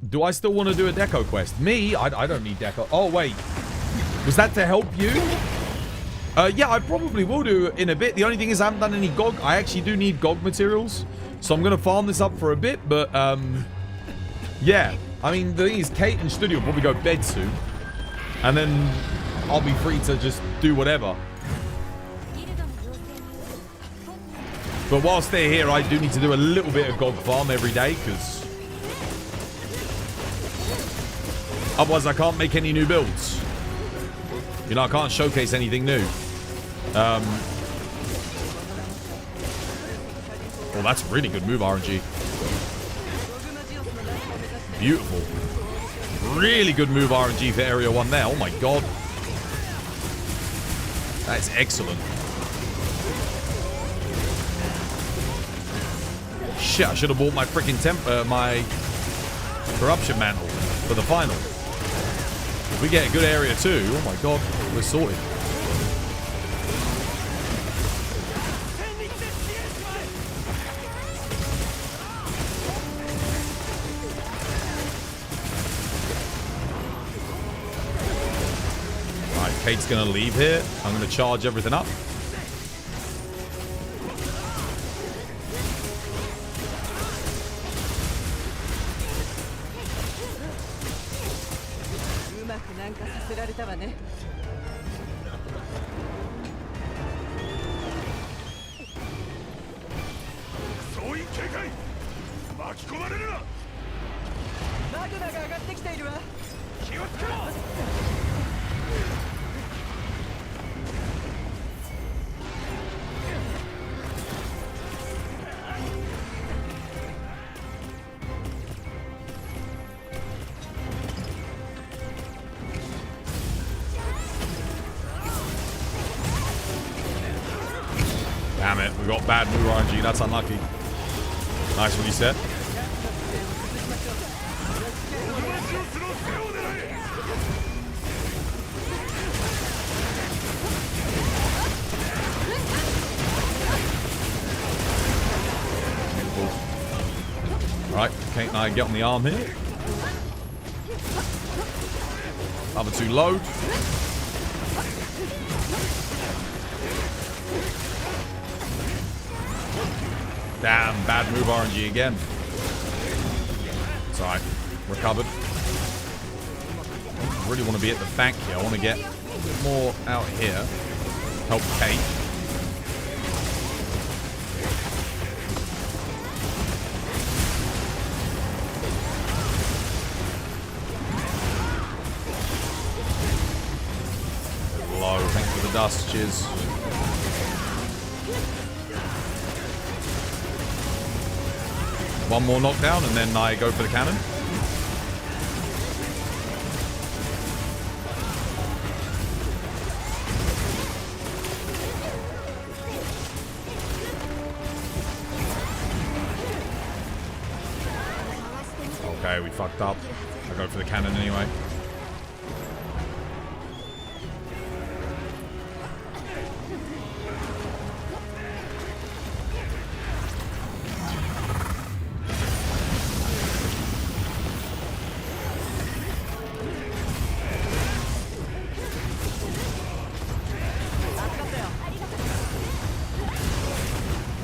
Do I still want to do a deco quest? Me? I don't need deco. Oh, wait. Was that to help you? Yeah, I probably will do in a bit. The only thing is I haven't done any Gog. I actually do need Gog materials. So I'm going to farm this up for a bit. But, yeah. I mean, the thing is, Kate and Studio will probably go bed soon. And then I'll be free to just do whatever. But whilst they're here, I do need to do a little bit of Gog farm every day, because otherwise I can't make any new builds. You know, I can't showcase anything new. Well, that's really good move, RNG. Beautiful. Really good move, RNG, for Area 1 there. Oh my god. That's excellent. Shit, I should have bought my freaking my corruption mantle for the final. If we get a good area too, oh my god, we're sorted. Alright, Kate's gonna leave here. I'm gonna charge everything up. Damn it, we got bad move RNG, that's unlucky. Nice reset. Alright, Kate and I get on the arm here. Other two load. Damn, bad move RNG again. It's alright. Recovered. I really want to be at the back here. I want to get a little bit more out here. Help Kate. Low. Thanks for the dust. Cheers. One more knockdown and then I go for the cannon. yeah, we fucked up. I go for the cannon anyway.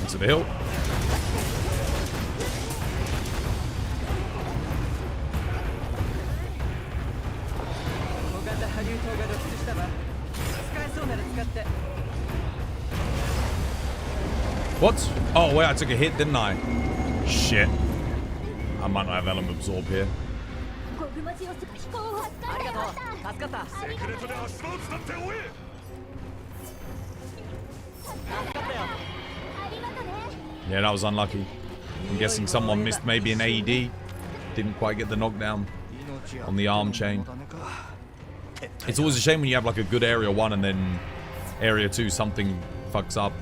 Into the hill. What? Oh, wait, I took a hit, didn't I? Shit. I might not have element absorb here. ゴグマジオスが飛行を助かりました助かったセクレトで足場を伝って追え Yeah, that was unlucky. I'm guessing someone missed maybe an AED. Didn't quite get the knockdown on the arm chain. It's always a shame when you have like a good area 1 and then area 2 something fucks up.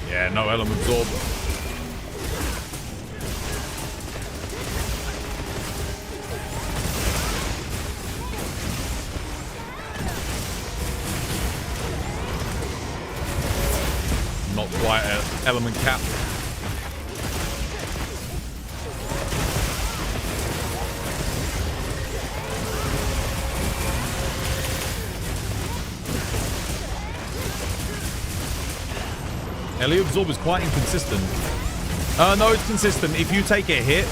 Yeah, no element absorb. Not quite an element cap. Ellie absorb is quite inconsistent. No, it's consistent. If you take a hit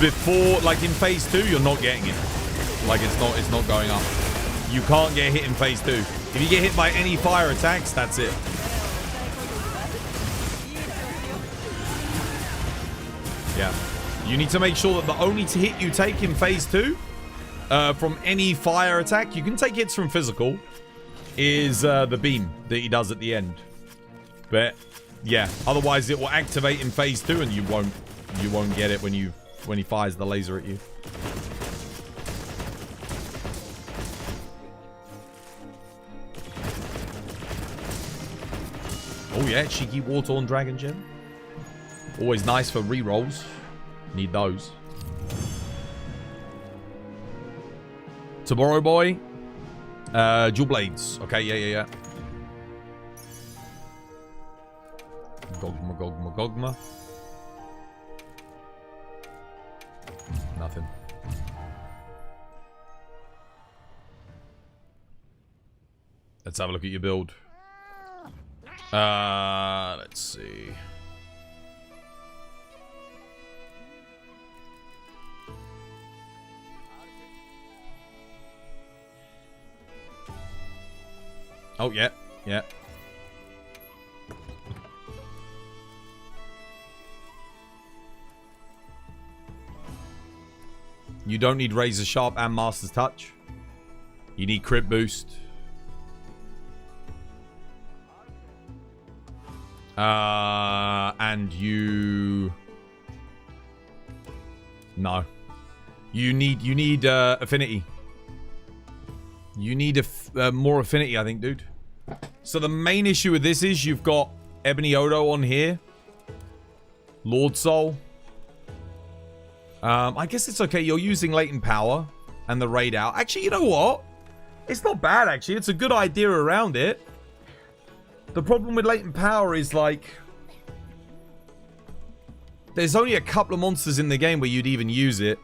before, like in phase 2, you're not getting it. Like it's not going up. You can't get hit in phase 2. If you get hit by any fire attacks, that's it. Yeah. You need to make sure that the only hit you take in phase 2 from any fire attack, you can take hits from physical, is the beam that he does at the end. But yeah, otherwise it will activate in phase 2 and you won't get it when he fires the laser at you. Oh yeah, cheeky War-Torn Dragon Gem. Always nice for rerolls. Need those. Tomorrow boy. Dual blades. Okay, yeah. Gogma. Nothing. Let's have a look at your build. Let's see. Oh, yeah. You don't need Razor Sharp and Master's Touch. You need Crit Boost. And you... No. You need Affinity. You need more Affinity, I think, dude. So the main issue with this is you've got Ebony Odo on here. Lord Soul. I guess it's okay. You're using Latent Power and the Raid Out. Actually, you know what? It's not bad, actually. It's a good idea around it. The problem with Latent Power is, like... There's only a couple of monsters in the game where you'd even use it.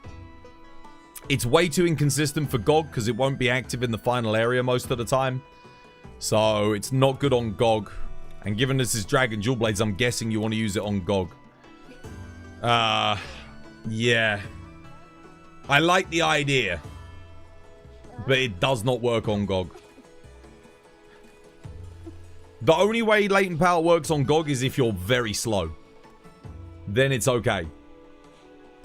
It's way too inconsistent for GOG because it won't be active in the final area most of the time. So, it's not good on GOG. And given this is Dragon Dual Blades, I'm guessing you want to use it on GOG. Yeah. I like the idea. but it does not work on GOG. The only way latent power works on GOG is if you're very slow. Then it's okay.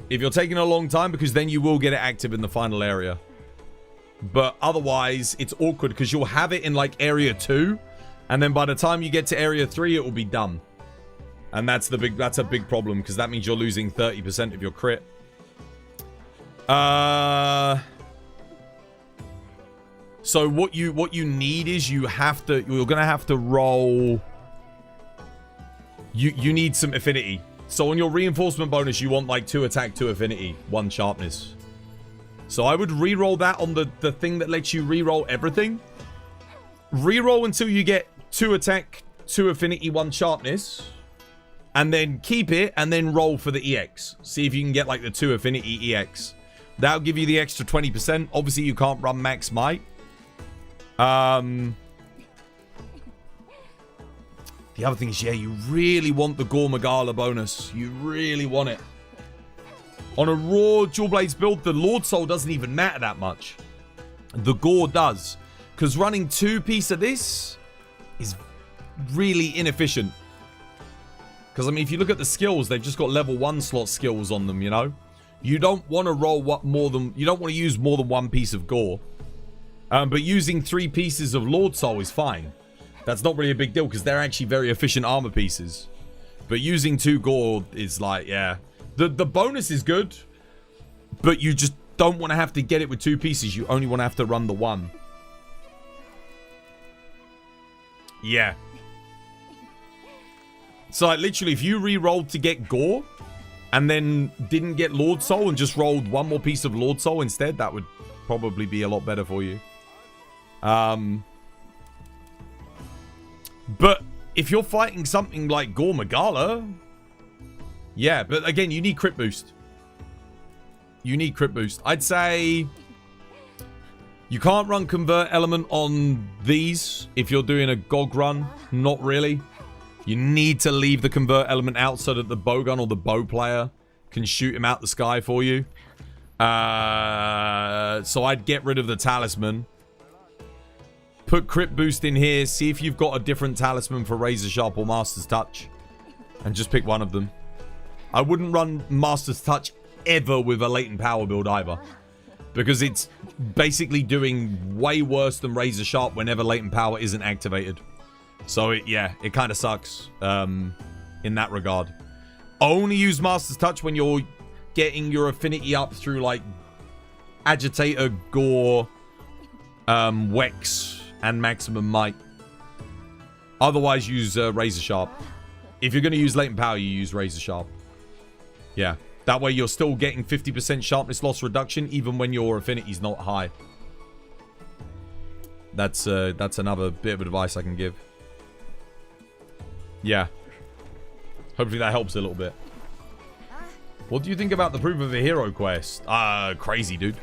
If you're taking a long time, because then you will get it active in the final area. But otherwise, it's awkward because you'll have it in like area 2, and then by the time you get to area 3, it will be done. And that's a big problem because that means you're losing 30% of your crit. So what you need is you're gonna have to roll. You need some affinity. So on your reinforcement bonus, you want like 2 attack, 2 affinity, 1 sharpness. So I would re-roll that on the thing that lets you re-roll everything. Re-roll until you get 2 attack, 2 affinity, 1 sharpness. And then keep it and then roll for the EX. See if you can get like the 2 affinity EX. That'll give you the extra 20%. Obviously you can't run max might. The other thing is, yeah, you really want the Gore Magala bonus. You really want it. On a raw Dual Blades build, the Lord Soul doesn't even matter that much. The Gore does. Because running 2 pieces of this is really inefficient. Because, I mean, if you look at the skills, they've just got level 1 slot skills on them, you know? You don't want to roll you don't want to use more than 1 piece of Gore. But using 3 pieces of Lord Soul is fine. That's not really a big deal because they're actually very efficient armor pieces. But using 2 Gore is like, yeah. The bonus is good, but you just don't want to have to get it with 2 pieces. You only want to have to run the 1. Yeah. So like literally, if you re-rolled to get Gore and then didn't get Lord Soul and just rolled 1 more piece of Lord Soul instead, that would probably be a lot better for you. But if you're fighting something like Gore Magala, yeah, but again, you need crit boost. You need crit boost. I'd say you can't run convert element on these if you're doing a GOG run. Not really. You need to leave the convert element out so that the bowgun or the bow player can shoot him out the sky for you. So I'd get rid of the talisman. Put crit boost in here. See if you've got a different talisman for Razor Sharp or Master's Touch. And just pick one of them. I wouldn't run Master's Touch ever with a latent power build either. Because it's basically doing way worse than Razor Sharp whenever latent power isn't activated. So it kind of sucks in that regard. Only use Master's Touch when you're getting your affinity up through like Agitator, Gore, Wex, and Maximum Might. Otherwise, use Razor Sharp. If you're going to use latent power, you use Razor Sharp. Yeah. That way you're still getting 50% sharpness loss reduction even when your affinity's not high. That's another bit of advice I can give. Yeah. Hopefully that helps a little bit. What do you think about the Proof of a Hero quest? Crazy, dude.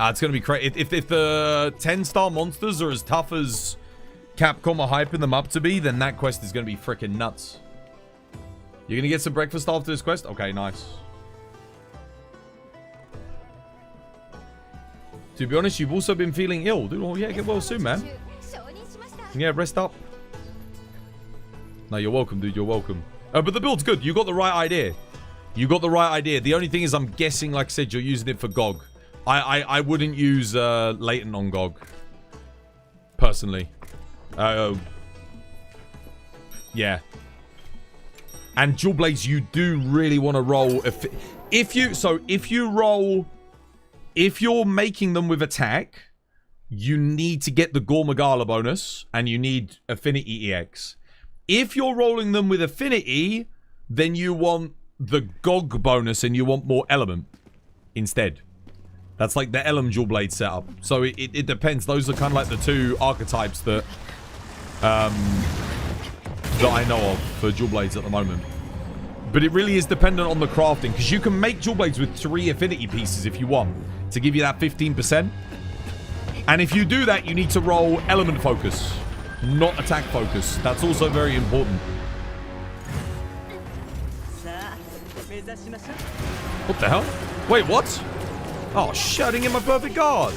It's going to be crazy. If the 10-star monsters are as tough as Capcom are hyping them up to be, then that quest is going to be freaking nuts. You're going to get some breakfast after this quest? Okay, nice. To be honest, you've also been feeling ill, dude. Oh, yeah, get well soon, man. Yeah, rest up. No, you're welcome, dude. You're welcome. But the build's good. You got the right idea. You got the right idea. The only thing is I'm guessing, like I said, you're using it for GOG. I wouldn't use Latent on GOG. Personally. Yeah. And Dual Blades, you do really want to roll... If you're making them with attack, you need to get the Gore Magala bonus, and you need Affinity EX. If you're rolling them with Affinity, then you want the GOG bonus, and you want more Element instead. That's like the Elm Dual Blade setup. So it depends. Those are kind of like the 2 archetypes that I know of for Dual Blades at the moment. But it really is dependent on the crafting, because you can make Dual Blades with 3 Affinity pieces if you want, to give you that 15%. And if you do that, you need to roll Element Focus, not Attack Focus. That's also very important. What the hell? Wait, what? Oh, shit, I didn't get my perfect guard.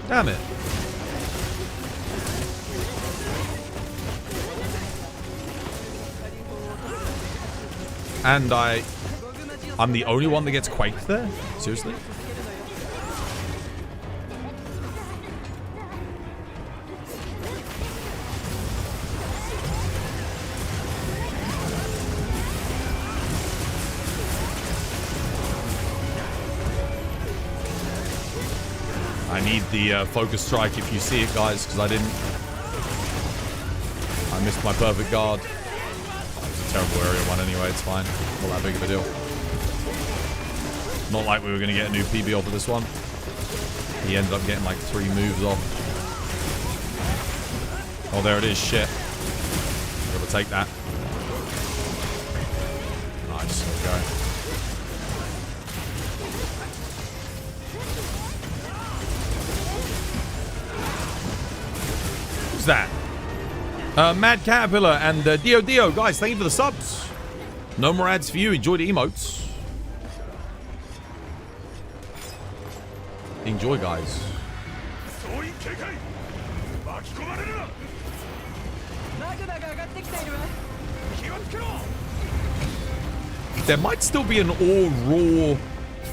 Damn it. And I'm the only one that gets quaked there? Seriously? I need the focus strike if you see it, guys, because I missed my perfect guard. It's a terrible area one anyway, it's fine. Not that big of a deal. Not like we were going to get a new PB off of this one. He ended up getting like 3 moves off. Oh, there it is. Shit. Gotta take that. Nice. There we go. Who's that? Mad Caterpillar and Dio. Guys, thank you for the subs. No more ads for you. Enjoy the emotes. Enjoy, guys. There might still be an all raw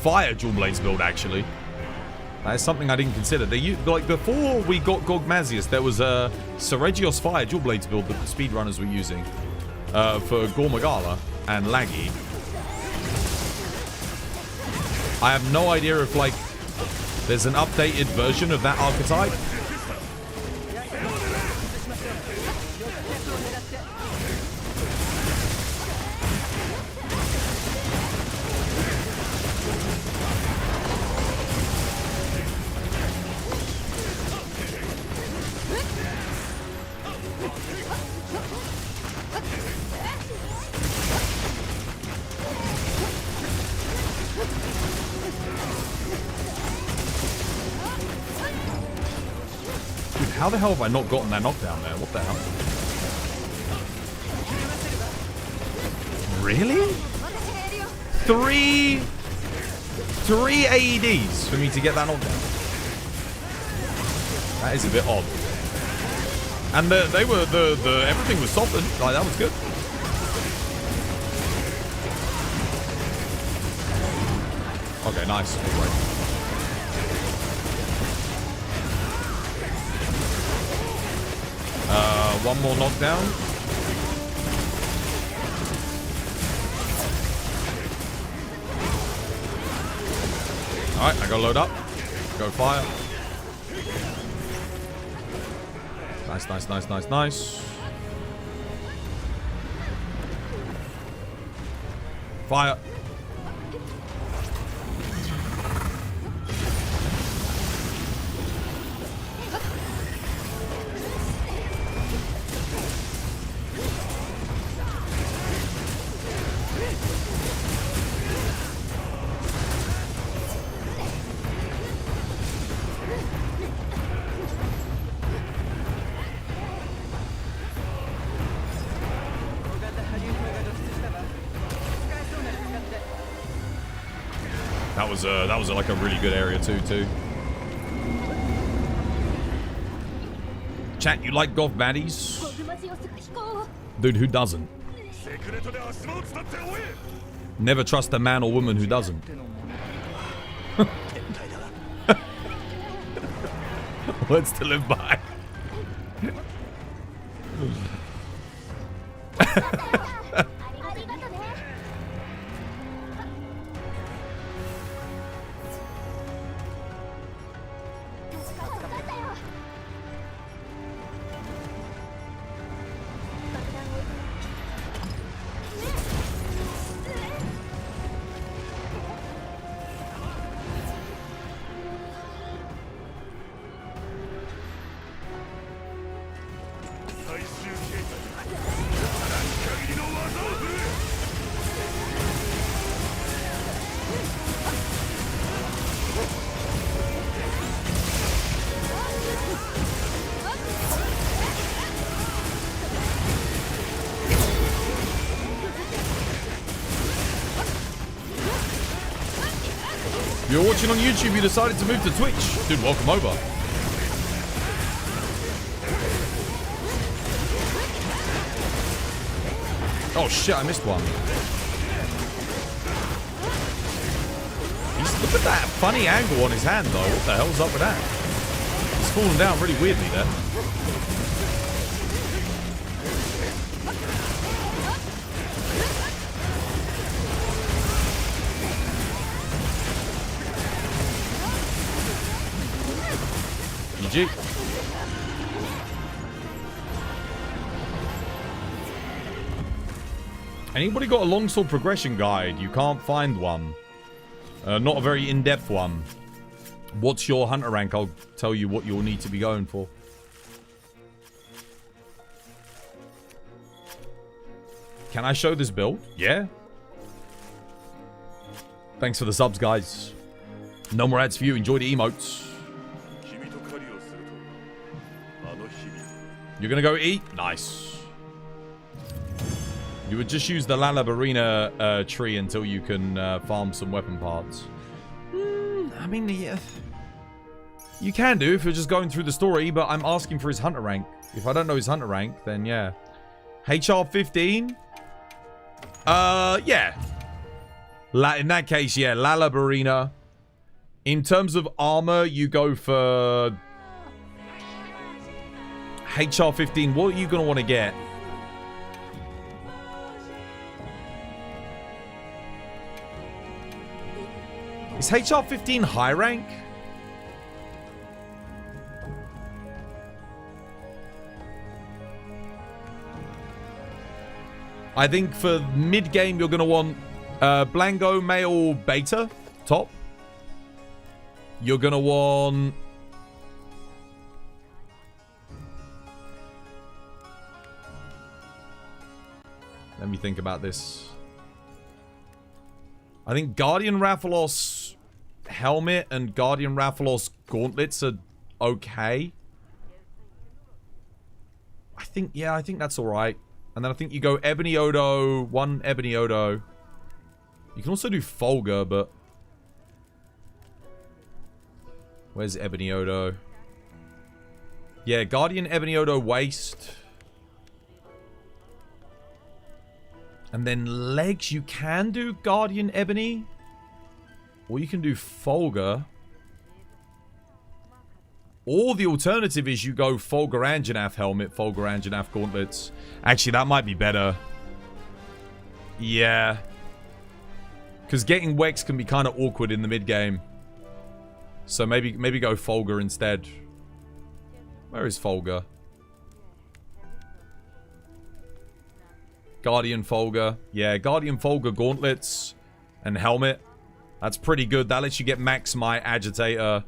fire dual blades build, actually. That is something I didn't consider. Like before we got Gogmazios, there was a Seregios fire dual blades build that the speedrunners were using for Gore and Laggy. I have no idea if like there's an updated version of that archetype. How the hell have I not gotten that knockdown there? What the hell? Really? Three AEDs for me to get that knockdown. That is a bit odd. And everything was softened. Like, that was good. Okay, nice. Great. One more knockdown. Alright, I gotta load up. Go fire. Nice. Fire. That was like a really good area too. Chat, you like golf baddies? Dude, who doesn't? Never trust a man or woman who doesn't. Words to live by. You're watching on YouTube, you decided to move to Twitch. Dude, welcome over. Oh shit, I missed one. Look at that funny angle on his hand though. What the hell's up with that? He's falling down really weirdly there. GG. Anybody got a longsword progression guide? You can't find one. Not a very in-depth one. What's your hunter rank? I'll tell you what you'll need to be going for. Can I show this build? Yeah. Thanks for the subs, guys. No more ads for you. Enjoy the emotes. You're gonna go eat? Nice. You would just use the Lalabarina tree until you can farm some weapon parts. I mean, yeah, you can do if you're just going through the story, but I'm asking for his hunter rank. If I don't know his hunter rank, then yeah. HR 15? Yeah. In that case, yeah, Lalabarina. In terms of armor, you go for HR 15. What are you going to want to get? Is HR 15 high rank? I think for mid-game, you're going to want Blanco, male, beta, top. You're going to want... Let me think about this. I think Guardian Rathalos helmet and Guardian Rathalos gauntlets are okay. I think that's alright. And then I think you go Ebony Odo, one Ebony Odo. You can also do Folger, but... Where's Ebony Odo? Yeah, Guardian Ebony Odo waist. And then legs, you can do Guardian Ebony. Or you can do Folger. Or the alternative is you go Folger Anjanath helmet, Folger Anjanath gauntlets. Actually, that might be better. Yeah. Because getting Wex can be kind of awkward in the mid-game. So maybe go Folger instead. Where is Folger? Guardian Folger. Yeah, Guardian Folger gauntlets and helmet. That's pretty good. That lets you get max my agitator.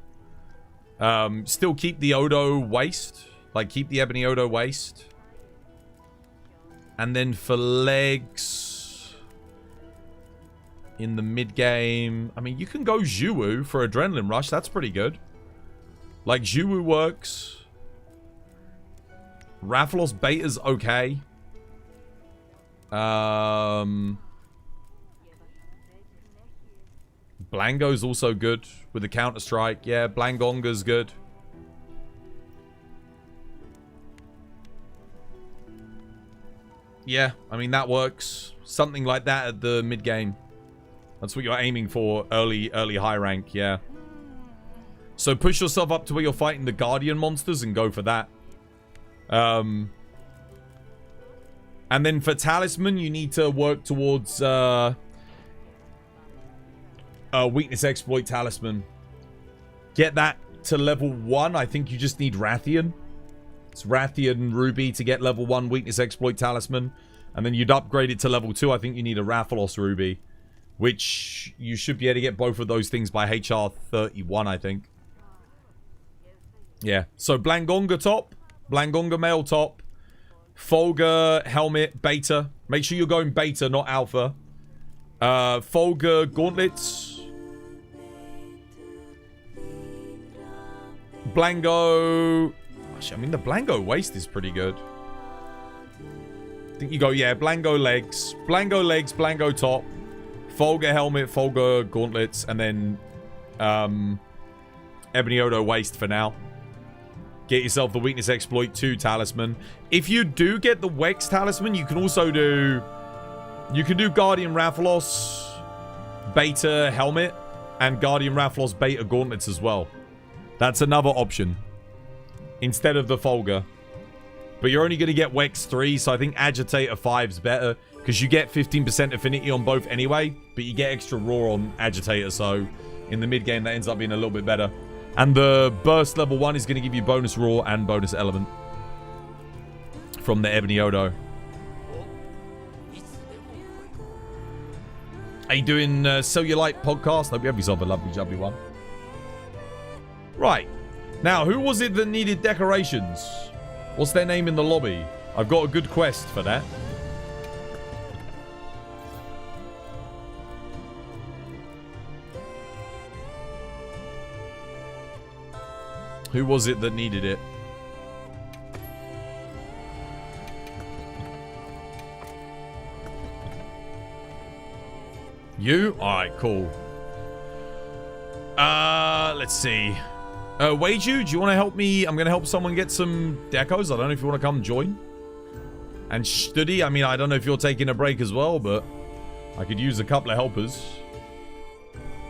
Still keep the Odo waist. Like, keep the Ebony Odo waist. And then for legs... in the mid-game... I mean, you can go Zhuwu for Adrenaline Rush. That's pretty good. Like, Zhuwu works. Rathalos Beta's okay. Blango's also good with the Counter-Strike. Yeah, Blangonga's good. Yeah, I mean, that works. Something like that at the mid-game. That's what you're aiming for. Early high rank, yeah. So push yourself up to where you're fighting the Guardian monsters and go for that. And then for Talisman, you need to work towards... Weakness Exploit Talisman. Get that to level 1. I think you just need Rathian. It's Rathian Ruby to get level 1 Weakness Exploit Talisman. And then you'd upgrade it to level 2. I think you need a Rathalos Ruby. Which you should be able to get both of those things by HR 31, I think. Yeah. So Blangonga top. Blangonga male top. Folger helmet beta. Make sure you're going beta, not alpha. Folger gauntlets. Blango. Actually, I mean, the Blango waist is pretty good. I think you go, yeah, Blango legs. Blango legs, Blango top. Folger helmet, Folger gauntlets, and then Ebony Odo waist for now. Get yourself the Weakness Exploit 2 Talisman. If you do get the Wex Talisman, you can also do You can do Guardian Rathalos beta helmet and Guardian Rathalos beta gauntlets as well. That's another option instead of the Folger. But you're only going to get Wex 3, so I think Agitator 5's better because you get 15% affinity on both anyway, but you get extra raw on Agitator, so in the mid game that ends up being a little bit better. And the Burst level 1 is going to give you bonus raw and bonus element from the Ebony Odo. Are you doing Cellulite podcast? Hope you have yourself a lovely one. Right. Now, who was it that needed decorations? What's their name in the lobby? I've got a good quest for that. Who was it that needed it? You? Alright, cool. Let's see. Waiju, do you want to help me? I'm going to help someone get some decos. I don't know if you want to come join. And Studi, I mean, I don't know if you're taking a break as well, but I could use a couple of helpers.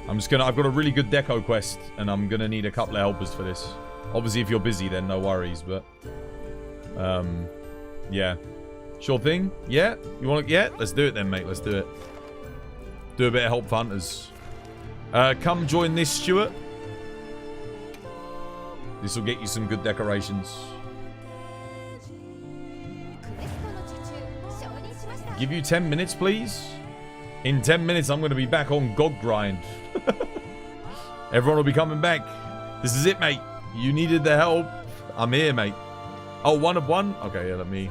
I've got a really good deco quest, and I'm going to need a couple of helpers for this. Obviously, if you're busy, then no worries, but... yeah. Sure thing? Yeah? You want to... Yeah? Let's do it then, mate. Let's do it. Do a bit of help for hunters. Come join this, Stuart. This will get you some good decorations. Give you 10 minutes, please. In 10 minutes, I'm going to be back on GOG grind. Everyone will be coming back. This is it, mate. You needed the help. I'm here, mate. Oh, 1 of 1? Okay, yeah, let me...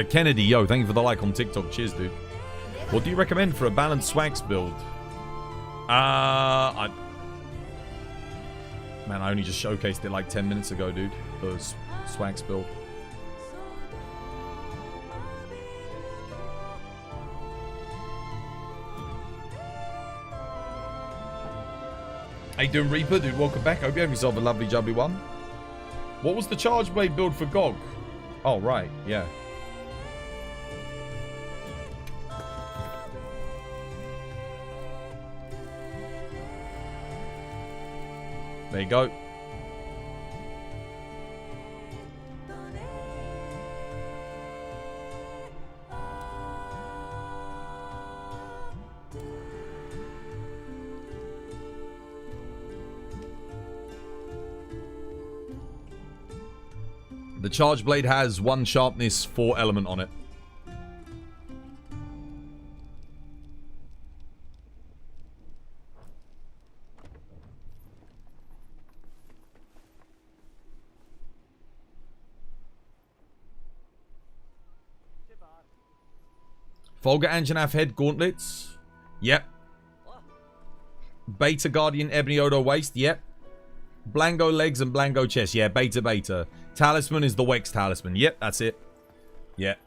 Kennedy, yo, thank you for the like on TikTok. Cheers, dude. What do you recommend for a balanced swags build? Man, I only just showcased it like 10 minutes ago, dude. The swags build. How you doing, Reaper? Dude, welcome back. Hope you have yourself a lovely jubbly one. What was the Charge Blade build for GOG? Oh, right. Yeah. There you go. The Charge Blade has 1 sharpness, 4 element on it. Folga Anjanath head gauntlets. Yep. Beta Guardian Ebony Odo waist. Yep. Blango legs and Blango chest. Yeah, beta. Talisman is the Wex talisman. Yep, that's it. Yep.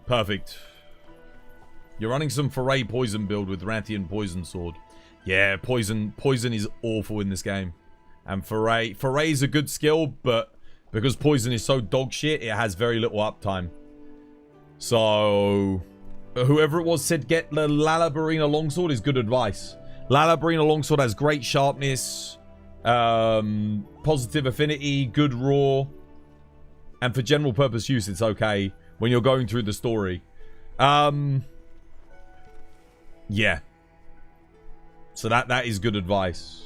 Perfect. You're running some Foray poison build with Rathian poison sword. Yeah, poison is awful in this game. And Foray is a good skill, but because poison is so dog shit, it has very little uptime. So, whoever it was said get the Lalabarina longsword is good advice. Lalabarina longsword has great sharpness, positive affinity, good raw, and for general purpose use it's okay when you're going through the story. Yeah. So that is good advice.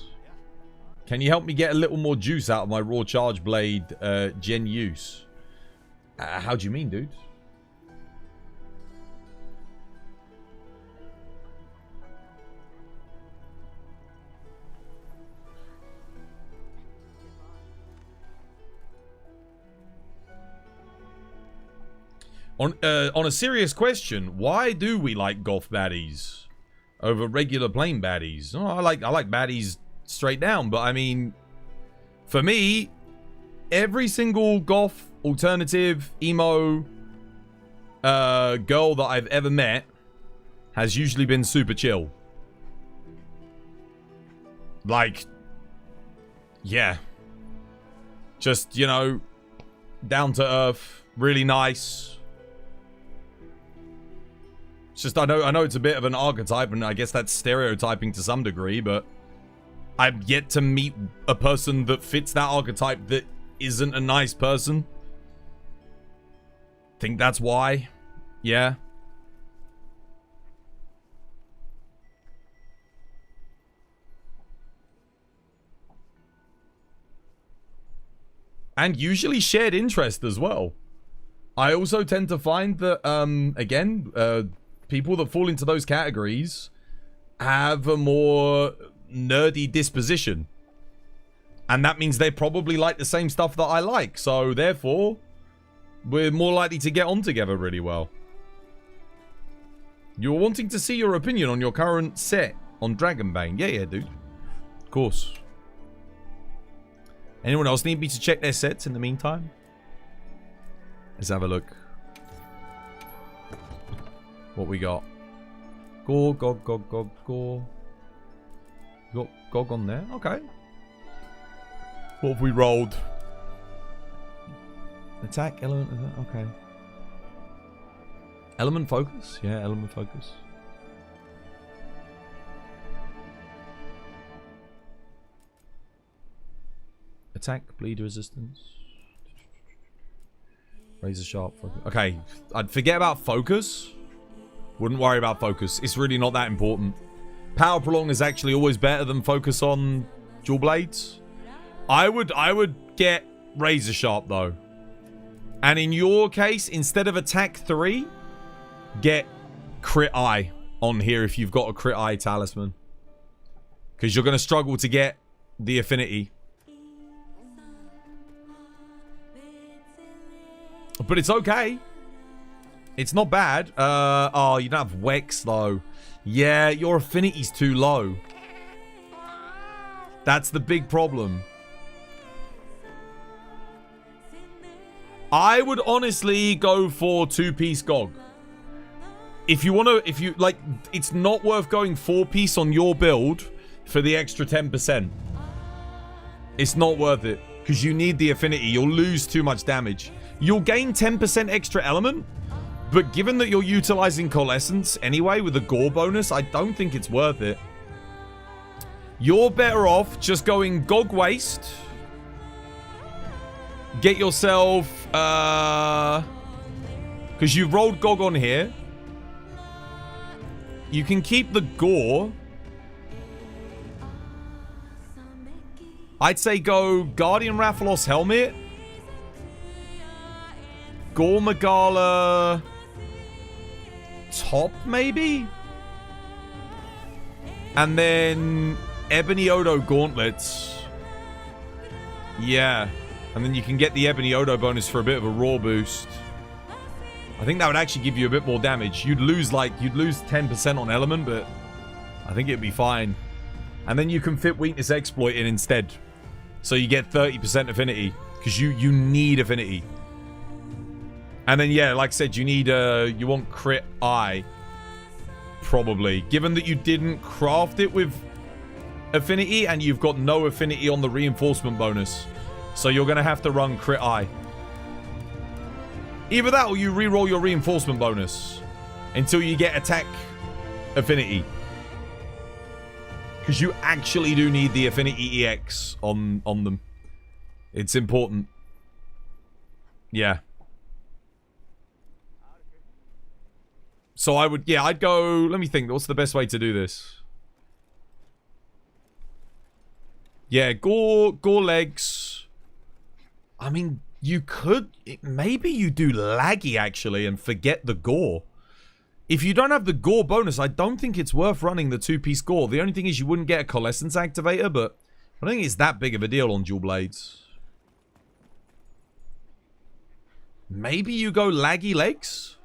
Can you help me get a little more juice out of my raw charge blade gen use? How do you mean, dude? On a serious question, why do we like golf baddies over regular plain baddies? Oh, I like baddies straight down, but I mean, for me, every single goth, alternative, emo girl that I've ever met has usually been super chill. Like, yeah. Just, you know, down to earth, really nice. It's just, I know it's a bit of an archetype, and I guess that's stereotyping to some degree, but I've yet to meet a person that fits that archetype that isn't a nice person. Think that's why. Yeah. And usually shared interest as well. I also tend to find that, again, people that fall into those categories have a more nerdy disposition. And that means they probably like the same stuff that I like. So, therefore, we're more likely to get on together really well. You're wanting to see your opinion on your current set on Dragonbane. Yeah, dude. Of course. Anyone else need me to check their sets in the meantime? Let's have a look. What we got? Gore, Gog. Gore. Got Gog on there? Okay. What have we rolled? Attack, element, okay. Element focus? Yeah, element focus. Attack, bleed resistance. Razor sharp focus. Okay, I'd forget about focus. Wouldn't worry about focus. It's really not that important. Power prolong is actually always better than focus on dual blades. I would get razor sharp though. And in your case, instead of attack 3, get crit eye on here if you've got a crit eye talisman. Because you're going to struggle to get the affinity. But it's okay. It's not bad. Oh, you don't have Wex though. Yeah, your affinity's too low. That's the big problem. I would honestly go for 2-piece Gog. If you want to, like, it's not worth going 4-piece on your build for the extra 10%. It's not worth it. Because you need the affinity. You'll lose too much damage. You'll gain 10% extra element, but given that you're utilizing Coalescence anyway with the Gore bonus, I don't think it's worth it. You're better off just going Gog Waste. Get yourself, because you've rolled Gog on here. You can keep the Gore. I'd say go Guardian Rathalos Helmet. Gore Magala top, maybe? And then Ebony Odo Gauntlets. Yeah. And then you can get the Ebony Odo bonus for a bit of a raw boost. I think that would actually give you a bit more damage. You'd lose 10% on element, but I think it'd be fine. And then you can fit Weakness Exploit in instead. So you get 30% affinity. Because you need affinity. And then, yeah, like I said, you want crit eye. Probably. Given that you didn't craft it with affinity and you've got no affinity on the reinforcement bonus. So you're going to have to run crit eye. Either that or you reroll your reinforcement bonus until you get attack affinity. Because you actually do need the affinity EX on them. It's important. Yeah. So I'd go, let me think, what's the best way to do this? Yeah, Gore legs. I mean, you could, maybe you do laggy actually and forget the Gore. If you don't have the Gore bonus, I don't think it's worth running the 2-piece Gore. The only thing is you wouldn't get a Coalescence activator, but I don't think it's that big of a deal on dual blades. Maybe you go laggy legs?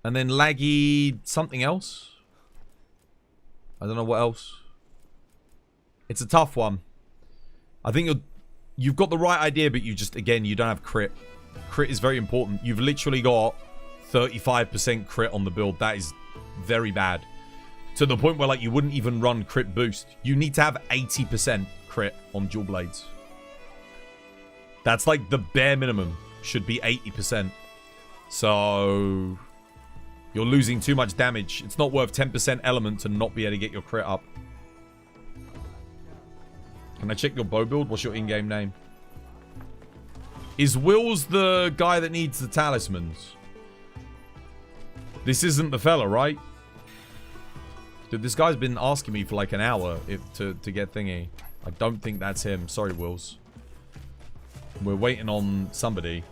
And then laggy something else? I don't know what else. It's a tough one. I think you've got the right idea, but you just, again, you don't have crit. Crit is very important. You've literally got 35% crit on the build. That is very bad. To the point where, like, you wouldn't even run crit boost. You need to have 80% crit on dual blades. That's, like, the bare minimum. Should be 80%. So... you're losing too much damage. It's not worth 10% element to not be able to get your crit up. Can I check your bow build? What's your in-game name? Is Wills the guy that needs the talismans? This isn't the fella, right? Dude, this guy's been asking me for like an hour to get thingy. I don't think that's him. Sorry, Wills. We're waiting on somebody.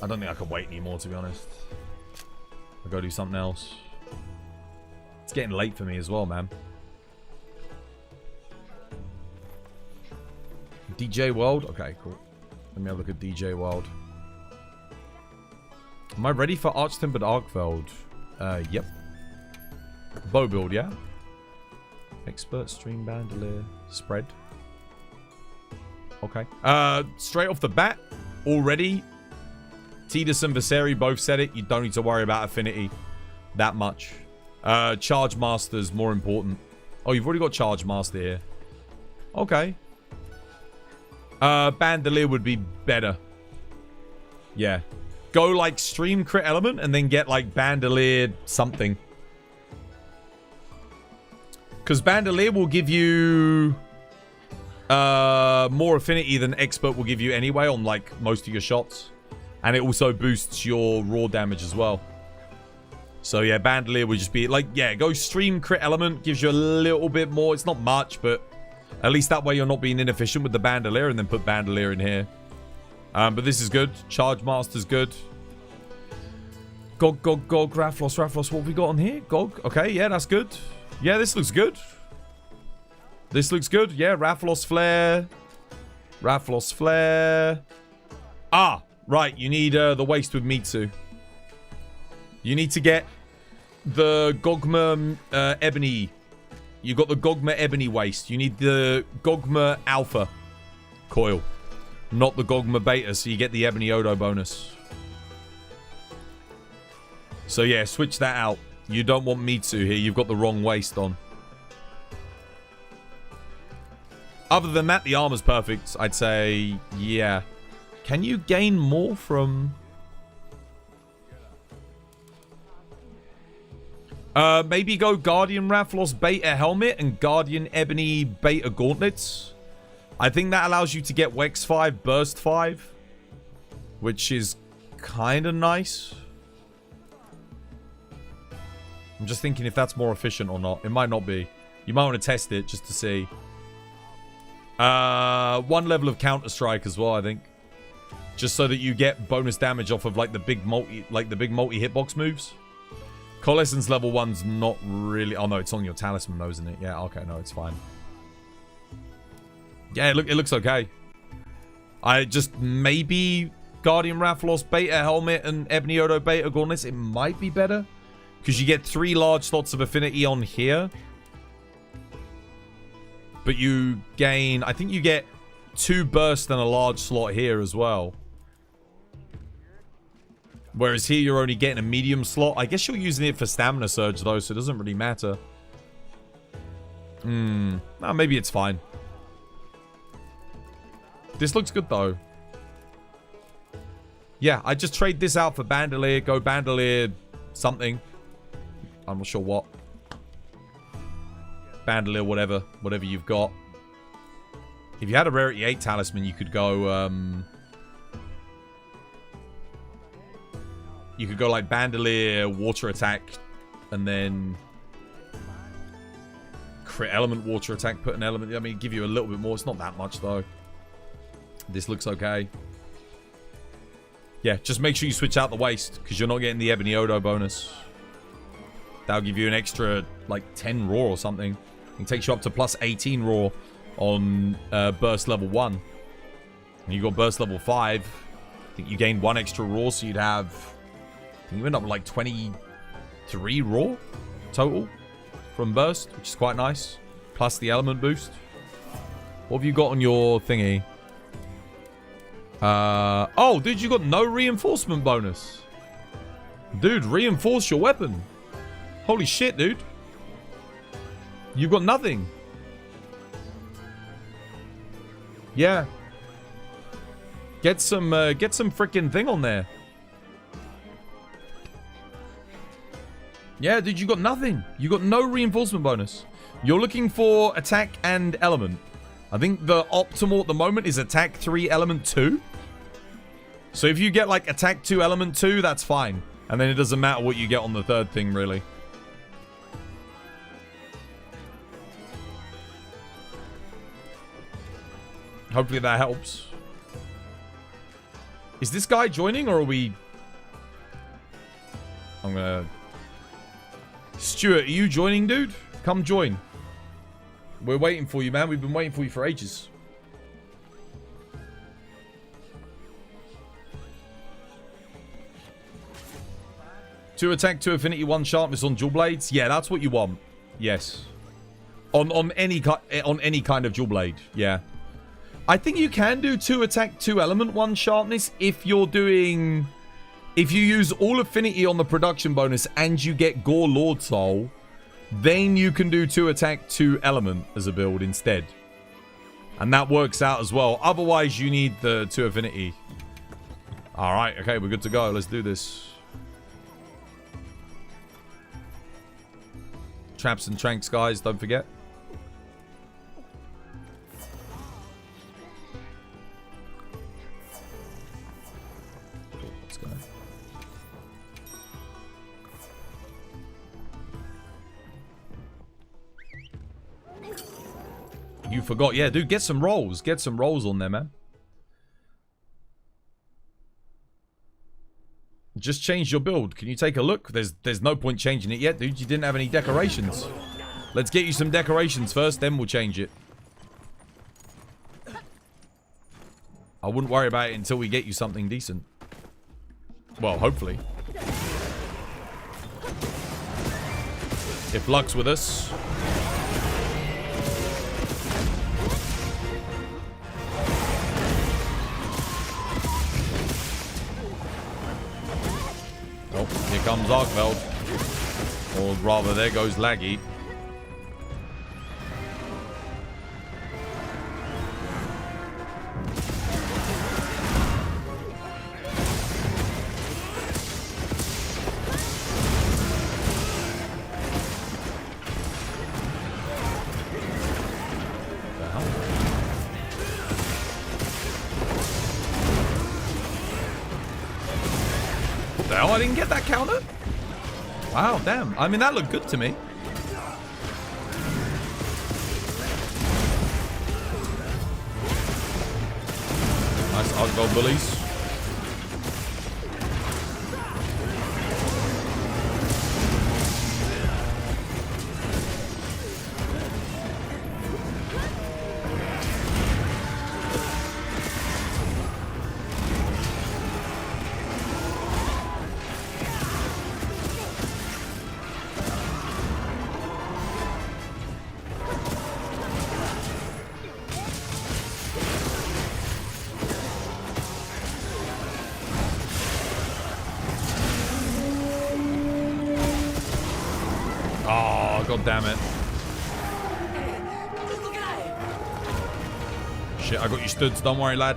I don't think I can wait anymore, to be honest. I'll go do something else. It's getting late for me as well, man. DJ World? Okay, cool. Let me have a look at DJ World. Am I ready for Archtimbered Arkveld? Yep. Bow build, yeah? Expert, Stream, Bandolier, Spread. Okay. Straight off the bat, already, Tidus and Viseri both said it. You don't need to worry about affinity that much. Charge Master's more important. Oh, you've already got Charge Master here. Okay. Bandolier would be better. Yeah. Go like Stream Crit Element and then get like Bandolier something. Because Bandolier will give you more affinity than Expert will give you anyway on like most of your shots. And it also boosts your raw damage as well. So yeah, Bandolier would just be like, yeah, go Stream Crit Element. Gives you a little bit more. It's not much, but at least that way you're not being inefficient with the Bandolier, and then put Bandolier in here. But this is good. Charge Master's good. Gog, Rafflos. What have we got on here? Gog. Okay, yeah, that's good. Yeah, this looks good. This looks good. Yeah, Rafflos Flare. Ah, right. You need the waist with Mitsu. You need to get the Gogma Ebony. You got the Gogma Ebony waist. You need the Gogma Alpha coil. Not the Gogma Beta, so you get the Ebony Odo bonus. So yeah, switch that out. You don't want Mitsu here. You've got the wrong waist on. Other than that, the armor's perfect. I'd say, yeah. Can you gain more from... maybe go Guardian Rafflos Beta Helmet and Guardian Ebony Beta Gauntlets. I think that allows you to get Wex 5, Burst 5. Which is kind of nice. I'm just thinking if that's more efficient or not. It might not be. You might want to test it just to see. One level of Counter-Strike as well, I think. Just so that you get bonus damage off of like the big multi hitbox moves. Coalescence level 1's not really... Oh, no, it's on your talisman, though, isn't it? Yeah, okay, no, it's fine. Yeah, it looks okay. I just... Maybe Guardian Rafflos Beta Helmet and Ebony Odo Beta Gauntlets. It might be better. Because you get 3 large slots of affinity on here. But you gain... I think you get 2 burst and a large slot here as well. Whereas here you're only getting a medium slot. I guess you're using it for stamina surge though, so it doesn't really matter. No, maybe it's fine. This looks good though. Yeah, I just trade this out for Bandolier. Go Bandolier something. I'm not sure what. Bandolier whatever. Whatever you've got. If you had a Rarity 8 Talisman, you could go... You could go like Bandolier, Water Attack, and then Crit Element, Water Attack, put an element. I mean, give you a little bit more. It's not that much though. This looks okay. Yeah, just make sure you switch out the waist because you're not getting the Ebony Odo bonus. That'll give you an extra like 10 raw or something. It takes you up to plus 18 raw on burst level 1. And you got burst level 5. I think you gained 1 extra raw, so you'd have... You end up with like 23 raw total from burst, which is quite nice. Plus the element boost. What have you got on your thingy? Oh, dude, you got no reinforcement bonus. Dude, reinforce your weapon. Holy shit, dude. You've got nothing. Yeah. Get some freaking thing on there. Yeah, dude, you got nothing. You got no reinforcement bonus. You're looking for attack and element. I think the optimal at the moment is attack 3, element 2. So if you get like attack 2, element 2, that's fine. And then it doesn't matter what you get on the third thing, really. Hopefully that helps. Is this guy joining or are we... I'm gonna... Stuart, are you joining, dude? Come join. We're waiting for you, man. We've been waiting for you for ages. Two attack, 2 affinity, 1 sharpness on dual blades. Yeah, that's what you want. Yes. On any kind of dual blade. Yeah. I think you can do 2 attack, 2 element, 1 sharpness if you're doing... If you use all affinity on the production bonus and you get Gore Lord Soul, then you can do 2 attack, 2 element as a build instead. And that works out as well. Otherwise, you need the 2 affinity. Alright, okay, we're good to go. Let's do this. Traps and tranks, guys, don't forget. Let's go. You forgot. Yeah, dude, get some rolls. Get some rolls on there, man. Just change your build. Can you take a look? There's no point changing it yet, dude. You didn't have any decorations. Let's get you some decorations first, then we'll change it. I wouldn't worry about it until we get you something decent. Well, hopefully. If luck's with us. Oh, here comes Arkveld. Or rather, there goes Laggy. I didn't get that counter? Wow, damn. I mean, that looked good to me. Nice Arkveld bullies. God damn it. Shit, I got you stood, so don't worry, lad.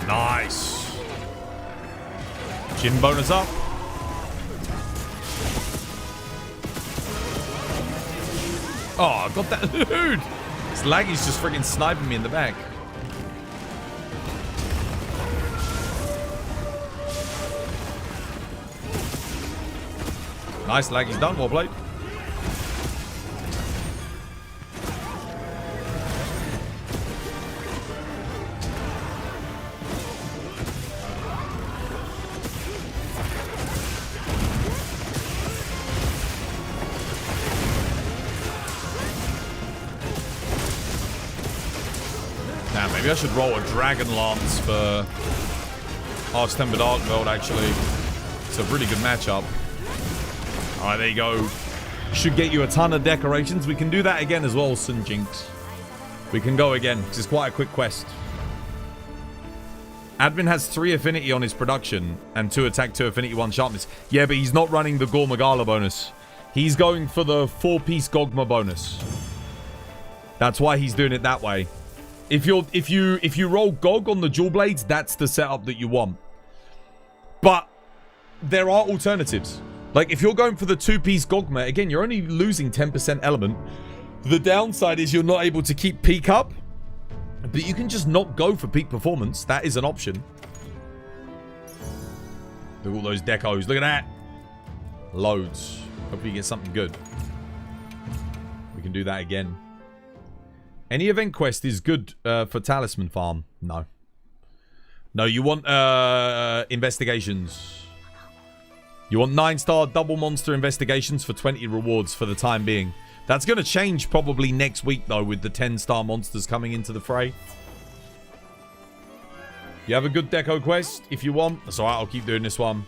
Nice. Gym bonus up. Oh, I got that. Dude. This Laggy's just freaking sniping me in the back. Nice, Laggy's done. Well played. Damn, maybe I should roll a Dragon Lance for AT Arkveld, actually. It's a really good matchup. Alright, there you go. Should get you a ton of decorations. We can do that again as well, Sun Jinx. We can go again, because it's quite a quick quest. Admin has 3 affinity on his production and 2 attack, 2 affinity, 1 sharpness. Yeah, but he's not running the Gore bonus. He's going for the 4-piece Gogma bonus. That's why he's doing it that way. If you roll Gog on the dual blades, that's the setup that you want. But there are alternatives. Like if you're going for the 2-piece Gogma, again, you're only losing 10% element. The downside is you're not able to keep peak up. But you can just not go for peak performance. That is an option. Look at all those decos. Look at that. Loads. Hopefully you get something good. We can do that again. Any event quest is good for talisman farm. No. No, you want investigations. You want 9-star double monster investigations for 20 rewards for the time being. That's going to change probably next week, though, with the 10-star monsters coming into the fray. You have a good deco quest if you want. That's alright, I'll keep doing this one.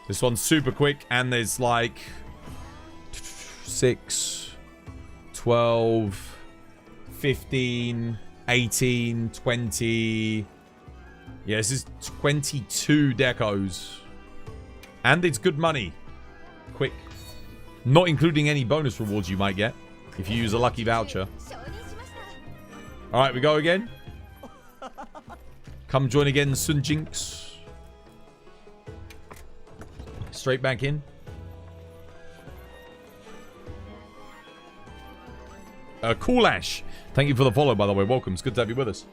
This one's super quick, and there's like 6, 12, 15, 18, 20. Yeah, this is 22 decos. And it's good money. Quick. Not including any bonus rewards you might get if you use a lucky voucher. Alright, we go again. Come join again, Sun Jinx. Straight back in. Cool Ash. Thank you for the follow, by the way. Welcome. It's good to have you with us.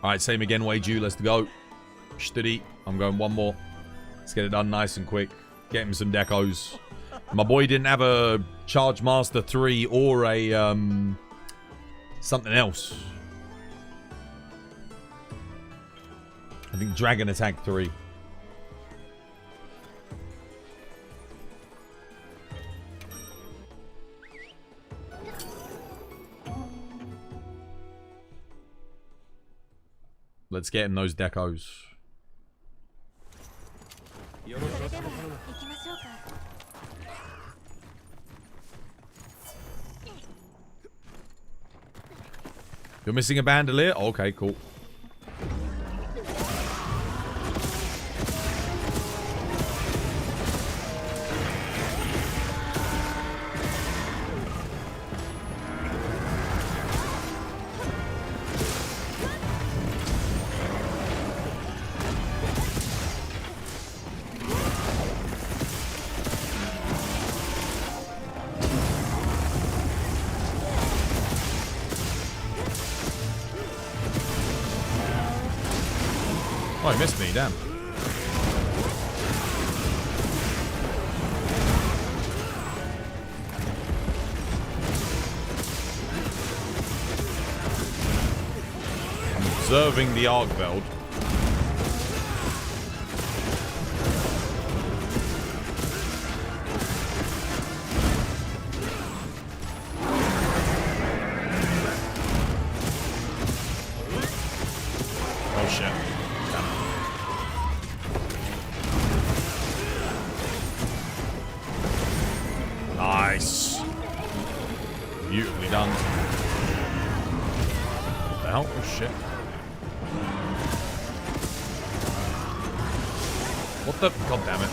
Alright, same again, Weiju. Let's go. Steady. I'm going one more. Let's get it done nice and quick. Get him some decos. My boy didn't have a Charge Master 3 or a, something else. I think Dragon Attack 3. Let's get him those decos. You're missing a bandolier? Okay, cool. Oh, he missed me, damn. I'm observing the Arkveld. Oh shit. Nice. Beautifully done. What the hell? Oh shit. What the? God damn it.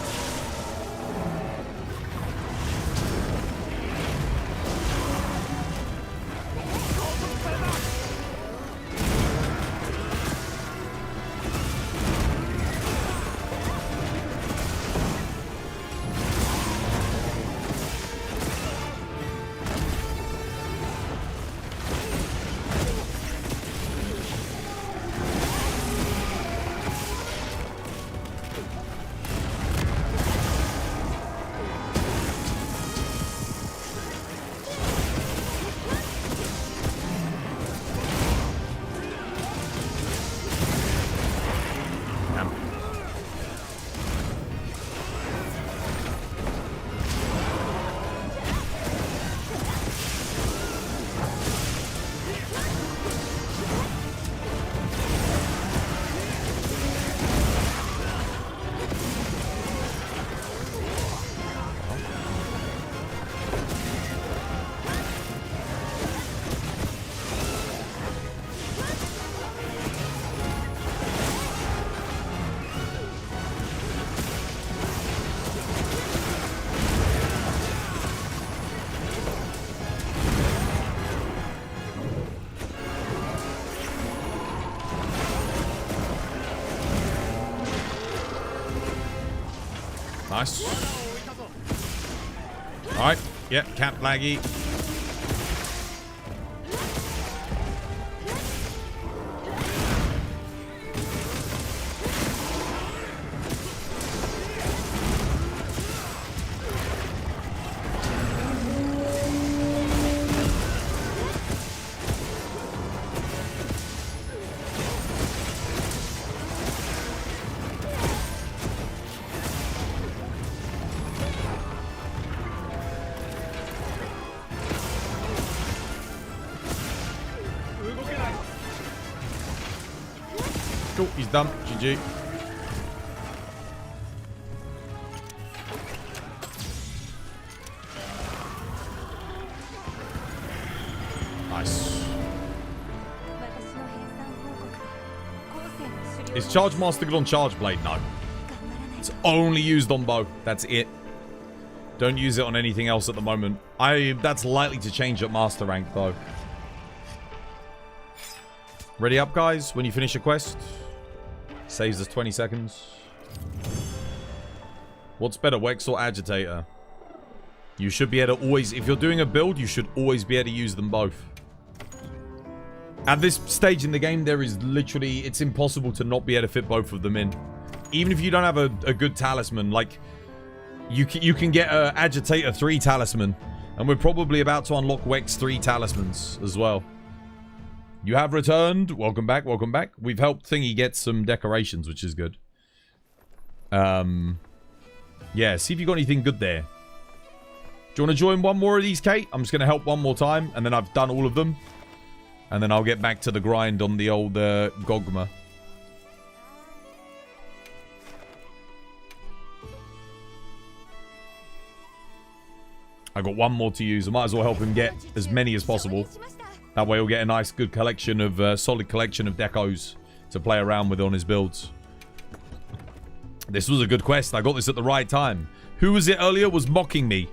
Nice. Alright. Yep, cap laggy. Cool, he's done. GG. Nice. Is Charge Master good on Charge Blade? No. It's only used on bow. That's it. Don't use it on anything else at the moment. That's likely to change at Master Rank, though. Ready up, guys? When you finish a quest. Saves us 20 seconds. What's better, Wex or Agitator? You should be able to always... If you're doing a build, you should always be able to use them both. At this stage in the game, there is literally... It's impossible to not be able to fit both of them in. Even if you don't have a good talisman, like... You can get a Agitator 3 talisman. And we're probably about to unlock Wex 3 talismans as well. You have returned. Welcome back, welcome back. We've helped Thingy get some decorations, which is good. Yeah, see if you got anything good there. Do you want to join one more of these, Kate? I'm just going to help one more time, and then I've done all of them. And then I'll get back to the grind on the old Gogma. I got one more to use. I might as well help him get as many as possible. That way he'll get a nice, good collection of, solid collection of decos to play around with on his builds. This was a good quest. I got this at the right time. Who was it earlier was mocking me?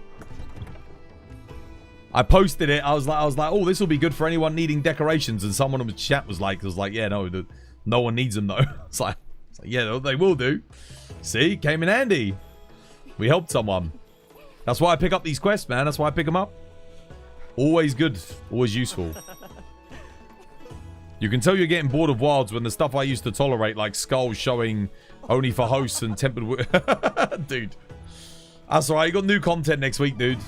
I posted it. I was like, oh, this will be good for anyone needing decorations. And someone in the chat was like, yeah, no one needs them though. It's like, yeah, they will do. See, came in handy. We helped someone. That's why I pick up these quests, man. That's why I pick them up. Always good. Always useful. You can tell you're getting bored of Wilds when the stuff I used to tolerate, like skulls showing only for hosts and tempered... Dude. That's alright. You got new content next week, dude.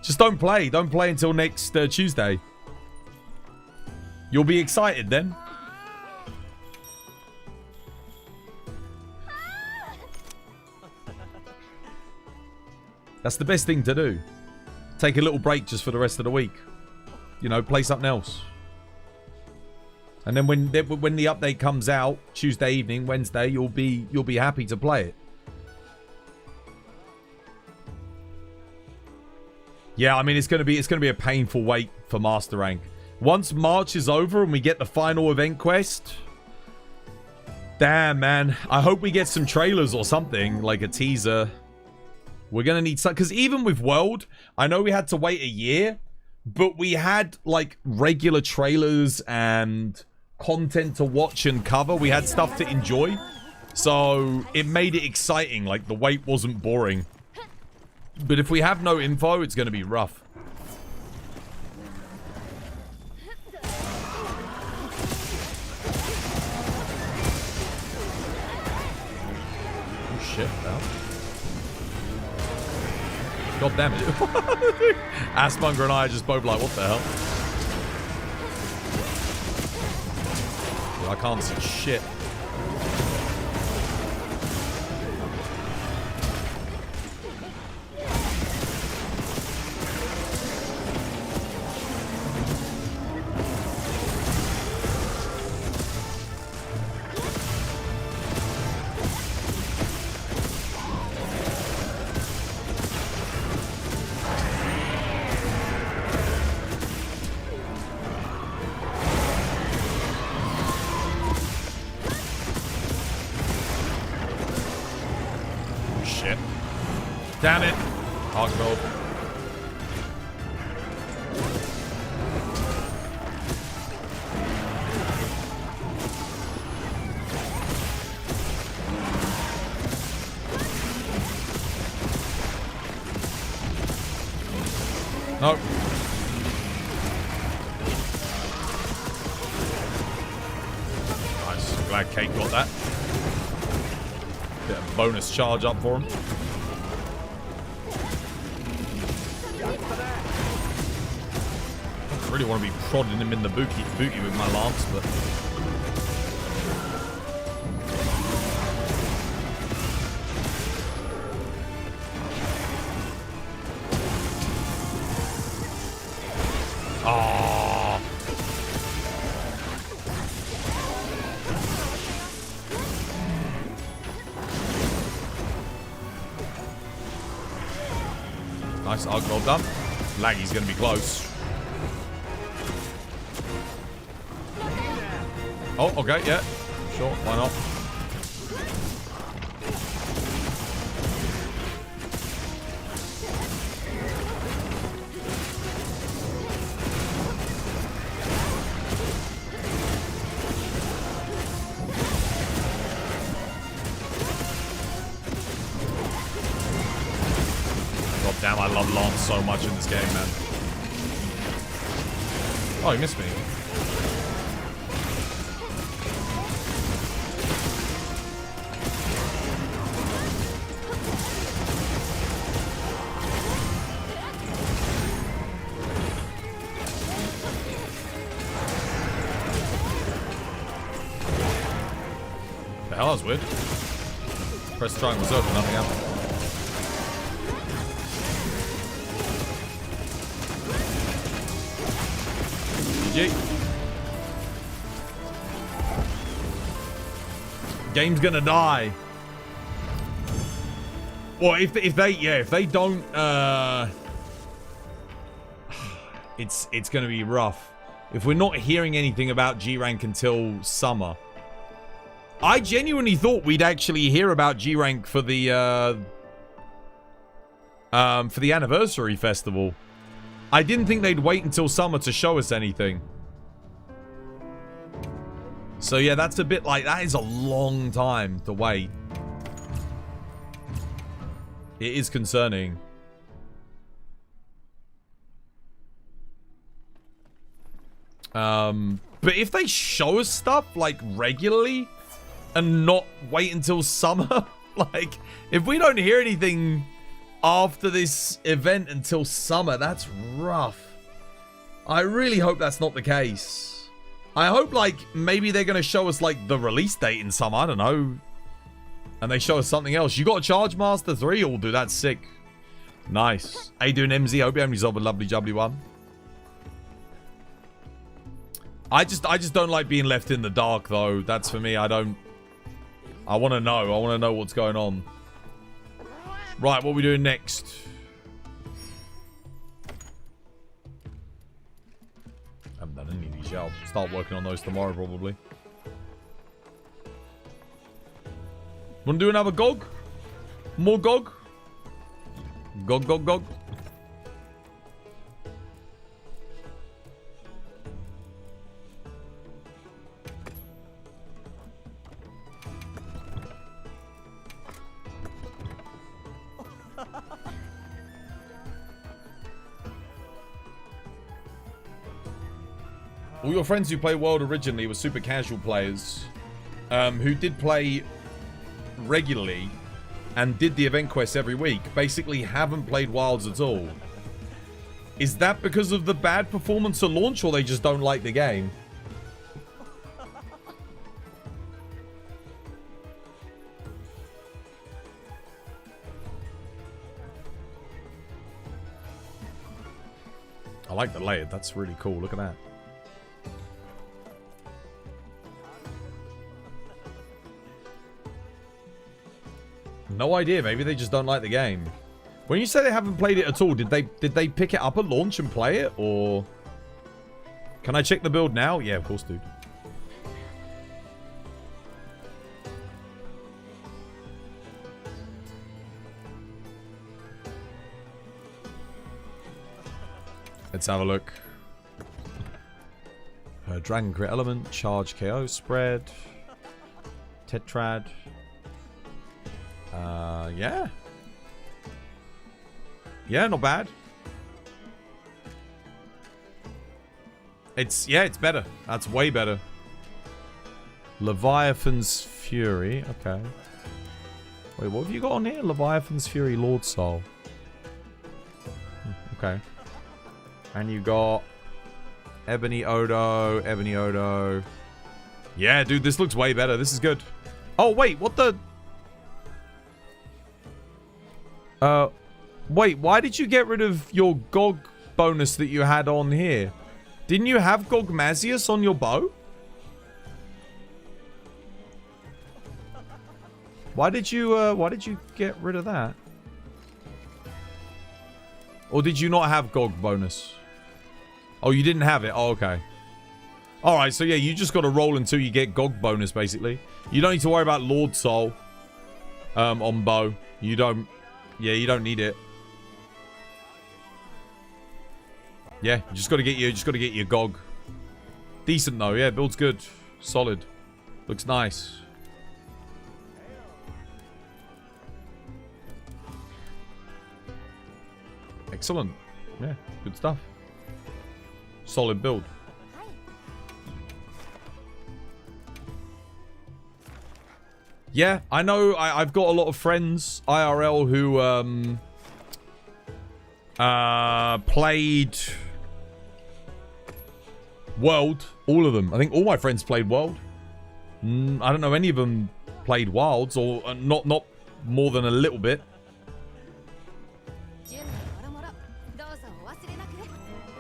Just don't play. Don't play until next Tuesday. You'll be excited then. That's the best thing to do. Take a little break just for the rest of the week. You know, play something else. And then when the update comes out, Tuesday evening, Wednesday, you'll be happy to play it. Yeah, I mean it's gonna be a painful wait for Master Rank. Once March is over and we get the final event quest. Damn, man. I hope we get some trailers or something, like a teaser. We're going to need some... Because even with World, I know we had to wait a year, but we had, like, regular trailers and content to watch and cover. We had stuff to enjoy. So, it made it exciting. Like, the wait wasn't boring. But if we have no info, it's going to be rough. Oh, shit, pal. God damn it. Assmonger and I are just both like, what the hell? Dude, I can't see shit. Damn it. Arkveld. Nope. Nice. Glad Kate got that. Bit of bonus charge up for him. I really want to be prodding him in the booty with my lance, but... Oh. Nice Arkveld done. Laggy's going to be close. Oh, okay, yeah. Sure, why not? God damn, I love Lance so much in this game, man. Oh, he missed me. The hell, that was weird. Press triangle circle, nothing happened. GG. Game's gonna die. Well, if they don't, it's gonna be rough. If we're not hearing anything about G rank until summer. I genuinely thought we'd actually hear about G rank for the anniversary festival. I didn't think they'd wait until summer to show us anything. So yeah, that's a bit like, that is a long time to wait. It is concerning. But if they show us stuff like regularly and not wait until summer, like if we don't hear anything after this event until summer, that's rough. I really hope that's not the case. I hope like maybe they're gonna show us like the release date in summer, I don't know, and they show us something else. You got a Charge Master 3? Oh, dude, that's sick. Nice. How you doing, MZ? Hope you haven't resolved a lovely jubbly one. I just don't like being left in the dark though. That's for me. I want to know. I want to know what's going on. Right, what are we doing next? I haven't done any of these yet. I'll start working on those tomorrow probably. Want to do another GOG? More GOG? GOG. All your friends who play World originally were super casual players who did play regularly and did the event quests every week. Basically haven't played Wilds at all. Is that because of the bad performance at launch, or they just don't like the game? I like the layered. That's really cool. Look at that. No idea. Maybe they just don't like the game. When you say they haven't played it at all, did they pick it up at launch and play it, or can I check the build now? Yeah, of course, dude. Let's have a look. Dragon Crit Element, Charge KO Spread, Tetrad. Yeah. Yeah, not bad. It's better. That's way better. Leviathan's Fury. Okay. Wait, what have you got on here? Leviathan's Fury, Lord Soul. Okay. And you got Ebony Odo, Ebony Odo. Yeah, dude, this looks way better. This is good. Oh, wait, what the... Wait, why did you get rid of your Gog bonus that you had on here? Didn't you have Gogmazios on your bow? Why did you get rid of that? Or did you not have Gog bonus? Oh, you didn't have it? Oh, okay. Alright, so yeah, you just gotta roll until you get Gog bonus, basically. You don't need to worry about Lord Soul on bow. You don't... Yeah, you don't need it. Yeah, you just gotta get your Gog. Decent though, yeah, build's good. Solid. Looks nice. Excellent. Yeah, good stuff. Solid build. Yeah, I know I've got a lot of friends, IRL, who played World. All of them. I think all my friends played World. I don't know any of them played Wilds, or not more than a little bit.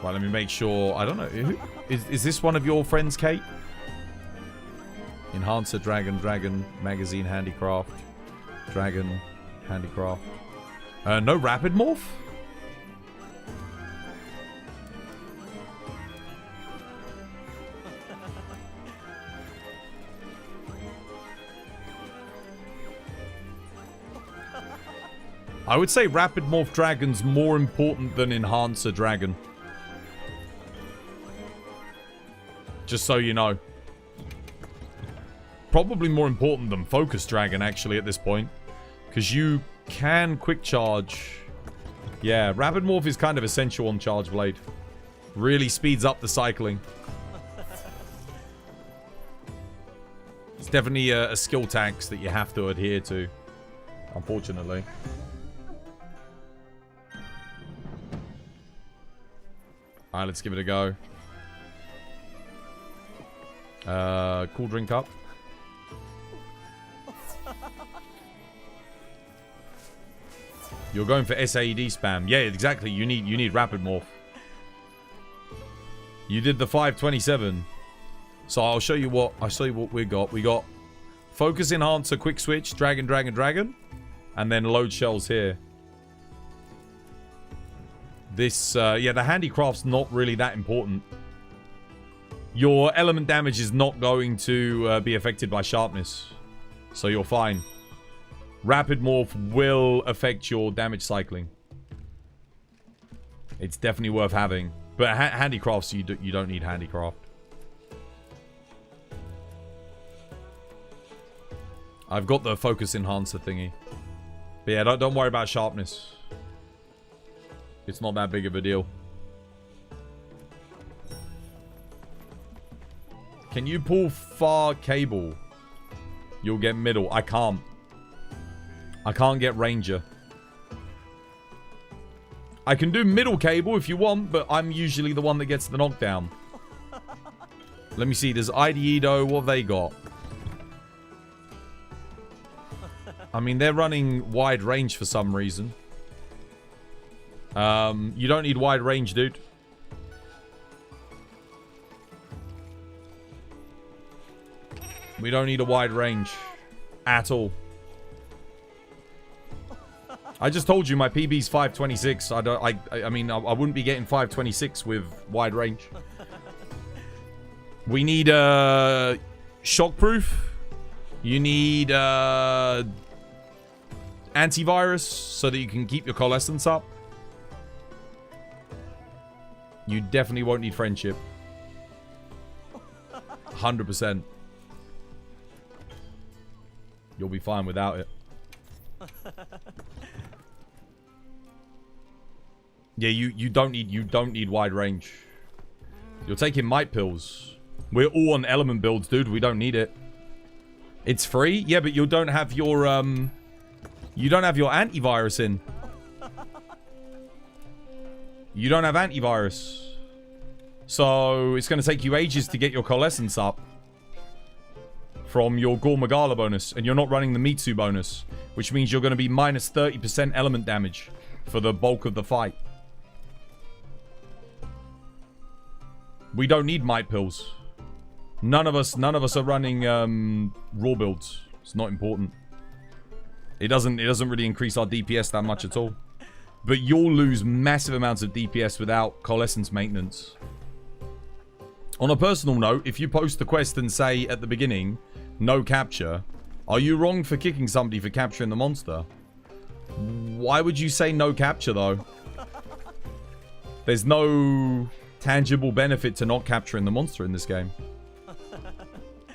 Well, let me make sure. I don't know. Is this one of your friends, Kate? Enhancer, Dragon, Magazine, Handicraft. Dragon, Handicraft. No Rapid Morph? I would say Rapid Morph Dragon's more important than Enhancer Dragon. Just so you know. Probably more important than Focus Dragon, actually, at this point. Because you can quick charge. Yeah, Rapid Morph is kind of essential on Charge Blade. Really speeds up the cycling. It's definitely a skill tax that you have to adhere to. Unfortunately. Alright, let's give it a go. Cool drink up. You're going for SAED spam. Yeah, exactly. You need Rapid Morph. You did the 527. So I'll show you what we got. We got Focus Enhancer, Quick Switch, Dragon. And then load shells here. This, yeah, the handicraft's not really that important. Your element damage is not going to be affected by sharpness. So you're fine. Rapid Morph will affect your damage cycling. It's definitely worth having. But handicrafts, you don't need handicraft. I've got the Focus Enhancer thingy. But yeah, don't worry about sharpness. It's not that big of a deal. Can you pull far cable? You'll get middle. I can't. I can't get Ranger. I can do middle cable if you want, but I'm usually the one that gets the knockdown. Let me see. There's IDEDO. What have they got? I mean, they're running wide range for some reason. You don't need wide range, dude. We don't need a wide range. At all. I just told you my PB's 526. I mean, I wouldn't be getting 526 with wide range. We need shockproof. You need antivirus so that you can keep your coalescence up. You definitely won't need friendship. 100%. You'll be fine without it. Yeah, you don't need wide range. You're taking might pills. We're all on element builds, dude. We don't need it. It's free? Yeah, but you don't have your, you don't have your antivirus in. You don't have antivirus. So, it's going to take you ages to get your coalescence up. From your Gore bonus. And you're not running the Mitsu bonus. Which means you're going to be minus 30% element damage. For the bulk of the fight. We don't need might pills. None of us are running raw builds. It's not important. It doesn't really increase our DPS that much at all. But you'll lose massive amounts of DPS without coalescence maintenance. On a personal note, if you post the quest and say at the beginning, no capture, are you wrong for kicking somebody for capturing the monster? Why would you say no capture though? There's no tangible benefit to not capturing the monster in this game.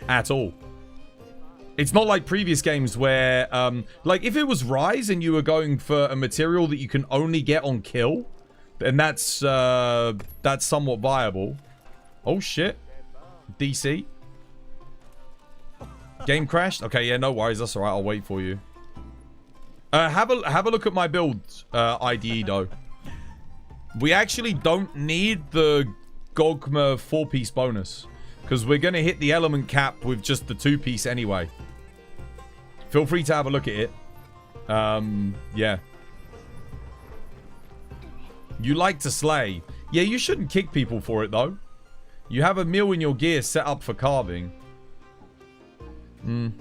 At all. It's not like previous games where, like if it was Rise and you were going for a material that you can only get on kill, then that's somewhat viable. Oh shit. DC. Game crashed? Okay, yeah, no worries. That's alright. I'll wait for you. Have a look at my build IDE though. We actually don't need the Gogma 4-piece bonus. Because we're going to hit the element cap with just the 2-piece anyway. Feel free to have a look at it. Yeah. You like to slay. Yeah, you shouldn't kick people for it, though. You have a meal in your gear set up for carving.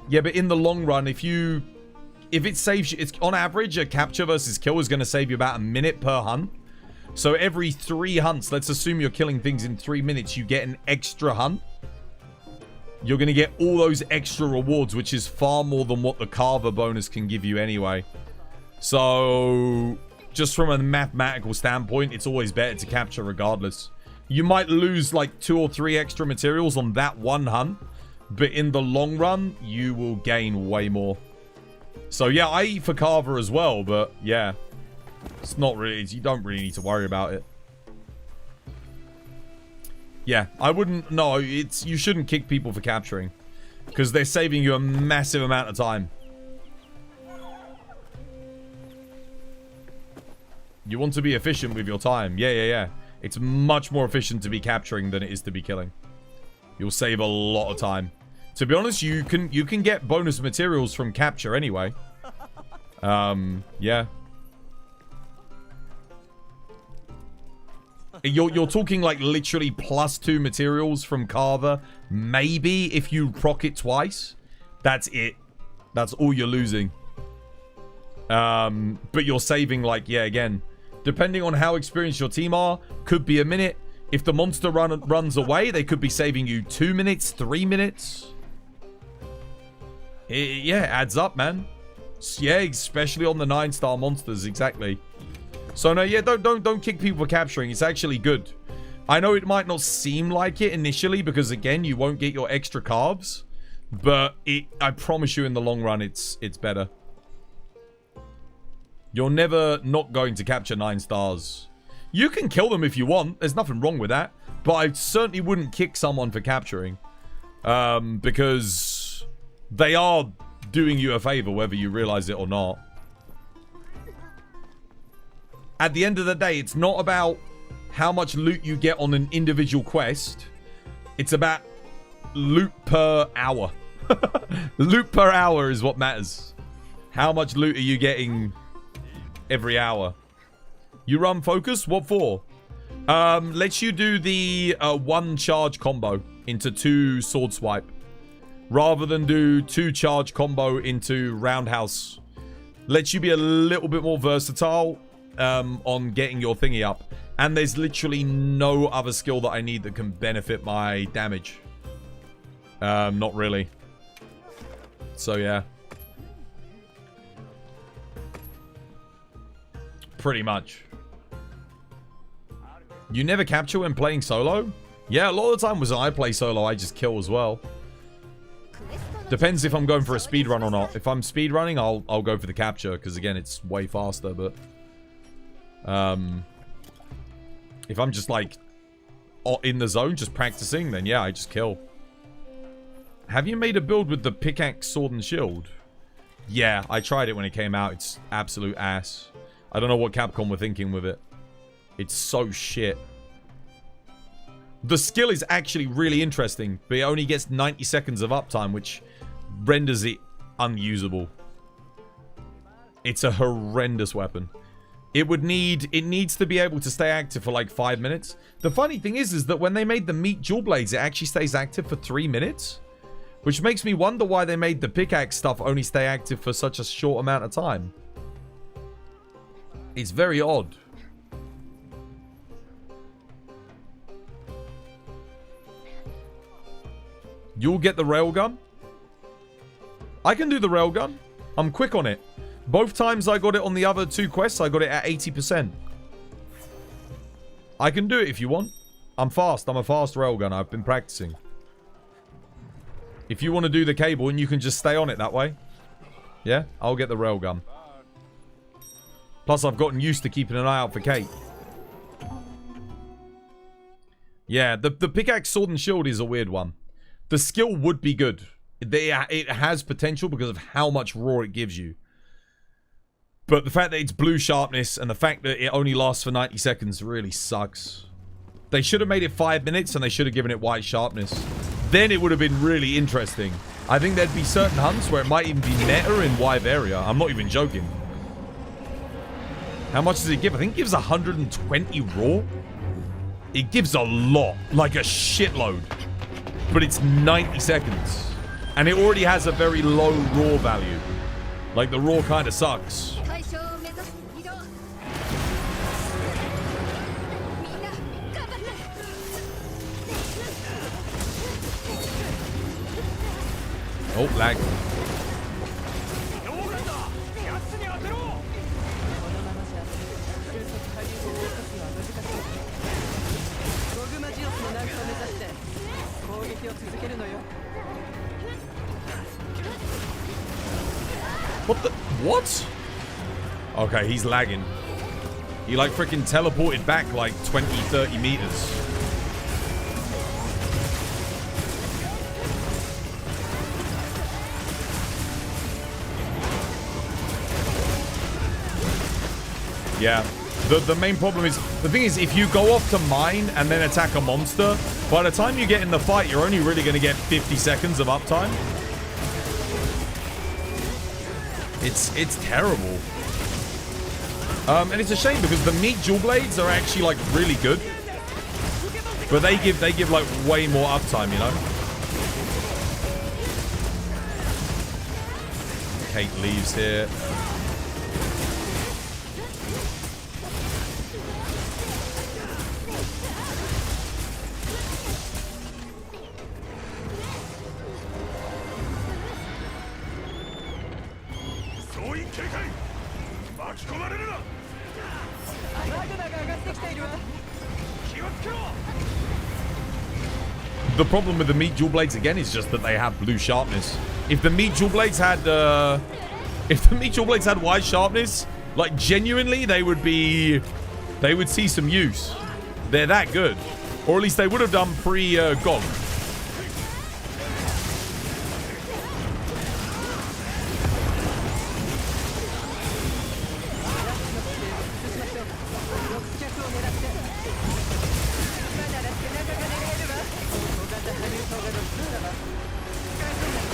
Yeah, but in the long run, if it saves you... It's on average, a capture versus kill is going to save you about a minute per hunt. So every 3 hunts, let's assume you're killing things in 3 minutes, you get an extra hunt. You're going to get all those extra rewards, which is far more than what the Carver bonus can give you anyway. So, just from a mathematical standpoint, it's always better to capture regardless. You might lose like 2 or 3 extra materials on that one hunt, but in the long run, you will gain way more. So yeah, I eat for Carver as well, but yeah. It's not really, you don't really need to worry about it. Yeah, I wouldn't, no, you shouldn't kick people for capturing. Because they're saving you a massive amount of time. You want to be efficient with your time. Yeah. It's much more efficient to be capturing than it is to be killing. You'll save a lot of time. To be honest, you can get bonus materials from capture anyway. Yeah. You're talking like literally +2 materials from Carver. Maybe if you proc it twice. That's it. That's all you're losing. But you're saving like, yeah, again. Depending on how experienced your team are, could be a minute. If the monster runs away, they could be saving you 2 minutes, 3 minutes. Yeah, it adds up, man. Yeah, especially on the 9-star monsters, exactly. So no, yeah, don't kick people for capturing. It's actually good. I know it might not seem like it initially because again, you won't get your extra carbs, but I promise you in the long run it's better. You're never not going to capture 9 stars. You can kill them if you want. There's nothing wrong with that, but I certainly wouldn't kick someone for capturing. Because they are doing you a favor whether you realize it or not. At the end of the day, it's not about how much loot you get on an individual quest. It's about loot per hour. Loot per hour is what matters. How much loot are you getting every hour? You run focus? What for? Lets you do the 1 charge combo into 2 sword swipe. Rather than do 2 charge combo into roundhouse. Lets you be a little bit more versatile. On getting your thingy up. And there's literally no other skill that I need that can benefit my damage. Not really. So, yeah. Pretty much. You never capture when playing solo? Yeah, a lot of the time when I play solo, I just kill as well. Depends if I'm going for a speedrun or not. If I'm speedrunning, I'll go for the capture. Because, again, it's way faster, but... if I'm just like in the zone just practicing, then yeah, I just kill. Have you made a build with the pickaxe, sword, and shield? Yeah, I tried it when it came out. It's absolute ass. I don't know what Capcom were thinking with it. It's so shit. The skill is actually really interesting, but it only gets 90 seconds of uptime, which renders it unusable. It's a horrendous weapon. It needs to be able to stay active for like 5 minutes. The funny thing is that when they made the meat dual blades, it actually stays active for 3 minutes. Which makes me wonder why they made the pickaxe stuff only stay active for such a short amount of time. It's very odd. You'll get the railgun? I can do the railgun. I'm quick on it. Both times I got it on the other 2 quests, I got it at 80%. I can do it if you want. I'm fast. I'm a fast railgun. I've been practicing. If you want to do the cable and you can just stay on it that way. Yeah, I'll get the railgun. Plus, I've gotten used to keeping an eye out for Kate. Yeah, the pickaxe, sword, and shield is a weird one. The skill would be good. It has potential because of how much raw it gives you. But the fact that it's blue sharpness and the fact that it only lasts for 90 seconds really sucks. They should have made it 5 minutes and they should have given it white sharpness. Then it would have been really interesting. I think there'd be certain hunts where it might even be meta in wide area. I'm not even joking. How much does it give? I think it gives 120 raw. It gives a lot. Like a shitload. But it's 90 seconds. And it already has a very low raw value. Like the raw kind of sucks. Oh, lag. What the? What? Okay, he's lagging. He like freaking teleported back like 20, 30 meters. Yeah. The main problem is, the thing is, if you go off to mine and then attack a monster, by the time you get in the fight, you're only really going to get 50 seconds of uptime. It's terrible. And it's a shame because the meat dual blades are actually like really good. But they give like way more uptime, you know? Kate leaves here. The problem with the meat dual blades again is just that they have blue sharpness. If the meat dual blades had wide sharpness, like genuinely they would see some use. They're that good. Or at least they would have done pre-GOG.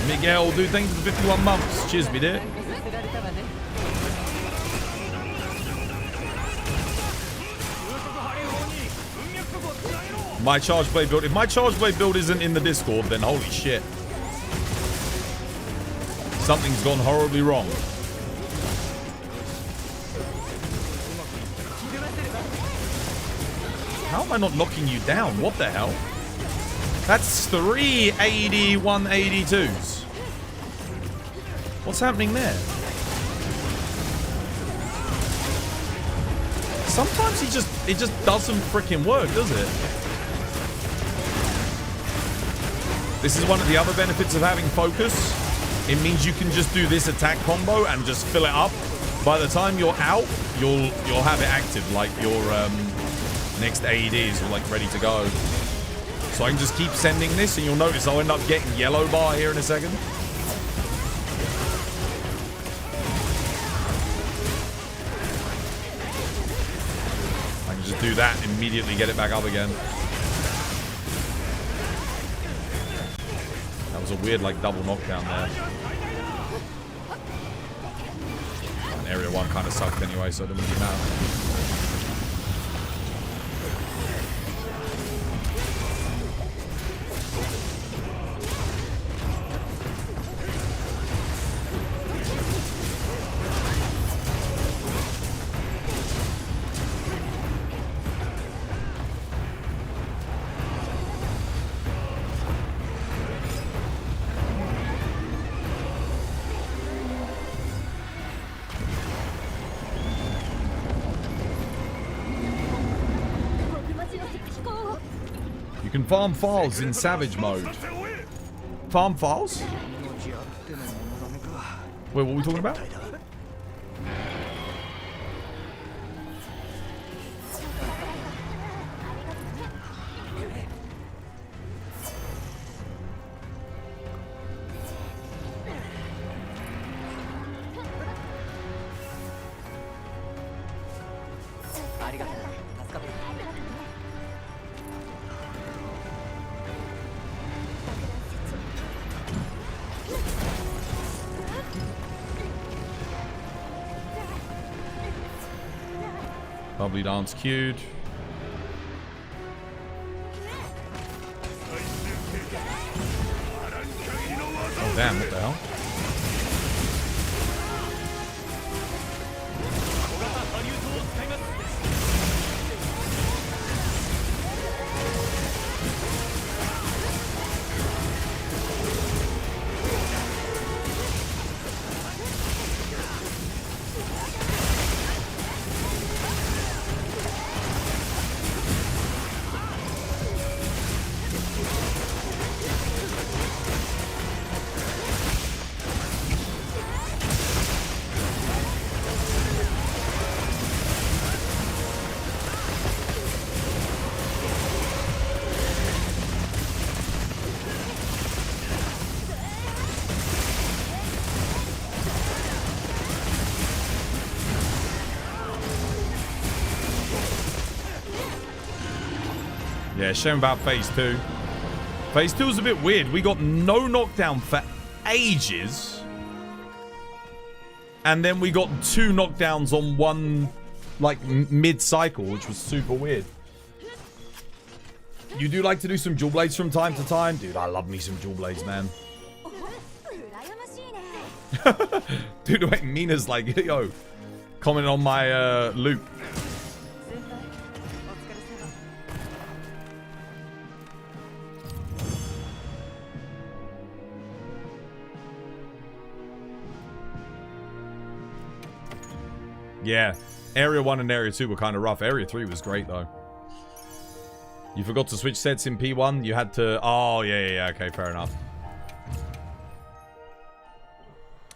Miguel, dude, thanks for the 51 months. Cheers, me dear. My charge blade build. If my charge blade build isn't in the Discord, then holy shit. Something's gone horribly wrong. How am I not knocking you down? What the hell? That's 3 182s. What's happening there? Sometimes it just doesn't freaking work, does it? This is one of the other benefits of having focus. It means you can just do this attack combo and just fill it up. By the time you're out, you'll have it active, like your next AEDs are like ready to go. So I can just keep sending this, and you'll notice I'll end up getting yellow bar here in a second. I can just do that and immediately get it back up again. That was a weird, like, double knockdown there. And Area 1 kind of sucked anyway, so it didn't really matter. You can farm files in Savage mode. Farm files? Wait, what are we talking about? Bubbly dance queued. Oh damn, what the hell? Yeah, shame about phase 2. Phase 2 was a bit weird. We got no knockdown for ages. And then we got 2 knockdowns on one, like, mid-cycle, which was super weird. You do like to do some dual blades from time to time? Dude, I love me some dual blades, man. Dude, wait, Mina's like, yo, comment on my loop. Yeah, Area 1 and Area 2 were kind of rough. Area 3 was great, though. You forgot to switch sets in P1? You had to... Oh, yeah, okay, fair enough.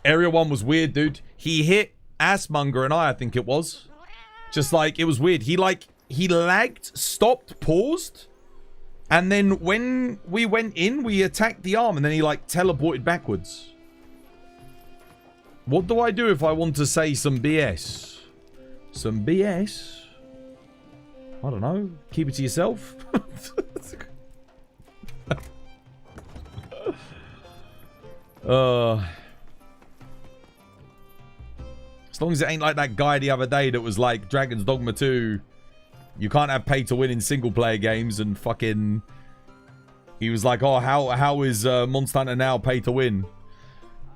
Area 1 was weird, dude. He hit Assmonger and I think it was. Just like, it was weird. He lagged, stopped, paused. And then when we went in, we attacked the arm and then he, like, teleported backwards. What do I do if I want to say some BS? Some BS? I don't know. Keep it to yourself. As long as it ain't like that guy the other day that was like, Dragon's Dogma 2, you can't have pay to win in single player games, and fucking... He was like, oh, how is Monster Hunter now pay to win?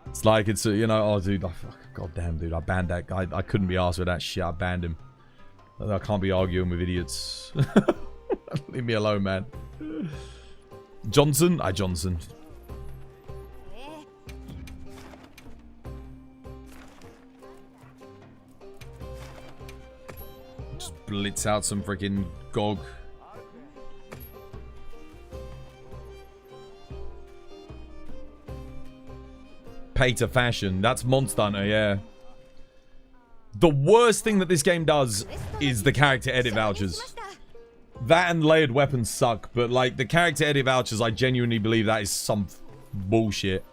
It's like, it's, you know, oh, dude, god damn, dude, I banned that guy. I couldn't be arsed with that shit. I banned him. I can't be arguing with idiots. Leave me alone, man. Johnson? Johnson. Just blitz out some freaking Gog. Pay to fashion. That's Monster Hunter, yeah. The worst thing that this game does is the character edit vouchers. That and layered weapons suck, but like the character edit vouchers, I genuinely believe that is some bullshit.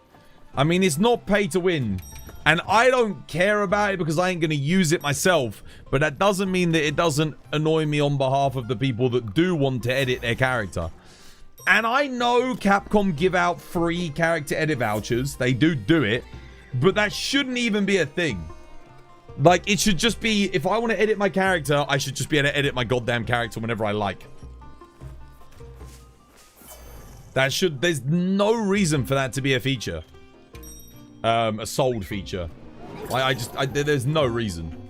I mean, it's not pay to win, and I don't care about it because I ain't gonna use it myself, but that doesn't mean that it doesn't annoy me on behalf of the people that do want to edit their character. And I know Capcom give out free character edit vouchers. They do it. But that shouldn't even be a thing. Like, it should just be, if I want to edit my character, I should just be able to edit my goddamn character whenever I like. There's no reason for that to be a feature. A sold feature. There's no reason.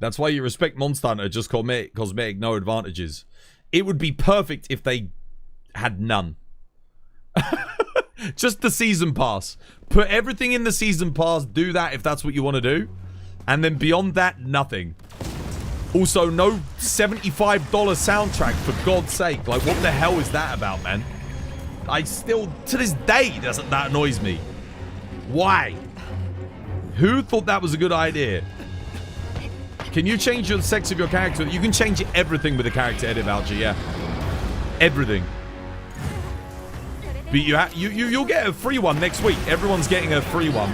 That's why you respect Monster Hunter, just cosmetic, no advantages. It would be perfect if they had none. Just the season pass. Put everything in the season pass, do that if that's what you want to do. And then beyond that, nothing. Also, no $75 soundtrack, for God's sake. Like, what the hell is that about, man? I still, to this day, that annoys me. Why? Who thought that was a good idea? Can you change the sex of your character? You can change everything with a character edit voucher, yeah. Everything. But you'll get a free one next week. Everyone's getting a free one.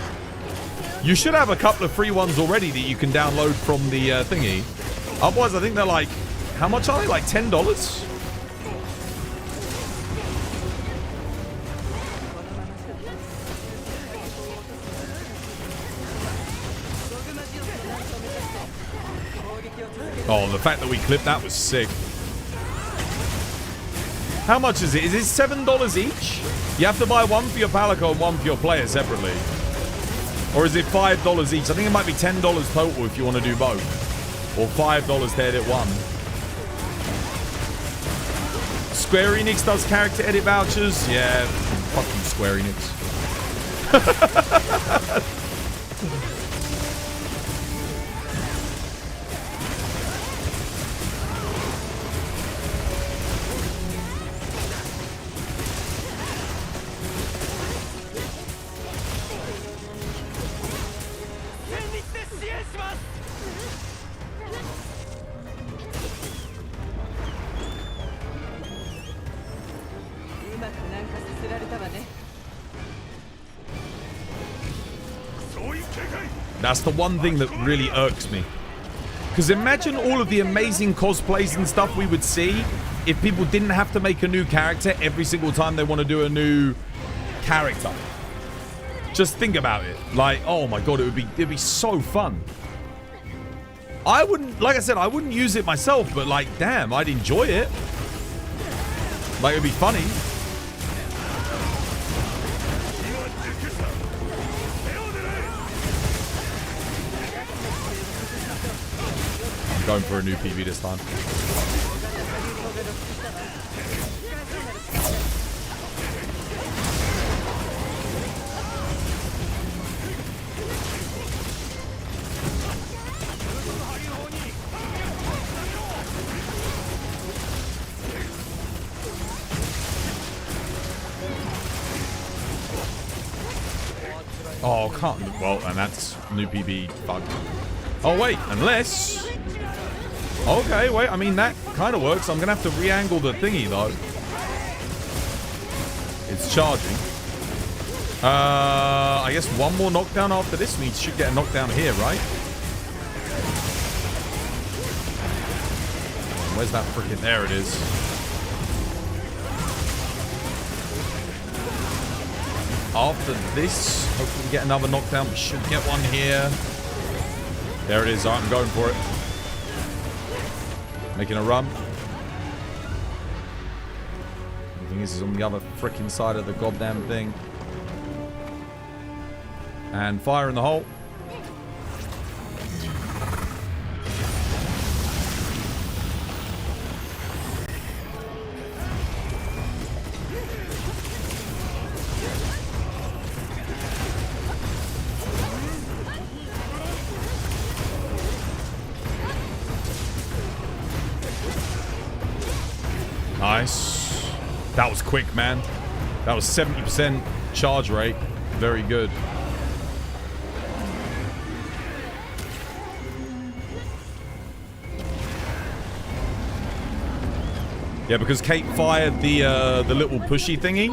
You should have a couple of free ones already that you can download from the thingy. Otherwise, I think they're like, how much are they? Like $10? Oh, the fact that we clipped that was sick. How much is it? Is it $7 each? You have to buy one for your Palico and one for your player separately. Or is it $5 each? I think it might be $10 total if you want to do both. Or $5 to edit one. Square Enix does character edit vouchers? Yeah, fuck you, Square Enix. That's the one thing that really irks me. Because imagine all of the amazing cosplays and stuff we would see if people didn't have to make a new character every single time they want to do a new character. Just think about it. Like, oh my god, it'd be so fun. I wouldn't, like I said, I wouldn't use it myself, but like, damn, I'd enjoy it. Like, it'd be funny. Going for a new PB this time. Oh, can't. Well, and that's new PB. Fuck. Oh, wait. Unless. Okay, wait. I mean, that kind of works. I'm going to have to re-angle the thingy, though. It's charging. I guess one more knockdown after this. We should get a knockdown here, right? Where's that freaking... There it is. After this, hopefully we get another knockdown. We should get one here. There it is. All right, I'm going for it. Making a run. The thing is on the other freaking side of the goddamn thing. And fire in the hole. Nice. That was quick, man. That was 70% charge rate. Very good. Yeah, because Kate fired the little pushy thingy.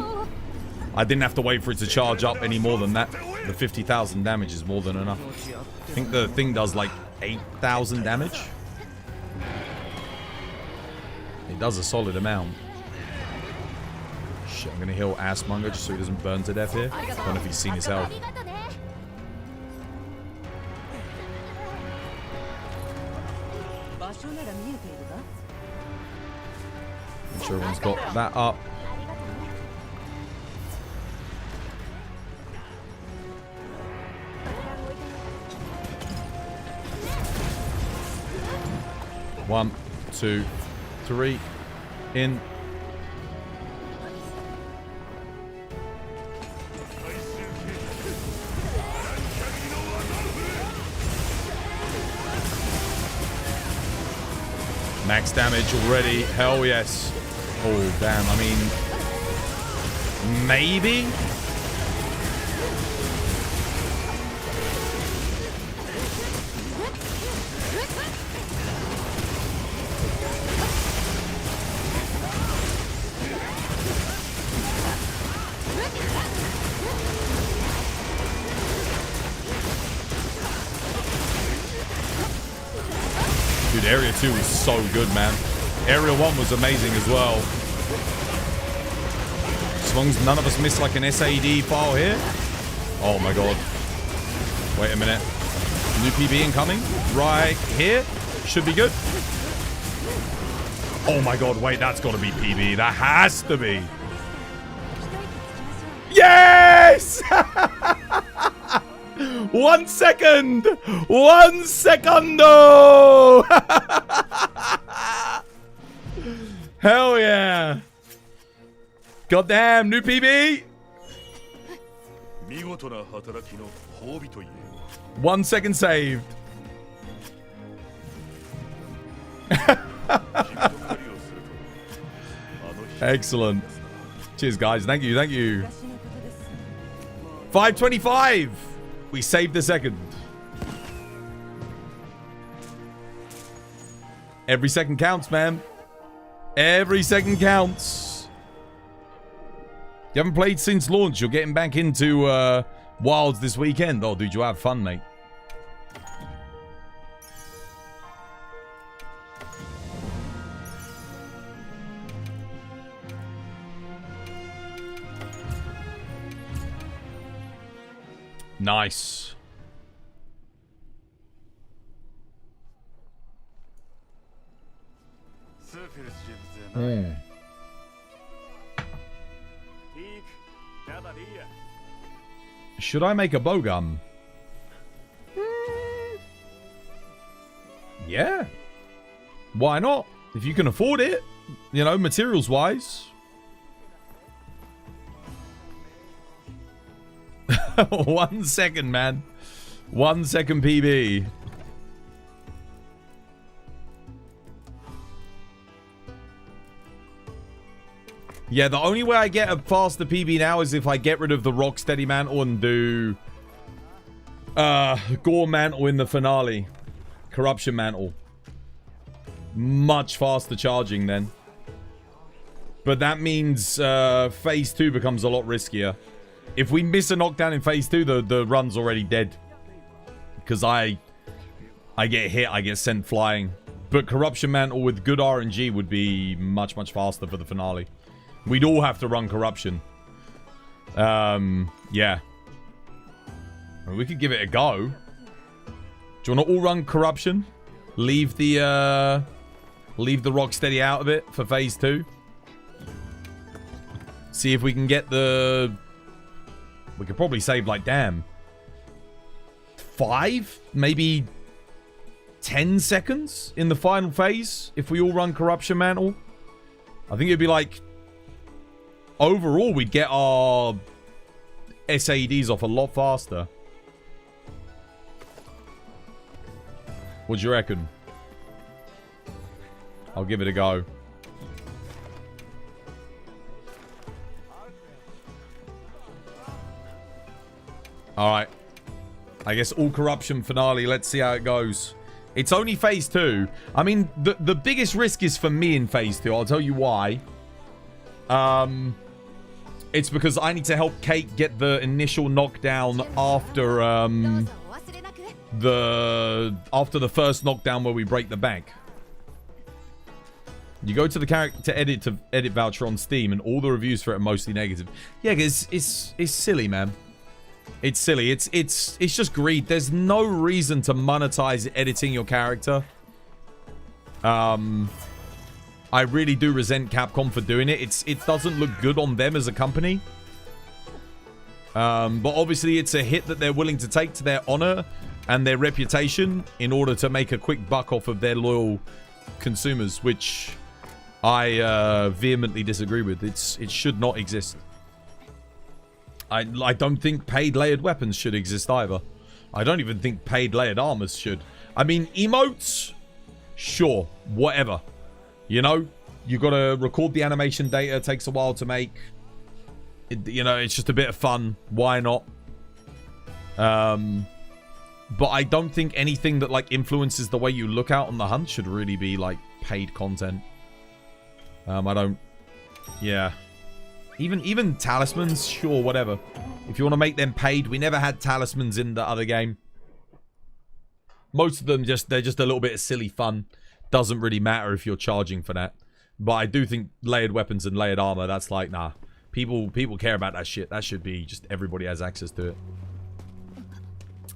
I didn't have to wait for it to charge up any more than that. The 50,000 damage is more than enough. I think the thing does like 8,000 damage. It does a solid amount. Shit, I'm gonna heal Assmonger just so he doesn't burn to death here. I don't know if he's seen his health. Make sure everyone's got that up. One, two, three, in. Max damage already. Hell yes. Oh, damn. I mean, maybe? Dude, Area 2 was so good, man. Area 1 was amazing as well. As long as none of us miss like an SAD file here. Oh my god. Wait a minute. New PB incoming. Right here. Should be good. Oh my god, wait, that's got to be PB. That has to be. Yes! 1 second! 1 secondo! Hell yeah! Goddamn, new PB! 1 second saved. Excellent. Cheers, guys. Thank you, thank you. 525! We saved the second. Every second counts, man. Every second counts. You haven't played since launch. You're getting back into Wilds this weekend. Oh, dude, you have fun, mate. Nice. Mm. Should I make a bowgun? Yeah. Why not? If you can afford it, you know, materials wise. 1 second, man. 1 second PB. Yeah, the only way I get a faster PB now is if I get rid of the Rocksteady mantle and do Gore mantle in the finale. Corruption mantle. Much faster charging then. But that means phase 2 becomes a lot riskier. If we miss a knockdown in phase 2, the run's already dead. Because I get hit, I get sent flying. But Corruption Mantle with good RNG would be much, much faster for the finale. We'd all have to run Corruption. Yeah. I mean, we could give it a go. Do you want to all run Corruption? Leave the Rocksteady out of it for phase 2. See if we can get the... We could probably save, like, damn, 5? Maybe 10 seconds in the final phase if we all run Corruption Mantle. I think it'd be like... Overall, we'd get our SADs off a lot faster. What do you reckon? I'll give it a go. Alright. I guess all Corruption finale. Let's see how it goes. It's only phase 2. I mean, the biggest risk is for me in phase 2. I'll tell you why. It's because I need to help Kate get the initial knockdown after the first knockdown where we break the bank. You go to the character edit voucher on Steam, and all the reviews for it are mostly negative. Yeah, it's silly, man. It's silly. It's just greed. There's no reason to monetize editing your character. I really do resent Capcom for doing it. It doesn't look good on them as a company. But obviously it's a hit that they're willing to take to their honor and their reputation in order to make a quick buck off of their loyal consumers, which I vehemently disagree with. It should not exist. I don't think paid layered weapons should exist either. I don't even think paid layered armors should. I mean, emotes, sure, whatever. You know, you got to record the animation data. It takes a while to make. You know, it's just a bit of fun. Why not? But I don't think anything that, like, influences the way you look out on the hunt should really be, like, paid content. I don't... Yeah. Even talismans, sure, whatever. If you want to make them paid, we never had talismans in the other game. Most of them, they're just a little bit of silly fun. Doesn't really matter if you're charging for that. But I do think layered weapons and layered armor, that's like, nah. People care about that shit. That should be just everybody has access to it.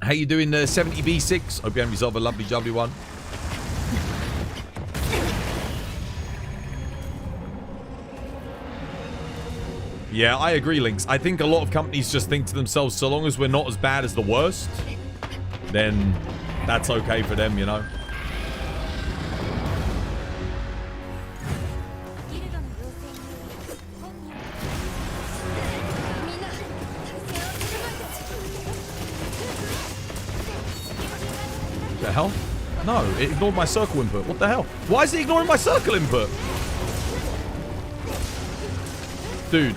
How you doing, 70B6? Hope you have yourself a lovely, jubbly one. Yeah, I agree, Lynx. I think a lot of companies just think to themselves, so long as we're not as bad as the worst, then that's okay for them, you know? What the hell? No, it ignored my circle input. What the hell? Why is it ignoring my circle input? Dude.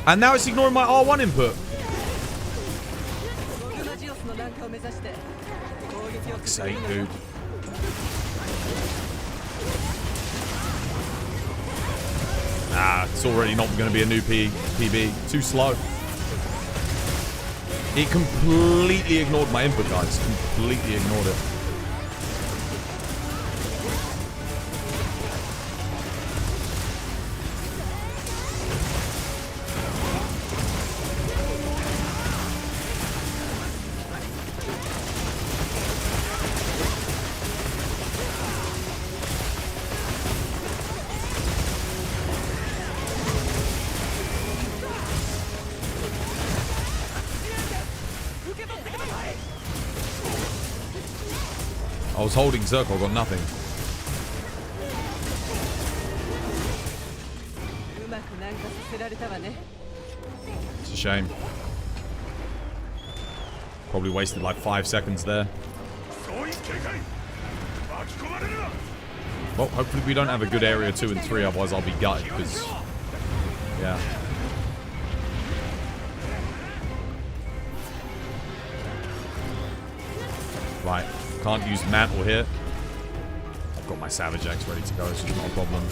And now it's ignoring my R1 input. Fuck's sake, dude. Ah, it's already not going to be a new PB. Too slow. It completely ignored my input, guys. Completely ignored it. I was holding circle, got nothing. It's a shame. Probably wasted like 5 seconds there. Well, hopefully we don't have a good area 2 and 3, otherwise I'll be gutted, because... Yeah. Right. Can't use mantle here. I've got my Savage Axe ready to go, so it's not a problem.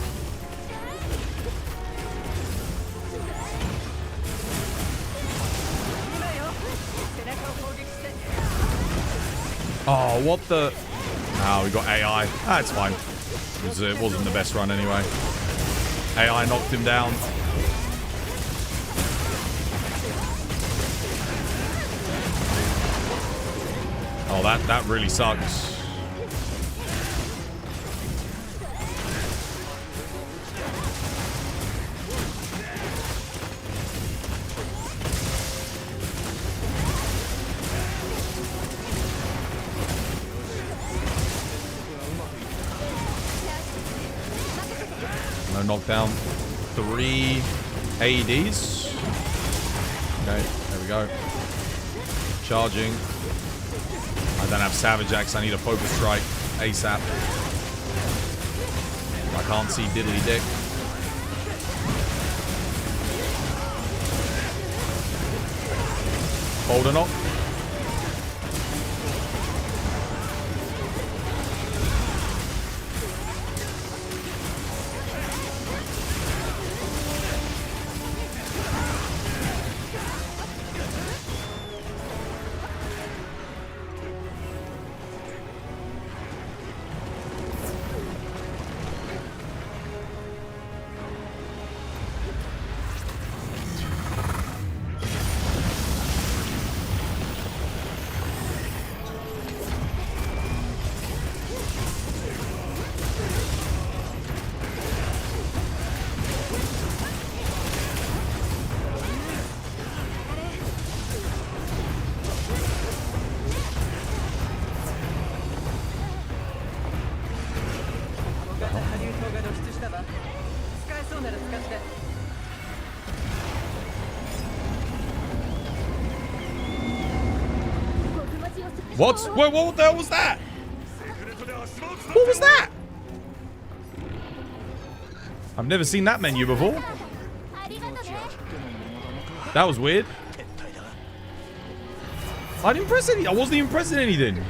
Oh, what the... Oh, we got AI. That's fine. It wasn't the best run anyway. AI knocked him down. Oh, that really sucks. No knockdown. 3 AEDs. Okay, there we go. Charging. I don't have Savage Axe. I need a Focus Strike ASAP. I can't see diddly dick. Boulder knock. What? Wait, what the hell was that? What was that? I've never seen that menu before. That was weird. I didn't press any. I wasn't even pressing anything.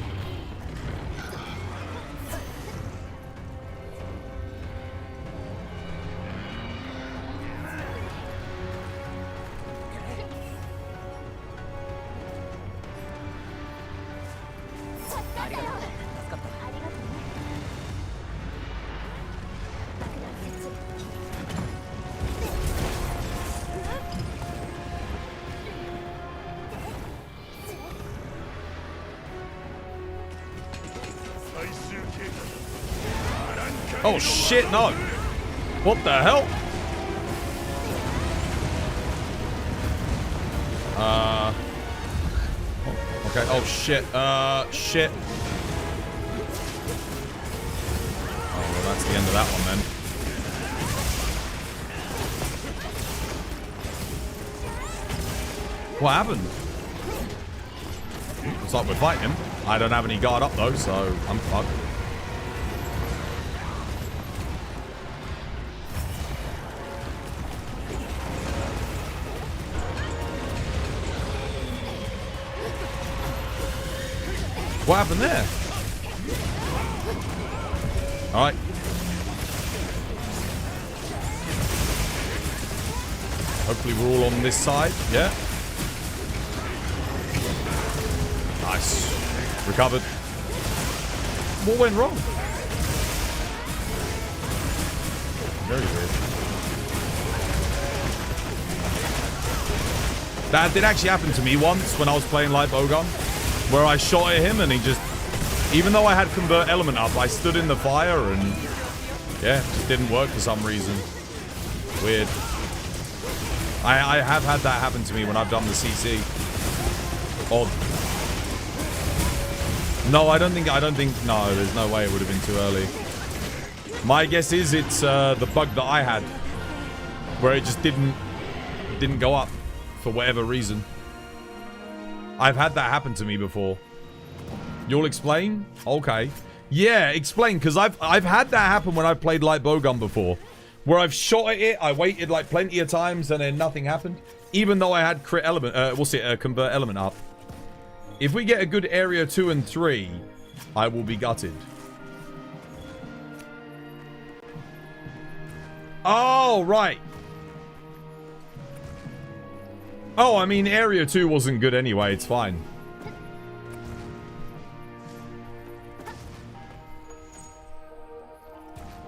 Oh shit, no. What the hell? Okay, oh shit. Shit. Oh, well, that's the end of that one then. What happened? Looks like we're fighting him. I don't have any guard up though, so I'm fucked. What happened there? Alright. Hopefully we're all on this side. Yeah. Nice. Recovered. What went wrong? Very weird. That did actually happen to me once when I was playing light bowgun, where I shot at him and he just, even though I had convert element up, I stood in the fire and yeah, it just didn't work for some reason. Weird. I have had that happen to me when I've done the CC. Odd. No, I don't think, no, there's no way it would have been too early. My guess is it's the bug that I had, where it just didn't go up for whatever reason. I've had that happen to me before. You'll explain? Okay. Yeah, explain, because I've had that happen when I've played light bowgun before, where I've shot at it, I waited like plenty of times, and then nothing happened, even though I had crit element, convert element up. If we get a good area 2 and 3, I will be gutted. Oh, right. Oh, I mean, area 2 wasn't good anyway. It's fine.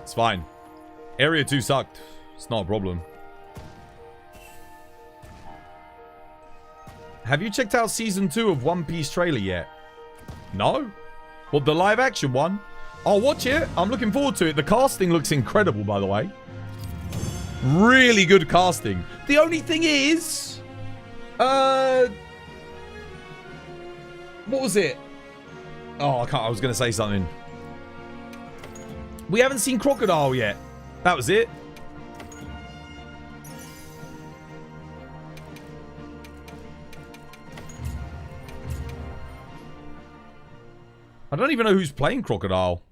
It's fine. Area 2 sucked. It's not a problem. Have you checked out Season 2 of One Piece trailer yet? No? What, the live action one? I'll watch it. I'm looking forward to it. The casting looks incredible, by the way. Really good casting. The only thing is... what was it? Oh, I was going to say something. We haven't seen Crocodile yet. That was it. I don't even know who's playing Crocodile.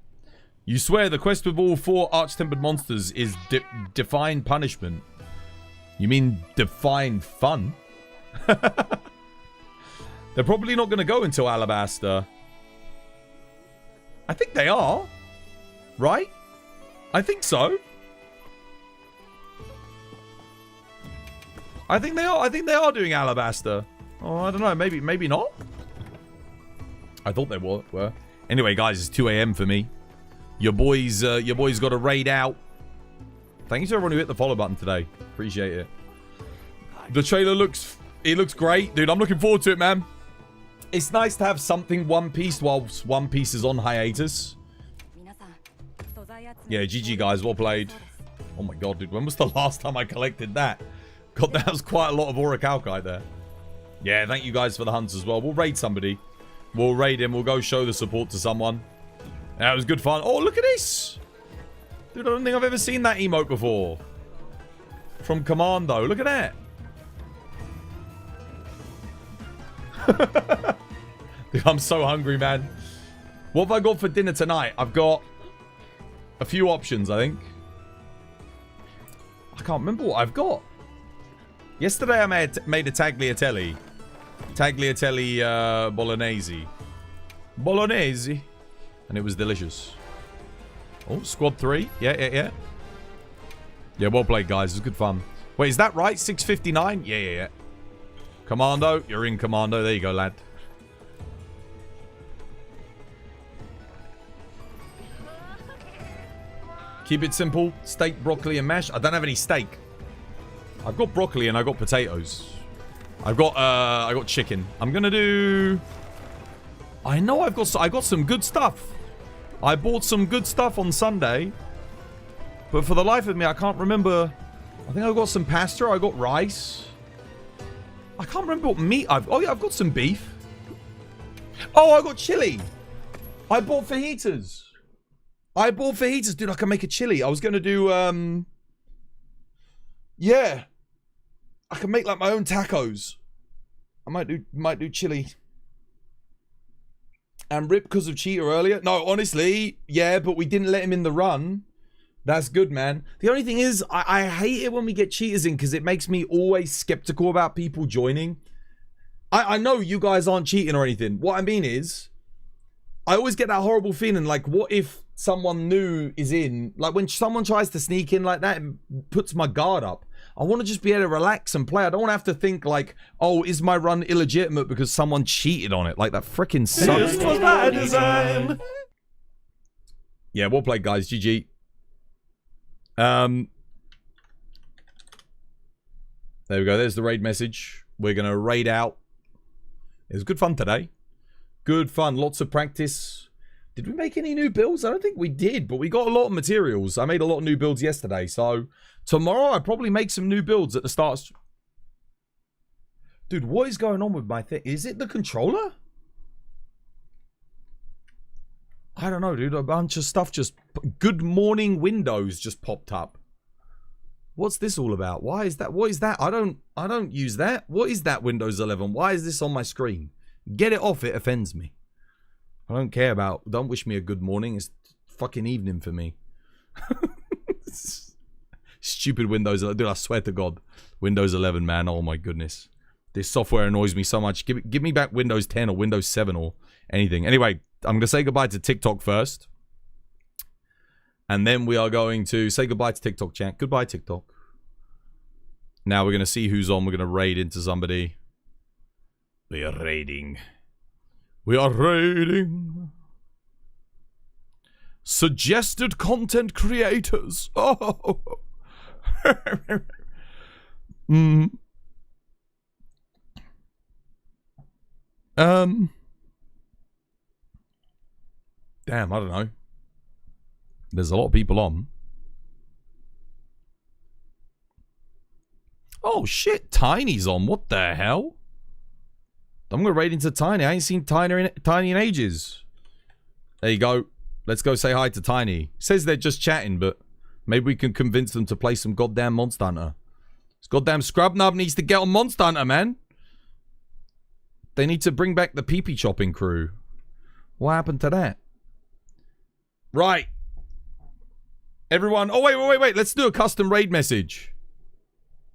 You swear the quest with all 4 arch-tempered monsters is define punishment. You mean define fun? They're probably not going to go until Alabaster. I think they are. Right? I think so. I think they are. I think they are doing Alabaster. Oh, I don't know. Maybe not. I thought they were. Anyway, guys, it's 2 a.m. for me. Your boys got a raid out. Thank you to everyone who hit the follow button today. Appreciate it. The trailer looks great, dude. I'm looking forward to it, man. It's nice to have something One Piece whilst One Piece is on hiatus. Yeah, GG guys, well played. Oh my god, dude, when was the last time I collected that? God, that was quite a lot of Orichalcite there. Yeah, thank you guys for the hunts as well. We'll raid somebody. We'll raid him. We'll go show the support to someone. That was good fun. Oh, look at this. Dude, I don't think I've ever seen that emote before. from Commando. Look at that. Dude, I'm so hungry, man. What have I got for dinner tonight? I've got a few options, I think. I can't remember what I've got. Yesterday I made a tagliatelle. Tagliatelle bolognese. Bolognese. And it was delicious. Oh, squad 3. Yeah. Yeah, well played, guys. It was good fun. Wait, is that right? 6:59? Yeah. Commando. You're in, Commando. There you go, lad. Keep it simple. Steak, broccoli, and mash. I don't have any steak. I've got broccoli and I've got potatoes. I got chicken. I'm gonna do... I know I got some good stuff. I bought some good stuff on Sunday. But for the life of me, I can't remember. I think I got some pasta. I got rice. I can't remember what meat I've... Oh, yeah, I've got some beef. Oh, I got chili. I bought fajitas. Dude, I can make a chili. I was going to do... Yeah. I can make like my own tacos. I might do chili. And Rip because of Cheetah earlier. No, honestly, yeah, but we didn't let him in the run. That's good, man. The only thing is, I hate it when we get cheaters in because it makes me always skeptical about people joining. I know you guys aren't cheating or anything. What I mean is, I always get that horrible feeling like, what if someone new is in? Like when someone tries to sneak in like that, it puts my guard up. I want to just be able to relax and play. I don't want to have to think like, oh, is my run illegitimate because someone cheated on it? Like that freaking sucks. This was by design. Yeah, well played, guys. GG. There we go. There's the raid message. We're going to raid out. It was good fun today. Good fun. Lots of practice. Did we make any new builds? I don't think we did, but we got a lot of materials. I made a lot of new builds yesterday. So tomorrow I'll probably make some new builds at the start. Dude, what is going on with my thing? Is it the controller? I don't know, dude. A bunch of stuff just... Good morning Windows just popped up. What's this all about? Why is that? What is that? I don't use that. What is that Windows 11? Why is this on my screen? Get it off. It offends me. I don't care about... Don't wish me a good morning. It's fucking evening for me. Stupid Windows 11. Dude, I swear to God. Windows 11, man. Oh my goodness. This software annoys me so much. Give me back Windows 10 or Windows 7 or anything. Anyway, I'm going to say goodbye to TikTok first. And then we are going to say goodbye to TikTok, chat. Goodbye, TikTok. Now we're going to see who's on. We're going to raid into somebody. We are raiding. We are raiding. Suggested content creators. Oh. Damn, I don't know. There's a lot of people on. Oh shit, Tiny's on. What the hell? I'm gonna raid into Tiny. I ain't seen Tiny in ages. There you go. Let's go say hi to Tiny. Says they're just chatting, but maybe we can convince them to play some goddamn Monster Hunter. This goddamn scrub nub needs to get on Monster Hunter, man. They need to bring back the pee-pee chopping crew. What happened to that? Right. Everyone. Oh, wait. Let's do a custom raid message.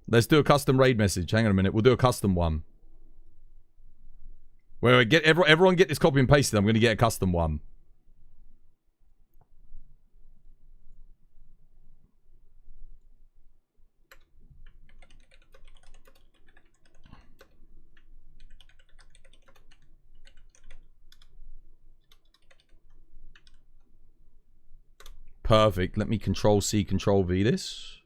Let's do a custom raid message. Hang on a minute. We'll do a custom one. Wait. Get everyone get this copy and pasted. I'm going to get a custom one. Perfect. Let me Control-C, Control-V this.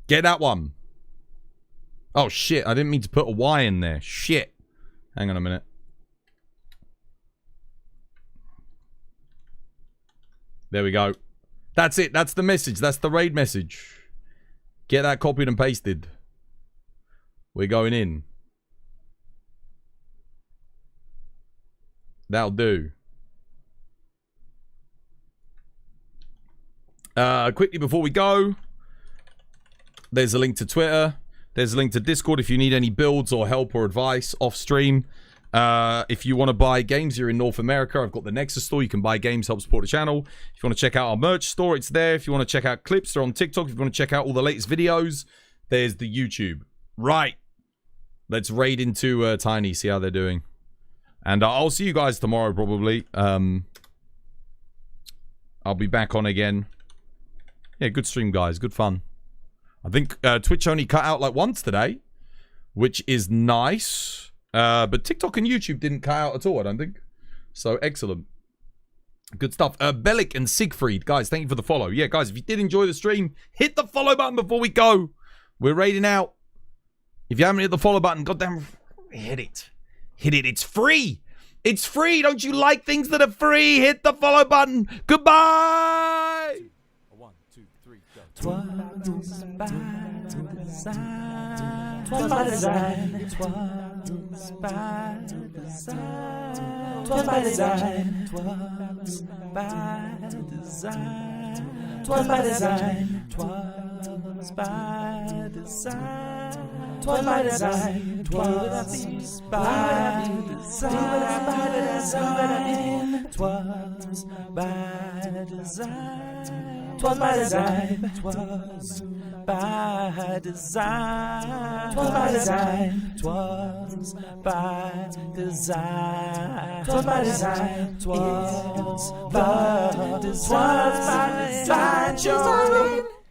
Get that one. Oh, shit. I didn't mean to put a Y in there. Shit. Hang on a minute. There we go. That's it. That's the message. That's the raid message. Get that copied and pasted. We're going in. That'll do. Quickly before we go, there's a link to Twitter. There's a link to Discord if you need any builds or help or advice off stream. If you want to buy games, you're in North America, I've got the Nexus store. You can buy games, help support the channel. If you want to check out our merch store, it's there. If you want to check out clips, they're on TikTok. If you want to check out all the latest videos, there's the YouTube. Right. Let's raid into Tiny, see how they're doing. And I'll see you guys tomorrow, probably. I'll be back on again. Yeah, good stream, guys. Good fun. I think Twitch only cut out like once today, which is nice. But TikTok and YouTube didn't cut out at all, I don't think. So, excellent. Good stuff. Bellic and Siegfried, guys, thank you for the follow. Yeah, guys, if you did enjoy the stream, hit the follow button before we go. We're raiding out. If you haven't hit the follow button, goddamn, hit it. Hit it. It's free. It's free. Don't you like things that are free? Hit the follow button. Goodbye. 1, 2, 3, go. Twas by design. Twas by design. Twas by design. Twas by design. Twas by design. Twas by design. Twas by design. Twas by design. Twas by design. Twas by design. Twas by design. Twas by design. Twas by design. Twas by design. Twas by design. Twas by design.